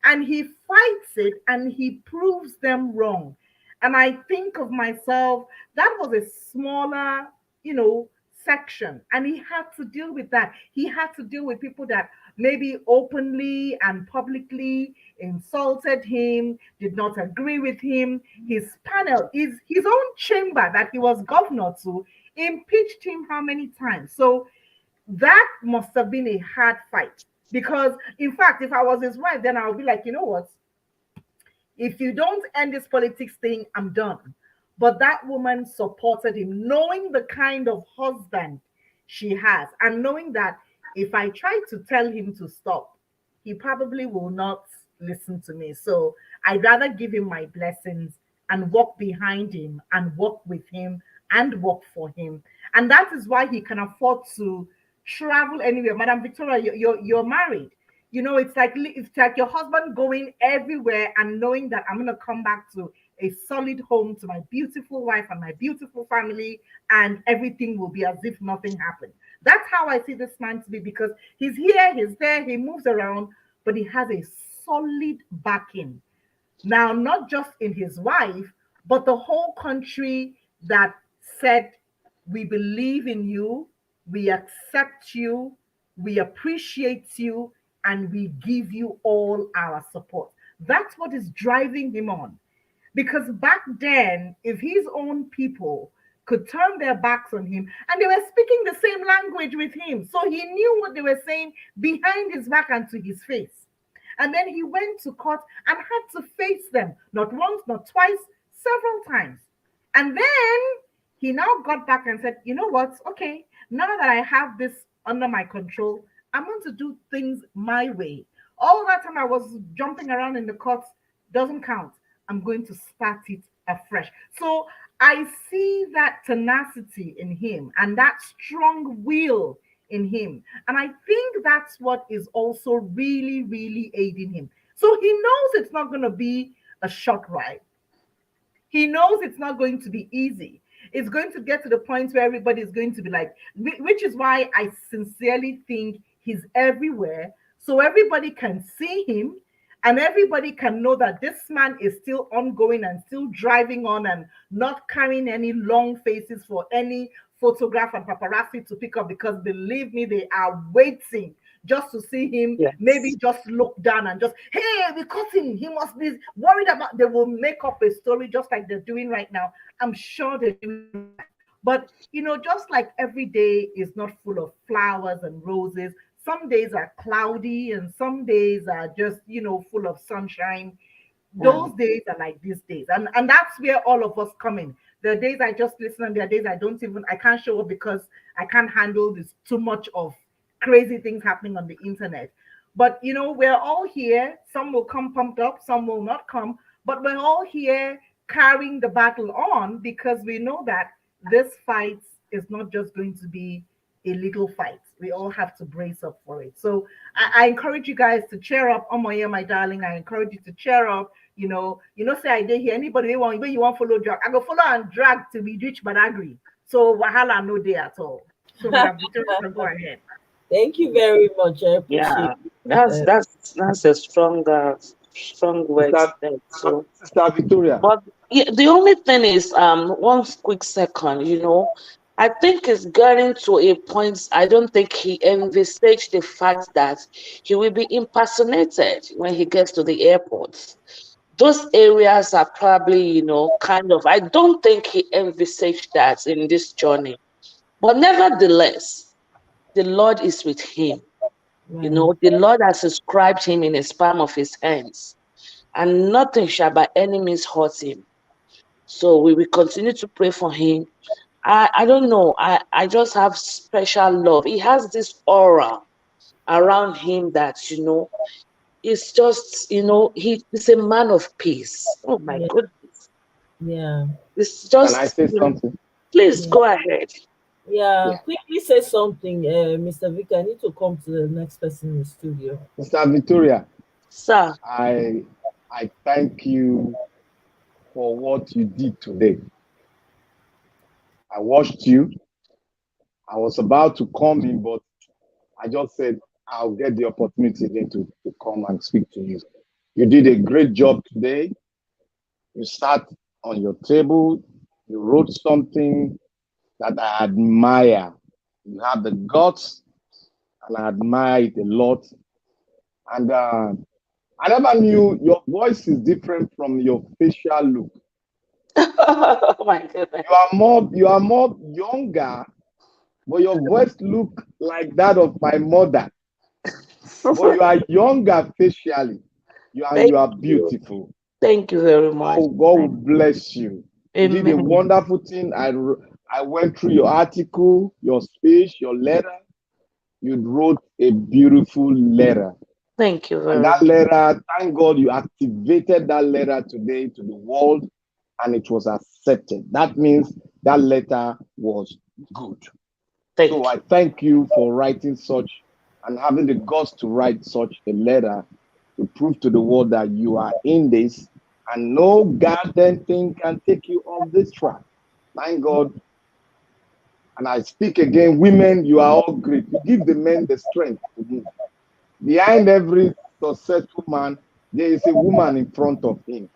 And he fights it and he proves them wrong. And I think of myself, that was a smaller, you know, section. And he had to deal with that. He had to deal with people that maybe openly and publicly insulted him, did not agree with him. His panel, his own chamber that he was governor to, impeached him how many times? So that must have been a hard fight. Because, in fact, if I was his wife, then I would be like, you know what? If you don't end this politics thing, I'm done. But that woman supported him, knowing the kind of husband she has, and knowing that if I try to tell him to stop, he probably will not listen to me. So I'd rather give him my blessings and walk behind him and walk with him and work for him. And that is why he can afford to travel anywhere. Madam Victoria, you're married. It's like your husband going everywhere and knowing that I'm gonna come back to a solid home to my beautiful wife and my beautiful family, and everything will be as if nothing happened. That's how I see this man to be, because he's here, he's there, he moves around, but he has a solid backing. Now, not just in his wife, but the whole country that said, we believe in you, we accept you, we appreciate you, and we give you all our support. That's what is driving him on. Because back then, if his own people could turn their backs on him, and they were speaking the same language with him, so he knew what they were saying behind his back and to his face. And then he went to court and had to face them, not once, not twice, several times. And then he now got back and said, you know what? Okay, now that I have this under my control, I'm going to do things my way. All that time I was jumping around in the courts doesn't count. I'm going to start it afresh. So I see that tenacity in him and that strong will in him. And I think that's what is also really, really aiding him. So he knows it's not going to be a short ride. He knows it's not going to be easy. It's going to get to the point where everybody is going to be like, which is why I sincerely think he's everywhere. So everybody can see him and everybody can know that this man is still ongoing and still driving on and not carrying any long faces for any photograph and paparazzi to pick up, because believe me, they are waiting just to see him. Yes. Maybe just look down and just, hey, we caught him. He must be worried about. They will make up a story just like they're doing right now. I'm sure they do. But just like every day is not full of flowers and roses. Some days are cloudy and some days are just, full of sunshine. Those days are like these days. And that's where all of us come in. There are days I just listen and there are days I can't show up because I can't handle this too much of crazy things happening on the internet. But we're all here. Some will come pumped up, some will not come, but we're all here carrying the battle on, because we know that this fight is not just going to be a little fight. We all have to brace up for it. So I encourage you guys to cheer up. Omoye, my darling, I encourage you to cheer up. Say I did here. Anybody you want follow drag, I go follow and drag to be rich but angry. So wahala no day at all. So Madam Victoria, go ahead. Thank you very much. I appreciate Yeah, it. that's a strong word Sister, there. So, Sister Victoria. but yeah, the only thing is, one quick second, I think it's getting to a point. I don't think he envisaged the fact that he will be impersonated when he gets to the airport. Those areas are probably, kind of. I don't think he envisaged that in this journey. But nevertheless, the Lord is with him. The Lord has inscribed him in his palm of his hands, and nothing shall by any means hurt him. So we will continue to pray for him. I don't know. I just have special love. He has this aura around him that, it's just, he's a man of peace. Oh my goodness. Yeah. It's just, Can I say something? Please go ahead. Yeah, quickly say something, Mr. Vic. I need to come to the next person in the studio. Sister Victoria. Sir. I thank you for what you did today. I watched you. I was about to come in, but I just said I'll get the opportunity then to come and speak to you. You did a great job today. You sat on your table. You wrote something that I admire. You have the guts, and I admire it a lot. And I never knew your voice is different from your facial look. Oh my goodness. You are more younger, but your voice look like that of my mother. But you are younger facially. You are beautiful. Thank you very much. Oh, God will bless you. Amen. You did a wonderful thing. I went through your article, your speech, your letter. You wrote a beautiful letter. Thank you very And much. that letter, thank God you activated that letter today to the world and it was accepted. That means that letter was good. So I thank you for writing such and having the guts to write such a letter to prove to the world that you are in this and no goddamn thing can take you off this track. Thank God. And I speak again, women, you are all great. You give the men the strength to move. Behind every successful man, there is a woman in front of him.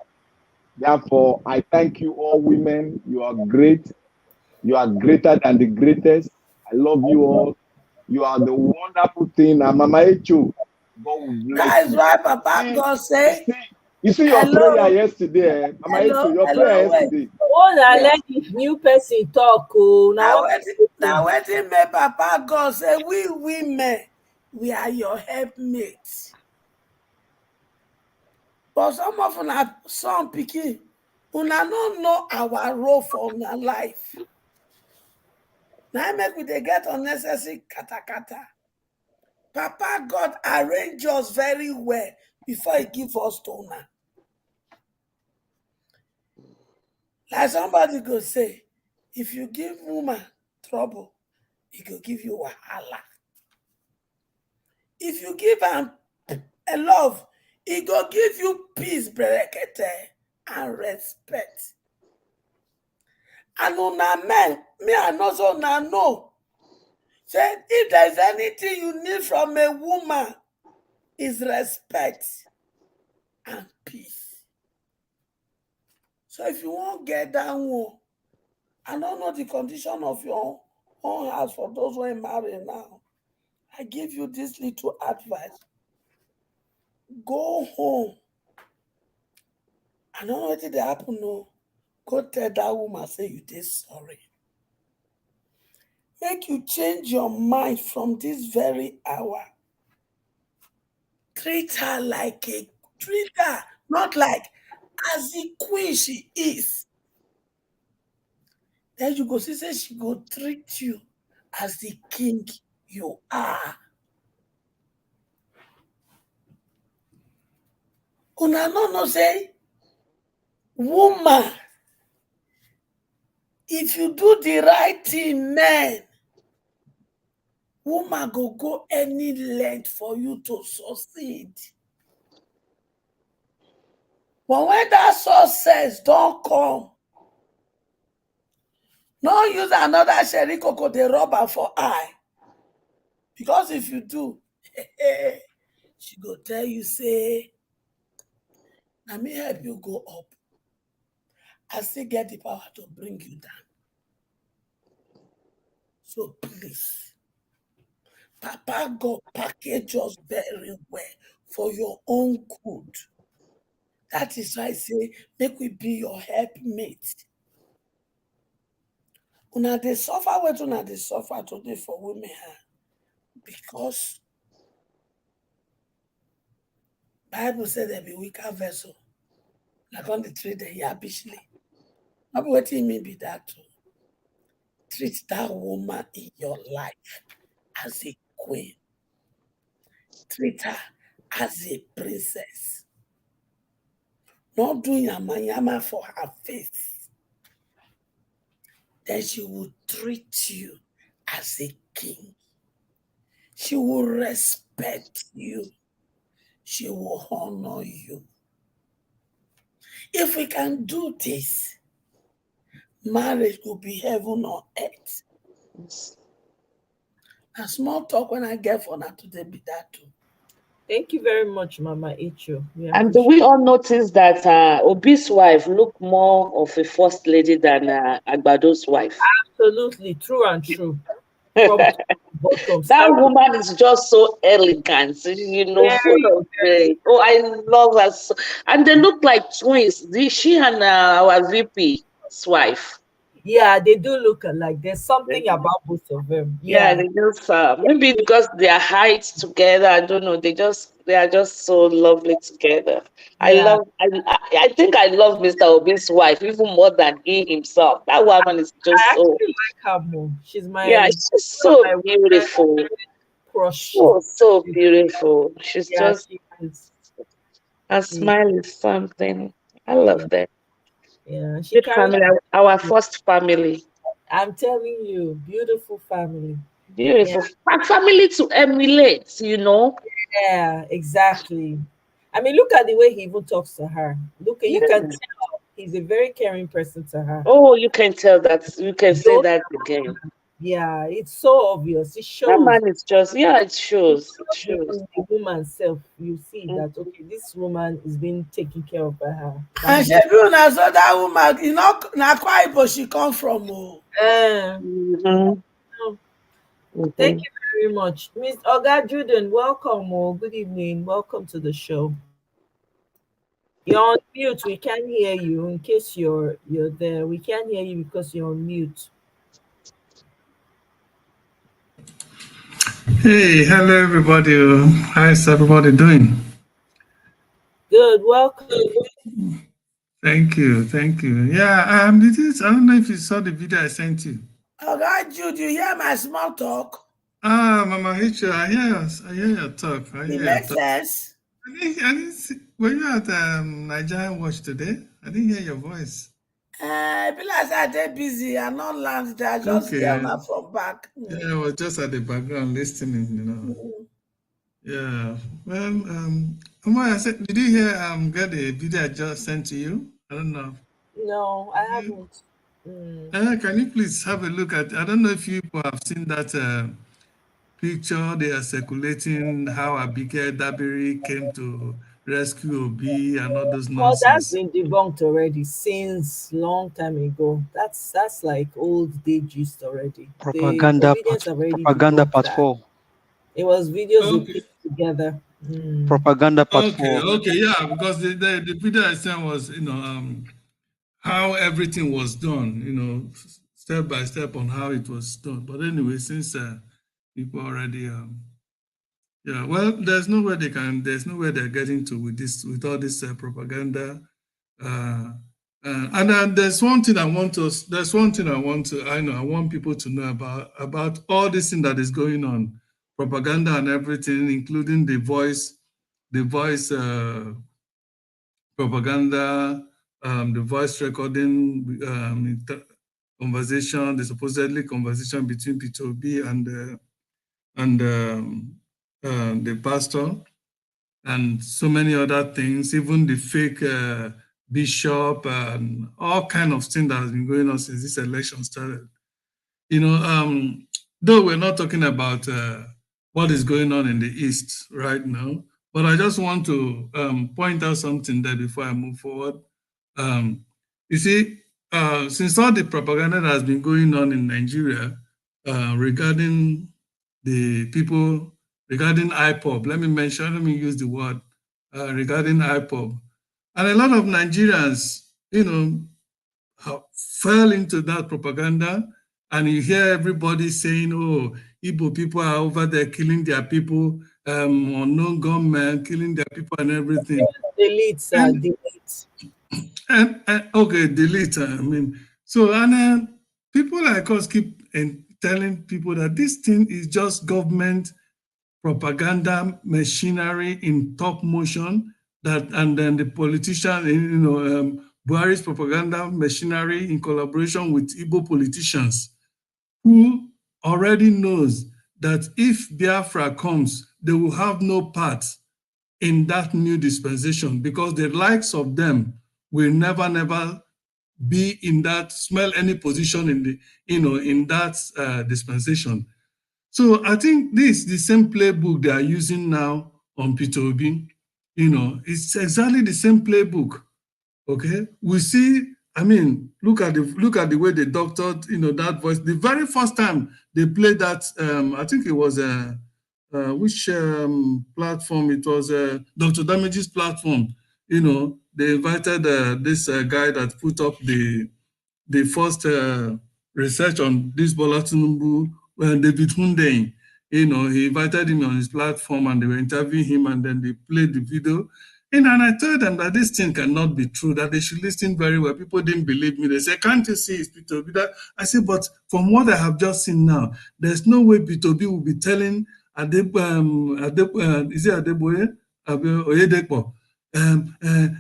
Therefore, I thank you all women. You are great. You are greater than the greatest. I love you all. You are the wonderful thing. And Mama Echo, God will bless That's you. why Papa God say. You see your prayer yesterday, Mama Echo, your prayer yesterday. Oh, now let this new person talk. Now waiting me, Papa God say, we women, we are your helpmates. But some of una son pikin, una don't know our role for our life. Now make we dey get unnecessary kata. Papa God arrange us very well before he give us to una. Like somebody go say, if you give woman trouble, he go give you wahala. If you give am a love, he go give you peace, berekete, and respect. And una men, me and also una know. Say if there's anything you need from a woman, is respect and peace. So if you won't get that one, I don't know the condition of your own house for those who are married now. I give you this little advice. Go home. I don't know what did happen. No, go tell that woman, say you did sorry. Make you change your mind from this very hour. Treat her not like as the queen she is. Then you go see, say she go treat you as the king you are. Una no say woman if you do the right thing, men, woman go any length for you to succeed. But when that success don't come, no use another sherry cocoa the rubber for eye. Because if you do, she go tell you, say, let me help you go up. I still get the power to bring you down. So please, Papa God package us very well for your own good. That is why I say, make we be your helpmate. Una dey suffer what una dey suffer today for women, because Bible said there be weaker vessel. Like on the treat them yabbishly. Not be wetin mean be that too. Treat that woman in your life as a queen. Treat her as a princess. Not do yama for her face. Then she will treat you as a king. She will respect you. She will honor you. If we can do this, marriage will be heaven on earth. And small talk when I get for that today be that too. Thank you very much, Mama Icho. And do we all notice that Obi's wife look more of a first lady than Agbado's wife? Absolutely, true and true. From bottom, that woman is just so elegant, you know, full of grace. Oh, I love her. So, and they look like twins. She and our VP's wife. Yeah, they do look alike. There's something about both of them. Yeah, they just maybe because their height together. I don't know. They are just so lovely together. Yeah. I think I love Mr. Obi's wife even more than he himself. That woman is just I so. actually like her more. She's my she's so beautiful. Crush. So beautiful. She's just. She is. Her smile is something. I love that. Yeah, she family, our first family. I'm telling you, beautiful family. Beautiful family to emulate, you know. Yeah, exactly. I mean, look at the way he even talks to her. Look at you can tell he's a very caring person to her. Oh, you can tell that. You can say that again. Yeah, it's so obvious. It shows. That man is just it shows. It shows. The woman self, you see that okay, this woman is being taken care of by her. And she do now, so that woman, you know, na Akwa she come from. Thank you very much, Miss Oga Juden. Welcome. Good evening. Welcome to the show. You're on mute. We can't hear you. In case you're there, we can't hear you because you're on mute. Hey, hello everybody. How's everybody doing? Good, welcome. Thank you. Yeah, I don't know if you saw the video I sent you. Oh God, Jude, you hear my small talk? Mama Hicho, I hear your talk. It makes sense. I didn't see, were you at Nigerian Watch today? I didn't hear your voice. I feel like I did busy. I'm not landed there. I just hear her from back. Yeah, I was just at the background listening, you know. Yeah. Well, I said, did you hear get the video I just sent to you? I don't know. No, I haven't. Can you please have a look at? I don't know if you have seen that picture they are circulating how Abike Dabiri came to rescue Obi and all those nonsense. Well, that's been debunked already since long time ago. That's like old day gist already. Propaganda part 4. It was videos they put together. Propaganda part 4. Okay, yeah, because the video I sent was, you know, how everything was done, you know, step by step on how it was done. But anyway, since people already, yeah, well, there's nowhere they're getting to with all this propaganda. And there's one thing I want people to know about all this thing that is going on, propaganda and everything, including the voice propaganda, the voice recording, conversation, the supposedly conversation between Peter Obi and the pastor, and so many other things, even the fake bishop and all kind of things that has been going on since this election started. You know, though we're not talking about what is going on in the East right now, but I just want to point out something there before I move forward. You see, since all the propaganda that has been going on in Nigeria regarding the people, regarding IPOB, let me use the word regarding IPOB. And a lot of Nigerians, you know, fell into that propaganda, and you hear everybody saying, oh, Igbo people are over there killing their people, unknown gunmen killing their people and everything. Delete, sir, delete. And okay, delete. I mean, so and people like us keep telling people that this thing is just government propaganda machinery in top motion. That and then the politician, you know, Buhari's propaganda machinery in collaboration with Igbo politicians, who already knows that if Biafra comes, they will have no part in that new dispensation, because the likes of them will never be in that, smell any position in the, you know, in that dispensation. So I think this is the same playbook they are using now on Peter Obi. You know, it's exactly the same playbook. Okay, we see. I mean, look at the way they doctored, you know, that voice. The very first time they played that, I think it was which platform? It was Dr. Damage's platform. You know, they invited this guy that put up the first research on this Bola Tinubu, David Hundeyin. You know, he invited him on his platform and they were interviewing him, and then they played the video. And I told them that this thing cannot be true, that they should listen very well. People didn't believe me. They said, can't you see it's Peter Obi? I said, but from what I have just seen now, there's no way Peter Obi will be telling is it Adeboye? Oyedepo?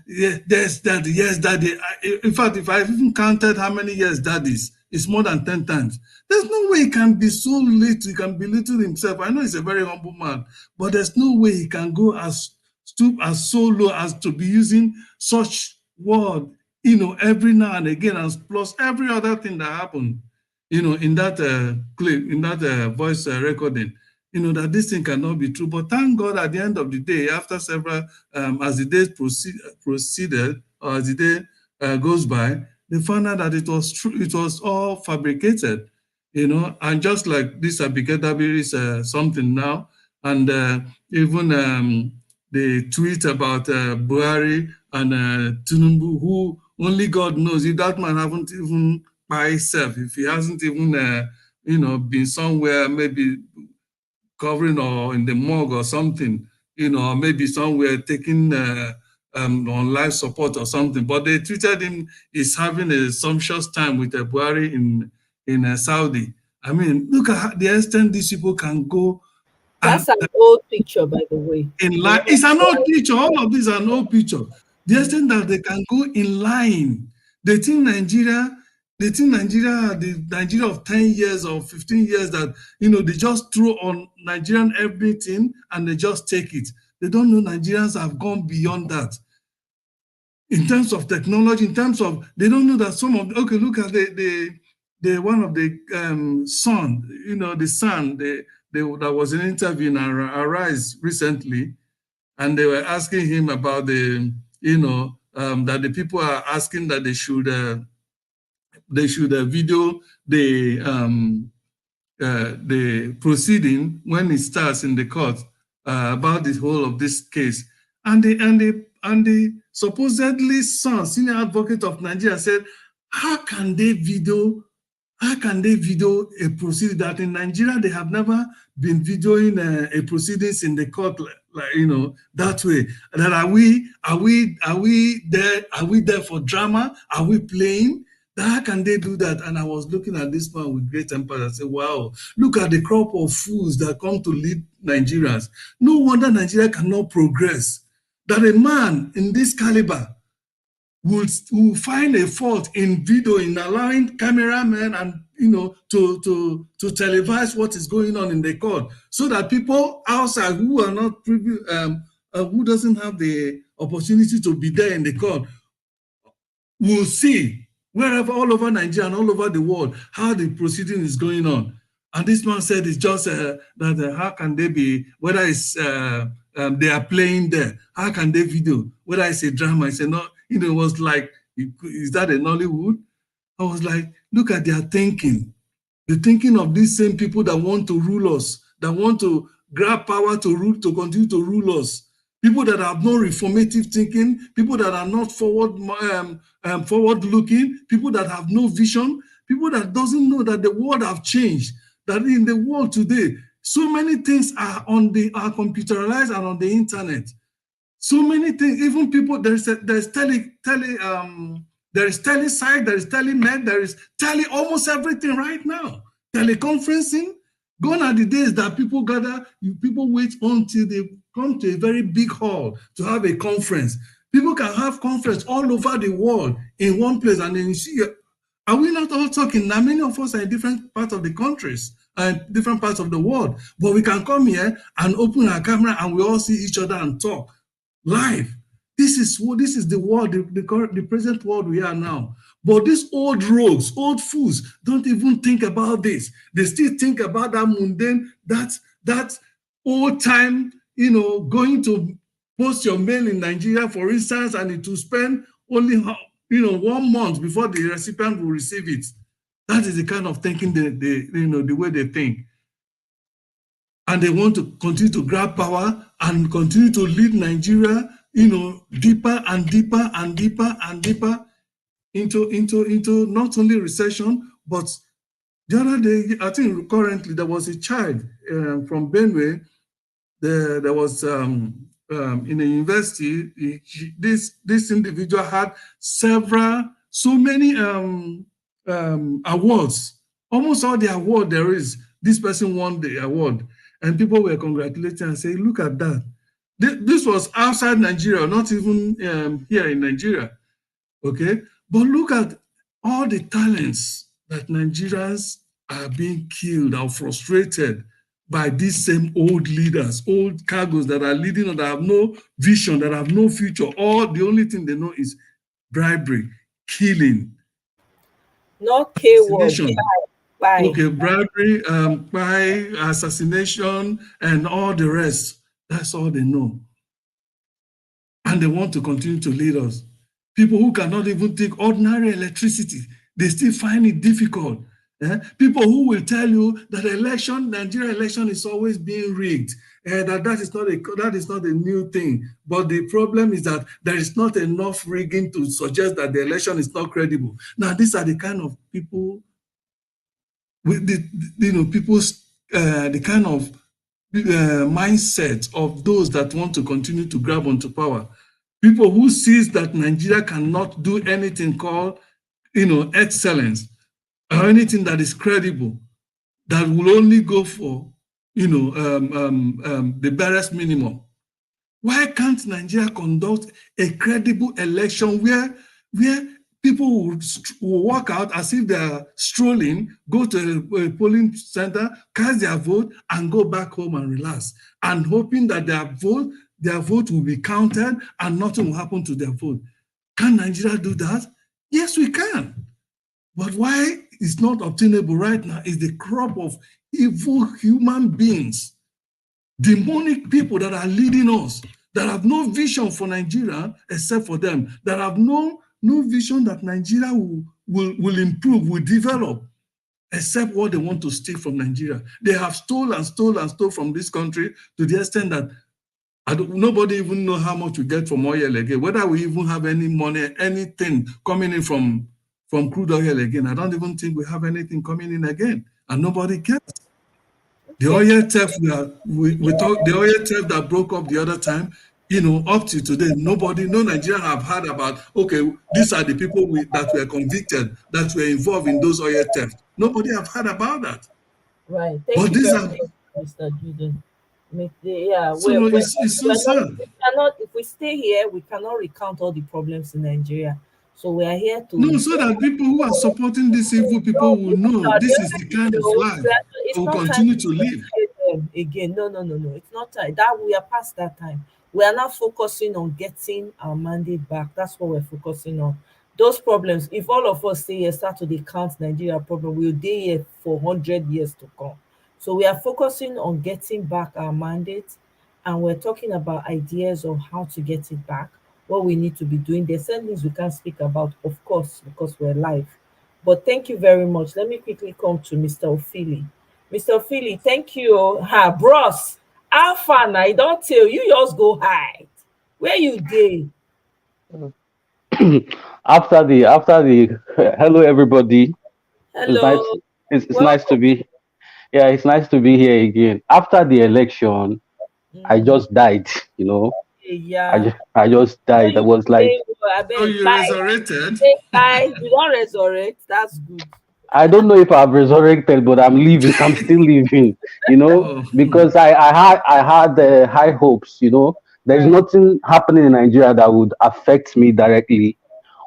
Yes, daddy, yes, daddy. In fact, if I even counted how many years daddy is, it's more than 10 times. There's no way he can be so little, he can belittle himself. I know he's a very humble man, but there's no way he can go as stoop as so low as to be using such word, you know, every now and again, and plus every other thing that happened, you know, in that clip, in that voice recording. You know, that this thing cannot be true. But thank God at the end of the day, after several, as the days proceeded, or as the day goes by, they found out that it was true, it was all fabricated, you know, and just like this Abiketabi is something now, and even the tweet about Buhari and Tinubu, who only God knows if that man haven't even by himself, if he hasn't even, you know, been somewhere, maybe covering or in the morgue or something, you know, maybe somewhere taking on life support or something. But they tweeted him is having a sumptuous time with Buhari in Saudi. I mean, look at the extent these people can go. That's an old picture, by the way. In line, it's an old picture. All of these are an old picture. The extent that they can go in line. They think Nigeria, the Nigeria of 10 years or 15 years that, you know, they just throw on Nigerian everything and they just take it. They don't know Nigerians have gone beyond that. In terms of technology, in terms of, they don't know that some of, okay, look at the one of the son, you know, the son, that was an interview in Arise recently, and they were asking him about the, you know, that the people are asking that they should video the proceeding when it starts in the court about the whole of this case, and the supposedly son, senior advocate of Nigeria, said, how can they video a proceeding that in Nigeria they have never been videoing a proceedings in the court, like, you know, that way? That are we there for drama? Are we playing? How can they do that? And I was looking at this man with great empathy. I said, wow, look at the crop of fools that come to lead Nigerians. No wonder Nigeria cannot progress. That a man in this caliber will find a fault in video, in allowing cameramen and to televise what is going on in the court, so that people outside who are not who doesn't have the opportunity to be there in the court will see wherever, all over Nigeria and all over the world, how the proceeding is going on. And this man said it's just that how can they be, whether it's they are playing there, how can they video, whether it's a drama? I said, no, it was like, is that a Nollywood? I was like, look at their thinking. The thinking of these same people that want to rule us, that want to grab power to rule, to continue to rule us. People that have no reformative thinking, people that are not forward-looking, people that have no vision, people that doesn't know that the world have changed, that in the world today, so many things are computerized and on the internet. So many things, even people, there's telecite, there is telemed, there is almost everything right now. Teleconferencing, gone are the days that people gather, people wait until they come to a very big hall to have a conference. People can have conference all over the world in one place, and then you see, are we not all talking? Now, many of us are in different parts of the countries and different parts of the world, but we can come here and open our camera and we all see each other and talk live. This is the world, the present world we are now. But these old rogues, old fools, don't even think about this. They still think about that mundane, that old time, going to post your mail in Nigeria, for instance, and it will spend only 1 month before the recipient will receive it. That is the kind of thinking the way they think. And they want to continue to grab power and continue to lead Nigeria, deeper and deeper and deeper and deeper into not only recession, but the other day, I think currently there was a child from Benue. There was in a university. This individual had so many awards. Almost all the award there is, this person won the award, and people were congratulating and saying, "Look at that." This was outside Nigeria, not even here in Nigeria. Okay, but look at all the talents that Nigerians are being killed or frustrated by these same old leaders, old cargos that are leading, that have no vision, that have no future. All the only thing they know is bribery, killing. Not K-word. Okay, bribery, assassination, and all the rest. That's all they know. And they want to continue to lead us. People who cannot even take ordinary electricity, they still find it difficult. People who will tell you that Nigeria election is always being rigged, that is not a new thing. But the problem is that there is not enough rigging to suggest that the election is not credible. Now, these are the kind of people, with the kind of mindset of those that want to continue to grab onto power. People who sees that Nigeria cannot do anything called, excellence, or anything that is credible, that will only go for, the barest minimum. Why can't Nigeria conduct a credible election where people will walk out as if they are strolling, go to a polling center, cast their vote, and go back home and relax, and hoping that their vote will be counted and nothing will happen to their vote? Can Nigeria do that? Yes, we can. But why it's not obtainable right now is the crop of evil human beings, demonic people that are leading us, that have no vision for Nigeria except for them, that have no vision that Nigeria will improve, will develop, except what they want to steal from Nigeria. They have stole and stole and stole from this country to the extent that nobody even know how much we get from oil again, whether we even have any money, anything coming in from crude oil again. I don't even think we have anything coming in again, and nobody cares. The oil theft the oil theft that broke up the other time, up to today, no Nigerian have heard about, okay, these are the people that were convicted, that were involved in those oil theft. Nobody have heard about that. Right. Thank you very much, Mr. Juden. Yeah, it's so sad. If we stay here, we cannot recount all the problems in Nigeria. So we are here to No, so that people who are supporting these evil people will know this is the kind of life it's they will not time continue to to live. educate them again. No, no, no, no. It's not time. That we are past that time. We are now focusing on getting our mandate back. That's what we're focusing on. Those problems, if all of us say yes, start to dey count Nigeria problem, we'll be here for 100 years to come. So we are focusing on getting back our mandate, and we're talking about ideas of how to get it back, what we need to be doing. There's certain things we can't speak about, of course, because we're live. But thank you very much. Let me quickly come to Mr. Ophili. Mr. Ophili, thank you. Ha, bros. How far now? I don't tell you, just go hide. Where you dey? After the hello everybody. It's nice. Hello. It's nice to be. Yeah, it's nice to be here again. After the election, I just died. You know, Yeah. I just So died. I you was like, say, I So beg, you bye. resurrected? Say bye. You don't resurrect. That's good. I don't know if I've resurrected, but I'm living. I'm still living. You know, Oh, because I had high hopes. You know, there's nothing happening in Nigeria that would affect me directly,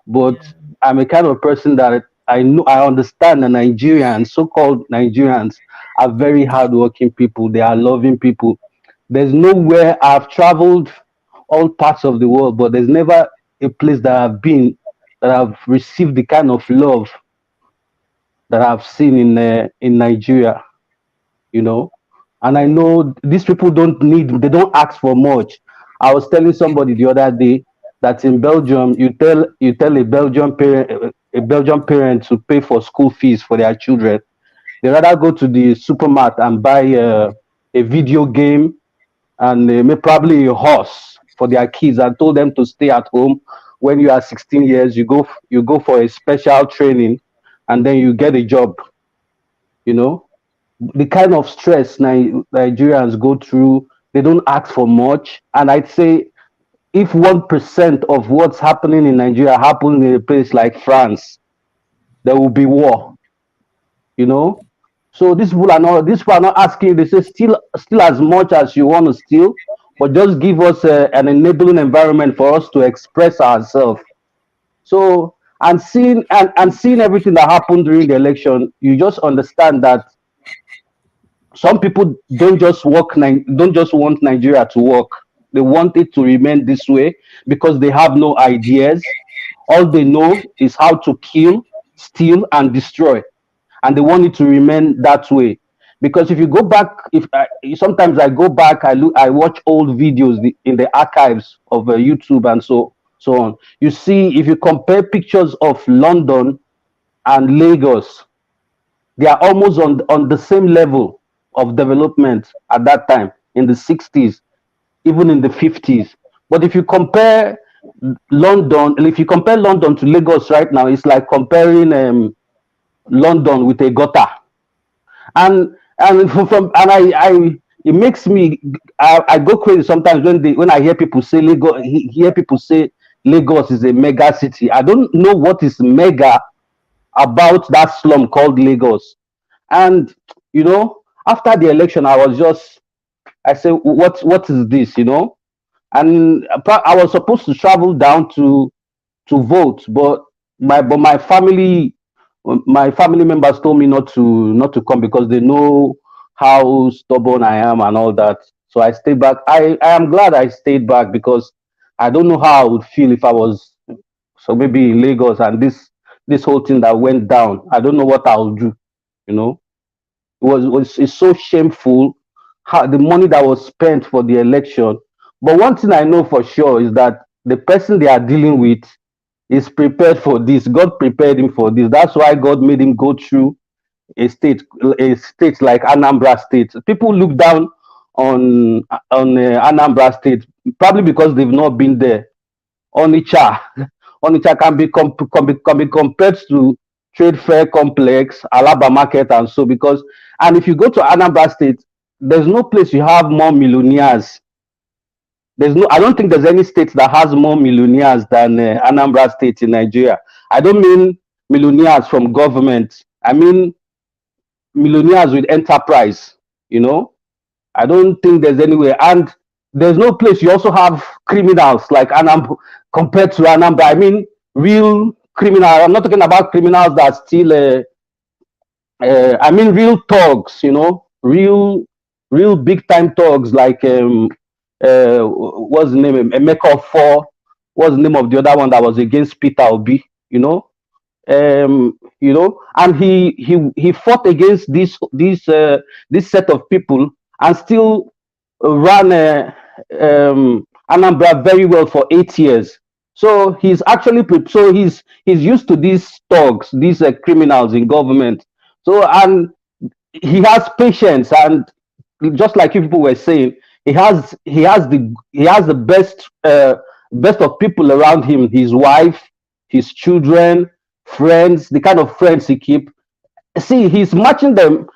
but I'm a kind of person that I understand that Nigerians, so-called Nigerians, are very hardworking people. They are loving people. There's nowhere I've traveled all parts of the world, but there's never a place that I've been that I've received the kind of love that I've seen in Nigeria. You know, and I know these people they don't ask for much. I was telling somebody the other day that in Belgium, you tell a Belgian parent to pay for school fees for their children. They rather go to the supermarket and buy a video game and probably a horse for their kids, and told them to stay at home. When you are 16 years, you go for a special training, and then you get a job. You know, the kind of stress Nigerians go through, they don't ask for much. And I'd say if 1% of what's happening in Nigeria happens in a place like France, there will be war. You know, so these people are not asking. They say steal as much as you want to steal, but just give us an enabling environment for us to express ourselves. So and seeing everything that happened during the election, you just understand that some people don't just want Nigeria to work. They want it to remain this way because they have no ideas. All they know is how to kill, steal, and destroy, and they want it to remain that way. Because if you go back, if sometimes I go back, I watch old videos in the archives of YouTube and so on. You see, if you compare pictures of London and Lagos, they are almost on the same level of development at that time in the 60s, even in the 50s. But if you compare London to Lagos right now, it's like comparing London with a gutter. And it makes me I go crazy sometimes when I hear people say Lagos is a mega city. I don't know what is mega about that slum called Lagos. And you know, after the election, I said, what is this? You know, and I was supposed to travel down to vote, but my family members told me not to come because they know how stubborn I am and all that. So I stayed back. I am glad I stayed back because I don't know how I would feel if I was maybe in Lagos and this whole thing that went down. I don't know what I would do. You know, it's so shameful how the money that was spent for the election. But one thing I know for sure is that the person they are dealing with is prepared for this. God prepared him for this. That's why God made him go through a state like Anambra State. People look down on Anambra State probably because they've not been there. Onitsha, Onitsha can be compared to Trade Fair Complex, Alaba Market, and so and if you go to Anambra State, there's no place you have more millionaires. I don't think there's any state that has more millionaires than Anambra State in Nigeria. I don't mean millionaires from government. I mean millionaires with enterprise. You know, I don't think there's anywhere, and there's no place. You also have criminals like Anambra compared to Anambra. I mean, real criminal. I'm not talking about criminals that steal. I mean, real thugs. You know, real big time thugs like what's the name? Emeka Four. What's the name of the other one that was against Peter Obi? And he fought against this set of people and still ran Anambra very well for 8 years. So he's actually he's used to these thugs, these criminals in government. So and he has patience, and just like you people were saying, he has the best of people around him, his wife, his children, friends, the kind of friends he keep. See, he's matching them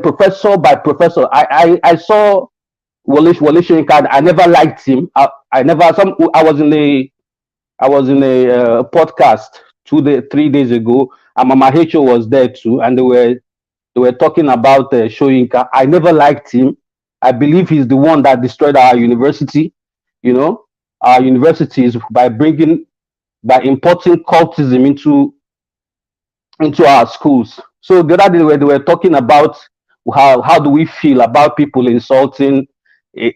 professor by professor. I saw Wole Soyinka. I never liked him. I was in a podcast 3 days ago, and Mama Hecho was there too, and they were talking about Soyinka. I never liked him. I believe he's the one that destroyed our university. Our universities by importing cultism into our schools. So the other day they were talking about how do we feel about people insulting a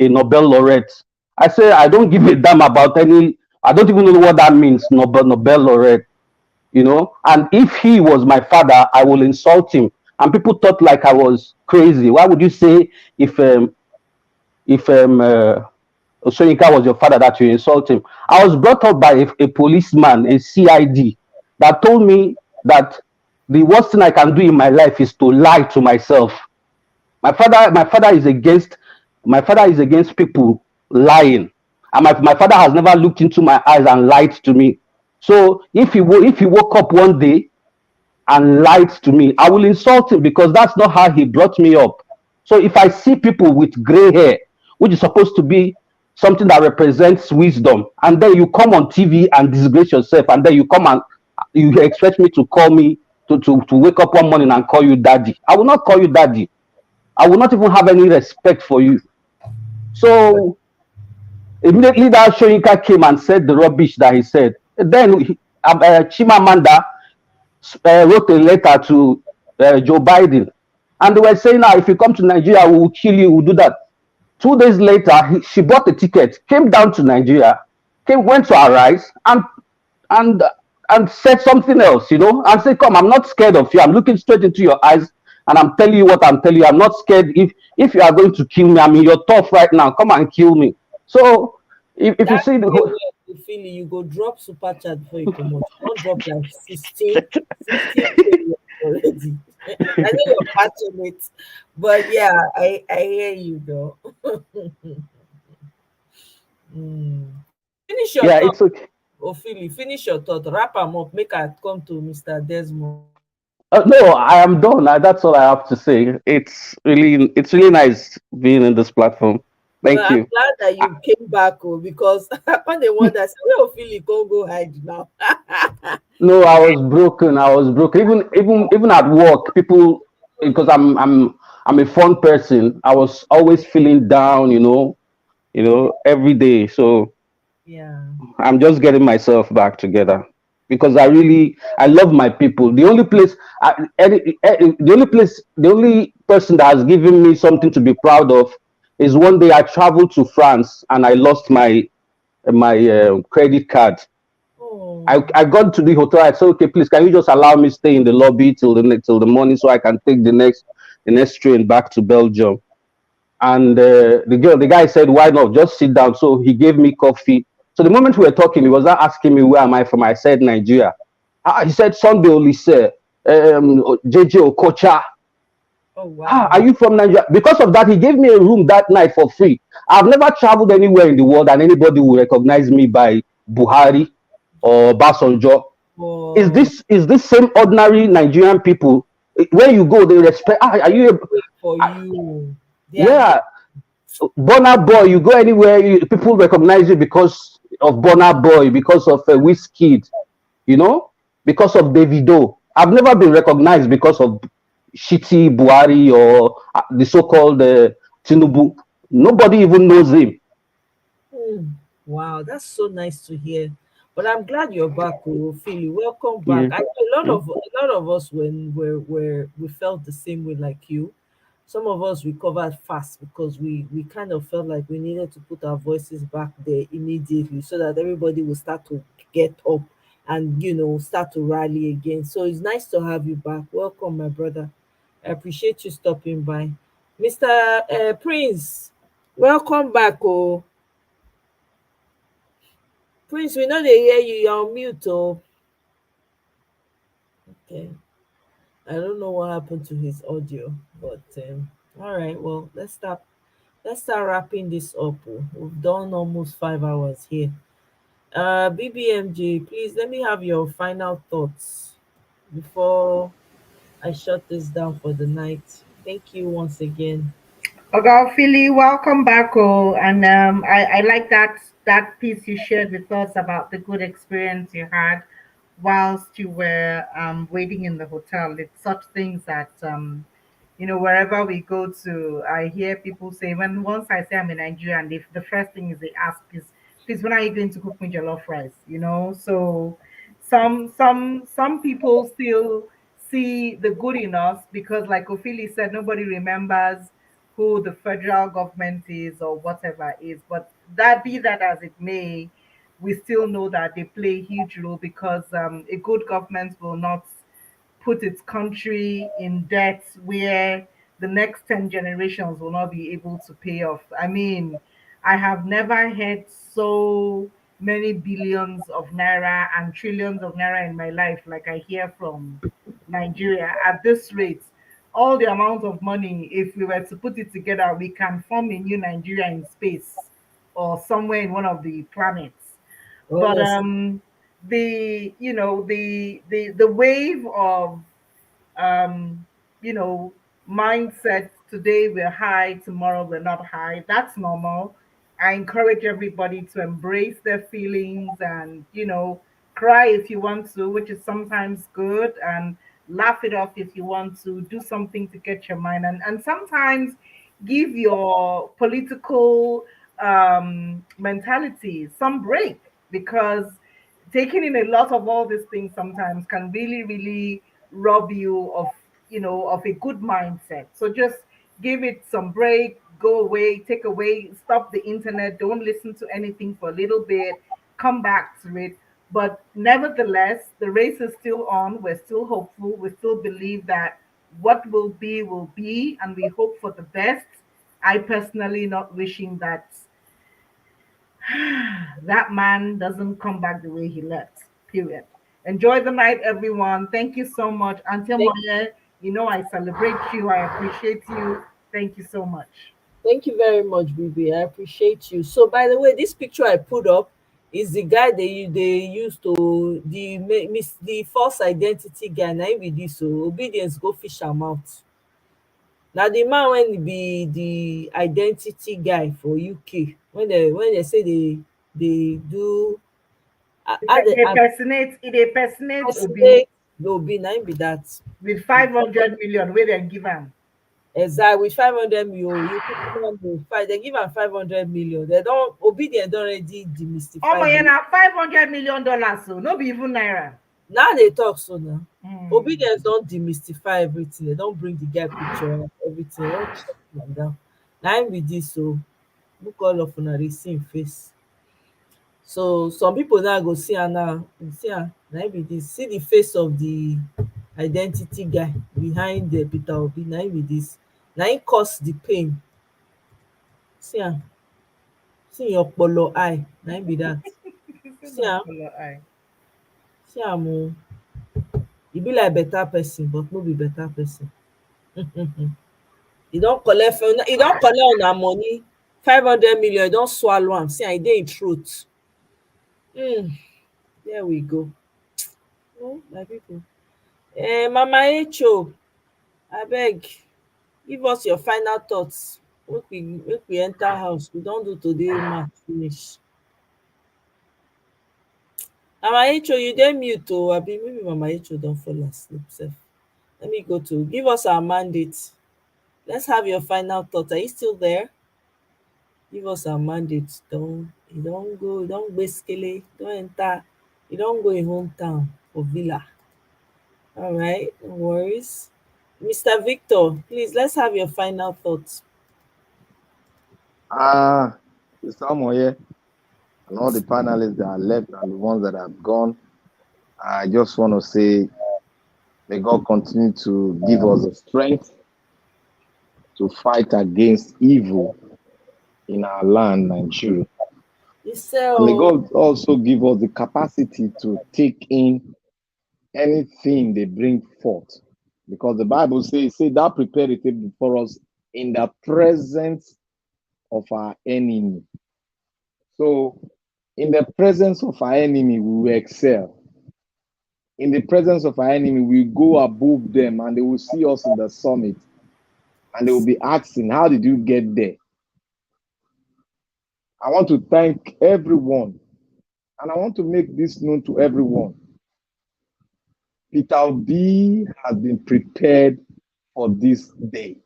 Nobel laureate. I say I don't give a damn about any. I don't even know what that means, Nobel laureate. And if he was my father, I will insult him. And people thought like I was crazy. Why would you say if Soyinka was your father that you insult him? I was brought up by a policeman, a CID, that told me that the worst thing I can do in my life is to lie to myself. My father is against people lying, and my father has never looked into my eyes and lied to me. So if he woke up one day and lied to me, I will insult him, because that's not how he brought me up. So if I see people with gray hair, which is supposed to be something that represents wisdom, and then you come on TV and disgrace yourself, and then you come and you expect me to call me to wake up one morning and call you daddy. I will not call you daddy. I will not even have any respect for you. So immediately that Soyinka came and said the rubbish that he said. Then Chimamanda wrote a letter to Joe Biden, and they were saying, now if you come to Nigeria, we will kill you, we'll do that. 2 days later, she bought a ticket, came down to Nigeria, went to Arise, and said something else, and said, come, I'm not scared of you. I'm looking straight into your eyes, and I'm telling you what I'm telling you. I'm not scared. If you are going to kill me, I'm in your turf right now. Come and kill me. So if you see the whole... You go drop super chat before you come out. Don't drop like 16 already. I know you're passionate, but yeah, I hear you though. Finish your Yeah, thought, it's okay. Ophelia. Finish your thought. Wrap them up. Make I come to Mr. Desmond. No, I am done. That's all I have to say. It's really nice being in this platform. Thank Well, you. I'm glad that you came back, because when they wonder, where Ophelia can't go hide now. No, I was broken. Even at work, people, because I'm a fun person. I was always feeling down, every day. So Yeah. I'm just getting myself back together, because I love my people. The only person that has given me something to be proud of is one day I traveled to France and I lost my credit card. I got to the hotel. I said, okay, please, can you just allow me stay in the lobby till the morning so I can take the next train back to Belgium? And the guy said, why not? Just sit down. So he gave me coffee. So the moment we were talking, he was not asking me where am I from. I said Nigeria. He said Sunday Olise, JJ Okocha. Oh wow. Are you from Nigeria? Because of that, he gave me a room that night for free. I've never traveled anywhere in the world and anybody will recognize me by Buhari or Basanjo. Is this same ordinary Nigerian people? Where you go, they respect. Are you for you? Yeah. Burna Boy, you go anywhere, people recognize you because of Burna Boy, because of Wizkid, because of Davido. I've never been recognized because of shitty Buhari or the so-called Tinubu. Nobody even knows him. Wow, that's so nice to hear. But I'm glad you're back, oh, Philly. Welcome back. Yeah. I know a lot of us when we felt the same way like you. Some of us recovered fast because we kind of felt like we needed to put our voices back there immediately so that everybody will start to get up and start to rally again. So it's nice to have you back. Welcome, my brother. I appreciate you stopping by. Mr. Prince, welcome back. Oh, Prince, we know they hear you. You're on mute. Oh, okay. I don't know what happened to his audio, but all right. Well, let's start wrapping this up. Oh. We've done almost 5 hours here. BBMJ, please let me have your final thoughts before I shut this down for the night. Thank you once again. Okay, Philly, welcome back. Oh, and I like that piece you shared with us about the good experience you had whilst you were waiting in the hotel. It's such things that wherever we go to, I hear people say once I say I'm in Nigeria, and the first thing is they ask is, please, when are you going to cook me jollof rice? So some people still see the good in us because, like Ophelia said, nobody remembers who the federal government is or whatever is. But that as it may, we still know that they play a huge role because a good government will not put its country in debt where the next 10 generations will not be able to pay off. I mean, I have never heard so many billions of naira and trillions of naira in my life like I hear from Nigeria at this rate. All the amount of money, if we were to put it together, we can form a new Nigeria in space or somewhere in one of the planets. But Honestly, the wave of um, you know, mindset. Today we're high, tomorrow we're not high. That's normal. I encourage everybody to embrace their feelings and, cry if you want to, which is sometimes good, and laugh it off if you want to. Do something to get your mind and sometimes give your political mentality some break because taking in a lot of all these things sometimes can really, really rob you of of a good mindset. So just give it some break, go away, take away, stop the internet, don't listen to anything for a little bit, come back to it. But nevertheless, the race is still on. We're still hopeful. We still believe that what will be, and we hope for the best. I personally not wishing that that man doesn't come back the way he left. Period. Enjoy the night, everyone. Thank you so much. Until thank, Moye, I celebrate you. I appreciate you. Thank you so much. thank you very much, BB. I appreciate you. So, by the way, this picture I put up is the guy they used to the false identity guy. Now be this so obedience go fish am out. Now the man when be the identity guy for UK when they say they do how they It personates Obi personate the Obi na be that with 500 million where they give him. exact with 500 million you five they give am 500 million they don Obidien don already Oh demystify my, the now $500 million, so no be even naira. now they talk so now Hmm. Obedience don demystify everything they don bring the guy picture everything they don check am down na im be this so look all of una dey see im face. So some people now go see am now, see am na im be this. See the face of the identity guy behind the Peter Obi na im be this. Na im cause the pain. See am, see im opolo eye na im be that. See am, see am o. E be like better person but no be better person. E don collect una money 500 million e don swallow am. See am e dey im throat. There we go. Oh my people. Mama Echo, abeg give us your final thoughts make we enter house. We don do today match finish. Mama Echo you dey mute o abi maybe Mama Echo don fall asleep sef. Let me go to give us our mandate. Let's have your final thoughts. Are you still there? Give us our mandate. Don e don go, e don gbeskele, don enter. You don't go in hometown for villa. All right, no worries. Mr. Victor, please let's have your final thoughts. Someone here and all the panelists that are left and the ones that have gone, I just want to say, may God continue to give us the strength to fight against evil in our land, Nigeria. And may God also give us the capacity to take in anything they bring forth. Because the Bible says, thou prepare a table before us in the presence of our enemy. So, in the presence of our enemy, we will excel. In the presence of our enemy, we go above them and they will see us in the summit. And they will be asking, how did you get there? I want to thank everyone. And I want to make this known to everyone. Peter Obi has been prepared for this day.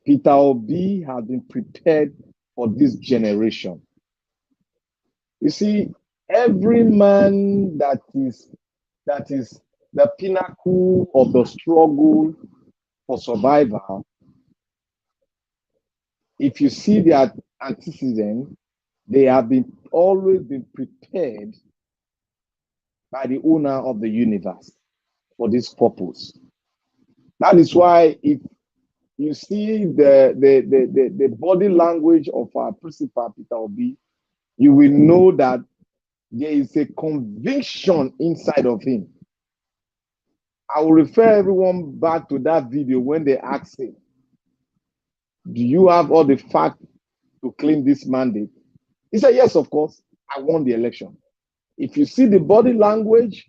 Peter Obi has been prepared for this generation. You see, every man that is the pinnacle of the struggle for survival, if you see their antecedent, they have always been prepared by the owner of the universe for this purpose. That is why if you see the body language of our principal, Peter Obi, you will know that there is a conviction inside of him. I will refer everyone back to that video when they asked him, do you have all the facts to claim this mandate? He said, yes, of course, I won the election. If you see the body language,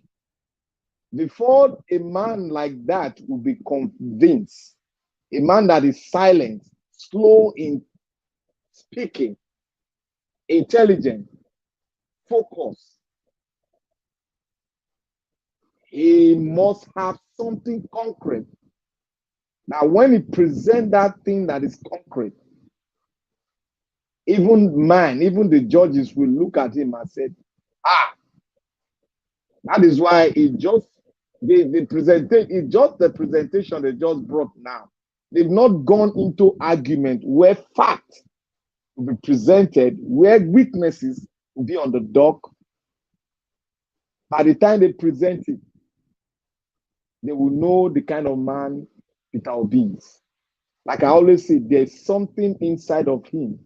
before a man like that will be convinced, a man that is silent, slow in speaking, intelligent, focused, he must have something concrete. Now, when he presents that thing that is concrete, even the judges will look at him and say, that is why it just the presentation they just brought now. They've not gone into argument where facts will be presented, where witnesses will be on the dock. By the time they present it, they will know the kind of man Peter Obi is. Like I always say, there's something inside of him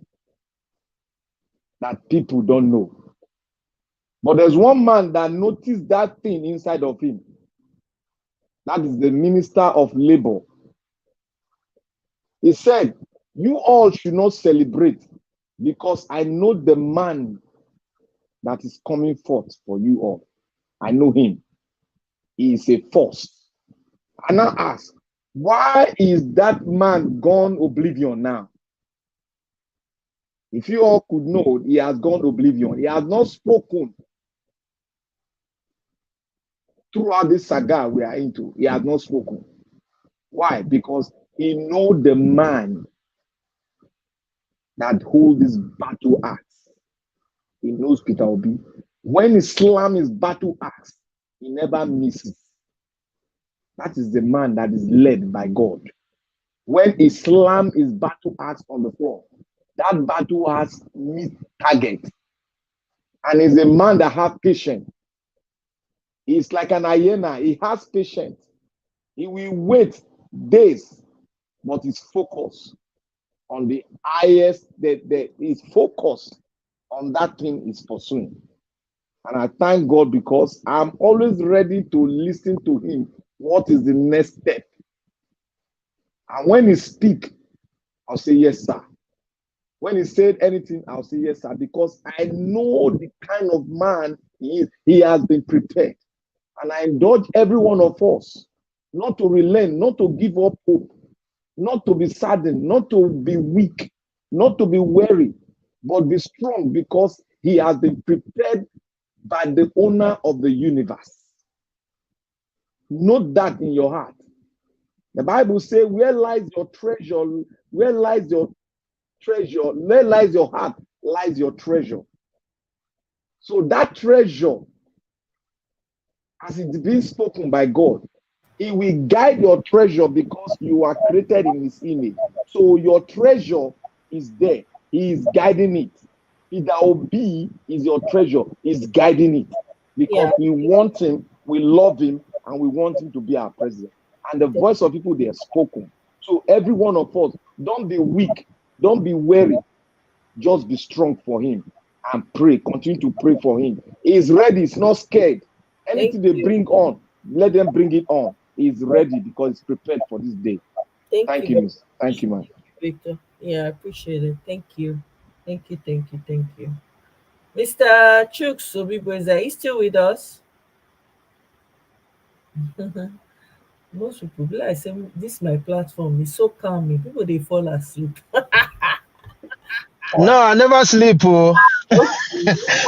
that people don't know. But there's one man that noticed that thing inside of him. That is the Minister of Labor. He said, you all should not celebrate because I know the man that is coming forth for you all. I know him. He is a force. And I ask, why is that man gone oblivion now? If you all could know, he has gone oblivion. He has not spoken throughout this saga we are into. He has not spoken. Why? Because he knows the man that holds this battle axe. He knows Peter Obi. When he slams his battle axe, he never misses. That is the man that is led by God. When he slams his battle axe on the floor, that battle axe meets target. And he's a man that has patience. He's like an hyena. He has patience. He will wait days, but he's focused on the highest, his focus on that thing he's pursuing. And I thank God because I'm always ready to listen to him. What is the next step? And when he speaks, I'll say, yes, sir. When he said anything, I'll say, yes, sir, because I know the kind of man he is. He has been prepared. And I indulge every one of us not to relent, not to give up hope, not to be saddened, not to be weak, not to be weary, but be strong because he has been prepared by the owner of the universe. Note that in your heart. The Bible says, where lies your treasure? Where lies your treasure? Where lies your heart? Lies your treasure. So that treasure, as it's being spoken by God, He will guide your treasure because you are created in His image. So your treasure is there. He is guiding it. He that will be is your treasure. He's guiding it because we want Him, we love Him, and we want Him to be our president. And the voice of people, they have spoken. So every one of us, don't be weak, don't be weary. Just be strong for Him and pray. Continue to pray for Him. He's ready. He's not scared. Anything they bring on, let them bring it on. He's ready because he's prepared for this day. Thank you, Miss. Thank you, man. Victor. Yeah, I appreciate it. Thank you. Thank you. Mr. Chuks Obiboza, are you still with us? Most people, like I say, this is my platform. It's so calming. People, they fall asleep. No, I never sleep. Oh.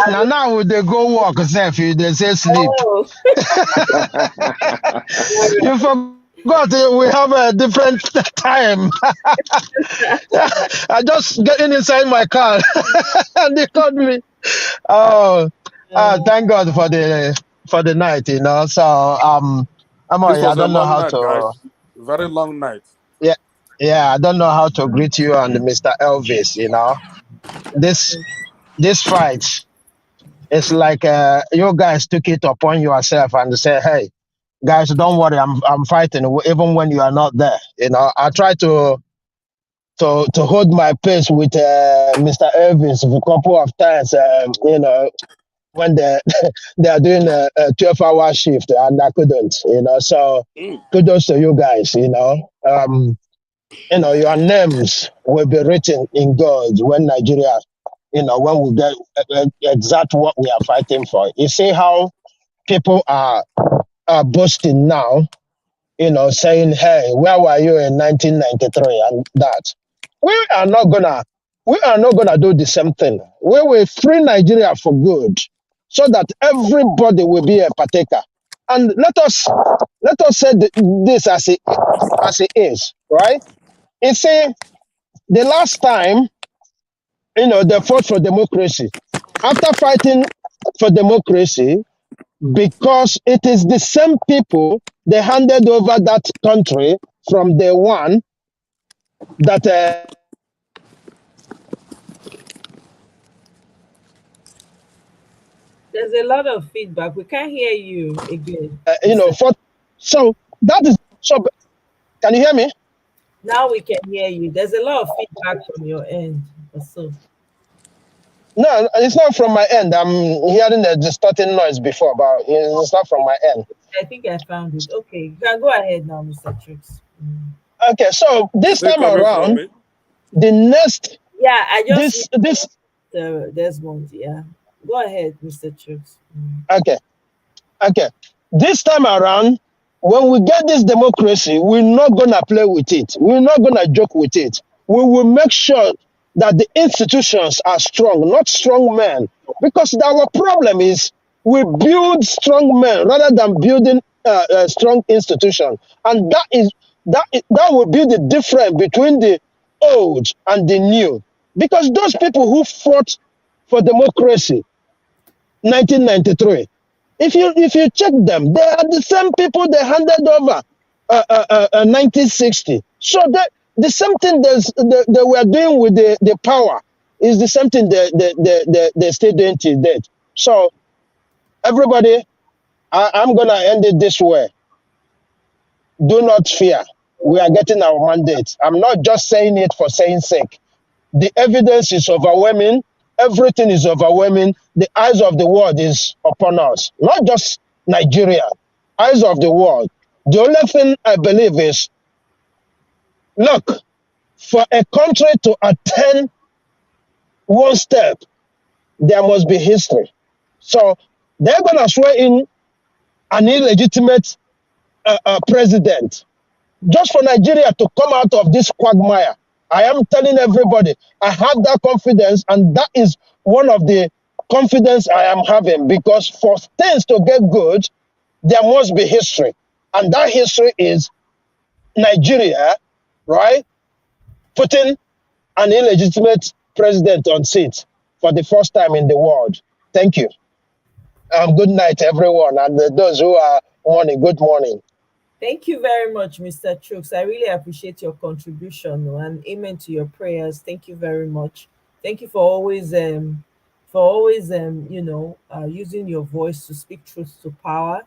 now they go walk, sef, they say sleep. Oh. You forgot we have a different time. I just getting inside my car and they called me. Thank God for the night, you know. So I This was don't a know long how night, to. guys. Very long night. Yeah, I don't know how to greet you and Mr. Elvis. You know, this fight. It's like you guys took it upon yourself and say, "Hey, guys, don't worry, I'm fighting even when you are not there." You know, I try to hold my pace with Mr. Elvis a couple of times. You know, when they they are doing a 12-hour shift and I couldn't. You know, so kudos to you guys. You know, your names will be written in gold when Nigeria. You know, when we get exact what we are fighting for. You see how people are boasting now, you know, saying, "Hey, where were you in 1993?" and that. We are not gonna do the same thing. We will free Nigeria for good, so that everybody will be a partaker. And let us say this as it is, right? You see, the last time, you know, they fought for democracy. After fighting for democracy, because it is the same people they handed over that country from day one that There's a lot of feedback. We can't hear you again. so that is so. Can you hear me? Now we can hear you. There's a lot of feedback from your end also. No, it's not from my end. I'm hearing the distorting noise before, but it's not from my end. I think I found it. Okay, you can go ahead now, Mr. Tricks. Okay, so this time around, the next. Yeah, I just this Desmond. Yeah, go ahead, Mr. Tricks. Okay. This time around, when we get this democracy, we're not gonna play with it. We're not gonna joke with it. We will make sure that the institutions are strong, not strong men. Because our problem is we build strong men rather than building a strong institution, and that will be the difference between the old and the new. Because those people who fought for democracy, 1993. If you check them, they are the same people they handed over 1960. So the same thing they were doing with the power is the same thing they still doing till date. So everybody, I'm gonna end it this way. Do not fear. We are getting our mandate. I'm not just saying it for saying sake. The evidence is overwhelming. Everything is overwhelming. The eyes of the world is upon us, not just Nigeria. Eyes of the world. The only thing I believe is, look, for a country to attain one step, there must be history. So they're going to swear in an illegitimate president just for Nigeria to come out of this quagmire. I am telling everybody, I have that confidence, and that is one of the confidence I am having, because for things to get good, there must be history. And that history is Nigeria, right, putting an illegitimate president on seat for the first time in the world. Thank you. Good night, everyone. And those who are morning, good morning. Thank you very much, Mr. Chooks. I really appreciate your contribution and amen to your prayers. Thank you very much. Thank you for always using your voice to speak truth to power.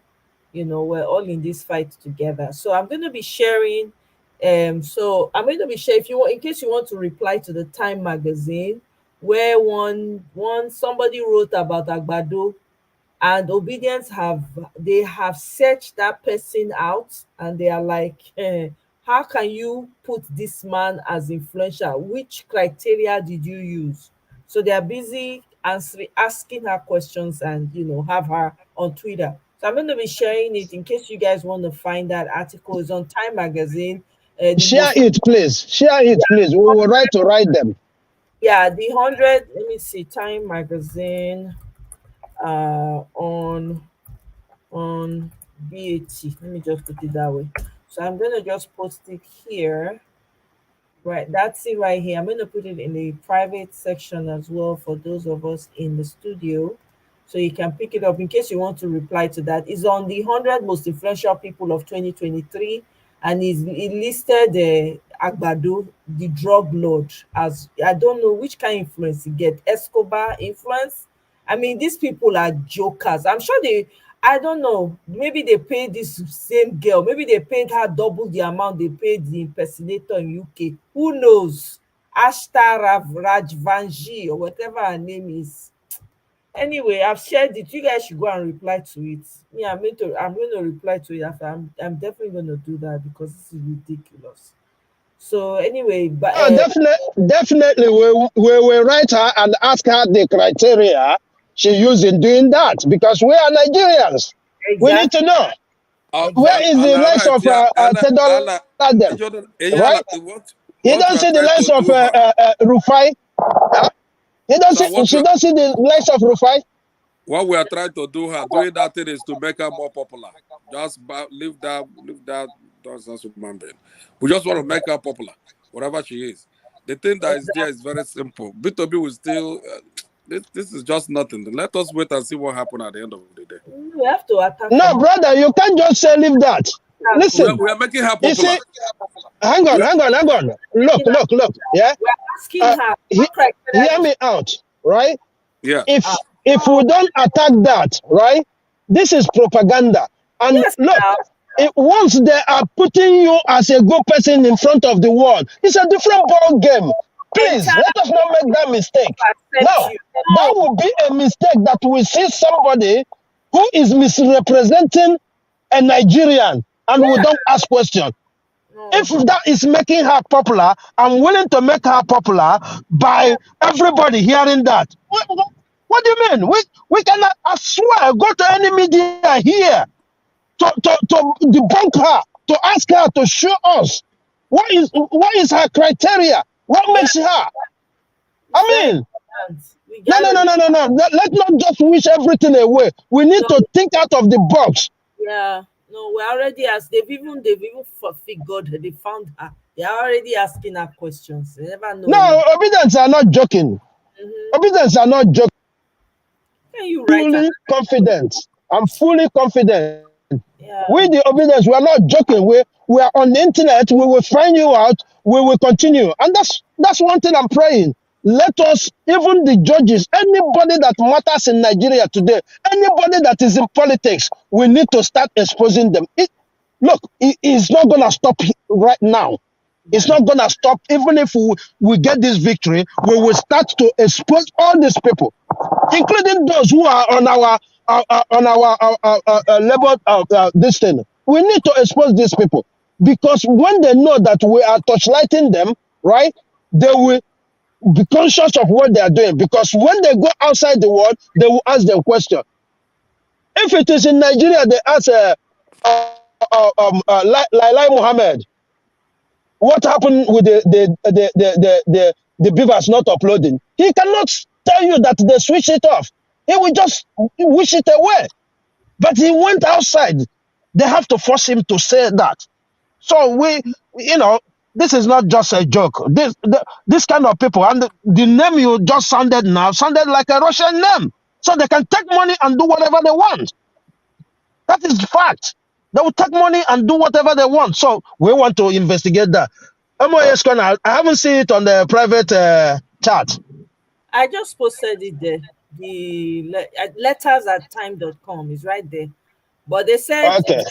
We're all in this fight together. So I'm going to be sharing if you want, in case you want to reply to the Time magazine, where somebody wrote about Agbado, and Obedience have searched that person out, and they are like, how can you put this man as influential? Which criteria did you use? So they are busy asking her questions, and have her on Twitter. So I'm going to be sharing it in case you guys want to find that article. It's on Time magazine. Share it, please. Share it, please. We will write them. Yeah, the 100. Let me see. Time magazine. On BAT. Let me just put it that way. So I'm gonna just post it here. Right, that's it right here. I'm gonna put it in the private section as well for those of us in the studio. So you can pick it up in case you want to reply to that. It's on the 100 most influential people of 2023, and it listed Agbado, the drug lord, as I don't know which kind of influence he get. Escobar influence. I mean, these people are jokers. I'm sure I don't know, maybe they paid this same girl, maybe they paid her double the amount they paid the impersonator in UK. Who knows? Ashta Rajvanji or whatever her name is. Anyway, I've shared it. You guys should go and reply to it. Me, I'm going to reply to it after. I'm definitely going to do that because this is ridiculous. So anyway, but definitely we will write her and ask her the criteria she used in doing that, because we are Nigerians. Exactly. We need to know where is the likes of Tedol Adam, right? You don't see the likes of Rufai. You don't see. She don't see the likes of Rufai. What we are trying to do her doing that thing is to make her more popular. Just leave that nonsense human being. We just want to make her popular, whatever she is. The thing that is there is very simple. B2B will still. This is just nothing. Let us wait and see what happens at the end of the day. We have to attack. No, brother, you can't just say leave that. Listen, we are making her popular. You see, hang on. Look. Yeah. We're asking her. Hear me out, right? Yeah. If we don't attack that, right? This is propaganda. And yes, look, once they are putting you as a good person in front of the world, it's a different ball game. Please, let us not make that mistake. No, that would be a mistake that we see somebody who is misrepresenting a Nigerian and we don't ask questions. If that is making her popular, I'm willing to make her popular by everybody hearing that. What do you mean? We cannot, I swear, go to any media here to debunk her, to ask her to show us what is her criteria. What makes her? I mean, no. Let's not just wish everything away. We need to think out of the box. Yeah, no, we already asked. They've even figured. They found her. They are already asking her questions. They never know. No, Obedience are not joking. Obedience are not joking. Can you fully confident. I'm fully confident. Yeah. We the Obedience, we are not joking. We are on the internet. We will find you out. We will continue. And that's one thing I'm praying. Let us, even the judges, anybody that matters in Nigeria today, anybody that is in politics, we need to start exposing them. It's not going to stop right now. It's not going to stop. Even if we get this victory, we will start to expose all these people, including those who are on our level this thing. We need to expose these people, because when they know that we are torchlighting them, right, they will be conscious of what they are doing, because when they go outside the world, they will ask them questions. If it is in Nigeria, they ask Lai Mohammed, what happened with the beavers not uploading? He cannot tell you that they switch it off. He will just wish it away. But he went outside. They have to force him to say that. So this is not just a joke. This kind of people, and the name you just sounded like a Russian name. So they can take money and do whatever they want. That is fact. They will take money and do whatever they want. So we want to investigate that. MOS Corner, I haven't seen it on the private chat. I just posted it there. Letters at time.com is right there. But they said, Okay.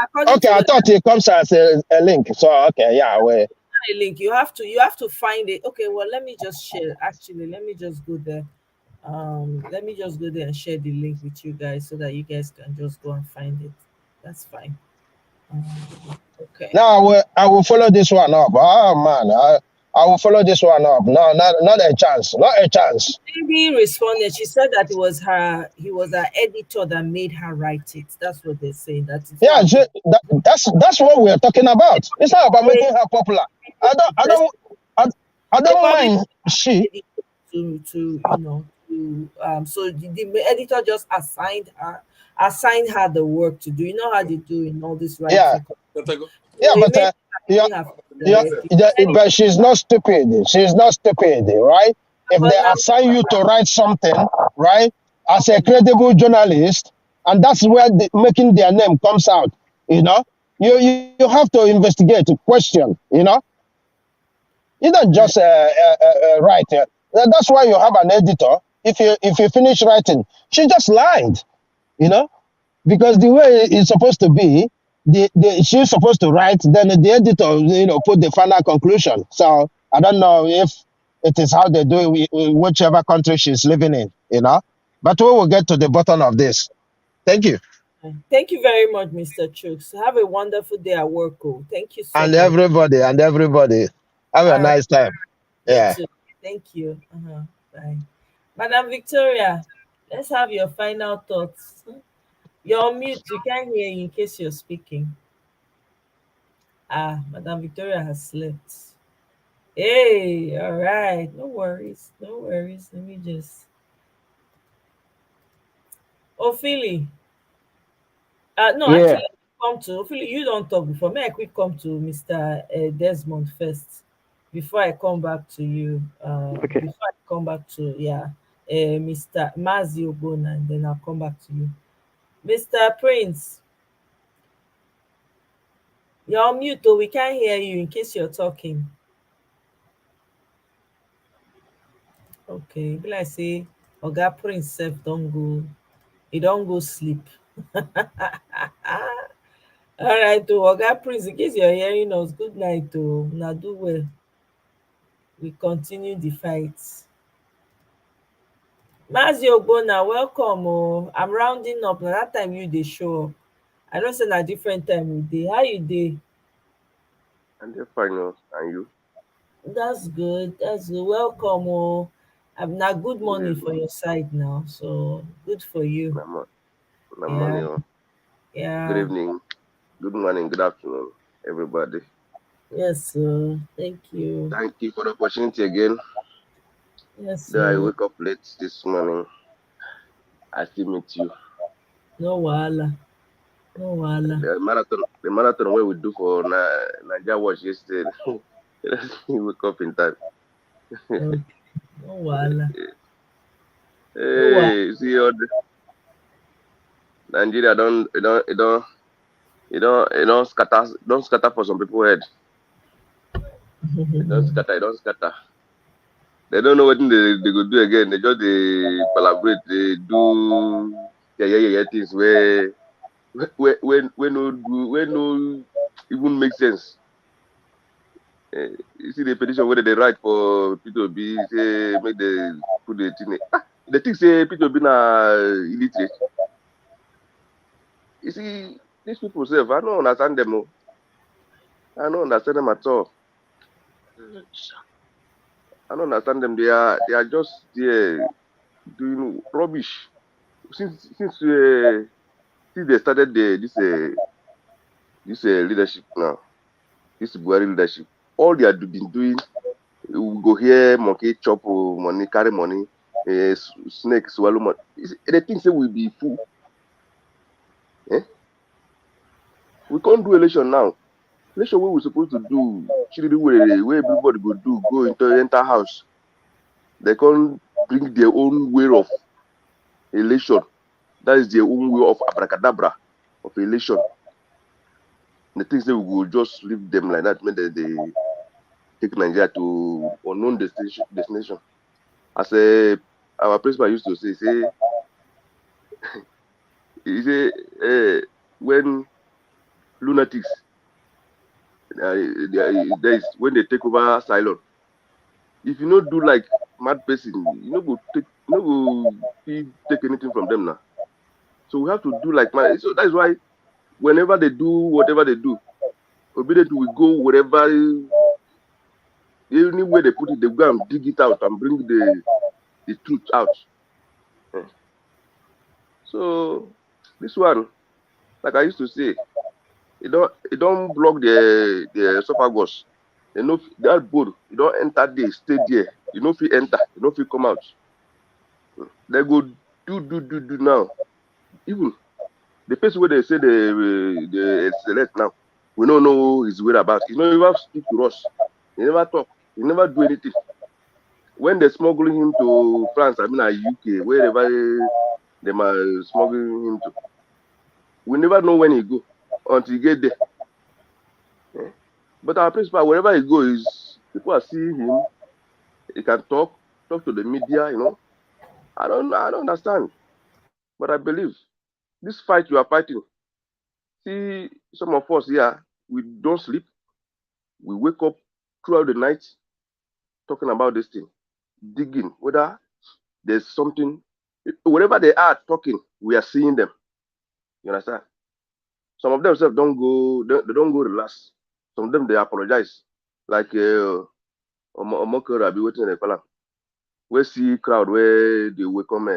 according Okay, to I thought it comes as a link. So okay, yeah, we. a link, you have to find it. Okay, well, let me just share. Actually, let me just go there. Let me just go there and share the link with you guys so that you guys can just go and find it. That's fine. Okay. Now I will follow this one up. Oh man, I will follow this one up. No, not a chance. Not a chance. Lady responded. She said that he was her editor that made her write it. That's what they're saying. Yeah, that's what we're talking about. It's not about making her popular. I don't mind she. To so the editor just assigned her the work to do. You know how they do in all this writing. Yeah, but she's not stupid. She's not stupid, right? If they assign you to write something, right, as a credible journalist, and that's where making their name comes out, you know, you have to investigate, question, you know. You don't just write. That's why you have an editor. If you finish writing, she just lied, you know, because the way it's supposed to be, she's supposed to write, then the editor, you know, put the final conclusion. So I don't know if it is how they do it, whichever country she's living in, you know. But we will get to the bottom of this. Thank you. Thank you very much, Mr. Chooks. Have a wonderful day at work. Thank you so much. And everybody, have a nice time. Yeah. Too. Thank you. Bye. Madam Victoria, let's have your final thoughts. You're on mute. We can't hear you in case you're speaking. Madam Victoria has slept. Hey, all right. No worries. No worries. Let me just. Ophelia. Actually, come to Ophelia. You don't talk before. May I quick come to Mr. Desmond first before I come back to you. Okay. Before I come back to Mr. Mazi Ogbonna, and then I'll come back to you. Mr. Prince, you're on mute, though. We can't hear you in case you're talking. Okay, like I say, Oga Prince self don't go sleep. All right, Oga Prince, in case you're hearing us, good night. Now do well. We continue the fight. Mazi Ogbonna, welcome. I'm rounding up. Now that time you dey show up. I don't say a different time you dey. How you dey? I'm just fine, and you? That's good. That's good. Welcome. I'm now good morning for your side now. So good for you. Morning. Yeah. Good evening. Good morning. Good afternoon, everybody. Yes, sir. Thank you. Thank you for the opportunity again. Yes, sir. I wake up late this morning. I still meet you. No wahala. No wahala. The marathon where we do for Nigeria Watch yesterday. You wake up in time. No wahala. Hey, see all the Nigeria don't scatter for some people head. It don't scatter. They don't know what they go do again. They just collaborate. They do things where no even make sense. You see the petition where they write for P2B, say make they put the thing. The thing say P2B na illiterate. You see, these people say, I don't understand them. I don't understand them at all. I don't understand them. They are just there doing rubbish. Since they started this leadership now, this Buhari leadership, all they have been doing, we go here, monkey chop money, carry money, snake swallow money. The thing say we be fool. We can't do election now. Election what we're supposed to do, where everybody go into enter house. They can't bring their own way of election. That is their own way of abracadabra of election. The things that we will just leave them like that, when they take Nigeria to unknown destination. As our principal used to say, he say, when lunatics, there is when they take over asylum. If you not do like mad person, you no go take anything from them now. So we have to do like mad. So that's why whenever they do whatever they do, obedient will go wherever, anywhere they put it, they go and dig it out and bring the truth out. Yeah. So this one, like I used to say, it don't block the esophagus. You know that board, you don't enter there, stay there. You know if you enter, you know if you come out. They go do now. Even the person where they say they select now, we don't know his whereabouts. He never speak to us. He never talk. He never do anything. When they smuggling him to France, I mean UK, wherever they are smuggling him to, we never know when he go until he get there. Yeah. But our principal, wherever he goes, people are seeing him. He can talk to the media. You know, I don't understand, but I believe this fight you are fighting. See, some of us here, we don't sleep. We wake up throughout the night talking about this thing, digging whether there's something. Wherever they are talking, we are seeing them. You understand? Some of them don't go. They don't go relax. Some of them they apologize. Like Omokoro, I'll be waiting in the column. We see crowd where they welcome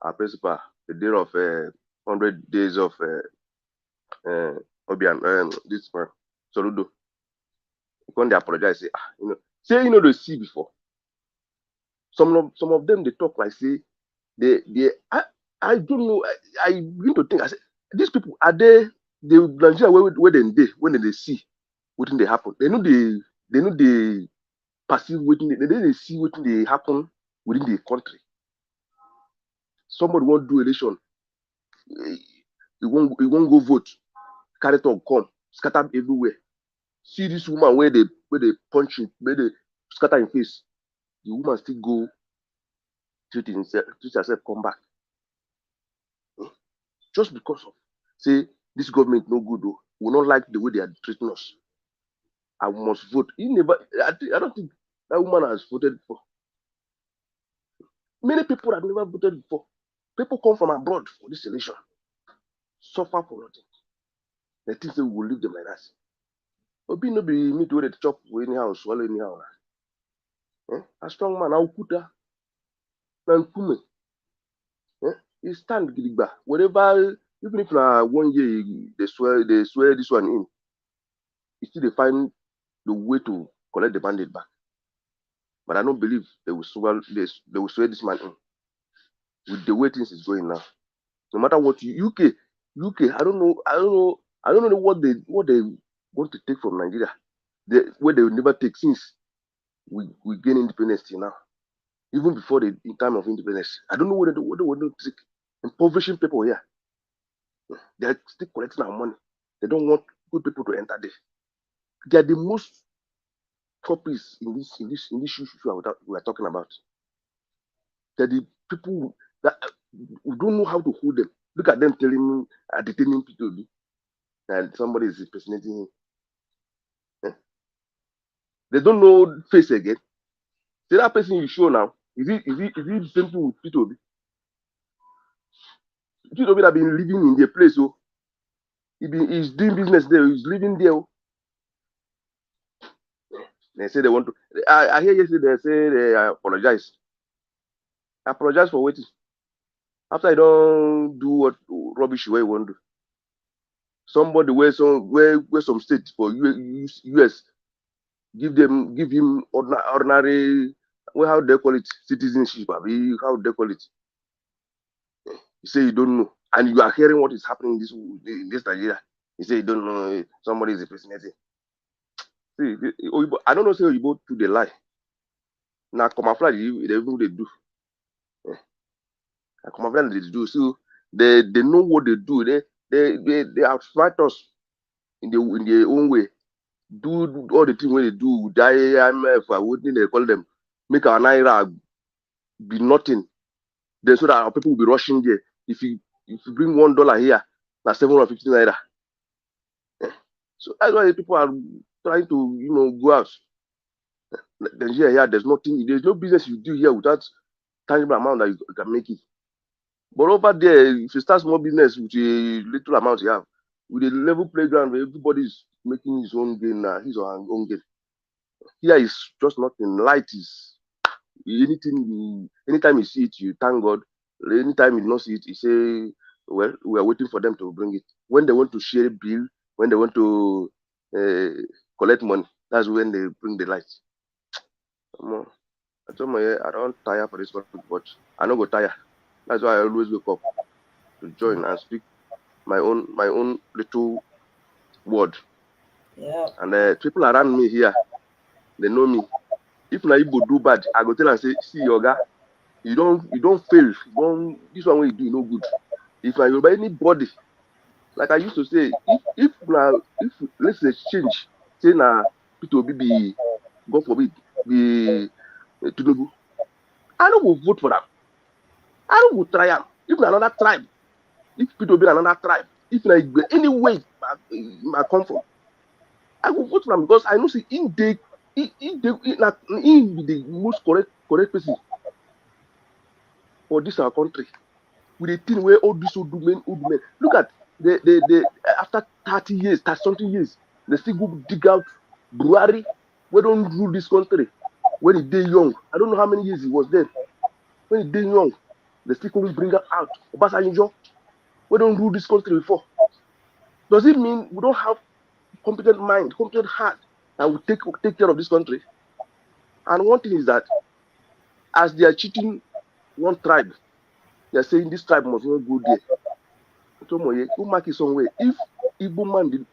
our principal the day of 100 days of Obian, this man, Soludo. When they apologize, say they see before. Some of them they talk like say I don't know. I begin to think. I say these people are they the Nigeria where when they see what they happen. They know they perceive what they see what they happen within the country. Somebody won't do election. He won't go vote. Carry talk come scatter everywhere. See this woman where they punch him, where they scatter in face. The woman still go treat herself, come back. Just because of say this government no good though. We not like the way they are treating us. I must vote. I don't think that woman has voted before. Many people have never voted before. People come from abroad for this election. Suffer for nothing. They think they will leave them like that. Obi no be me to the chop anyhow, swallow anyhow. A strong man, Aukuta, Nankume. He stand gidigba. Whatever, even if 1 year they swear this one in, he still they find the way to collect the mandate back. But I don't believe they will swear this man in with the way things is going now. No matter what UK, I don't know what they want to take from Nigeria. Where they will never take since we gain independence till now. Even before the time of independence. I don't know what they want to take. Impoverishing people here. They are still collecting our money. They don't want good people to enter there. They are the most copies in this issue we are talking about. They're the people that we don't know how to hold them. Look at them detaining people, and somebody is impersonating him. They don't know face again. See that person you show now, is he the same thing with P2B? P2B that been living in the place, so he's doing business there, he's living there. They say they want to. I hear yesterday they say they apologize. Apologize for waiting. After I don't do what rubbish way you want to do. Somebody where some state for US give him ordinary, well, how they call it, citizenship, how they call it. You say you don't know, and you are hearing what is happening in this Nigeria. You say you don't know, somebody is impersonating. See, I don't know, say you both to the lie. Now camouflage, they do. I come over they do. So they know what they do. They outsmart us in their own way. Do all the things when they do. Die IMF, what they call them, make our naira be nothing. Then so that our people will be rushing there. If you bring $1 here, that's 750 naira. So that's why people are trying to go out. Then here, there's nothing. There's no business you do here without tangible amount that you can make it. But over there, if you start small business with a little amount you have, with a level playground where everybody's making his own gain, his or her own gain. Here is just nothing. Light is anytime you see it, you thank God. Anytime you don't see it, you say, well, we are waiting for them to bring it. When they want to share a bill, when they want to collect money, that's when they bring the lights. I told my I don't tire for this one, but I don't go tire. That's why I always wake up to join and speak my own little word. Yeah. And people around me here, they know me. If na Igbo do bad, I go tell and say, see Yoga, you don't fail. This one way you do no good. If na Yoruba anybody, like I used to say, if let's say change, say na Peter Obi be, God forbid, be Tinubu, I don't go vote for them. I don't go try them. If na another tribe, if Peter Obi another tribe, if na any way I come from, I go vote for them because I know see in the be the most correct person for this our country. With the thing where all these old men. Look at the after 30 years, 30-something years, they still go dig out Buhari. We don't rule this country. When he did young, I don't know how many years he was there. When he did young, they still couldn't bring her out. Obasanjo, we don't rule this country before. Does it mean we don't have competent mind, competent heart, and we take care of this country? And one thing is that as they are cheating one tribe, they are saying this tribe must not go there. Who mark it somewhere? If Igbo man did,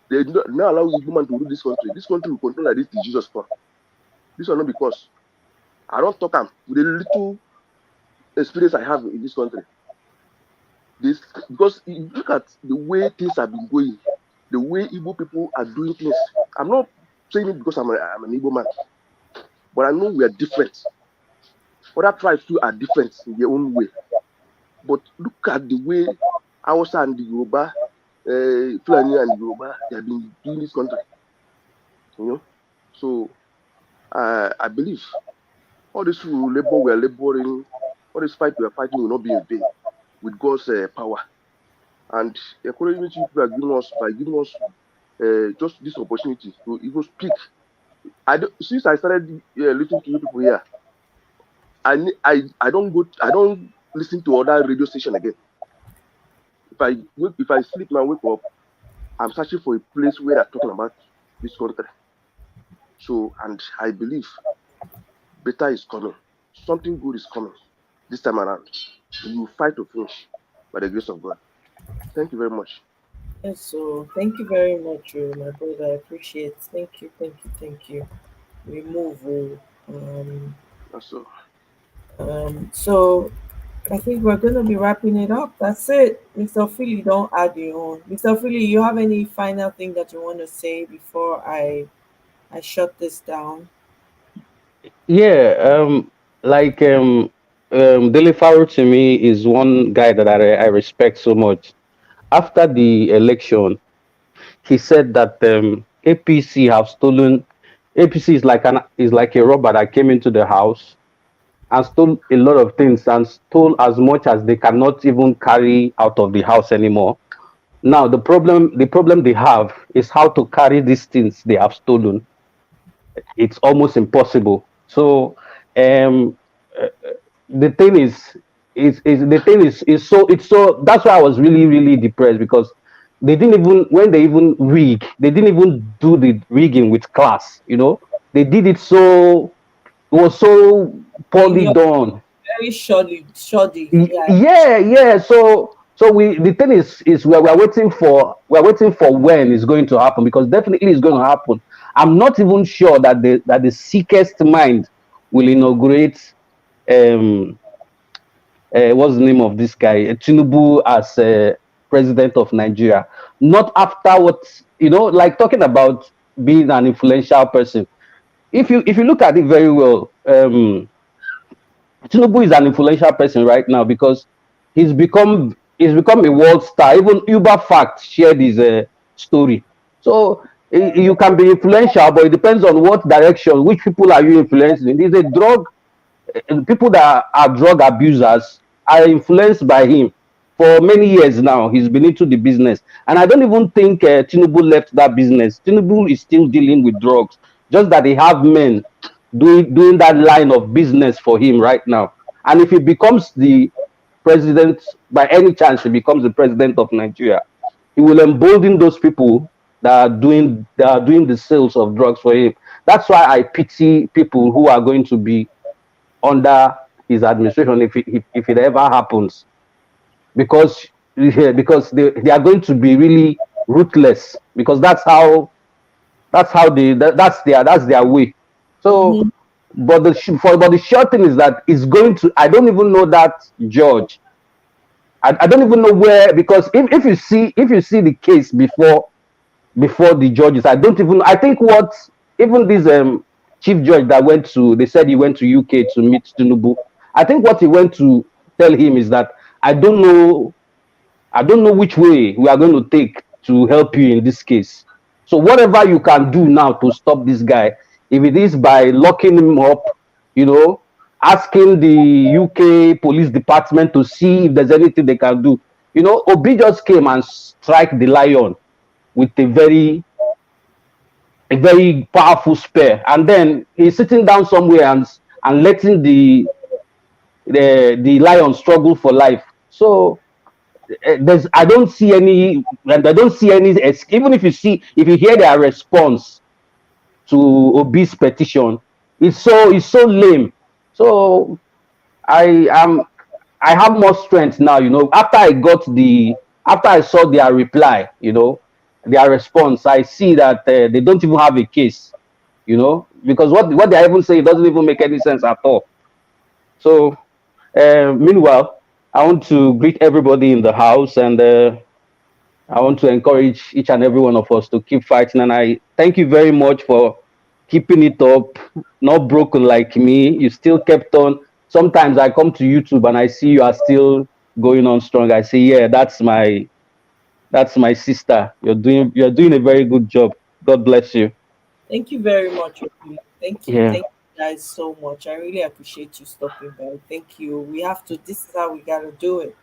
they do not allow Igbo man to rule this country will control like this till Jesus come. This one not because I don't talk with the little experience I have in this country. Because if you look at the way things have been going, the way Igbo people are doing things. I'm not saying it because I'm an Igbo man, but I know we are different. Other tribes too are different in their own way. But look at the way Hausa and the Yoruba, Fulani and the Yoruba, they have been doing this country. So I believe all this labor we are laboring, all this fight we are fighting will not be in vain with God's power. And the encouragement you are giving us by giving us just this opportunity to even speak. Since I started listening to you people here, I don't listen to other radio station again. If I sleep and wake up, I'm searching for a place where they're talking about this country. So, and I believe better is coming. Something good is coming this time around. We will fight to finish by the grace of God. Thank you very much. Yes, so thank you very much, my brother. I appreciate. Thank you. We move. So I think we're going to be wrapping it up. That's it. Mr. Philly, don't add your own. Mr. Philly, you have any final thing that you want to say before I shut this down? Yeah, Dele Farrow to me is one guy that I respect so much. After the election, he said that APC have stolen. APC is like a robber that came into the house and stole a lot of things and stole as much as they cannot even carry out of the house anymore. Now the problem they have is how to carry these things they have stolen. It's almost impossible. So the thing is so that's why I was really depressed, because they didn't even, when they even rig, they didn't even do the rigging with class. They did it so, it was so poorly done. Very shoddy. Yeah. So the thing is we're waiting for when it's going to happen, because definitely it's going to happen. I'm not even sure that the sickest mind will inaugurate what's the name of this guy, Tinubu, as president of Nigeria. Not after what, like talking about being an influential person. If you look at it very well, Tinubu is an influential person right now because he's become a world star. Even Uber Fact shared his story. So you can be influential, but it depends on what direction, which people are you influencing. There's a drug people that are drug abusers are influenced by him for many years now. He's been into the business, and I don't even think Tinubu left that business. Tinubu is still dealing with drugs, just that they have men doing that line of business for him right now. And if he becomes the president, by any chance he becomes the president of Nigeria, he will embolden those people that are doing the sales of drugs for him. That's why I pity people who are going to be under his administration if it ever happens, because they are going to be really ruthless, because that's their way. So, but the short thing is that it's going to. I don't even know that judge. I don't even know where, because if you see the case before the judges, I think what even this chief judge that they said he went to UK to meet Tinubu. I think what he went to tell him is that I don't know which way we are going to take to help you in this case. So whatever you can do now to stop this guy, if it is by locking him up, asking the UK police department to see if there's anything they can do. Obi just came and strike the lion with a very powerful spear, and then he's sitting down somewhere and letting the lion struggle for life. So I don't see any, even if you hear their response to Obi's petition, it's so lame. So I have more strength now, after I saw their reply, their response, I see that they don't even have a case, because what they even say doesn't even make any sense at all. So meanwhile, I want to greet everybody in the house, and I want to encourage each and every one of us to keep fighting. And I thank you very much for keeping it up, not broken like me. You still kept on. Sometimes I come to YouTube and I see you are still going on strong. I say, yeah, that's my sister. You're doing a very good job. God bless you. Thank you very much. Obi. Thank you. Yeah. Thank you guys so much. I really appreciate you stopping by. Thank you. We have to, this is how we got to do it.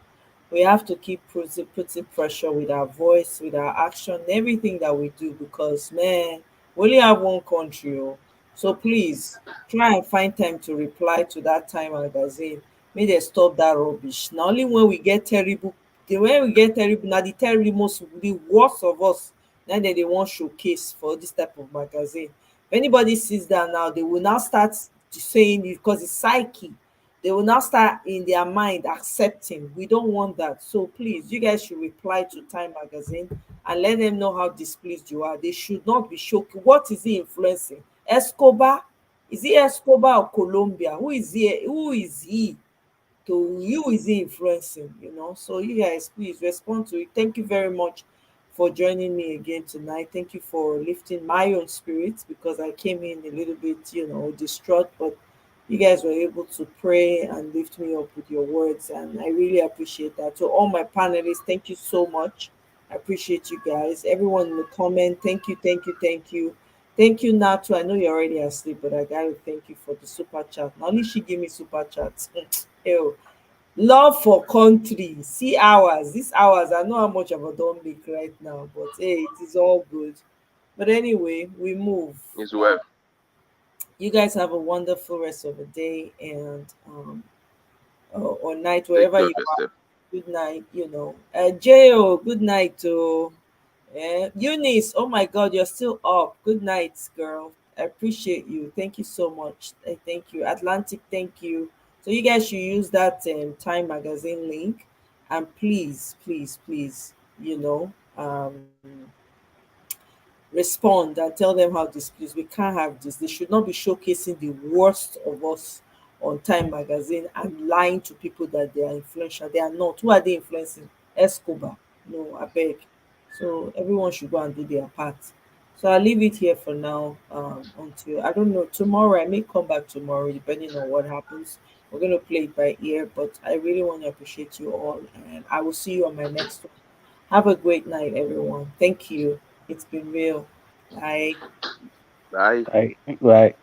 We have to keep putting pressure with our voice, with our action, everything that we do, because, man, we only have one country. Oh. So please try and find time to reply to that Time magazine. May they stop that rubbish. Now, only when we get terrible, now the terrible, the worst of us, then they want showcase for this type of magazine. If anybody sees that now, they will now start saying it because it's psyche. They will now start in their mind accepting. We don't want that. So please, you guys should reply to Time magazine and let them know how displeased you are. They should not be shocked. What is he influencing? Escobar? Is he Escobar or Colombia? Who is he? Who is he? Who is he influencing? So you guys, please respond to it. Thank you very much for joining me again tonight. Thank you for lifting my own spirits, because I came in a little bit, distraught, but you guys were able to pray and lift me up with your words, and I really appreciate that. To all my panelists, thank you so much. I appreciate you guys. Everyone in the comment, thank you. Thank you, Natu. I know you're already asleep, but I gotta thank you for the super chat. Now, only she gave me super chats. Ew. Love for country. See hours. These hours, I know how much of a don't make right now, but hey, it is all good. But anyway, we move. It's well. You guys have a wonderful rest of the day and or night, wherever you are. Good night, Jo, good night to Eunice. Oh my God, you're still up. Good night, girl. I appreciate you. Thank you so much. Thank you. Atlantic, thank you. So you guys should use that Time magazine link, and please, respond and tell them how displeased. We can't have this. They should not be showcasing the worst of us on Time Magazine and lying to people that they are influential. They are not. Who are they influencing? Escobar. No, I beg. So everyone should go and do their part. So I'll leave it here for now. Until I don't know, tomorrow I may come back tomorrow, depending on what happens. We're gonna play it by ear, but I really want to appreciate you all, and I will see you on my next one. Have a great night, everyone. Thank you. It's been real. Bye. Bye. Right. Right.